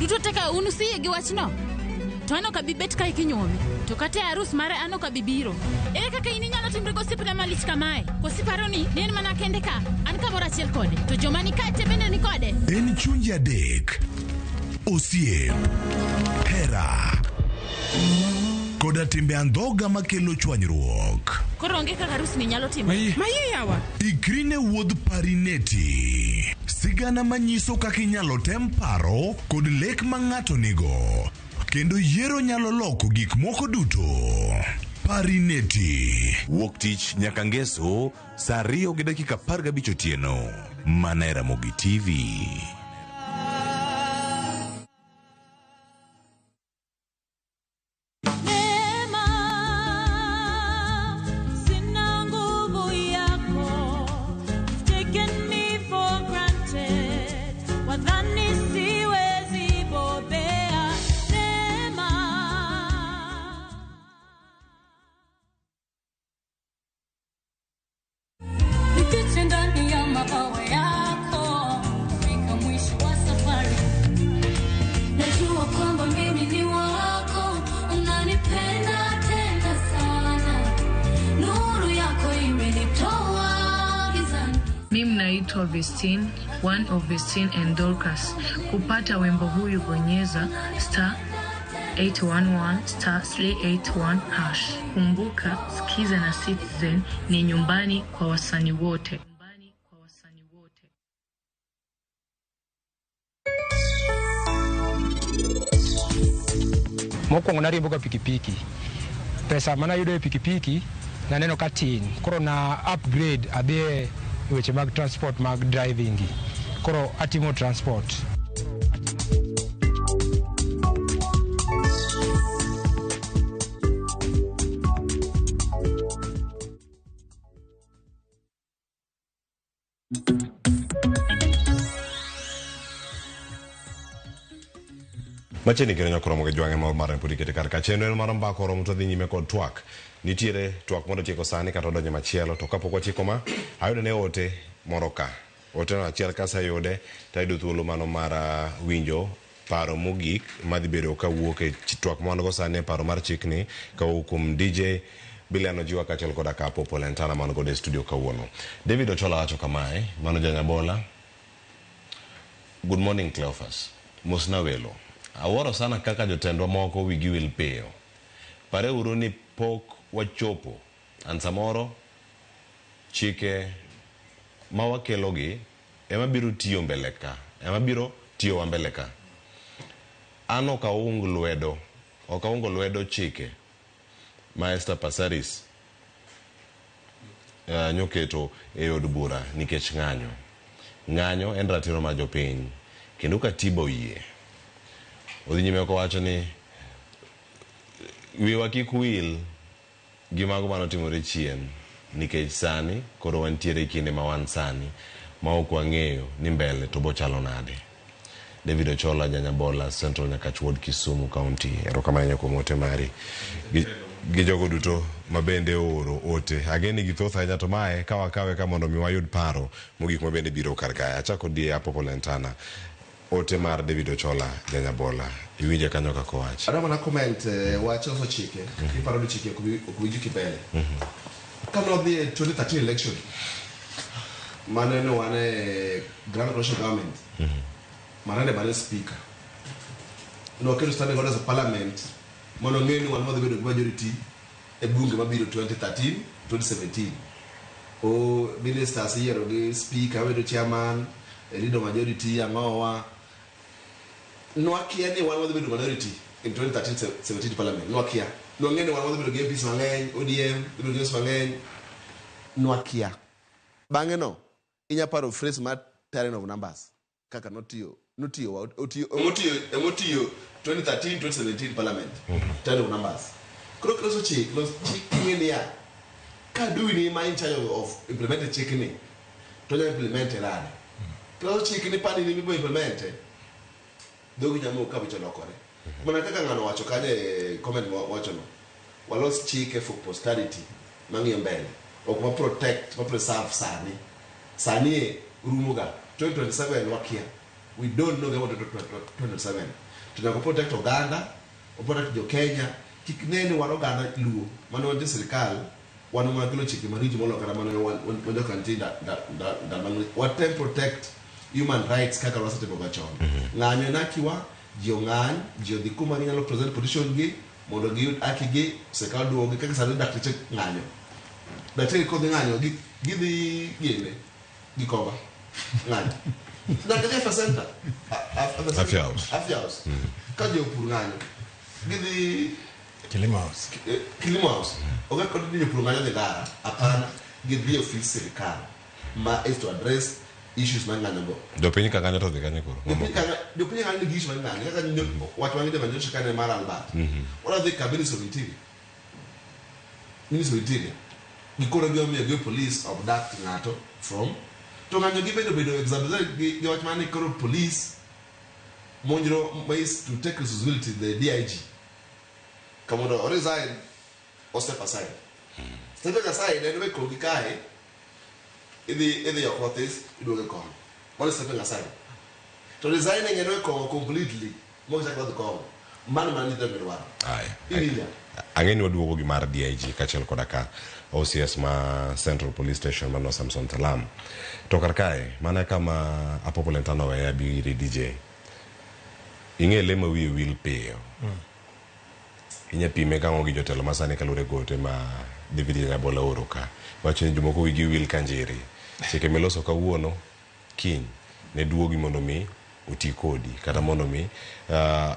Speaker 18: Duto teka unusiye gi wachno. To ano kabibet ka ikinyome. To kate arus mare ano kabibiro. Ere kaka ini nyalo timre gosipre malich kamae. Kosiparo ni nen mana kende ka. an kamoro achiel kode to joma ni kae te bende ni kode.
Speaker 6: En chunje adek, osiep, hera koda timbe andhoga makelo chwanyruok.
Speaker 18: Koro onge kaka arus ni nyalo timo. Mayie yawa. Ikri ne wuodh
Speaker 6: Parineti, sigana manyiso kaka inyalo tem paro kod lek ma ng'ato nigo, kendo yiero nyalo loko gik moko duto. Parineti, wuok tich nyaka ngeso saa 2:15 otieno. Mana e Ramogi TV.
Speaker 11: Vestine, one of Vestine and Dorcas. Kupata wimbo huyu bonyeza *811 *381#. Kumbuka, Skiza na Citizen ni nyumbani kwa wasanii wote.
Speaker 14: Mokwongo nariembo ga pikipiki. Pesa mana yudo e pikipiki na neno katin. Koro na upgrade adhi weche mag transport mag driving. Koro atimo transport.
Speaker 13: Macheni kero nyakoromo ge jwange mor mar pudi kete kar ka chenro en mar mbako romo to dhi nyime kod twak. Nitiere twak mondo tieko sani kata donjo machielo to kapok watieko ma ayudo ne ote moro ka. Ote no achiel ka sayude tayudo thuolo mano mar winjo paro mogik madhi bedo ka wuok e twak mondo go sani paro mar chikni ka hukum DJ Biliano Jiwa kachel koda ka Popo Lentana mano go de studio kawuono. David Ochola wacho kamae, mano Janyabola. Good morning Cleophas. Mosna welo. Aworo sana kaka jotendwa moko wigi wil peyo. Pare uru ni pok wachopo. Ansamoro chike mawakelogi ema biro tiyo mbeleka. Ema biro tiyo wambeleka. Ano kaungu lwedo chike. Maester Passaris nyoketo e od bura nikech ng'anyo. Ng'anyo en ratiro ma jopiny. Kendo katiba yie. Odhi nyime kowacho ni wiwa kik wil gi mago manotimore chien nikech sani koro wantiere kinde ma wan sani ma ok wang'eyo ni mbele to bochalo nade. David Ochola, Janyabola, Central Nyakach Kisumu County. Erokamano kuom ote mari gi jogo duto mabende oro ote. Ageni gi thoth ahinya to mae kawe ka mondo mi wayud paro mogik mabende biro kar kae. Achako di Popo Lentana. Ote mar David Ochola, Janyabola. Iwinje kanyo kako wacho.
Speaker 9: Adama na comment wacho so chike. Iparo ni chike kuwiju kibele. Kano the 2013 election. Maneno wane Grand Coalition government. Manane speaker. No kero standing orders of parliament. Mono ngeni wan modho bedo majority e bunge mabiro 2013 2017. O ministers yiero gi speaker bedo chairman, leader majority angowa. Nwakia ni wan modho bedo minority in 2013-17 parliament. Nwakia. No ngeni wan modho bedo gi MPs mang'eny, ODM, bedo gi mang'eny. Nwakia. Bang'e no inya paro phrase mar terrain of numbers. Kaka notiyo 2013-2017 parliament. Terrain of numbers. Kuro so chick ngeni ya. Ka do we ni in charge of implementing checking to implement rade. Kuro chick ni pani ni bibo implement. Dogi nyamo ka bicho lokore. Mana kaka ngano wacho kanye comment wacho no. Walos chike for posterity mangi mbele. Ok ma protect, ma preserve sani. Sani urumuga 2027 wakia. We don't know about 2027. Tunako protect Uganda, protect jo Kenya, kikneni wan Uganda luo. Mano wanje serikal one of my chiki marijo molo karamano one country that what time protect human rights kaka rasa tebo gachon nganyo nakiwa jio ngany jio dikuma ngalo present position gi mondo gi akigi sekal duogi kaka sa dakte che nganyo dakte ko nganyo gi di gene gi koba nganyo dakte fa center
Speaker 13: Afya House
Speaker 9: ka jio pur nganyo gi di
Speaker 7: Kilimo House
Speaker 9: oga ko di pur nganyo de dara apana gi di office serikali ma is to address issues mangana go
Speaker 13: do penyi kaka to de kane kuro
Speaker 9: do penyi kaka ni issues mangana kaka ni watu wengine wanajua kane mara alba wala the cabinet of interior ministry of interior nikoro bio me police abduct ngato from to nganyo gibedo example gi watu mani koro police monjiro mais to take responsibility the DIG kamodo resign or step aside step aside anyway ko gikai Either your protest, you do the call. What is stepping aside? So resigning and completely, most like the call. Man, is the one.
Speaker 13: Aye. Again, what do we mar DIG, Kachel Kodaka, OCS ma Central Police Station, Mano Samson Talam. Tokarkai, Manakama, a populantano, a be DJ. Inge lema we will pay. Inya pimeka ngogi jotelo masane kalure gote ma dividi na bola uruka. Wache njumoko wigi will kanjiri. Chike meloso kawuono kiny ne duogi mondo mi uti kodi kata mondo mi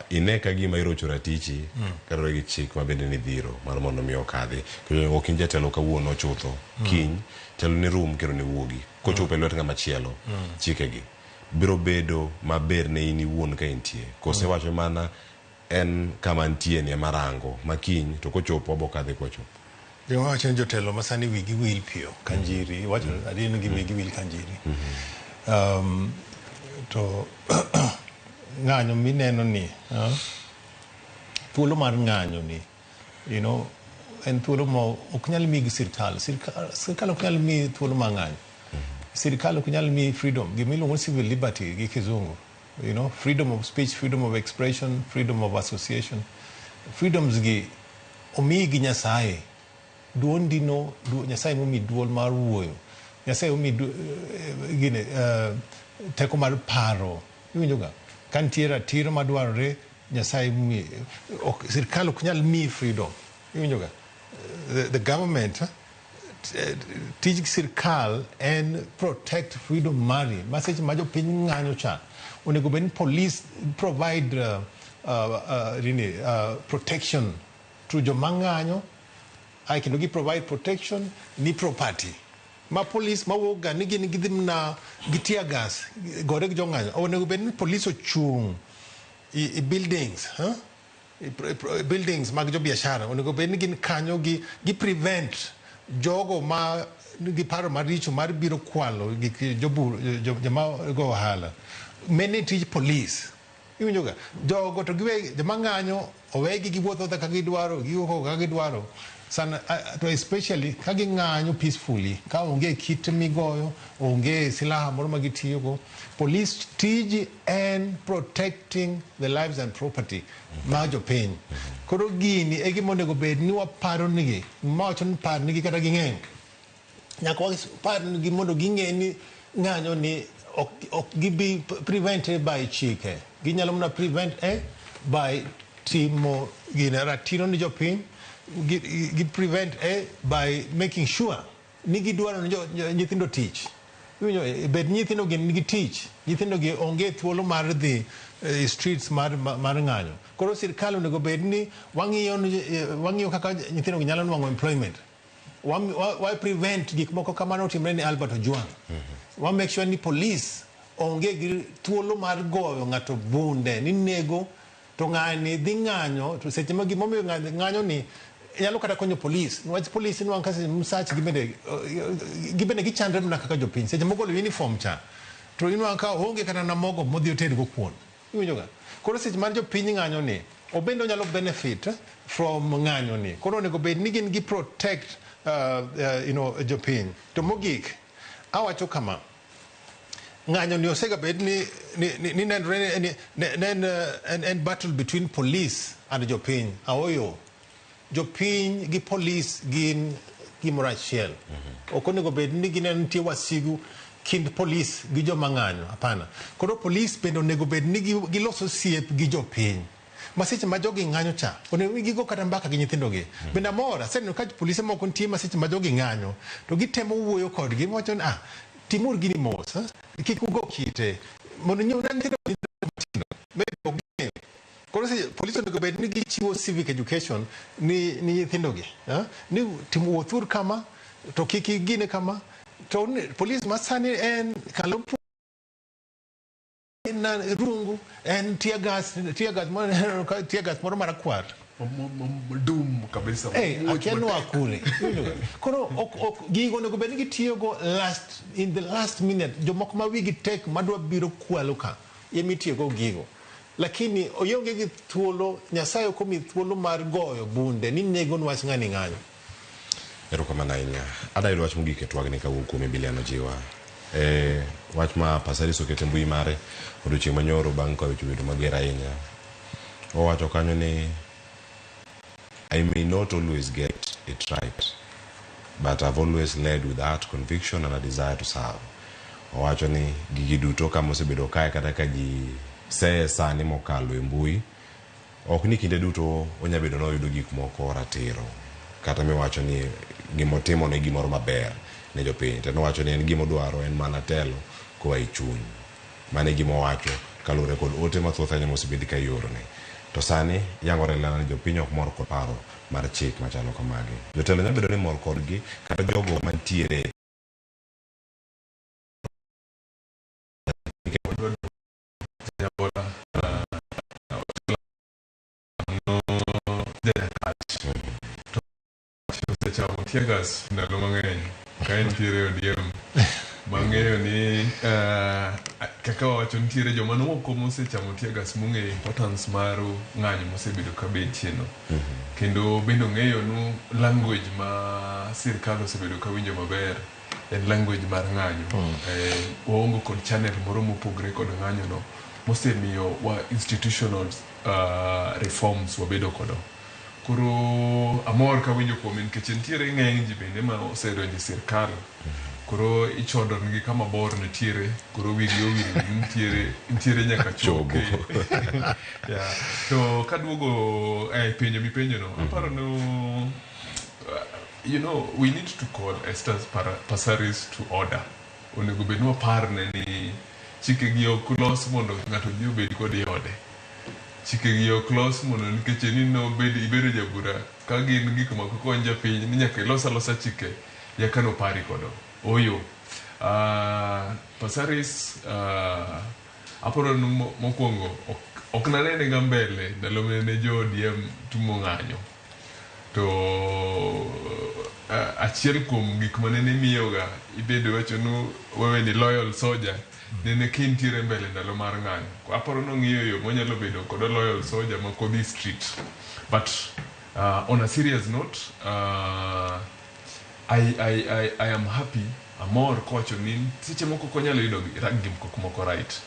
Speaker 13: ineka gima irocho ratichi kata gi chik mabende ni dhiro mar mondo mi okadhi okinja telo kawuono chutho kiny telo ni room kero ni wuogi kochopo lwet ngama chielo chikegi biro bedo maber ne ini wuon ka intie kose wacho mana en kama ntie ni marango makiny to kochopo abokadhi kochopo
Speaker 7: Yo wacho jotelo masani wigi wil pio kanjiri wacho adino gi wigi wil kanjiri to nganyo mineno ni thuolo mar nganyo ni en thuolo mo oknyal mi gi sirkal oknyal mi thuolo ma nganyo sirkal oknyal mi freedom gi miluongo civil liberty gi kizungu freedom of speech, freedom of expression, freedom of association, freedoms gi omi gi Nyasaye duon dino Nyasaye mo mi duol mar wuoyo Nyasaye mi gine teko mar paro iwinjoga kantiera tiro madwarore Nyasaye mi sirkal ok nyal mi freedom iwinjoga the government tij sirkal and protect freedom mari message ma jo piny ng'anyo cha onego bed police provide protection to jo mang'anyo I can provide protection ni property. Ma police ma woga ni gin gidim na gitia gas gore jonga onego ben police ochung I buildings buildings mag jo biashara onego ben gin kanyo gi prevent jogo ma gi paro maricho mar biro kwalo gi joma go hala many teach police iwinjoga jogo to giwe joma ng'anyo owegi gi wuotho ka gidwaro giwuok ka gidwaro sana to especially kagi ng'anyo peacefully ka onge kit migoyo onge silaha moro magitiyogo police tij and protecting the lives and property ma jo piny koro gini e gima onego bed ni waparo nigi mawacho ni par nigi kata ging'eny nyaka wapar nigi mondo ging'e ni ng'anyo ni ok gibi prevented by chike ginyalo mana prevent by timo gine ratiro ni jo piny gi prevent by making sure ni gidwaro nyithindo tich bed nyithindo gi nigi tich nyithindo gi onge thuolo mar dhi streets mar ng'anyo koro sirkal onego bed ni wang'iyo kaka nyithindo gi nyalo nwang'o employment wa prevent gik moko kamano otimre ni Albert Ojwang wa make sure ni police onge gi thuolo mar goyo ng'ato bunde ni nego to ng'ani dhi ng'anyo to seche ma gimomiyo ng'anyo ni nyalo kata konyo police niwach police nwang' kasi msach gibende gichandre mana kaka jopiny seche mogolo uniform cha to inwang' ka onge kata na mogo modhi oted go kuon iwinjoga koro seche mar jopiny ng'anyo ni obende onyalo benefit from ng'anyo ni koro onego bed ni gin gi protect jopiny to mogik awacho kama ng'anyo ni osega bed ni nenre en battle between police and jopiny aoyo jopiny gi police gin gimoro achiel. Ok onego bed ni gineno nitie wasigu kind polis gi joma ng'anyo, hapana. Koro polis bende onego bed ni giloso siep gi jopiny. Masiche ma jogi ng'anyo cha, onego gigo kata mbaka gi nyithindogi. Bende amora, aseneno ka polise moko nitie masiche ma jogi ng'anyo, to gitemo wuoyo kodgi, wacho ni timur gini mos, kik ugo kite. Mondo nyiew nyithindo koro polisi onego bed ni gichiwo civic education ni nyithindogi, ni timo wuothur kama to kik gine kama, to polisi masani en kalo na rungu en tear gas moro marakwar
Speaker 2: dum kabisa
Speaker 7: akianwa kule. Koro gigo onego bed ni gitiyogo in the last minute, jomoko ma wigi tek madwa biro kwalo ka emitiyogo gigo. Lakini oyonge gi thuolo, Nyasaye ok omi thuolo mar goyo bunde ni nego nwach ng'ani ng'anyo.
Speaker 13: Erokamano ahinya. Adayudo wach mogik e twagni kawuok kuom Biliano Jiwa. Wach ma Pasaris okete mbui mare odiochieng' manyoro bang' ka weche bedo mager ahinya. Owacho kanyo ni I may not always get it right, but I've always led with heart, conviction and a desire to serve. Owacho ni gigi duto kama osebedo kae kata ka ji sani mokalo e mbui, ok ni kinde duto onyabedo noyudo gik moko ratiro, kata miwacho ni gimotimo ne gimoro maber ne jopiny, to nowacho ni en gimodwaro en mana telo koa e chuny. Mane gimowacho kalure kod ote mathoth ahinya mosebedi ka iorone. To sani yangore lana ni jopiny ok mor kod paro mar chik machalo kamagi. Jotelo nyabedo ni mor kodgi kata jogo mantiere
Speaker 2: Tiegas ndalo mang'eny ka entiere ODM mang'eyo ni kaka wacho nitiere joma moko mosechamo tiegas mong'eyo importance mar ng'anyo mosebedo ka betie no, kendo bende ong'eyo no language ma sirkal osebedo ka winjo maber en language mar ng'anyo. Waongo kod channel moro mopogre kod ng'anyo no mosemiyo wa institutional reforms wabedo kodo. Koro amor ka winjo kuom nikech nitiere ng'eny ji bende ma osedonjo e sirkal, koro ichodonegi kama bor nitiere, koro wigi owil nitiere nyaka choke. To kaduogo penjo mipenjo no, aparo no, we need to call Estes Pasaris to order. Onego bed ni waparne ni chikegi ok los mondo ng'ato dhi obed kod ode. Chikegi ok los mondo nikech ni ibedo jabura ka gin gik moko konyo japiny ni nyaka ilos alosa chike yaka no pari kodo. Oyo Pasaris aparo mokwongo ok nanene ga mbele ndalo mene jo ODM tumo ng'anyo. To achiel kuom gik manene miyoga ibedo wacho no wewe ni loyal soldier nene kintiere mbele ndalo mar ng'anyo. Aparo nong'iyo yo monyalo bedo kod loyal soldier ma kodhi street. But on a serious note, I am happy, amor kowacho ni seche moko konyalo yudo gik moko right.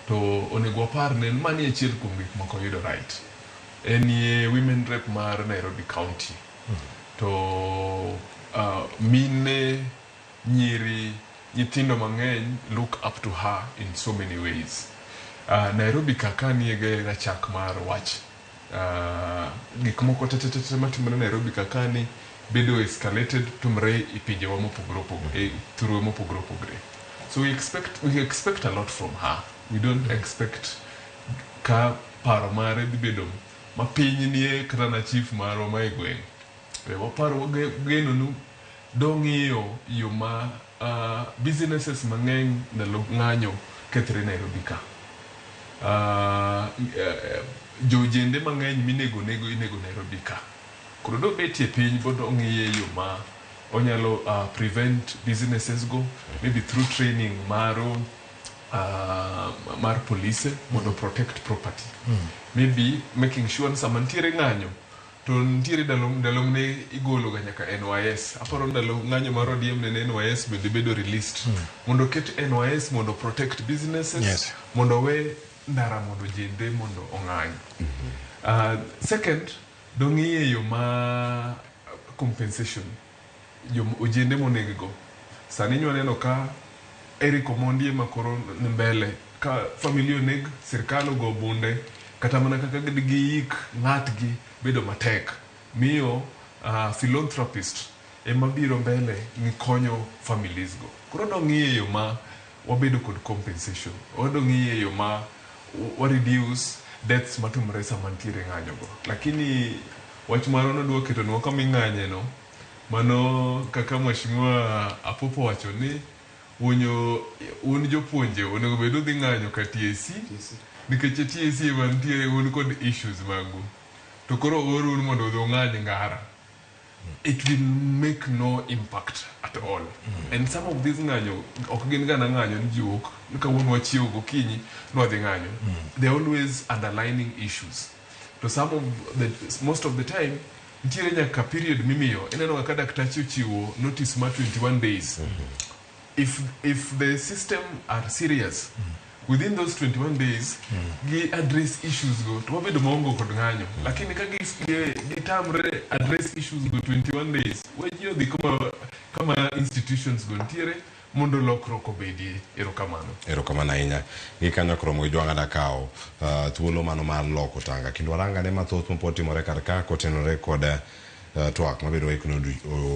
Speaker 2: To onego waparne mani achiel kuom gik moko yudo right. En ye women rep mar Nairobi County. To mine, nyiri, nyithindo mang'eny look up to her in so many ways. Nairobi kaka niege rachak mar wach. Gik moko tete matimore Nairobi kaka ni bedo escalated tumre i pinjewa mopogore opogore, through mopogore opogore. So we expect a lot from her. We don't expect ka paro mare dhi bedo ma piny nie kata na chief marwa ma e gweng'. Waparo geno nu dong'iyo yo ma businesses mang'eny ndalo ng'anyo kethre Nairobi ka. Jojende mang'eny inego Nairobi ka. Koro do betie piny bodo ong'iye yo ma onyalo prevent businesses go, maybe through training mar police mondo protect property. Maybe making sure sama ntiere ng'anyo to ntiere ndalo mne igolo ga nyaka NYS. Aparo ndalo ng'anyo mar ODM ne NYS bedo released mondo ket NYS mondo protect businesses.
Speaker 7: Yes.
Speaker 2: Mondo we ndara mondo jende mondo ong'any. Second, dong'iye yo ma compensation. ojende moneggo sani nyaneno ka Eric Omondi makoro ni mbele ka familia oneg sirkal ogo bunde kata mana kaka giyik ng'atgi bedo matek miyo philanthropist ema biro mbele ni konyo families go koro dong'iye yo ma wabedo kod compensation wadong'iye yo ma wa reduce deaths matumre sama ntiere ng'anyo go lakini wach maro nodwa ketonwa kama ing'anye no mano kaka mheshimiwa Apopo wacho ni un jopuonje onego bed udhi ng'anyo ka TSC nikech TSC mantiere un kod issues magu to koro un mondo udhi ng'any ngara it will make no impact at all and some of these ng'anyo ok gin gana ng'anyo ni jiwok ka wuon wachiewo gokinyi nwadhi ng'anyo they're always underlining issues to most of the time ntiere nyaka period mimiyo ineno ka daktachi ochiwo notice ma 21 days if the system are serious within those 21 days gi address issues go to wabedo maongo kod ng'anyo lakini ka gitamre address issues go 21 days wajio dhi kama institutions go ntiere mondo lokruok obedie
Speaker 13: erokamano ahinya gikanyo kromo gijwang'a dakao thuolo mano mar loko tanga kendo waranga ne mathoth mopod timore kar ka kotenore kod twak mabedo waikuno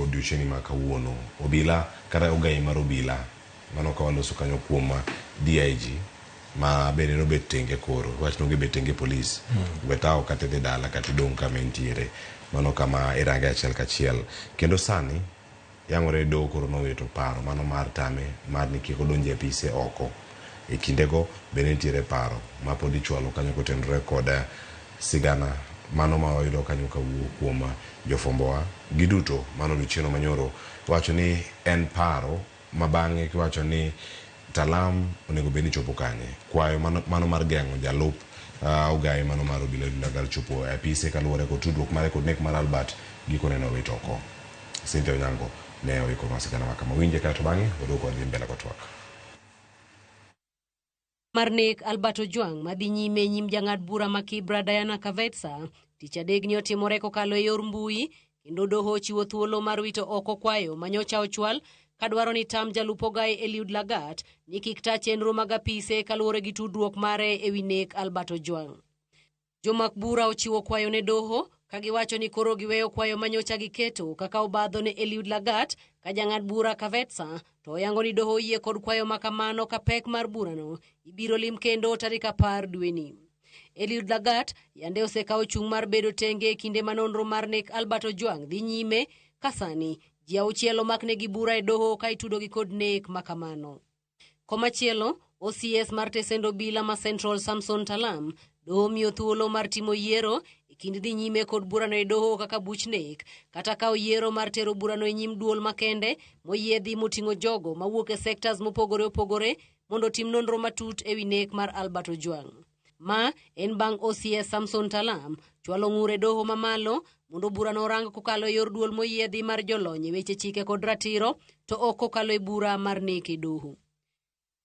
Speaker 13: odiochieng' ma kawuono obila kata ogai mar obila mano ka waloso kanyo kuom DIG ma bende nobet tenge koro wach no gibet tenge police betao kata de dala kata dong kama entiere mano kama irange achiel kachiel kendo sani yangore do koro noweto paro mano mar tame mar ni kiko donje apise oko e kindego bende nitiere paro ma pod ichwalo kanyo kotenore kod sigana mano ma oyudo kanyo kawuok kuom jofombowa giduto mano luchieno manyoro wacho ni en paro mabang'e kiwacho ni Talam onego beni chopo kanye kwayo mano mar geng'o jalup ogai mano mar obila Lagat chopo apise kaluwore kod tudruok mare kod nek mar Albert gikone no wito oko Cynthia Onyango ne oiko masigana makama winje kata bang'e odoko dhi mbele kwa twak
Speaker 5: mar nek Albert Ojwang madhi nyime nyim jang'ad bura ma Kibra Diana Kavetsa tich adek ni otimore kokalo e yor mbui kendo doho chiwo thuolo mar wito oko kwayo manyocha ochwal kadwaro ni tam jalup ogai Eliud Lagat ni kik ta chenro mag apise kaluwore gi tudruok mare ewi nek Albert Ojwang. Jomak bura ochiwo kwayo ne doho kagiwacho ni koro giweyo kwayo manyocha giketo kaka obadho ne Eliud Lagat ka jang'ad bura Kavetsa to oyango ni doho yie kod kwayo makamano ka pek mar burano ibiro lim kendo tarik 10 dweni. Eliud Lagat yande osekawo chung' mar bedo tenge e kinde manonro mar nek Albert Ojwang dhi nyime kasani ji auchiel omaknegi bura e doho ka itudogi kod nek makamano. Komachielo, OCS mar tesend obila ma Central Samson Talam doho miyo thuolo mar timo yiero e kind dhi nyime kod burano e doho kaka buch nek kata kao yiero mar tero burano e nyim duol makende moyiedhi moting'o jogo mawuok e sectors mopogore opogore mondo tim nonro matut ewi nek mar Albert Ojwang. Ma en bang' OCS Samson Talam chwalo ng'ure doho mamalo mondo burano orang kokalo e yor duol moyiedhi mar jolony e weche chike kod ratiro to ok kokalo e bura mar nek e doho.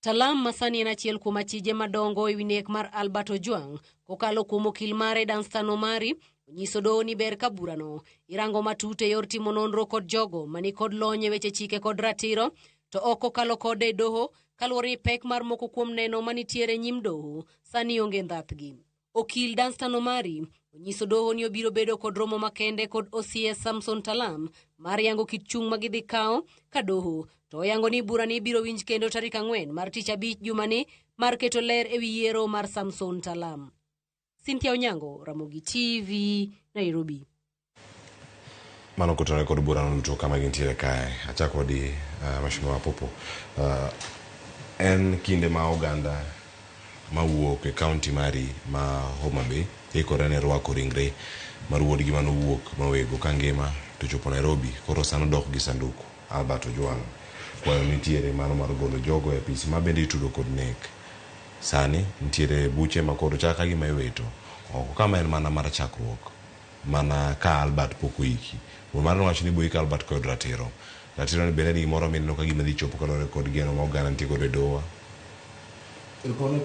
Speaker 5: Talam masani en achiel kuom achije madongo ewi nek mar Albert Ojwang kokalo kuom okil mare Danstan Omari onyiso doho ni ber ka burano irango matut e yor timo nonro kod jogo mani kod lony e weche chike kod ratiro to ok kokalo kod e doho kaluwore ni pek mar moko kuom neno manitiere nyim doho sani onge ndhathgi. Okil Danstan Omari onyiso doho ni obiro bedo kod romo makende kod OCS Samson Talam mar yango kit chung' magidhi kao ka doho to oyango ni bura ni biro winj kendo tarik 4 mar tich abich jumani mar keto ler ewi yiero mar Samson Talam. Cynthia Onyango, Ramogi TV, Nairobi.
Speaker 13: Mano kutone kod bura nuto kama gintiere kae achako di Mheshimiwa Apopo en kinde ma oganda mawuok e county mari ma Homa Bay ikore ne rwako ringre mar wuodgi manowuok mawego kangima to chopo Nairobi koro sano dok gi sanduku Albert Ojwang kwayo nitiere mano mar golo jogo e pisi ma bende itudo kod nek sani nitiere buche ma koro chaka gi maiweto oko kama en mana mar chakruok mana ka Albert poko iki mano wacho ni boika Albert kod ratiro ni bende ni moro minno ka gima dhi chopo kalore kod geno ma oganda ntie kod dowa
Speaker 9: Ilikono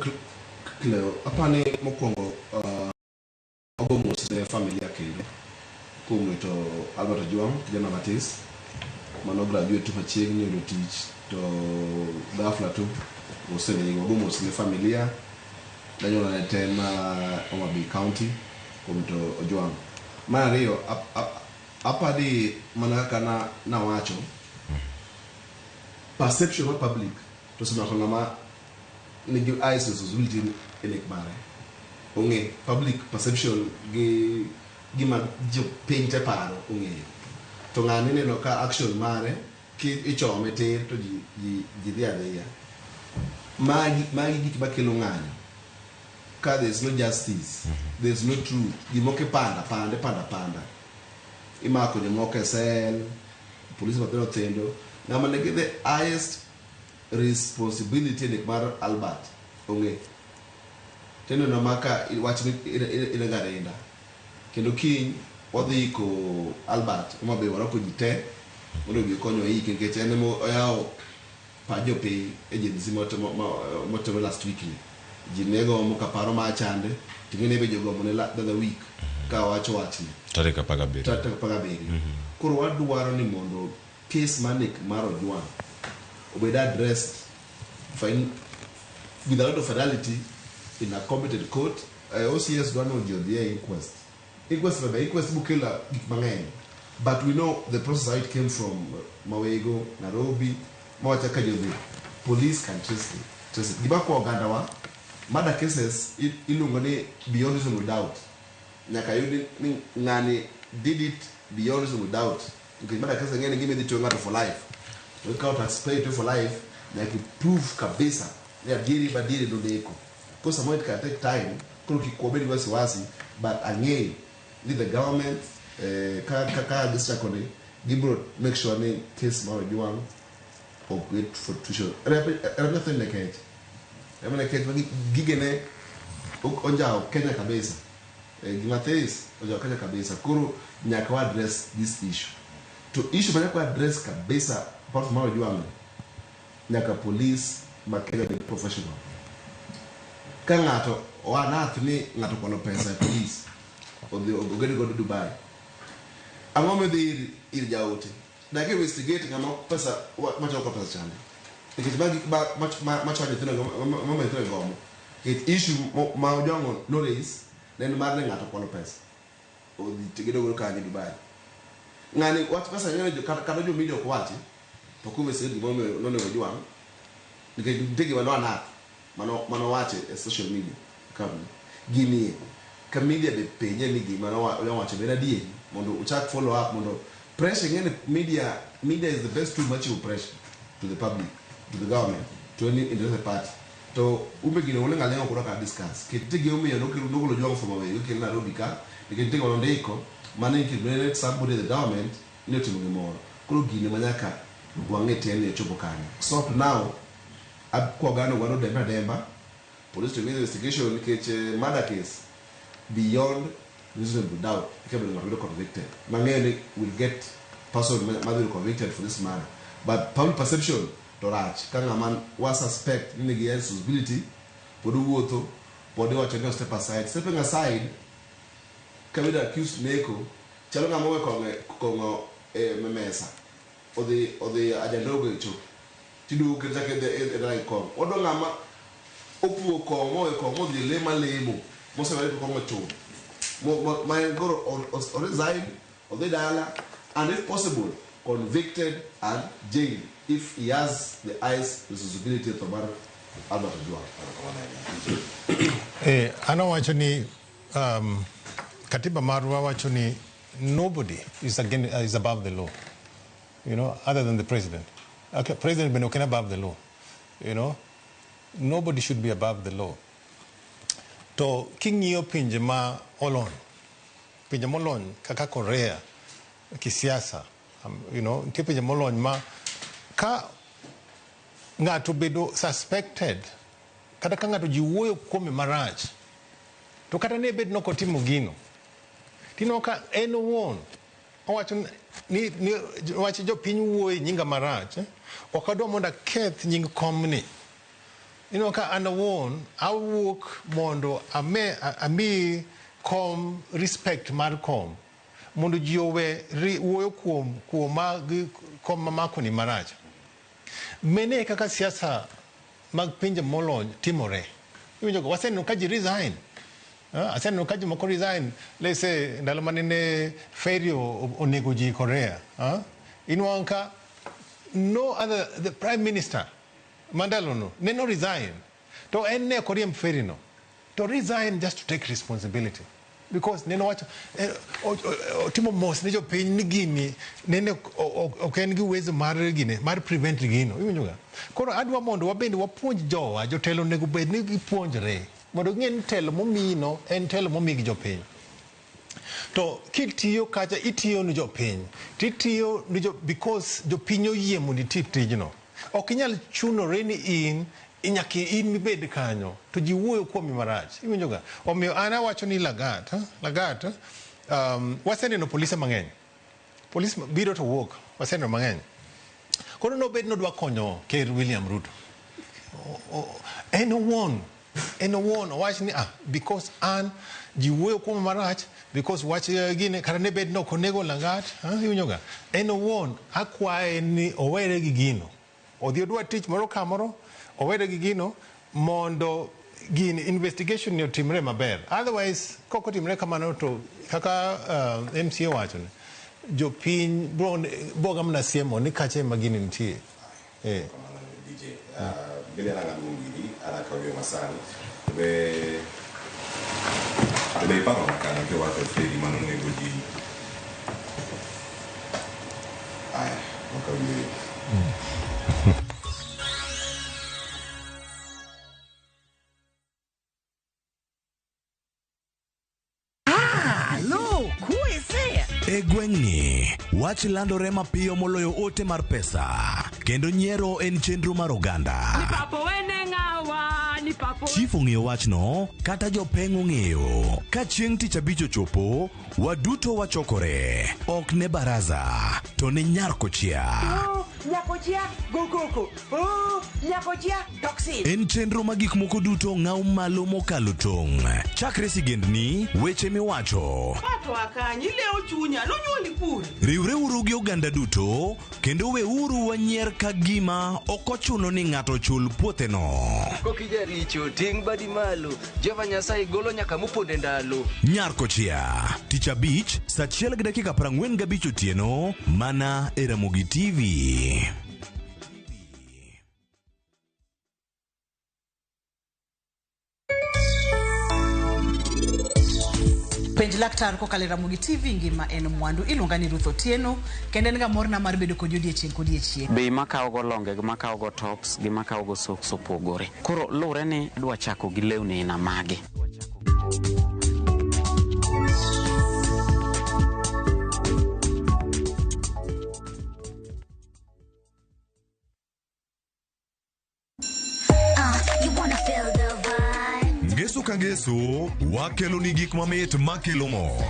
Speaker 9: Cleo, apane mokwongo ogo mos ne familia kendo kuom wito Albert Ojwang kijana matis mano graduate machiegni yudo tich to ghafla tu osenego gomos ne familia danyuola ne ten ma Homa Bay County kuom to Ojwang. Mar ariyo apadi mana kaka nawacho perception of public to semako ng'ama nigi eyes responsibility in ekmare onge public perception gi gima jo piny te paro ong'eyo to ng'ani neno ka action mare ki ichome tir to ji dhi adhiya magi gik makelo ng'anyo ka there's no justice there's no truth gimoko panda imako jomoko e sel polisi matero thendo ng'ama nigi the highest responsibility nek mar Albert onge tendo na maka wach ni ina garenda kendo kiny odhi ko Albert Homa Bay warako jite mondo bi konyo yi nikech en mo oyawo pa jopi agency motimo last week ni jinego mo kaparo ma chande tingene be jogo mo ne the week ka wacho wachni
Speaker 13: tarika pagabe
Speaker 9: koro wadwaro ni mondo case manik mar Ojwang obed addressed fine with a lot of fidelity in a competent court. OCS don't know the inquest bukela mang'eny, but we know the process how it came from Mawego, Nairobi, Mawachaka Jodhi. Police can trace it. Gibako Ogandawa, murder cases ilungo ni beyond reasonable doubt. Nyakayudi ngani did it beyond reasonable doubt. Because murder cases again give me the 2 months for life. We can't explain it for life. Like prove kabisa. Ya diri badiri do deko. Because some it can take time. Kuro kikobeli wasi but again need the government kaka district kone gibro make sure ni case maro Ojwang or great for tuition. Everything like it. Everything gigene onjao Kenya kabisa. Gimatheis onjao Kenya kabisa. Kuro nyaka address this issue. To issue nyaka address kabisa apart from Ojwang. Nyaka police makenya be professional. Ka ng'ato wanath ni ng'ato kwano pesa e police ogede go Dubai ang'o medhi ir jaote dak investigate ng'ama pesa machoko pesa chande nikech machwane nyithindo mama nyithindo gomo it issue ma Ojwang no raise nen mar ne ng'ato kwano pesa odhi tegedo go kanye Dubai ng'ani wach pesa ng'ene kata jo media ok wachi to kume sedi mo no ne Ojwang nikech tegi wana mano wache e social media kam gini ka media be penye ni gima no wache be radie mondo uchak follow up mondo pressure ngene media is the best tool much pressure to the public, to the government, to any interested party. To umegine wole ngalenga kutoka discuss kitege umiyo nokilo Ojwang from away ukile na robika ikitege wanondeko maana ikibele somebody the government ile timu ngemo kulo gine manyaka gwangete ene chopo kanya so now kwa gano gwano demba police to investigation keche murder case beyond reasonable doubt ikabele ngabelo convicted mangene will get person mother convicted for this matter but public perception to rach kanga man was suspect ni gi responsibility podu wuotho pode wacho no step aside stepping aside kabida accused neko chalo ngamo we kongo memesa o the agenda go cho tidu kirja ke the right call odo ngama opu kongo di le malemo mo se vale kongo cho mo my go or resign or the diala and if possible convicted and jailed if he has the eyes responsibility to bar Albert Ojwang.
Speaker 7: Ano wacho ni katiba marwa wacho ni nobody is above the law, you know, other than the president. Okay, president been above the law, you know. Nobody should be above the law. To kingiyo pinje ma olon, pinje molon kaka Korea kisiasa, you know, pinje molon ma ka ngato bedo suspected kata ka ngato jiwuoyo kuome marach to kata ne bed nokotimo gino tino ka en owuon owacho ni wacho jopiny wuoyo nyinga marach ok adwa mondo aketh nying komni ino ka an owuon awuok mondo ami respect mar kom mondo ji owe wuoyo kuom kom mamako ni marach. Mene kaka siasa mag pinje molony timore. Iwinjo go waseneno ka ji resign. Aseneno ka jomoko resign. Let's say ndalo manene Ferio onego ji Korea. Inwang ka no other, the prime minister Mandalo no, neno resign. To enne Korea Ferino. To resign just to take responsibility. Because neno wacho timo mos ne jopiny ni gini nene ok en gi uwezo mar gine mar prevent gino. Iwinjo ga. Koro adwa mondo wabende wapuonj jowa jotelo nego bed ni gipuonjre mondo ng'en telo momino en telo momi gi jopiny. To kitiyo kacha itiyo ni jopiny. Titiyo ni because jopiny oyie mondo itim tijno. Ok inyal chunore ni in inyaki in mibed kanyo to ji wuoyo kuomi marach. Iwinjo ga. Omiyo an awacho ni Lagat waseneno polise mang'eny. Polis biro to wuok waseneno mang'eny. Koro nobed nodwa konyo Ker William Ruto. En owuon owach ni because an ji wuoyo kuomi marach because wach gine kara ne bed no konego Lagat. Iwinjo ga. En owuon akwaye ni owere gi gino. Odhi odwa tich moro kamoro owere gi gino mondo gini investigation ni otimre maber. Otherwise koko timre kamano to kaka MCA wacho ne jopiny boga mna siemo ni kache magini nitie.
Speaker 13: DJ gele ranga ngiri ara kawe masani be paro makana ke wacho feri mano nego ji aya wakawe
Speaker 6: E gweng'ni, wach landore mapiyo moloyo ote mar pesa. Kendo nyiero en chenro mar oganda. Chief ong'eyo wachno, kata jopeng' ong'eyo. Ka chieng' tich abich ochopo, waduto wachokore. Ok ne baraza, to ne Nyarkochia.
Speaker 4: Nyakochia, gokoko. Nyakochia, toxin.
Speaker 6: En chenro ma gik moko duto ng'aw malo mokalo tong'. Chakre sigendni, weche miwacho.
Speaker 4: Pato akanyi leo chunya, nonyuoli pur.
Speaker 6: Riwre uru gi oganda duto, kendo we uru wanyier ka gima okochuno ni ng'ato chul puothe no.
Speaker 15: Kokija richo, ting badi malo, Jehova Nyasaye golo nyaka moponde ndalo.
Speaker 6: Nyarkochia, tich abich, saa 1:45 otieno, mana e Ramogi TV.
Speaker 16: Penj laktar kokalo Ramogi TV ngima en mwandu iluonga ni Ruth Otieno kendo en ga morna mar bedo kod odiechieng.
Speaker 17: Be makawo go longe, makawo go tops, gi makawo go socks opogore. Koro lure ni dwa chako gi lewni na mage.
Speaker 6: Ngeso ka ngeso, wakelo ni gik mamit makelo mor.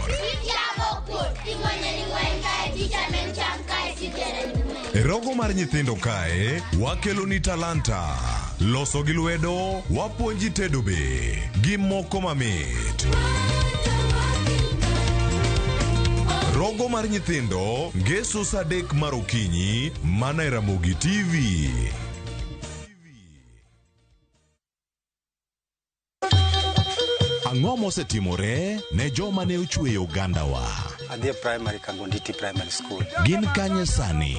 Speaker 6: E rogo mar nyithindo kae, wakelo ni talanta. Loso gi lwedo, wapuonji tedo be. Gi moko mamit. Rogo mar nyithindo, ngeso saa 3 mar okinyi, mana e Ramogi TV. Ang'o mosetimore ne joma ne ochweyo ogandawa?
Speaker 19: Adhi primary Kangonditi Primary School.
Speaker 6: Gin kanye sani?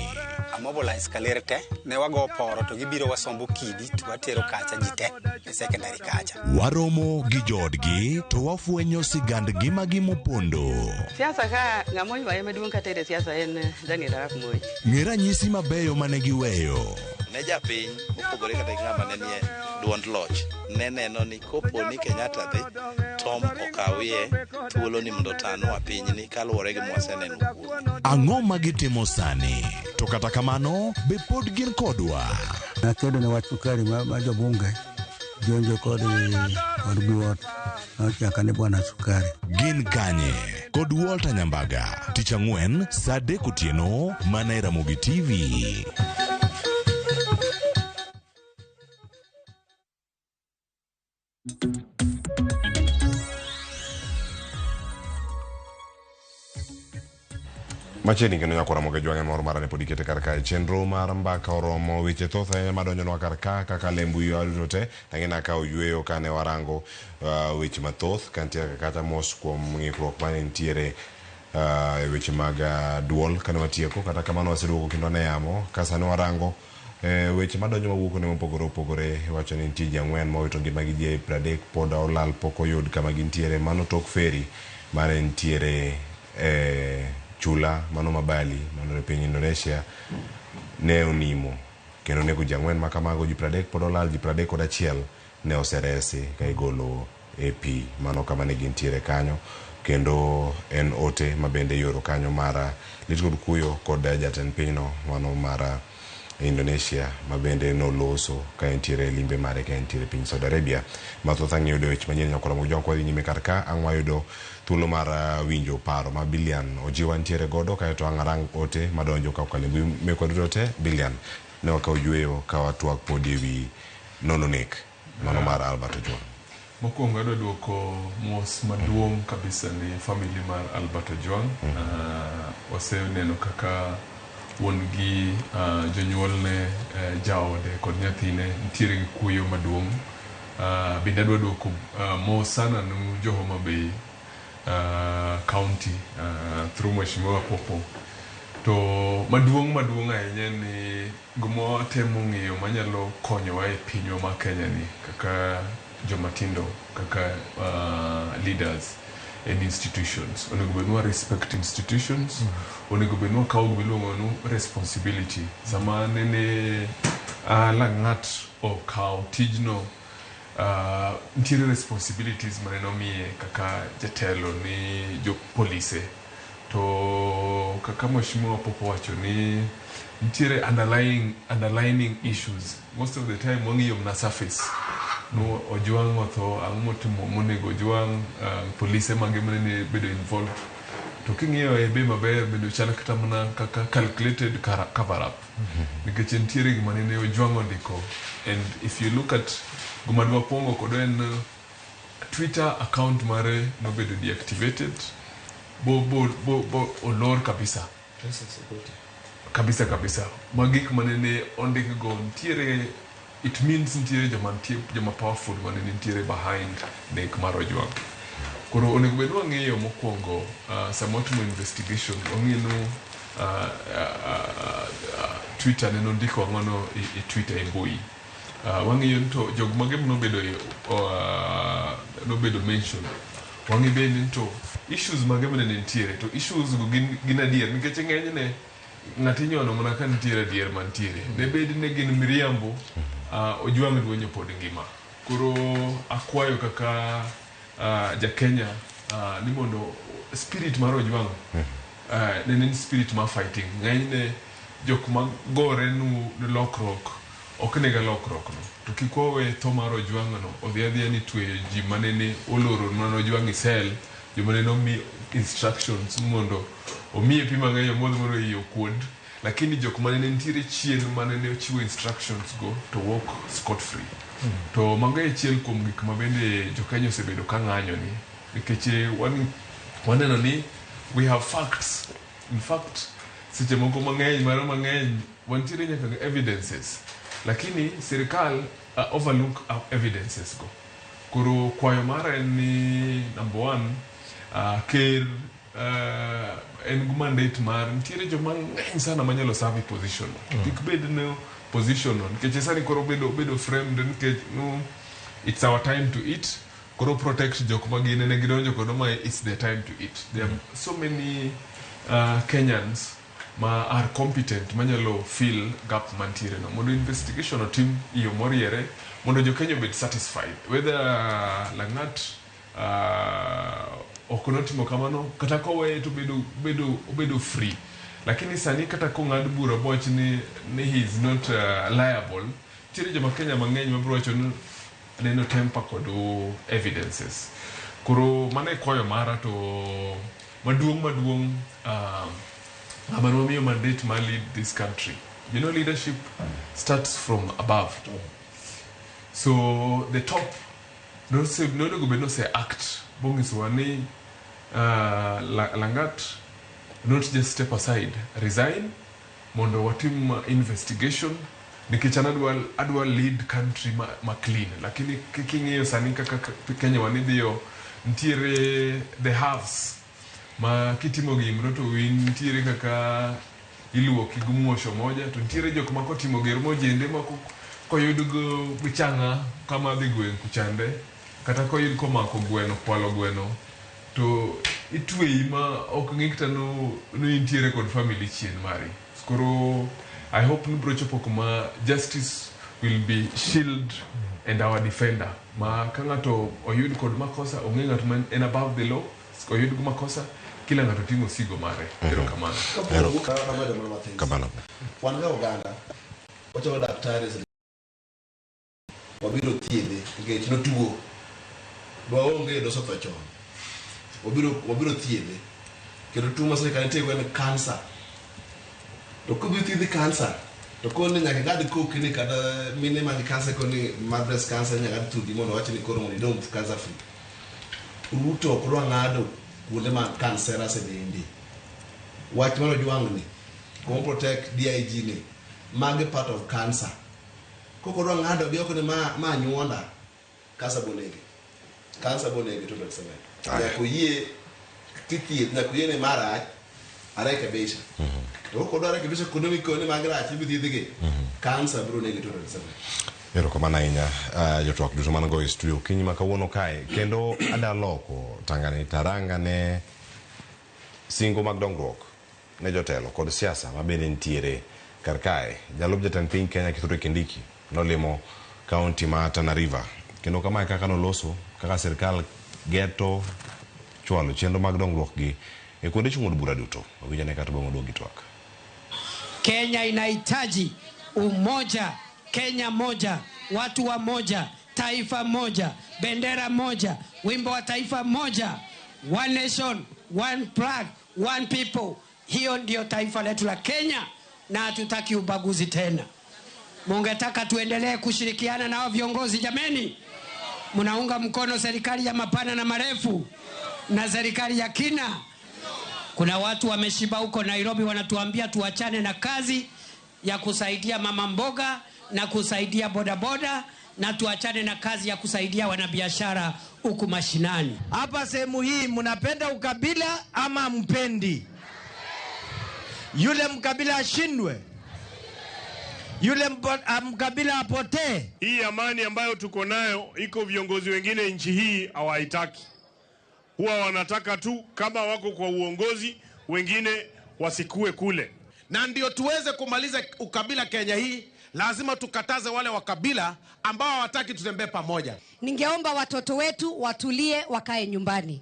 Speaker 19: Amobilize kalerte, ne wago poro to gibiro wasombo kidi to watero kacha jite e secondary kacha.
Speaker 6: Waromo gi jodgi to wafuenyo sigand gimagi mopondo.
Speaker 4: Siasa ka ng'amo ywaye maduong' katere siasa en Daniel Arap Moi.
Speaker 6: Ng'e ranyisi mabeyo mane giweyo.
Speaker 20: Ne japiny opogore kata ng'ama ne nie duond loch ne neno ni kopo ni Kenyatta dhi Tom okawie thuolo ni mondo tanwa pinyni kaluwore gi mwaseneno kuom.
Speaker 6: Ang'o ma gitimo sani? To kata kamano be pod gin kodwa.
Speaker 21: Nakedo ne wach sukari ma jobunge jonjo kod buot nochaka ne bwana sukari.
Speaker 6: Gin kanye? Kod Walter Nyambaga. Tich Ang'wen saa 3 otieno, mana e Ramogi TV.
Speaker 13: Macheni kendo nyakora moge jwange moro marane podi kete karka chenro mar mbaka oromo weche thothe madonjonwa karka kaka lembu yuaduto te tangina ka oyueyo kane warango weche mathoth kantie kata mos kuom ng'ikruok mane nitiere e weche mag duol kane watieko kata kamano waseduogo kendo ne yamo kasa ne warango weche madonjo mawuok ne mopogore opogore wacho ni nitie ji ang'wen mowito ngimagi ji 30 pod olal pok oyud kama gintiere mano tok feri mane nitiere chula mano mabali mano e piny Indonesia ne onimo kendo nego ji ang'wen ma kamago ji 30 pod olal ji 31 ne oseresi ka igolo e pi mano kama ne gintiere kanyo kendo en ote mabende yoro kanyo mara lit kod kuyo kod jatend pinyno mano mara Indonesia mabende noloso ka entiere limbe mare ka entiere piny Saudi Arabia mathoth ang'iyudo weche manyien nyakora mogo jonko dhi nyime karka ang' wayudo thuolo mar winjo paro ma Billian ojiwa ntiere godo kaeto ang'arang ote madonjo ka okale mbui mekwa duto te Billian ne waka oyueyo ka watwak pod ewi nono nek mano mar Albert Ojwang.
Speaker 2: Mokwongo adwa duoko mos maduong' kabisa ni family mar Albert Ojwang. Waseneno kaka wuon gi jonyuolne jaode kod nyathine nitiere gi kuyo maduong'. Bende adwa duoko mos sana nu jo Homa Bay county through Mheshimiwa Popo. To maduong' ahinya ni gimo temo ng'iyo manyalo konyowa e pinywa ma Kenya ni kaka jomatindo kaka leaders and institutions. Onego bedwa respect institutions. Onego bedwa kawo giluongo nu responsibility. Sama nene Lang'at okawo tijno nitiere responsibilities maneno miye kaka jatelo ni jo police. To kaka Mheshimiwa Popo wacho ni nitiere underlining issues. Most of the time wang'iyo na surface. No Ojwang otho ang'otimo monego Ojwang police mage mane bedo involved. To king'iyo e be maber bedo chal kata mana kaka calculated cover up. Nikech nitiere gima ne Ojwang ondiko. And if you look at gumadwa pongo kod en Twitter account mare no bedo deactivated. Bo olor kabisa. Kabisa. Magik manene ondik go ntiere, it means ntiere joma powerful manene ntiere behind nek mar Ojwang. Koro onego bedwa ng'eyo mokwongo sama otimo investigation ong'ino Twitter neno ndiko ang'ono e Twitter e mbui. Wang'iyo to jog mage nobedo mention. Wang'i bende to issues mage mane nitiere to issues go gin adier nikech ng'enyne ng'atinyono mana ka nitiere adier mantiere ne bed ne gin miriambo Ojwang duonyo pod ngima. Koro akwayo kaka ja-Kenya ni mondo spirit mar Ojwang nenen spirit mar fighting. Ng'enyne jok magore nu lokrok ok nega lokrok no. To kikwawe tho mar Ojwang no odhiadhia ni tweyo ji manene oloro mano Ojwang isel jomane nomi instructions mondo omiye pi mang'eyo modho moro iyo kuod lakini jok manene nitiere chien manene ochiwo instructions go to walk scot free. To mago e chiel kuom gik mabende jo-Kenya osebedo ka ng'anyo ni nikech waneno ni we have facts. In fact seche moko mang'eny wantiere nyaka evidences lakini sirikal overlook evidences go. Koro kwayo mara en ni number one ker en gu mandate mar nitiere joma ng'eny sana manyalo serve position. Kik bed no position on nikech sani koro bedo framed nikech no it's our time to eat. Koro protect jok magine ne gidonjo kodo ma it's their time to eat. There are so many Kenyans ma are competent manyalo fill gap mantiere no mondo investigation otim iyo moriere mondo jo-Kenya bed satisfied whether Lang'at okonotimo kamano kata kowe to bedo free. Lakini sani kata kong'ad bura boch ni he is not liable. Tiere joma Kenya mang'eny mabiro wacho ni neno temper kod evidences. Koro mane kwayo mara to maduong' Amanwamiyo mandate ma lead this country. You know, leadership starts from above. So the top no go say act. Bongis wani Lang'at not just step aside, resign, mondo watim investigation, nikech adwa lead country ma clean. Lakini king'iyo sani kaka Kenya wanidhiyo, ntiere the halves, ma kitimo gimro to win ntiere kaka iluwo kigumuosho moja, to ntiere jok ma kotimo ger mojende ma koyudugo bichanga kama dhi gwen kuchande, kata koyud komako gweno, kwalo gweno, to itweyi ma ok ng'ikta no intiere kod family chien mari. Skoro I hope nubro chopo kuma justice will be shield and our defender. Ma kangato oyud kod makosa, ong'e ng'at man en above the law, oyud makosa, kila ng'ato timo sigo mare. Ero kamano.
Speaker 13: Kamano.
Speaker 9: Wan ga oganda, wacho daktari wabiro thiedhe nikech notuo. Dwa onge doso tho chon. Wabiro thiedhe. Kendo tuo ma sirkal nitie en cancer. To ko bi thiedhi cancer, to koni nyaka gadi kokini kada mine man cancer koni breast cancer nyaka tudi mondo wache ni koro mondo idong cancer free. Uto kodwa ng'ado kuonde ma cancer asebendi. Wach mano jwang'ni, ko protect DIG ni, mage part of cancer. Koko dwa ng'ado gi okone ma nyuonda cancer bonege. Cancer bonege to semen. Ya kuyie tiki na kuyene mara areke beisha. To ko dwa areke beisha kuno mikone magra chibi thidhige. Cancer bro nege to semen.
Speaker 13: Ero kamana inya jotwak duto man go e studio kinyi makawuono kae kendo ada loko tangani taranga ne singo mag dongruok ne jotelo kod siasa mabende ntiere kar kae. Jalup jatend piny Kenya Kithure Kindiki nolimo kaunti ma Tana River kendo kama kaka noloso kaka serikal geto chwalo chenro mag dongruok gi e kuonde chung od bura duto. Owinjane kata bongo dogi twak.
Speaker 1: Kenya inahitaji umoja, Kenya moja, watu wa moja, taifa moja, bendera moja, wimbo wa taifa moja, one nation, one flag, one people. Hiyo ndio taifa letu la Kenya na hatutaki ubaguzi tena. Mungetaka tuendelee kushirikiana na hao viongozi jameni? Munaunga mkono serikali ya mapana na marefu na serikali ya kina? Kuna watu wameshiba huko Nairobi wanatuambia tuachane na kazi ya kusaidia mama mboga na kusaidia bodaboda na tuachane na kazi ya kusaidia wanabiashara huku mashinani.
Speaker 8: Hapa sehemu hii mnapenda ukabila ama mpendi? Yule mkabila ashindwe, yule mkabila apotee.
Speaker 12: Hii amani ambayo tuko nayo, iko viongozi wengine nchi hii hawaitaki. Huwa wanataka tu kama wako kwa uongozi, wengine wasikue kule.
Speaker 22: Na ndio tuweze kumaliza ukabila Kenya hii, lazima tukataze wale wakabila ambao hawataki tutembee pamoja.
Speaker 23: Ningeomba watoto wetu watulie, wakae nyumbani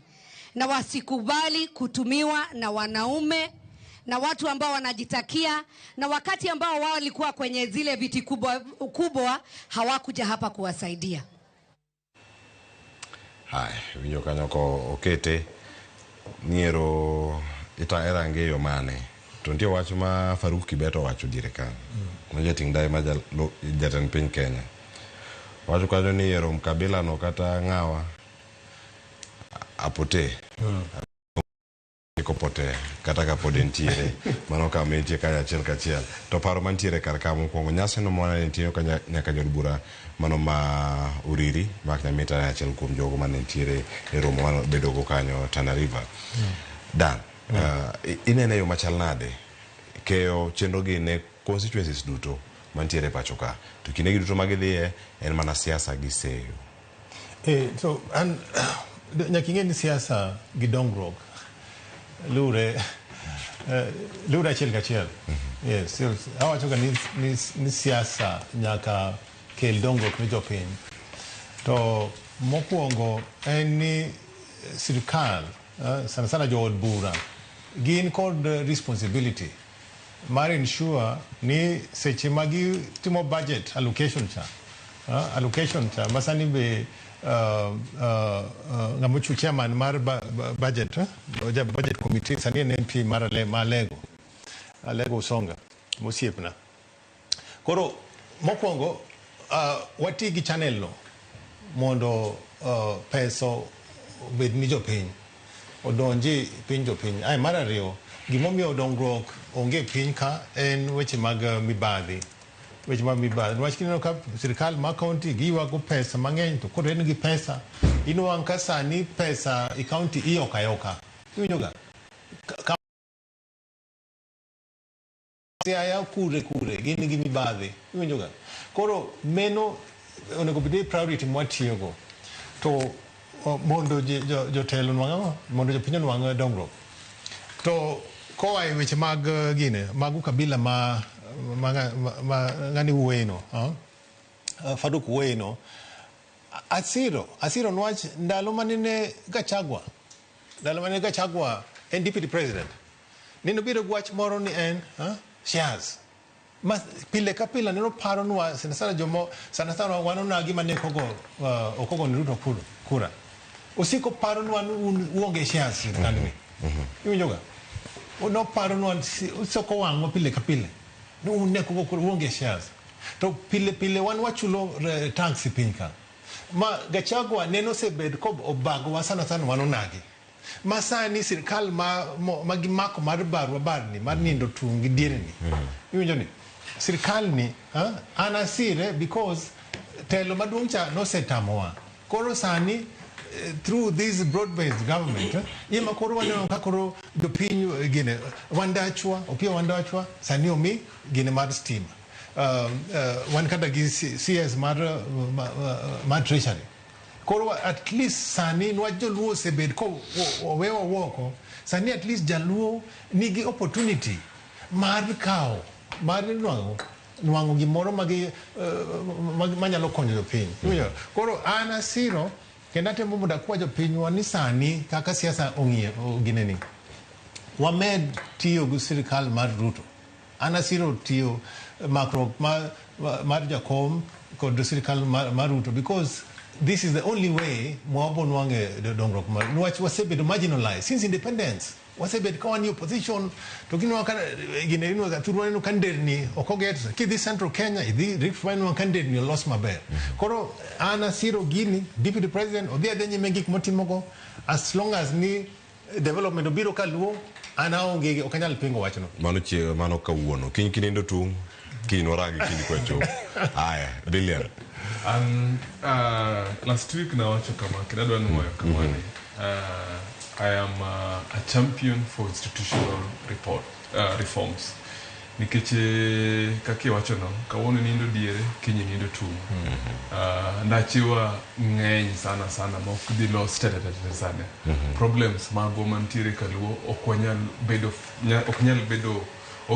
Speaker 23: na wasikubali kutumiwa na wanaume na watu ambao wanajitakia, na wakati ambao wao walikuwa kwenye zile viti kubwa hawakuja hapa kuwasaidia.
Speaker 13: Hai, winyo kanyo ko okete niero ita era ngeyo mane. To ntie wach ma Faruk Kibeto wacho dire kan. Majating dai jatend piny Kenya. Wacho kanyo ni ero mkabila no kata ng'awa apote. Kopote kata ka podentiere mano ka mentie kaya chel kachiel to paro mantiere kar ka mokwongo nyase no mwana nitiere ka nyaka jod bura mano ma Uriri mak nyamita ya chel kuom jogo manentiere e romo mano bedo go kanyo Tana River. Dan inene yo machal nade keyo chenro gi ne constituencies duto mantiere pacho ka to kinegi duto magidhie en mana siasa gi seyo.
Speaker 7: So and nyaking'e ni siasa gi dongruok lure achiel kachiel. Yes, awacho ga ni siasa nyaka kel dongruok ne jopiny. To mokwongo en ni sirikal sana jo od bura gin kod responsibility mar ensure ni seche magi timo budget allocation cha masani be ngamuchu chairman mar budget committee sani en MP mar Alego Songa mosiepna. Koro mokwongo wati gi channel no mondo peso bed ni jopiny odonji piny jopiny. Ai mar ariyo gimomiyo dongruok onge piny ka en weche mag mibadhi. Weche mag mibadhi. Nwach kineno ka sirkal ma kaunti giwago pesa mang'eny to koro en gi pesa. Inuang' ka sani pesa i kaunti iyoka yoka. Iwinjoga? Siaya kure gin gi mibadhi. Iwinjoga? Koro meno onego bede priority mwatiyogo. To mondo jotelo nwang'o, mondo jopiny nwang'o dongruok. To koa e weche mag gine, mag ukabila ma ng'ani Uweno, Faduk Uweno, asiro nwach ndalo manene Gachagua en deputy president. Nino biro gwach moro ni en shares. Ma pile ka pile neno paro nwa sana wano na gima ne okogo ni Ruto kura. Usiko paro nwa uonge shares ndani. Iwinjoga? No paro nwa usoko wango pile ka pile. No uneko uonge shares. To pile wan wachulo tax pinka. Ma Gachagua neno sebed ko obago wa sana wano nagi. Masani sirkal magimako mar barwa barni mar nindo tungi dirni. Iwinjo ni? Sirkal ni anasire because telo maduong' cha no setamowa. Koro sani through this broad-based government, yema koro waneno ka koro jopiny gine wandachwa sani omi gine mar stima. Wan kata gi CS mar treasury. Koro at least sani nwa joluo sebed ko wewa woko, sani at least jaluo nigi opportunity mar kao mar nwang'o gimoro manyalo konyo jopiny. Koro an asiro kendo atemo mondo akwa jopinywa ni sani kaka siasa gineni wamed tiyo gi sirkal mar Ruto. An asiro tiyo makruok mar jakom kod sirkal mar Ruto because this is the only way mwabo nwange dongruok mar nwach wasebedo marginalized since independence. Wasebedo ka wani opposition to gino gine ino ga turwane kanderni okoget ki this central Kenya idhi Rift Valley kanderni lost maber. Koro ana siro gini deputy president odhi adenye megik motimogo as long as ni development obiro kaluo ana onge okanyal pingo wachno.
Speaker 13: Mano kawuono kiny kinindo tu kiny waragi kiny kwacho. Aya Billion.
Speaker 2: Last week na wacho kama kinadwa nuoyo kama ni I am a champion for institutional reforms. Nikeche kake wacho no kawono nindo diere kinyi nindo tu. Ndachiwa ng'eny sana ma ok dhi lost sana. Problems mago mantiere kaluo ok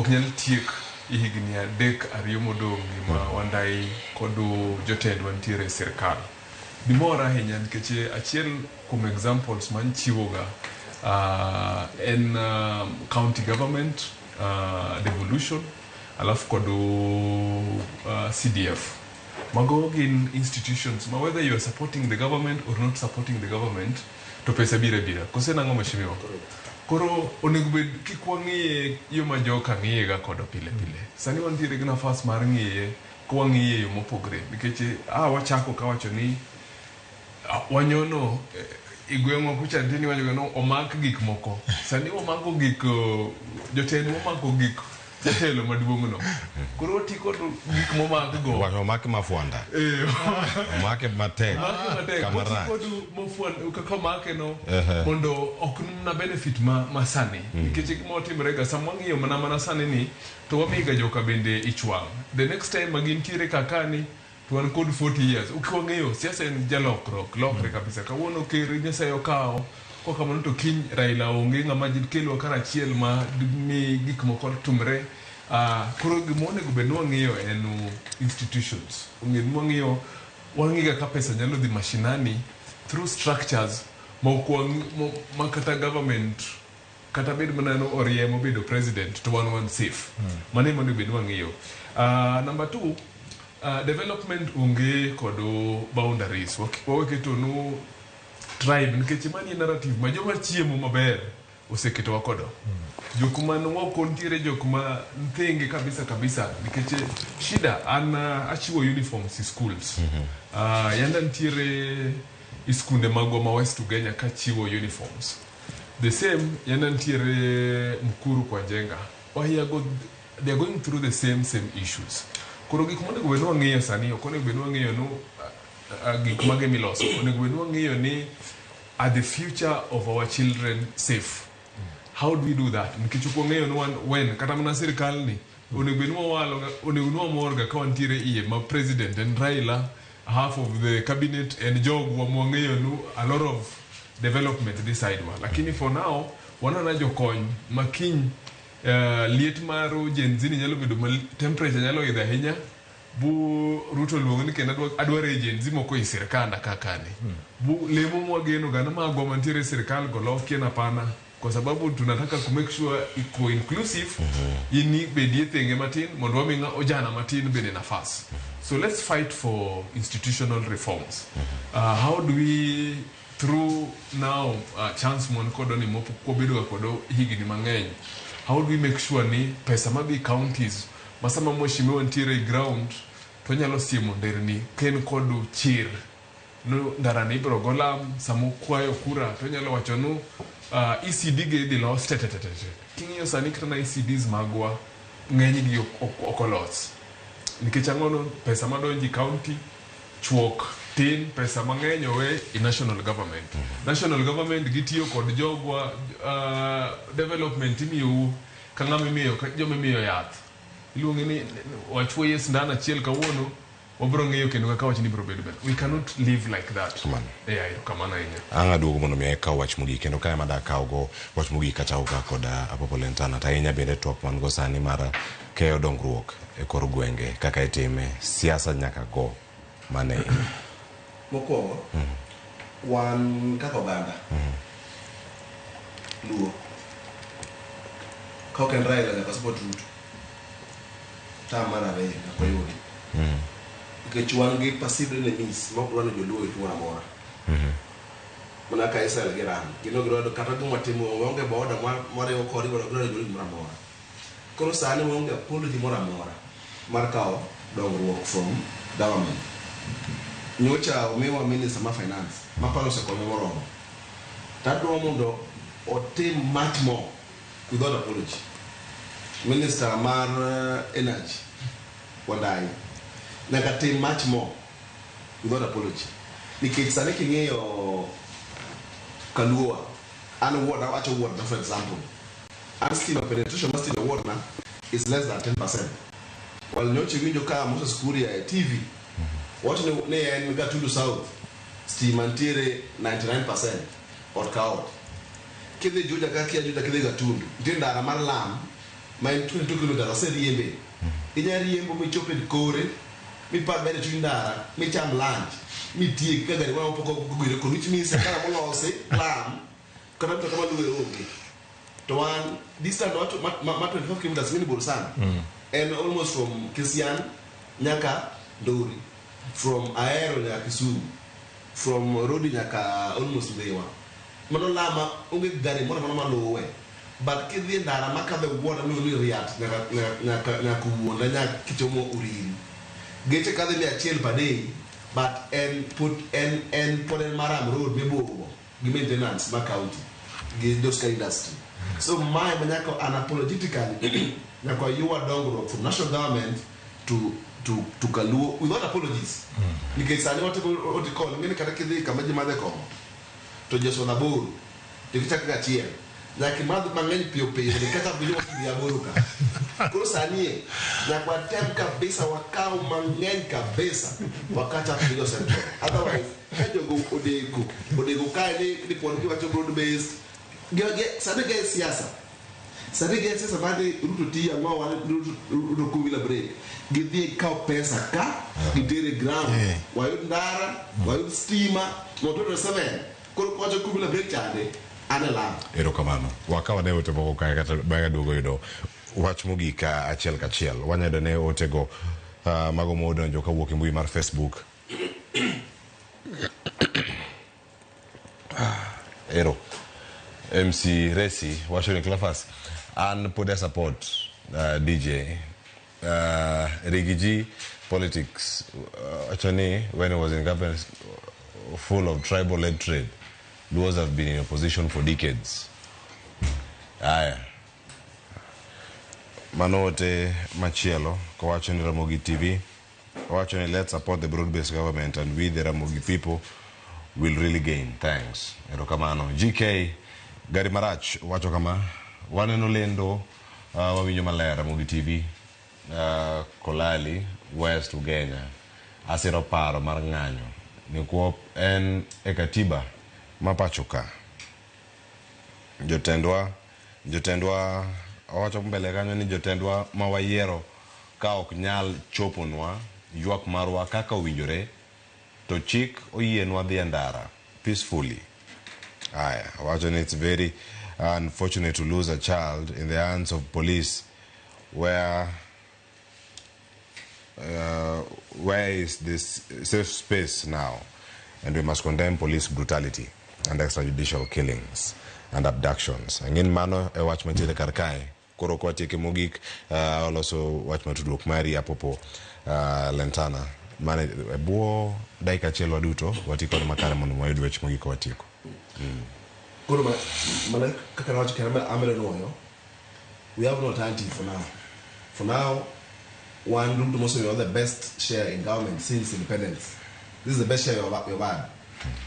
Speaker 2: nyal tiek higni adek ariyo modong' ma wandai kodu jotend wantiere e sirkal. Dimora ahinya nikech achiel kuom examples man chiwoga en county government devolution alafu kodu CDF. Mago gin institutions ma whether you are supporting the government or not supporting the government to pesa bira kose nango mashimiwa. Koro onego bed kik wang'iye yo ma joka ng'iye ga kodo pile. Sani wantiere gi nafas mar ng'iye ko wang'iye yo mopogre nikech wachako ka wacho ni wanyono igweng'wa kucha tini wanyoga no omak gik moko. Sani omako gik jotend omako gik jatelo maduong' no. Koro tiko gik momak go.
Speaker 13: Omak mafuanda. Omak matek. Kamara.
Speaker 2: Kaka make no mondo ok na benefit masani. Nikech gimo timre ga samwang'iyo mana sani ni to wamiga joka bende ichwang'. The next time magintiere kakani to wan kod 40 years. Ukiwang'eyo siasa en lokre kabisa. Kawuono ker Nyasaye okawo kokamano to kiny Raila onge ng'ama kelo karachiel ma mi gik moko tumre. Koro gima onego bed nwang'iyo en institutions. Wang'iyo wang'iga ka pesa nyalo dhi mashinani through structures ma kata government kata bed mana no oriemo bedo president to one safe. Mane monego bed nwang'iyo. Number 2, development onge kodo boundaries. Waketo no tribe nikech mani narrative ma joma chiemo maber oseketo wakodo. Jokuma no wakontiere jokuma nthenge kabisa nikech shida an achiwo uniforms in schools. Yanda ntiere iskunde magwa ma West Ugenya ka chiwo uniforms. The same yanantiere Mkuru kwa Jenga. They are going through the same issues. Koro gik monego bed wang'iyo sani ok onego bed wang'iyo no gik mage miloso. Onego bed wang'iyo ni are the future of our children safe? How do we do that? Nikech ok wang'iyo no when kata mana sirkal ni onego bed wamorga ka wantiere iye ma president and Raila, half of the cabinet and jog wang'iyo no a lot of development this side wa. Lakini for now wanana jokony makiny liet maro Gen Z nyalo bedo temperature nyalo idha hinya bu Ruto luongo ni kendo adware Gen Z moko i sirkanda kakani bu lemo mwageno gana magwa mantiere sirkal golof kiena pana kwa sababu tunataka ku make sure iko inclusive ini bedie thenge matin mondo waminga ojana matin bene nafas. So let's fight for institutional reforms. How do we through now chance mon kodo ni mopo ko bedo kodo higini mang'eny, how do we make sure ni pesa mabi counties masama mweshimiwa ntire ground to nyalo siemo nderni ken kodu chir no ndarani ibro golam samo kwayo kura to nyalo wacho no ECD ge di lo stetete kingiyo sani kitana ECDs magwa ng'eny gi okolos nikech ang'ono pesa madonji county chuok tin pesa mang'eny owe i national government. National government gitiyo kod jogwa development imiyo ka ng'ama imiyo joma imiyo yath iluongo ni wachwoye sindan achiel kawuono wabro ng'eyo kendo kaka wach ni bro bedo. We cannot live like that. Kamano ahinya.
Speaker 13: Anga duogo mondo mi eka wach mogik kendo kaya mada kaogo wach mogik kachako ka koda Apopo Lentana ta ahinya bende twak man go sani mar keyo dongruok e kor gwenge kaka itime siasa nyaka go mane
Speaker 9: mokwongo wan kaka oganda luo ka ok en Raila nyaka support Ruto tam mar ariyo nyaka oyudi nikech wan gi perceived enemies ma ok dwar ni joluo e tuo amora mana ka Israel gi Iran gino girodo kata gima timo onge boda moriwo kodi godo girodo joluo moro amora. Koro sani onge apology moro amora mar kawo dongruok from government. Nyocha umewa minister ma finance mapalo sekonyo moromo tadwa mondo otim much more without apology. Minister mar energy Wandai naga tim much more without apology nikech sani king'eyo Kaluowa an ward awacho ward na for example and still penetration must in ward na is less than 10%. While nyocha winjo ka Moses Kuria TV what ne en Gatundu South stima ntiere 99% or kaot kidhi Juja ka kia Juja kidhi Gatundu ntiere ndara mar Lam ma en 22 km ase riembe inya riembo michope kore mi pad bene tu ndara mi cham lunch mi tie ka gari wa poko gugire ko which means kala molose Lam kana mtu kama luwe onge to one distance what 25 km mini bor sana and almost from Kisian nyaka Ndori, from Aero nyaka Kisumu, from Rodi nyaka almost Lewa. Mano lama unge gari mwana lowe. But kidhi ndara maka the water mi riat nyaka kuwona nyaka kichomo uriri. Geche kadhi mi achiel per day, but put maram road mi bogo. Gi maintenance ma county. Gi those kind industry. So my manyako unapologetically nyaka you are dongruok from national government to Kaluo without apologies. Nikech sani what you call ngene kata kidhi kama jimadhe ko to Jesu na buru tikichaka gachie nyaki madhu mang'eny pio nikata bilo ya buru ka kuro sani nyakwa tem kabisa wakao mang'eny kabisa wakata bilo center otherwise kajogo odego kae ni pon kiwacho broad based sani ge siasa bade Ruto tia ngwa wale Ruto kuvila break gidhi kao pesa ka gidere ground wayud ndara wayud stima mototo 7 koro kwacho kuvila break chande anela
Speaker 13: erokamano wakawa ne ote moko kae kata baga duogo yudo wach mogika achiel kachiel wanyado ne otego mago modonjo kawuok e mbui mar Facebook ero MC Resi wacho ni Cleophas and put a support DJ Rigiji politics actually when he was in government full of tribal led trade. Those have been in opposition for decades. Aya. Manote machielo kawacho ni Ramogi TV kawacho ni let's support the broad-based government and we the Ramogi people will really gain. Thanks. Erokamano. GK Gari Marach wacho kama waneno lendo wawinjo maler Ramogi TV Kolali West Ugenya asiro paro mar ng'anyo ni kuop en katiba mapachoka jotendwa awacho mbele kanyo ni jotendwa mawayiero ka ok nyal choponwa ywak marwa kaka owinjore to chik oyienwa dhi ndara peacefully. Awacho ni it's very unfortunate to lose a child in the hands of police where is this safe space now, and we must condemn police brutality and extrajudicial killings and abductions. Angin mano e wach mantiere kar kae koro kwa tieke mogik also wach matudruok mari apopo Lentana mane buo dakika achiel waduto watiko makare mondo wayud wach mogik watieko.
Speaker 9: Koro mana kaka wach kama amelo noyo, we have no alternative for now. For now, one room to most of the best share in government since independence. This is the best share we've had.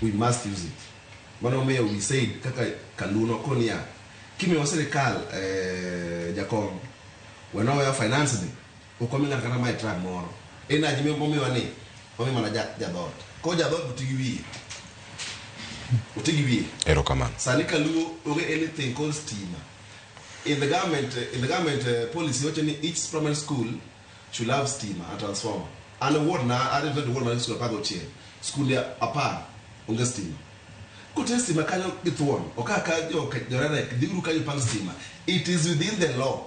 Speaker 9: We must use it. Manome we said kaka kaluno konia kimi waserikal Jakom when we are financing ukomi ngana kana mai track moro ena jime momi wani momi mana jadot ko jadot utigi
Speaker 13: Erokamano.
Speaker 9: Sani kaluo oge anything called steamer in the government policy which each primary school should have steamer and transformer and the word na I don't the word na school pago chair school ya apa unge steamer kute steamer kanyo gitwon okaka jo jorana diguru kanyo pang steamer it is within the law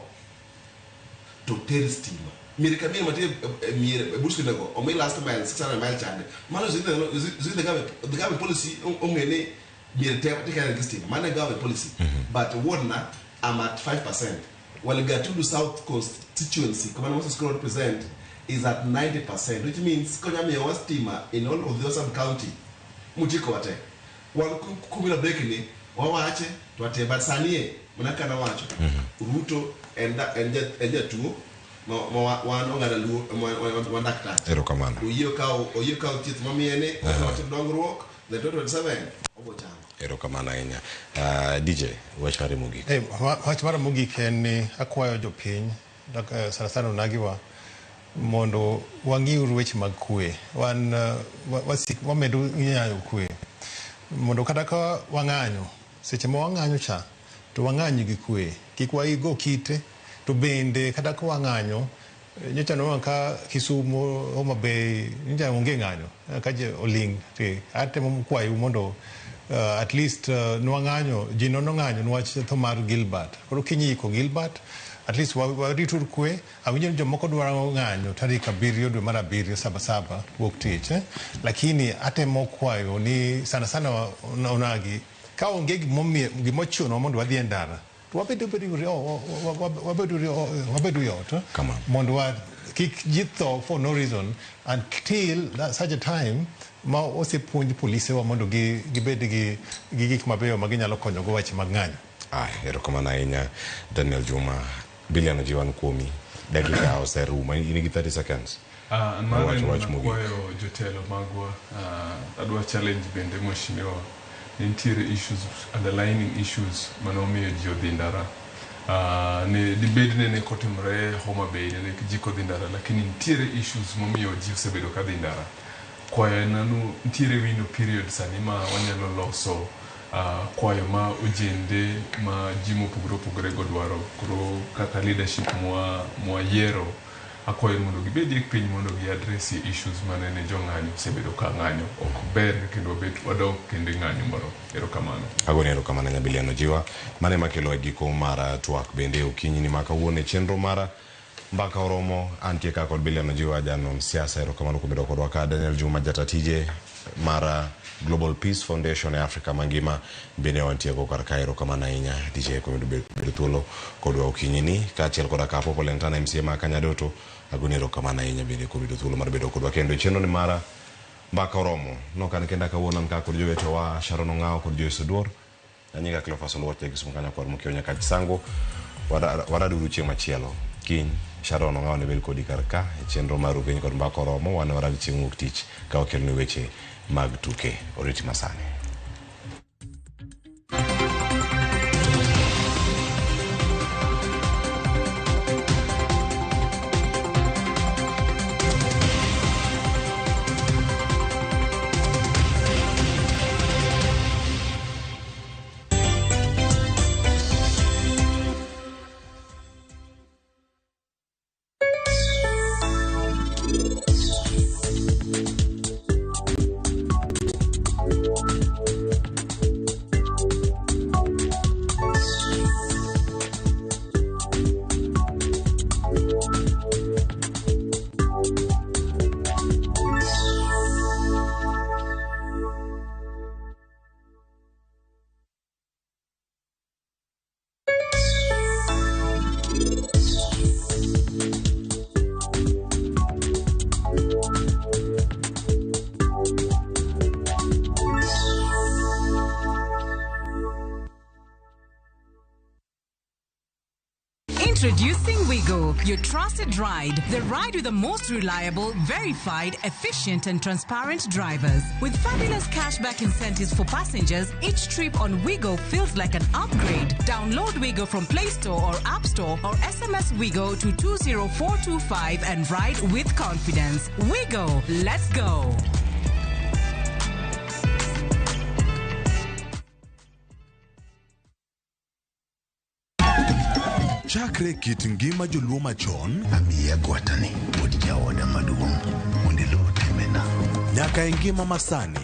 Speaker 9: to tell steamer mirika mimi mate mire bushku nego o me last mile 600 mile chande mano the government policy ongene mire take care of steamer man government policy but word na I'm at 5%. While Gatundu South constituency, Commander Moses Koro represent, is at 90%, which means Konyami was steamer in all of the Osam County. Mujiko wate. One kumila bekini, wawache, tuwate, but sanie, manaka na wacho. Ruto, and that two, one dakta.
Speaker 13: Erokamano.
Speaker 9: Uyo kao chit mamiene, wacho dong rock, the 27, obochang.
Speaker 13: Erokamano ahinya. DJ wach mare mogik.
Speaker 7: Wach mare mogik en ni akwayo jopiny sana sana nagiwa mondo wang'iuru weche mag kwe wamedo ng'ayo kwe mondo kata ka wang'anyo seche ma wang'anyo cha to wang'anyo gi kwe kik waigo kite to bende kata ka wang'anyo nyocha no ka Kisumu Homa Bay nja onge ng'anyo ka je oling te atemo kwayo mondo at least nwang'anyo jino no ng'anyo nwach to mar Gilbert koro kinyiko Gilbert at least waritur kwe awinjo jomoko dwaro ng'anyo tarik 7 dwe mar 7 sabasaba wuok tich lakini atemo kwayo ni sana sana onagi ka onge gimochuno mondo wadhi ndara to wabedo yot mondo kik jitho for no reason until such a time ma osepuonj polise wa mondo gibed gi gik mabeyo ma ginyalo konyo go weche mag ng'anyo.
Speaker 13: Erokamano ahinya Daniel Juma. Biliano Jiwan Kuomi. Dakika oserumo. In gi 30 seconds.
Speaker 2: Wach mogwayo jotelo magwa adwa challenge bende mheshimiwa nitiere issues underlining issues manomiyo ji odhi ndara ne dibed ne kotimre Homa Bay ne ji kodhi ndara lakini nitiere issues momiyo ji osebedo kadhi ndara kwayo nanu nitiere window period sani ma wanyalo loso kwayo ma ojende ma ji mopogore godwaro koro kaka leadership mwa yero akwayo mondo gibedi piny mondo gi address issues manene jong'anyo osebedo ka ng'anyo ok ber kendo bet wadok kendo ng'anyo moro. Erokamano.
Speaker 13: Agoni erokamano nya Biliano Jiwa mane makelo giko mara twak bende okinyi ni maka wuone chenro mara mbaka oromo antie ka kod Biliano Jiwa jano siasa. Erokamano kubedo kodwa ka Daniel Juma jatatije mara Global Peace Foundation Africa mangima bene wantie go karka. Erokamano ahinya DJ kubedo thuolo kodwa okinyi ni kaachiel koda ka popo Lentana MCA Kanyadoto. Agoni erokamano ahinya bende kubedo thuolo mar bedo kodwa kendo chenro ni mara mbaka oromo no kan kenda kawuono ka kod jowetewa Sharon Ong'ao kod Joyce Oduor Nyinga Cleophas Oluoch gisumukanya kwa mukio nyaka chisango waradu chieng' machielo kiny Sharon Ong'aw ne bel kodi karka chenro mar Keny kod Mbaka Romo wan waradu chieng' wuok tich ka wakelni weche mag tuke oriti masani.
Speaker 3: Introducing Wigo, your trusted ride. The ride with the most reliable, verified, efficient and transparent drivers. With fabulous cashback incentives for passengers, each trip on Wigo feels like an upgrade. Download Wigo from Play Store or App Store or SMS Wigo to 20425 and ride with confidence. Wigo, let's go.
Speaker 6: Chakre kit ngima joluo machon
Speaker 10: amiya gwatani mod jaoda maduong' mondo iluw timena
Speaker 6: nyaka e ngima masani